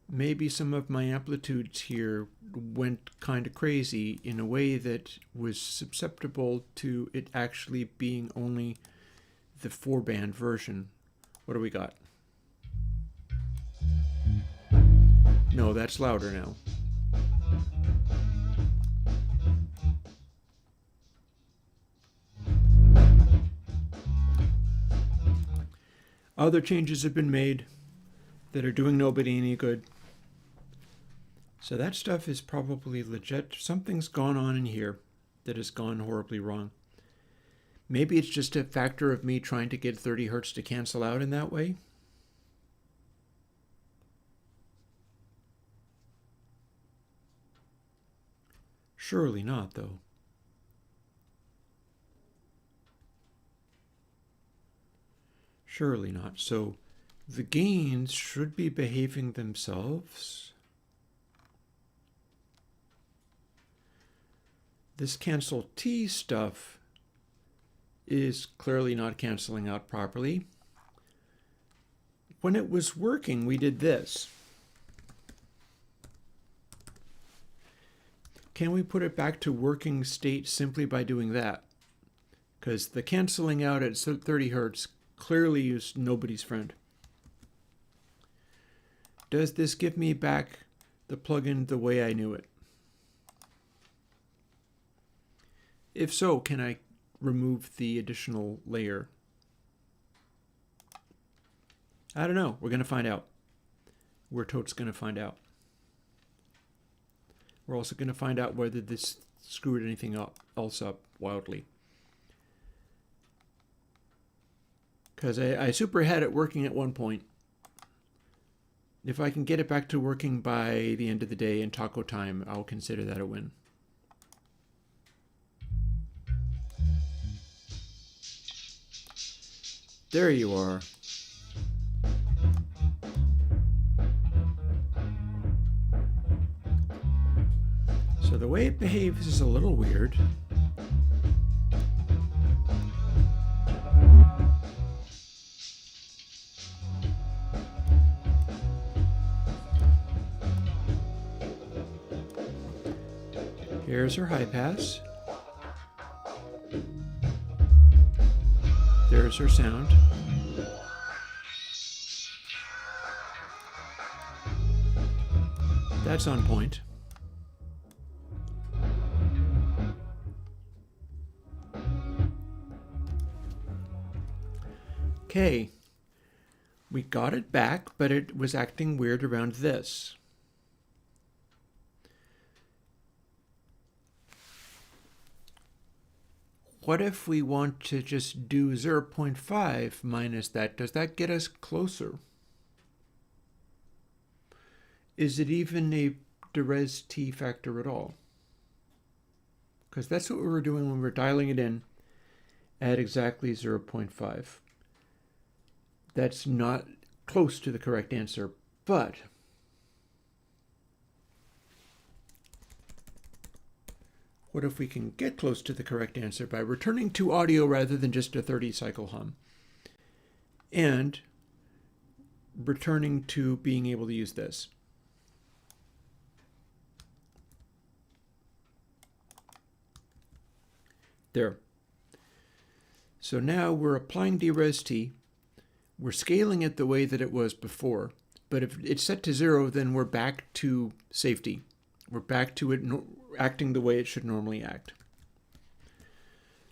Maybe some of my amplitudes here went kind of crazy in a way that was susceptible to it actually being only the 4-band version. What do we got? No, that's louder now. Other changes have been made that are doing nobody any good. So that stuff is probably legit. Something's gone on in here that has gone horribly wrong. Maybe it's just a factor of me trying to get 30 Hertz to cancel out in that way. Surely not, though. Surely not. So the gains should be behaving themselves. This cancel T stuff is clearly not canceling out properly. When it was working, we did this. Can we put it back to working state simply by doing that? because the canceling out at 30 hertz clearly is nobody's friend. Does this give me back the plugin the way I knew it? If so, can I remove the additional layer? I don't know. We're going to find out. We're totes going to find out. We're also going to find out whether this screwed anything else up wildly. Because I super had it working at one point. If I can get it back to working by the end of the day in taco time, I'll consider that a win. There you are. So the way it behaves is a little weird. Here's her high pass. There's her sound. That's on point. Okay, we got it back, but it was acting weird around this. What if we want to just do 0.5 minus that? Does that get us closer? Is it even a Derez T factor at all? Because that's what we were doing when we were dialing it in at exactly 0.5. That's not close to the correct answer, but what if we can get close to the correct answer by returning to audio rather than just a 30 cycle hum? And returning to being able to use this. There. So now we're applying Derez T. We're scaling it the way that it was before. But if it's set to 0, then we're back to safety. We're back to it acting the way it should normally act.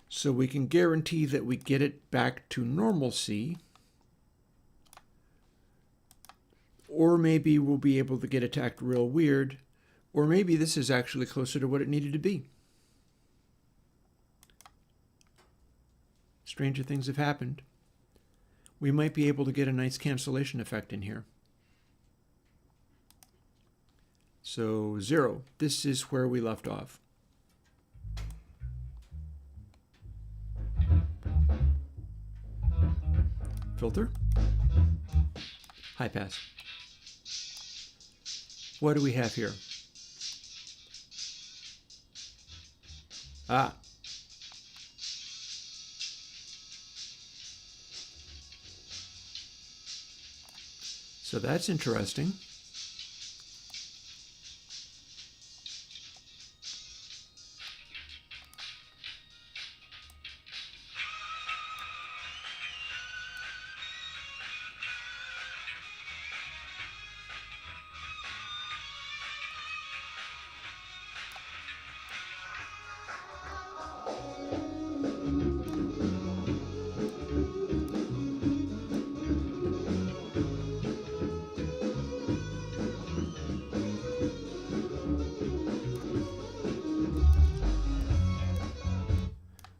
So we can guarantee that we get it back to normalcy. Or maybe we'll be able to get it to act real weird. Or maybe this is actually closer to what it needed to be. Stranger things have happened. We might be able to get a nice cancellation effect in here. So 0, this is where we left off. Filter. High pass. What do we have here? Ah. So that's interesting.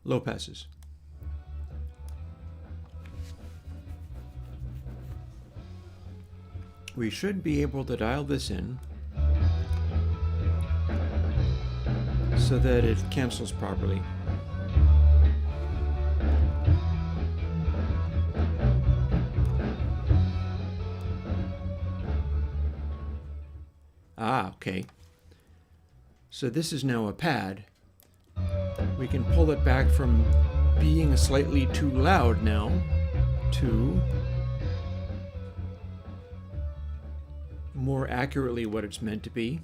Low passes. We should be able to dial this in so that it cancels properly. Ah, okay. So this is now a pad. We can pull it back from being slightly too loud now to more accurately what it's meant to be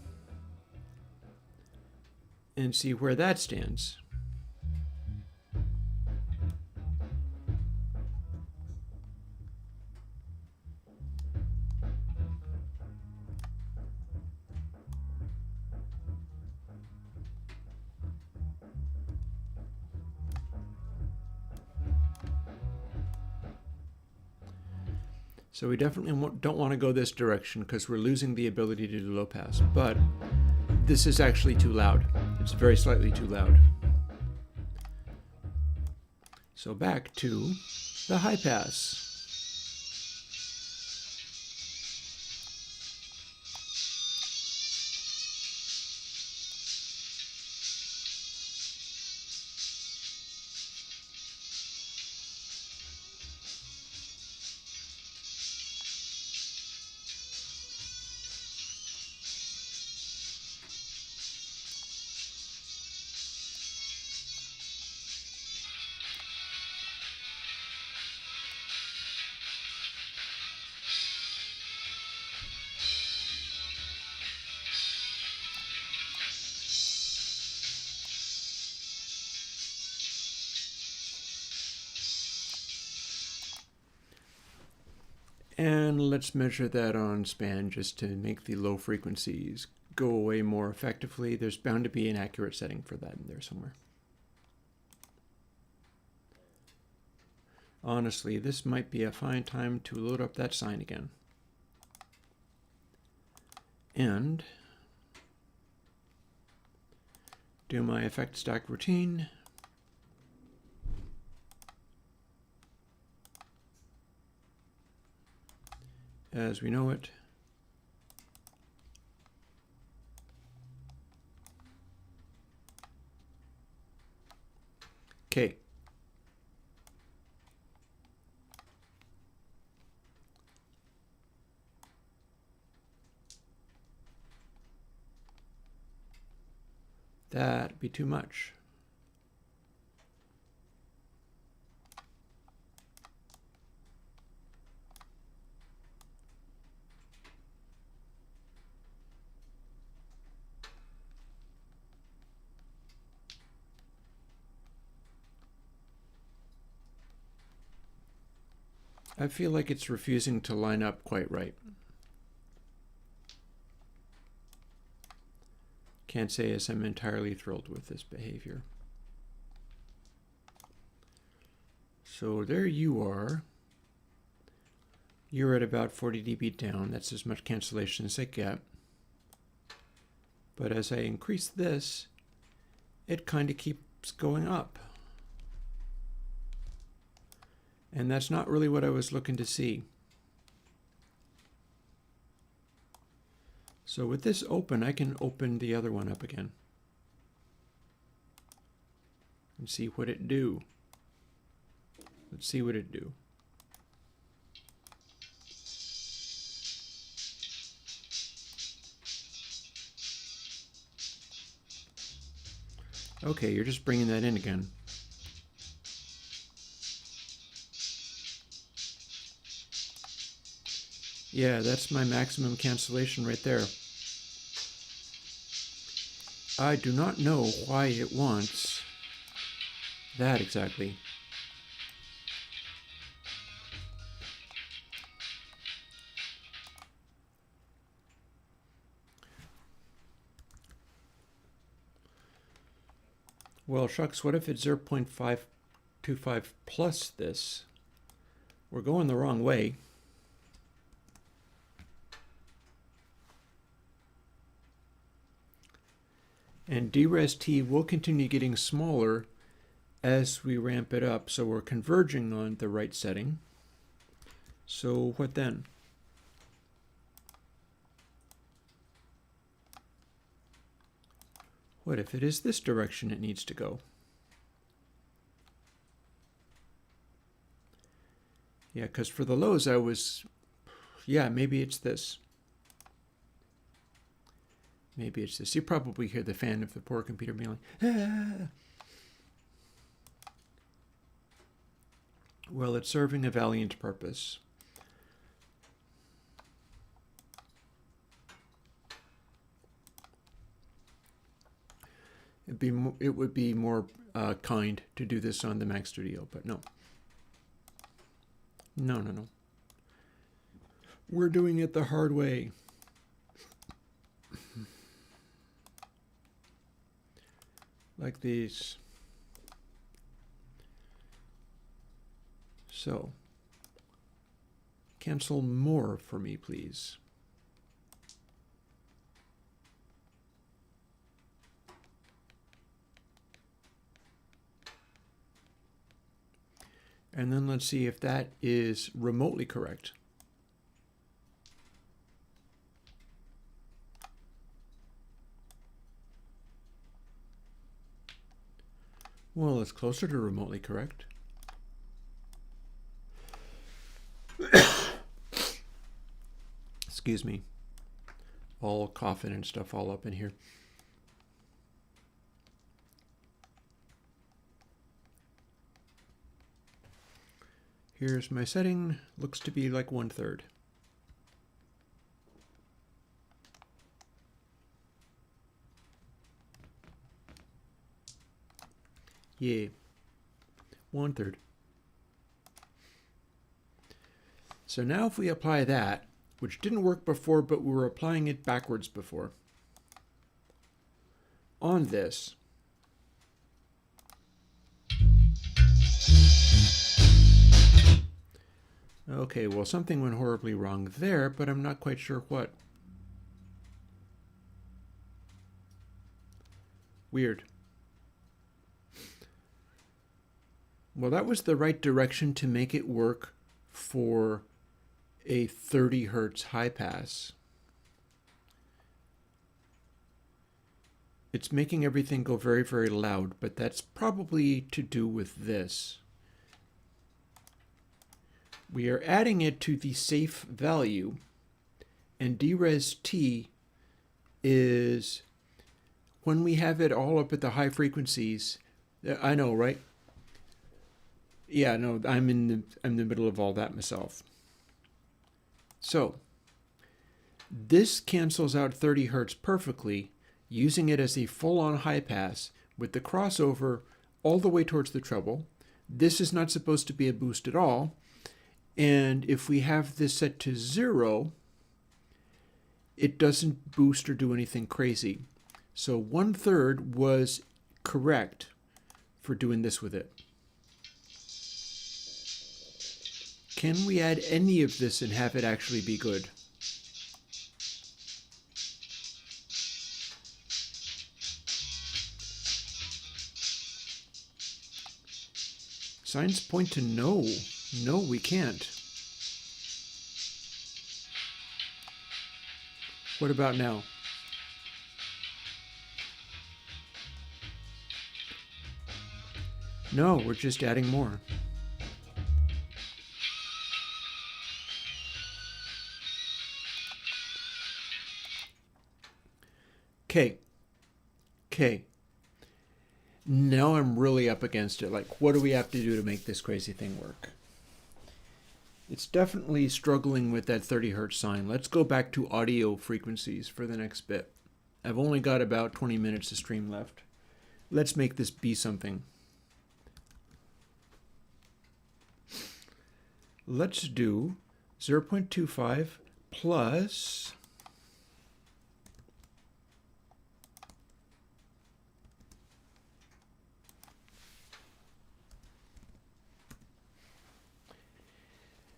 and see where that stands. So we definitely don't want to go this direction because we're losing the ability to do low pass. But this is actually too loud. It's very slightly too loud. So back to the high pass. And let's measure that on span just to make the low frequencies go away more effectively. There's bound to be an accurate setting for that in there somewhere. Honestly, this might be a fine time to load up that sine again. And do my effect stack routine. As we know it. Okay. That'd be too much. I feel like it's refusing to line up quite right. Can't say as I'm entirely thrilled with this behavior. So there you are. You're at about 40 dB down. That's as much cancellation as I get. But as I increase this, it kind of keeps going up. And that's not really what I was looking to see. So with this open, I can open the other one up again and see what it do. Let's see what it do. Okay, you're just bringing that in again. Yeah, that's my maximum cancellation right there. I do not know why it wants that exactly. Well, shucks, what if it's 0.525 plus this? We're going the wrong way. And dres-t will continue getting smaller as we ramp it up, so we're converging on the right setting. So what then? What if it is this direction it needs to go? Yeah, because for the lows I was, yeah, maybe it's this. Maybe it's this. You probably hear the fan of the poor computer being like, ah. Well, it's serving a valiant purpose. It would be more kind to do this on the Mac Studio, but no. No. We're doing it the hard way. Like these. So, Cancel more for me, please. And then let's see if that is remotely correct. Well, it's closer to remotely correct. Excuse me. All coughing and stuff all up in here. Here's my setting. Looks to be like 1/3. Yeah, 1/3. So now if we apply that, which didn't work before, but we were applying it backwards before, on this, okay, well, something went horribly wrong there, but I'm not quite sure what. Weird. Well, that was the right direction to make it work for a 30 hertz high pass. It's making everything go very, very loud, but that's probably to do with this. We are adding it to the safe value, and dres T is when we have it all up at the high frequencies. I know, right? Yeah, no, I'm in the middle of all that myself. So this cancels out 30 hertz perfectly, using it as a full-on high pass with the crossover all the way towards the treble. This is not supposed to be a boost at all. And if we have this set to 0, it doesn't boost or do anything crazy. So 1/3 was correct for doing this with it. Can we add any of this and have it actually be good? Signs point to no. No, we can't. What about now? No, we're just adding more. Okay. Now I'm really up against it. Like, what do we have to do to make this crazy thing work? It's definitely struggling with that 30 hertz sign. Let's go back to audio frequencies for the next bit. I've only got about 20 minutes to stream left. Let's make this be something. Let's do 0.25 plus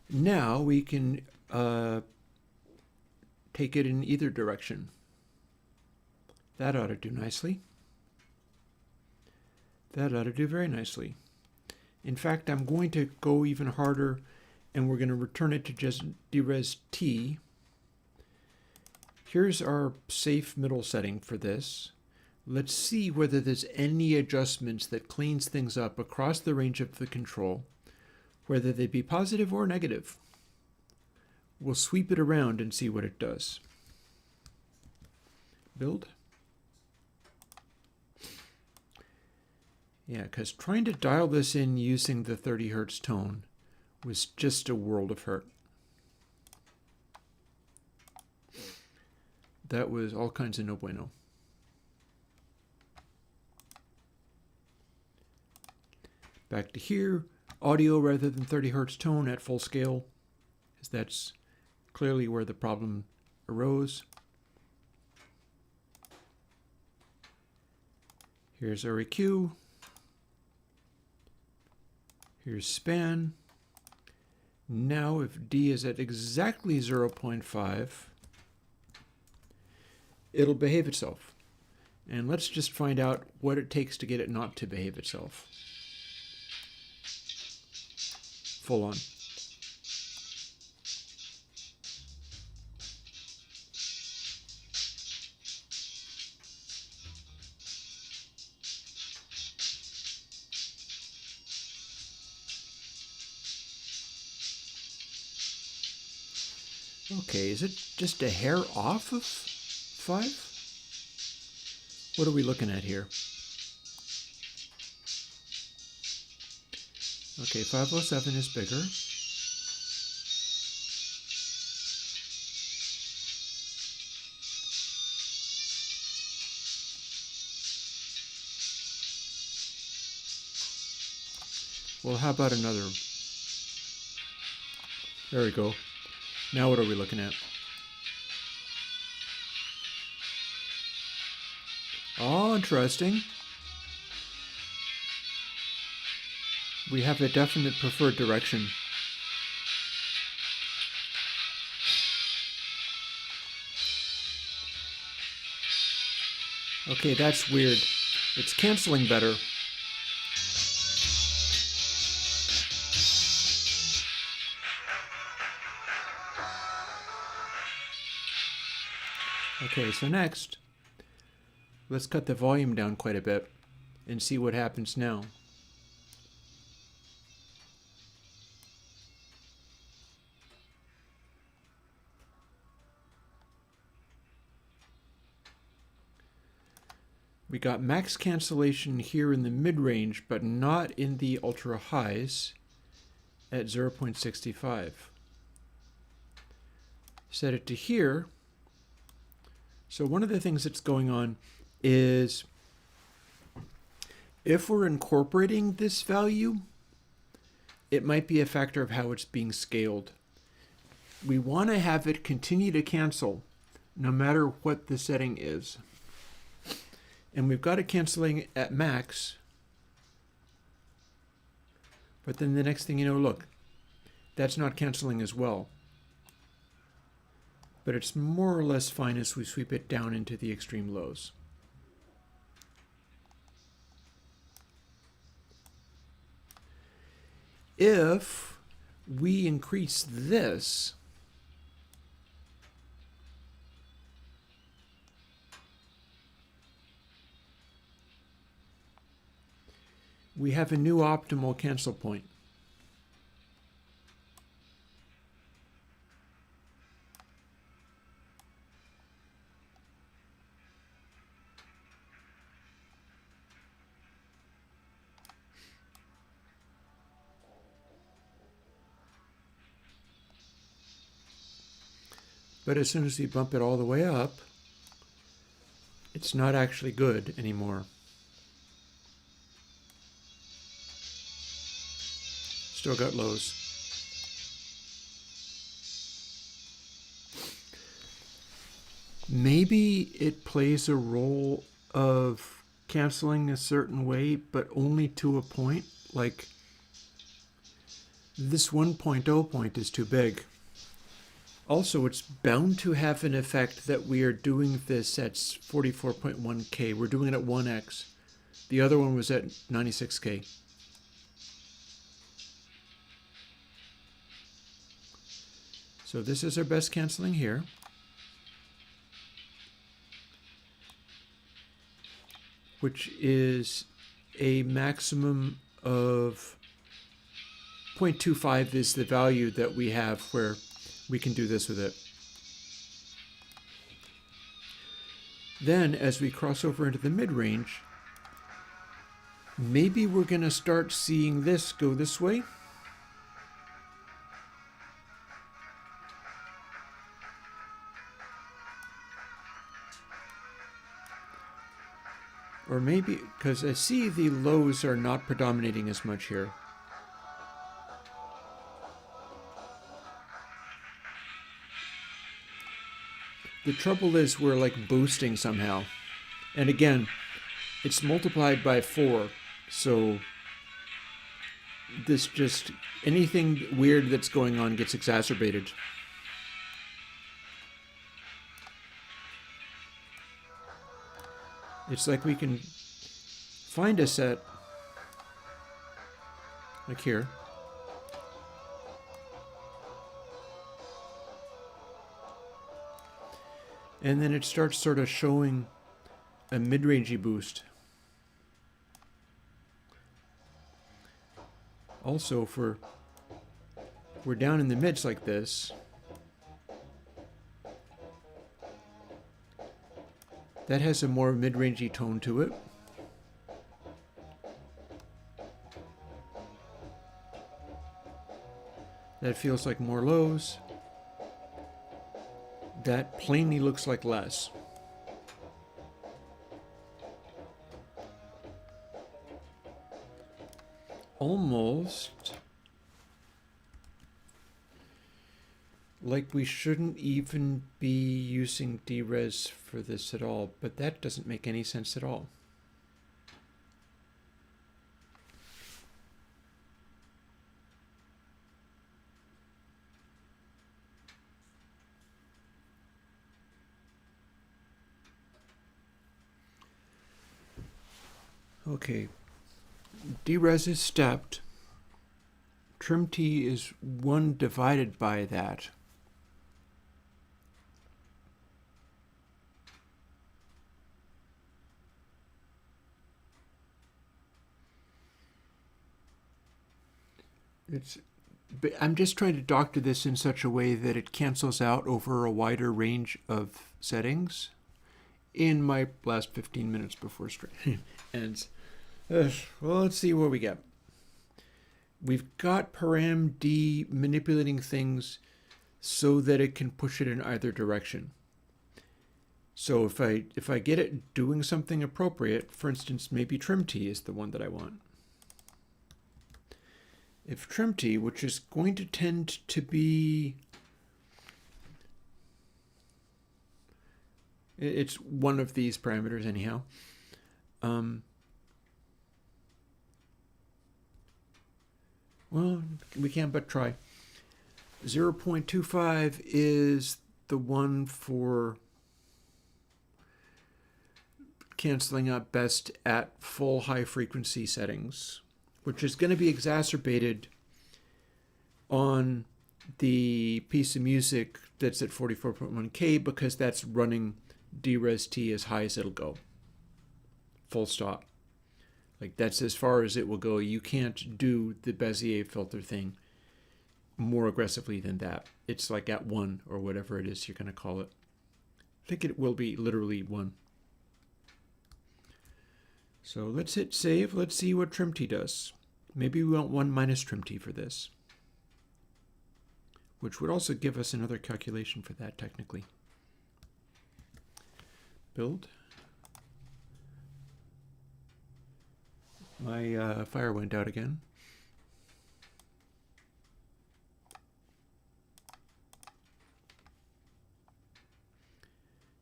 now we can take it in either direction. That ought to do nicely. That ought to do very nicely. In fact, I'm going to go even harder, and we're going to return it to just dres T. Here's our safe middle setting for this. Let's see whether there's any adjustments that cleans things up across the range of the control, whether they be positive or negative. We'll sweep it around and see what it does. Build. Yeah, because trying to dial this in using the 30 hertz tone was just a world of hurt. That was all kinds of no bueno. Back to here, audio rather than 30 hertz tone at full scale, as that's clearly where the problem arose. Here's our EQ. Here's span. Now if D is at exactly 0.5, it'll behave itself. And let's just find out what it takes to get it not to behave itself. Full on. Okay, is it just a hair off of 5? What are we looking at here? Okay, 507 is bigger. Well, how about another? There we go. Now what are we looking at? Oh, interesting. We have a definite preferred direction. Okay, that's weird. It's canceling better. Okay, so next, let's cut the volume down quite a bit and see what happens now. We got max cancellation here in the mid-range, but not in the ultra highs at 0.65. Set it to here. So one of the things that's going on is if we're incorporating this value, it might be a factor of how it's being scaled. We want to have it continue to cancel no matter what the setting is. And we've got it canceling at max. But then the next thing you know, look, that's not canceling as well. But it's more or less fine as we sweep it down into the extreme lows. If we increase this, we have a new optimal cancel point. But as soon as we bump it all the way up, it's not actually good anymore. Still got lows. Maybe it plays a role of canceling a certain way, but only to a point. Like this 1.0 point is too big. Also, it's bound to have an effect that we are doing this at 44.1K. We're doing it at 1x. The other one was at 96K. So this is our best canceling here. Which is a maximum of 0.25 is the value that we have where we can do this with it. Then as we cross over into the mid-range, maybe we're going to start seeing this go this way. Or maybe, because I see the lows are not predominating as much here. The trouble is we're like boosting somehow. And again, it's multiplied by 4. So this just, anything weird that's going on gets exacerbated. It's like we can find a set, like here, and then it starts sort of showing a mid-rangey boost. Also, if we're down in the mids like this, that has a more mid-rangey tone to it. That feels like more lows. That plainly looks like less. Almost like we shouldn't even be using DRes for this at all, but that doesn't make any sense at all. Okay, DRes is stepped. Trim T is 1 divided by that. I'm just trying to doctor this in such a way that it cancels out over a wider range of settings in my last 15 minutes before stream ends. Well, let's see what we get. We've got param D manipulating things so that it can push it in either direction. So if I get it doing something appropriate, for instance, maybe trim T is the one that I want. If trim T, which is going to tend to be, it's one of these parameters anyhow. Well, we can't but try. 0.25 is the one for canceling out best at full high frequency settings, which is going to be exacerbated on the piece of music that's at 44.1K because that's running DRes T as high as it'll go. Full stop. Like that's as far as it will go. You can't do the Bezier filter thing more aggressively than that. It's like at 1 or whatever it is you're going to call it. I think it will be literally 1. So let's hit save. Let's see what trim T does. Maybe we want 1 minus trim T for this, which would also give us another calculation for that technically. Build. My fire went out again.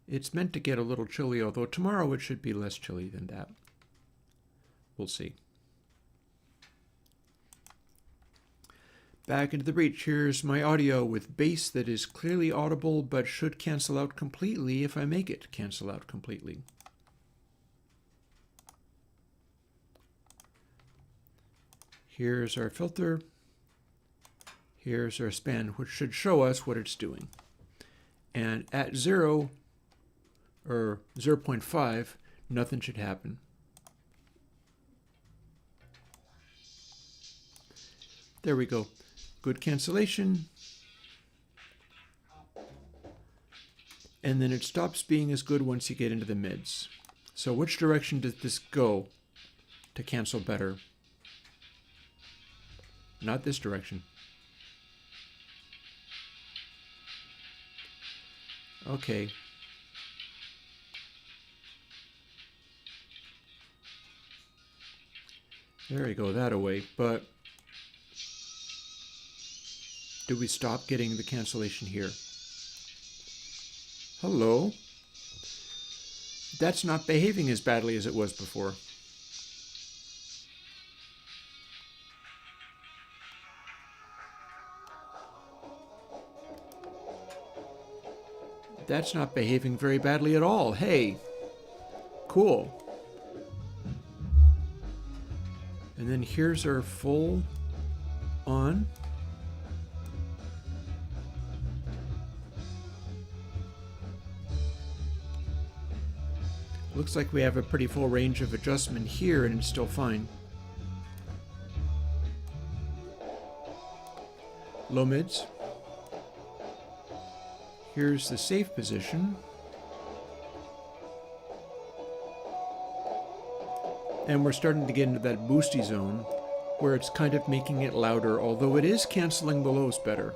It's meant to get a little chilly, although tomorrow it should be less chilly than that. We'll see. Back into the breach. Here's my audio with bass that is clearly audible but should cancel out completely if I make it cancel out completely. Here's our filter. Here's our span, which should show us what it's doing. And at 0 or 0.5, nothing should happen. There we go. Good cancellation. And then it stops being as good once you get into the mids. So which direction does this go to cancel better? Not this direction. Okay. There we go, that away. But do we stop getting the cancellation here? Hello? That's not behaving as badly as it was before. That's not behaving very badly at all. Hey, cool. And then here's our full on. Looks like we have a pretty full range of adjustment here, and it's still fine. Low mids. Here's the safe position. And we're starting to get into that boosty zone where it's kind of making it louder, although it is canceling the lows better.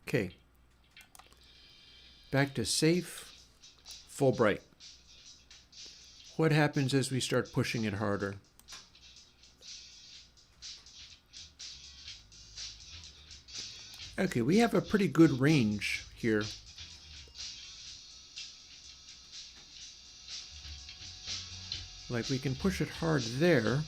Okay. Back to safe, full bright. What happens as we start pushing it harder? Okay, we have a pretty good range here. Like, we can push it hard there.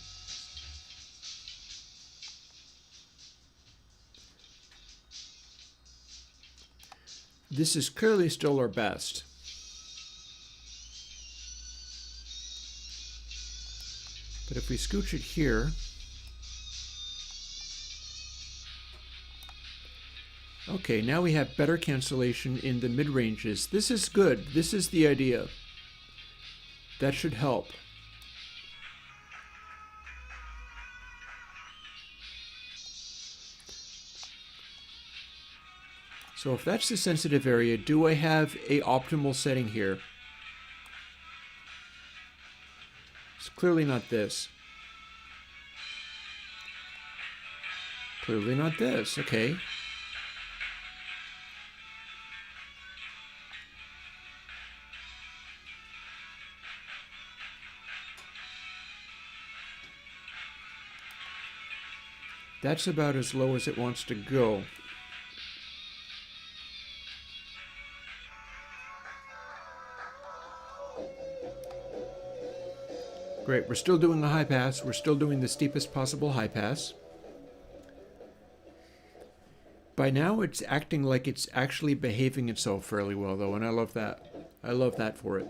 This is clearly still our best. But if we scooch it here, okay, now we have better cancellation in the mid-ranges. This is good. This is the idea. That should help. So if that's the sensitive area, do I have a optimal setting here? It's clearly not this. Clearly not this. Okay. That's about as low as it wants to go. Great, we're still doing a high pass. We're still doing the steepest possible high pass. By now, it's acting like it's actually behaving itself fairly well, though, and I love that. I love that for it.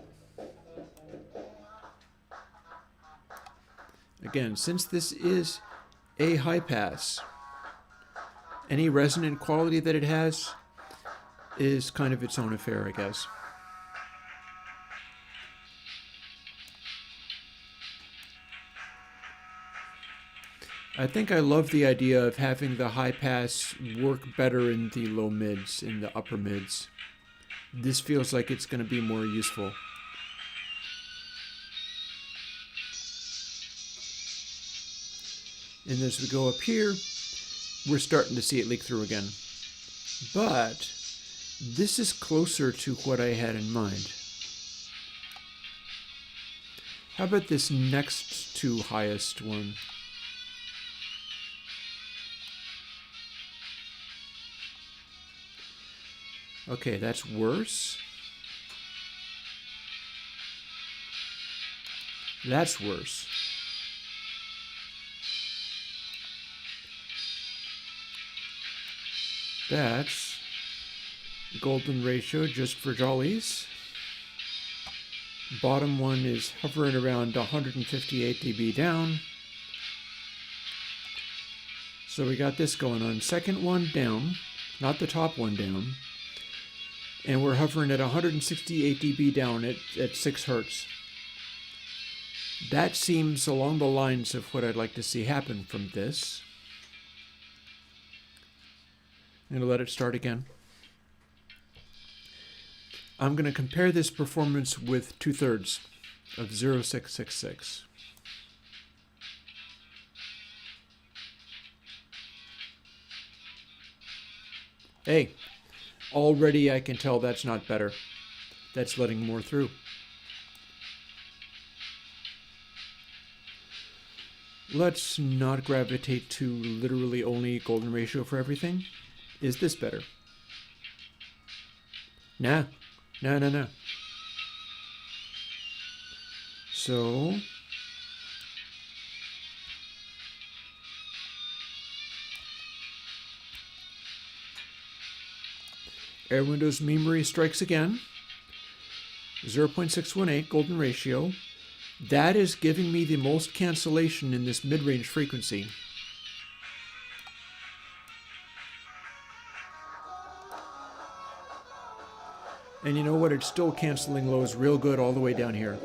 Again, since this is a high pass, any resonant quality that it has is kind of its own affair, I guess. I think I love the idea of having the high pass work better in the low mids, in the upper mids. This feels like it's going to be more useful. And as we go up here, we're starting to see it leak through again. But this is closer to what I had in mind. How about this next to highest one? Okay, that's worse. That's worse. That's golden ratio just for jollies. Bottom one is hovering around 158 dB down. So we got this going on. Second one down, not the top one down. And we're hovering at 168 dB down at 6 Hertz. That seems along the lines of what I'd like to see happen from this. I'm going to let it start again. I'm going to compare this performance with 2/3 of 0666. Hey, already I can tell that's not better. That's letting more through. Let's not gravitate to literally only golden ratio for everything. Is this better? Nah. No. So, Airwindows memory strikes again. 0.618 golden ratio. That is giving me the most cancellation in this mid-range frequency. And you know what? It's still canceling lows real good all the way down here.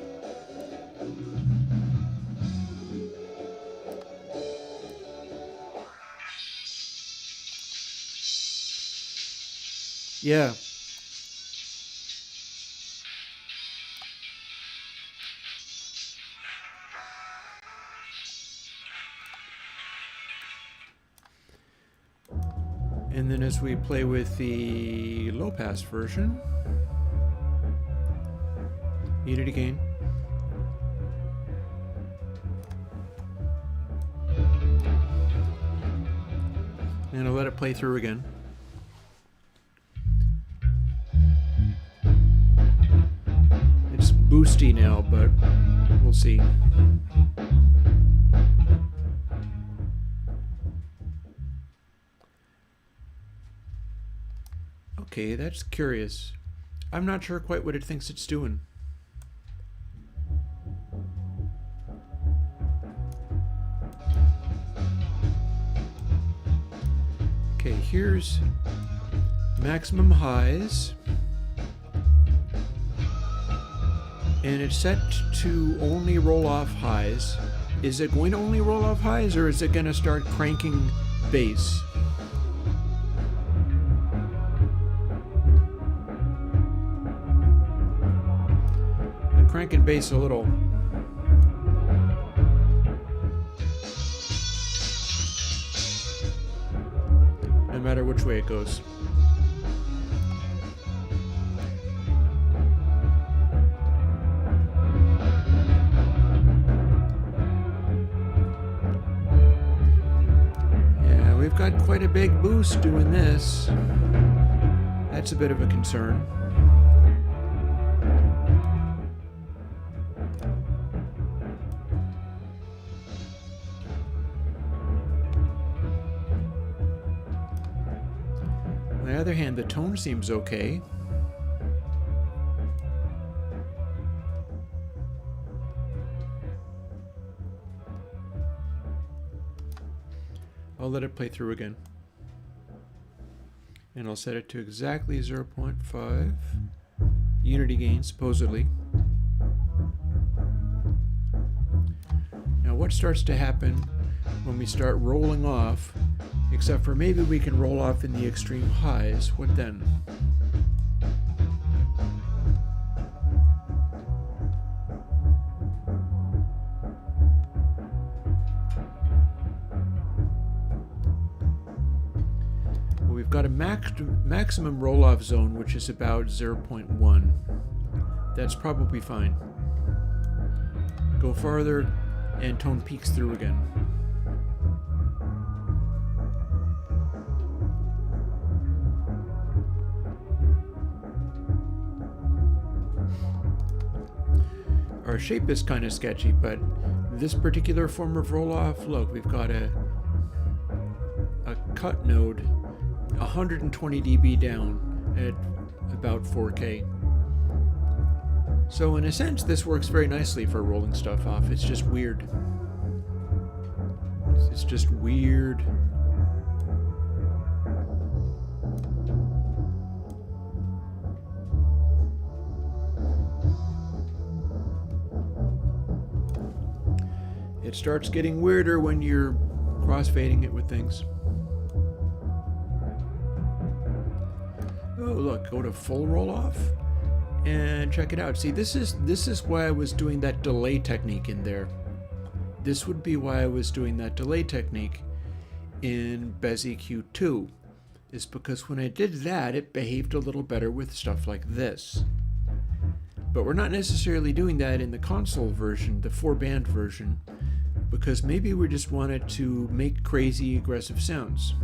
Yeah. And then as we play with the low pass version, unity gain. And I'll let it play through again. It's boosty now, but we'll see. Okay, that's curious. I'm not sure quite what it thinks it's doing. Okay, here's maximum highs. And it's set to only roll off highs. Is it going to only roll off highs, or is it going to start cranking bass? Cranking bass a little. No matter which way it goes. Yeah, we've got quite a big boost doing this. That's a bit of a concern. On the other hand, the tone seems okay. I'll let it play through again. And I'll set it to exactly 0.5 unity gain, supposedly. Now what starts to happen when we start rolling off, except for maybe we can roll off in the extreme highs? What then? Well, we've got a maximum roll-off zone, which is about 0.1. That's probably fine. Go farther, and tone peaks through again. Our shape is kind of sketchy, but this particular form of roll-off, look, we've got a cut node 120 dB down at about 4K. So in a sense, this works very nicely for rolling stuff off. It's just weird. It's just weird. It starts getting weirder when you're crossfading it with things. Oh, look, go to full roll-off and check it out. See, this is why I was doing that delay technique in there. This would be why I was doing that delay technique in BezEQ2, is because when I did that, it behaved a little better with stuff like this. But we're not necessarily doing that in the console version, the 4-band version, because maybe we just wanted to make crazy aggressive sounds.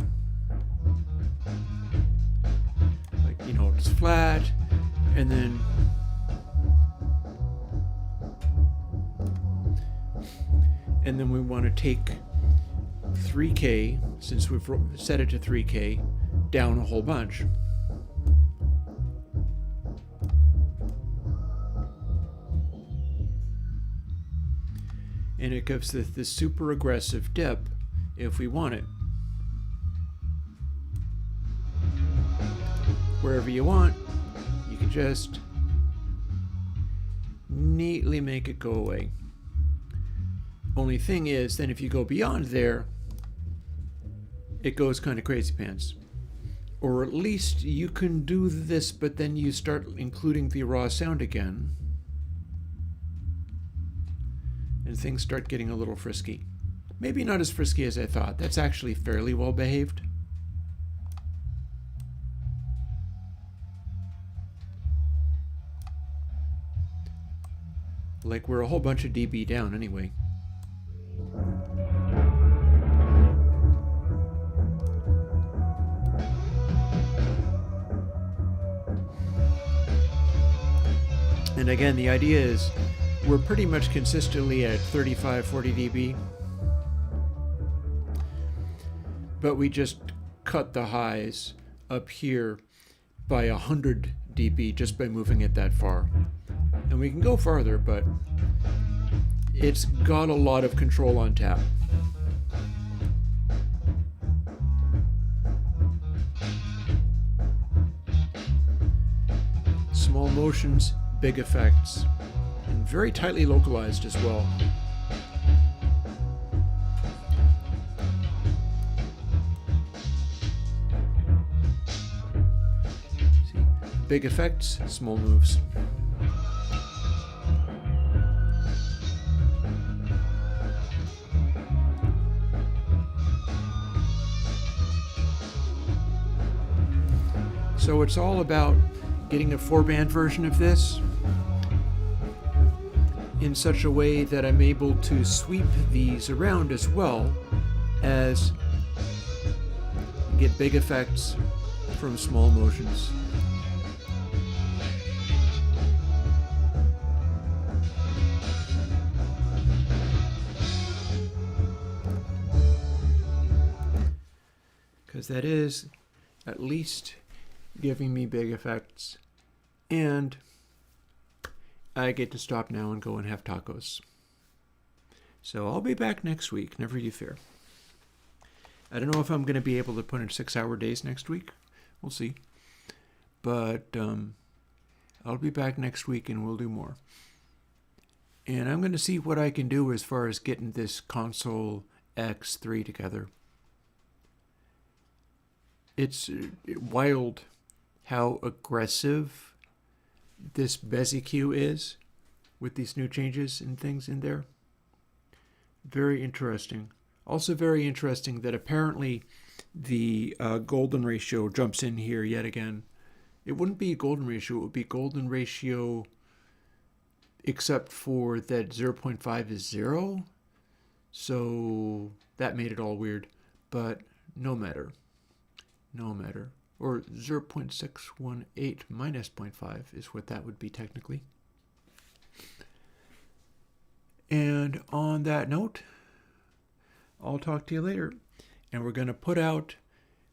Like, you know, it's flat, and then we want to take 3K, since we've set it to 3K, down a whole bunch. and it gives this super aggressive dip if we want it. Wherever you want, you can just neatly make it go away. Only thing is, then if you go beyond there, it goes kind of crazy pants. Or at least you can do this, but then you start including the raw sound again, and things start getting a little frisky. Maybe not as frisky as I thought. That's actually fairly well behaved. Like we're a whole bunch of dB down anyway. And again, the idea is we're pretty much consistently at 35, 40 dB. But we just cut the highs up here by 100 dB just by moving it that far. And we can go farther, but it's got a lot of control on tap. Small motions, big effects, and very tightly localized as well. See, big effects, small moves. So it's all about getting a 4-band version of this in such a way that I'm able to sweep these around as well as get big effects from small motions. Because that is at least giving me big effects, and I get to stop now and go and have tacos. So I'll be back next week, never you fear. I don't know if I'm going to be able to put in 6-hour days next week. We'll see. But I'll be back next week and we'll do more. And I'm going to see what I can do as far as getting this console X3 together. It's wild how aggressive this BESIQ is with these new changes and things in there. Very interesting. Also very interesting that apparently the golden ratio jumps in here yet again. It wouldn't be a golden ratio, it would be golden ratio except for that 0.5 is 0. So that made it all weird. But no matter. No matter. Or 0.618 minus 0.5 is what that would be technically. And on that note, I'll talk to you later. And we're going to put out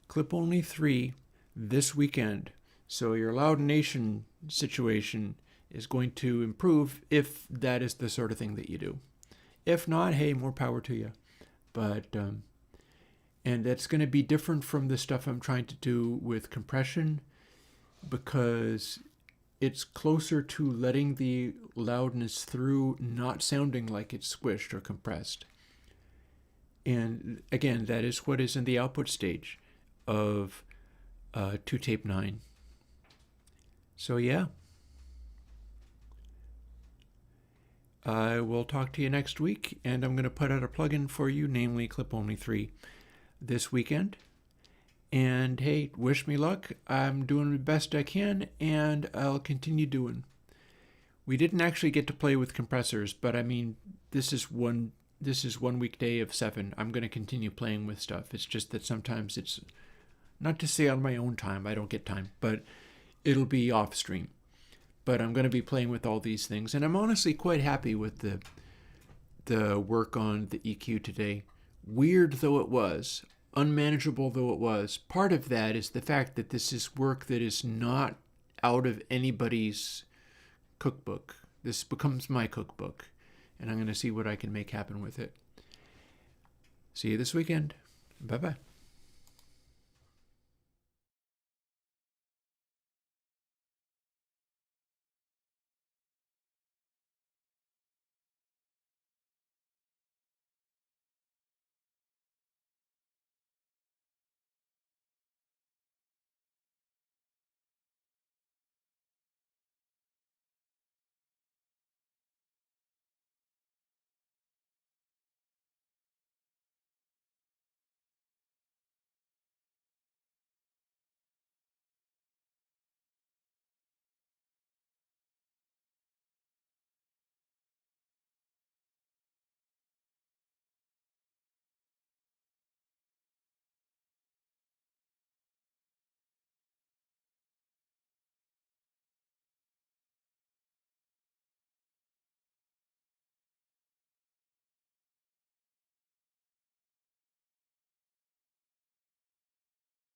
Clip Only 3 this weekend. So your Loud Nation situation is going to improve if that is the sort of thing that you do. If not, hey, more power to you. But and that's going to be different from the stuff I'm trying to do with compression, because it's closer to letting the loudness through, not sounding like it's squished or compressed. And again, that is what is in the output stage of 2Tape 9. So yeah. I will talk to you next week, and I'm going to put out a plugin for you, namely Clip Only 3. This weekend. And hey, wish me luck. I'm doing the best I can, and I'll continue doing. We didn't actually get to play with compressors, but I mean, this is one weekday of 7. I'm going to continue playing with stuff. It's just that sometimes it's not to say on my own time, I don't get time, but it'll be off stream. But I'm going to be playing with all these things, and I'm honestly quite happy with the work on the EQ today. Weird though it was, unmanageable though it was, part of that is the fact that this is work that is not out of anybody's cookbook. This becomes my cookbook. and I'm going to see what I can make happen with it. See you this weekend. Bye-bye.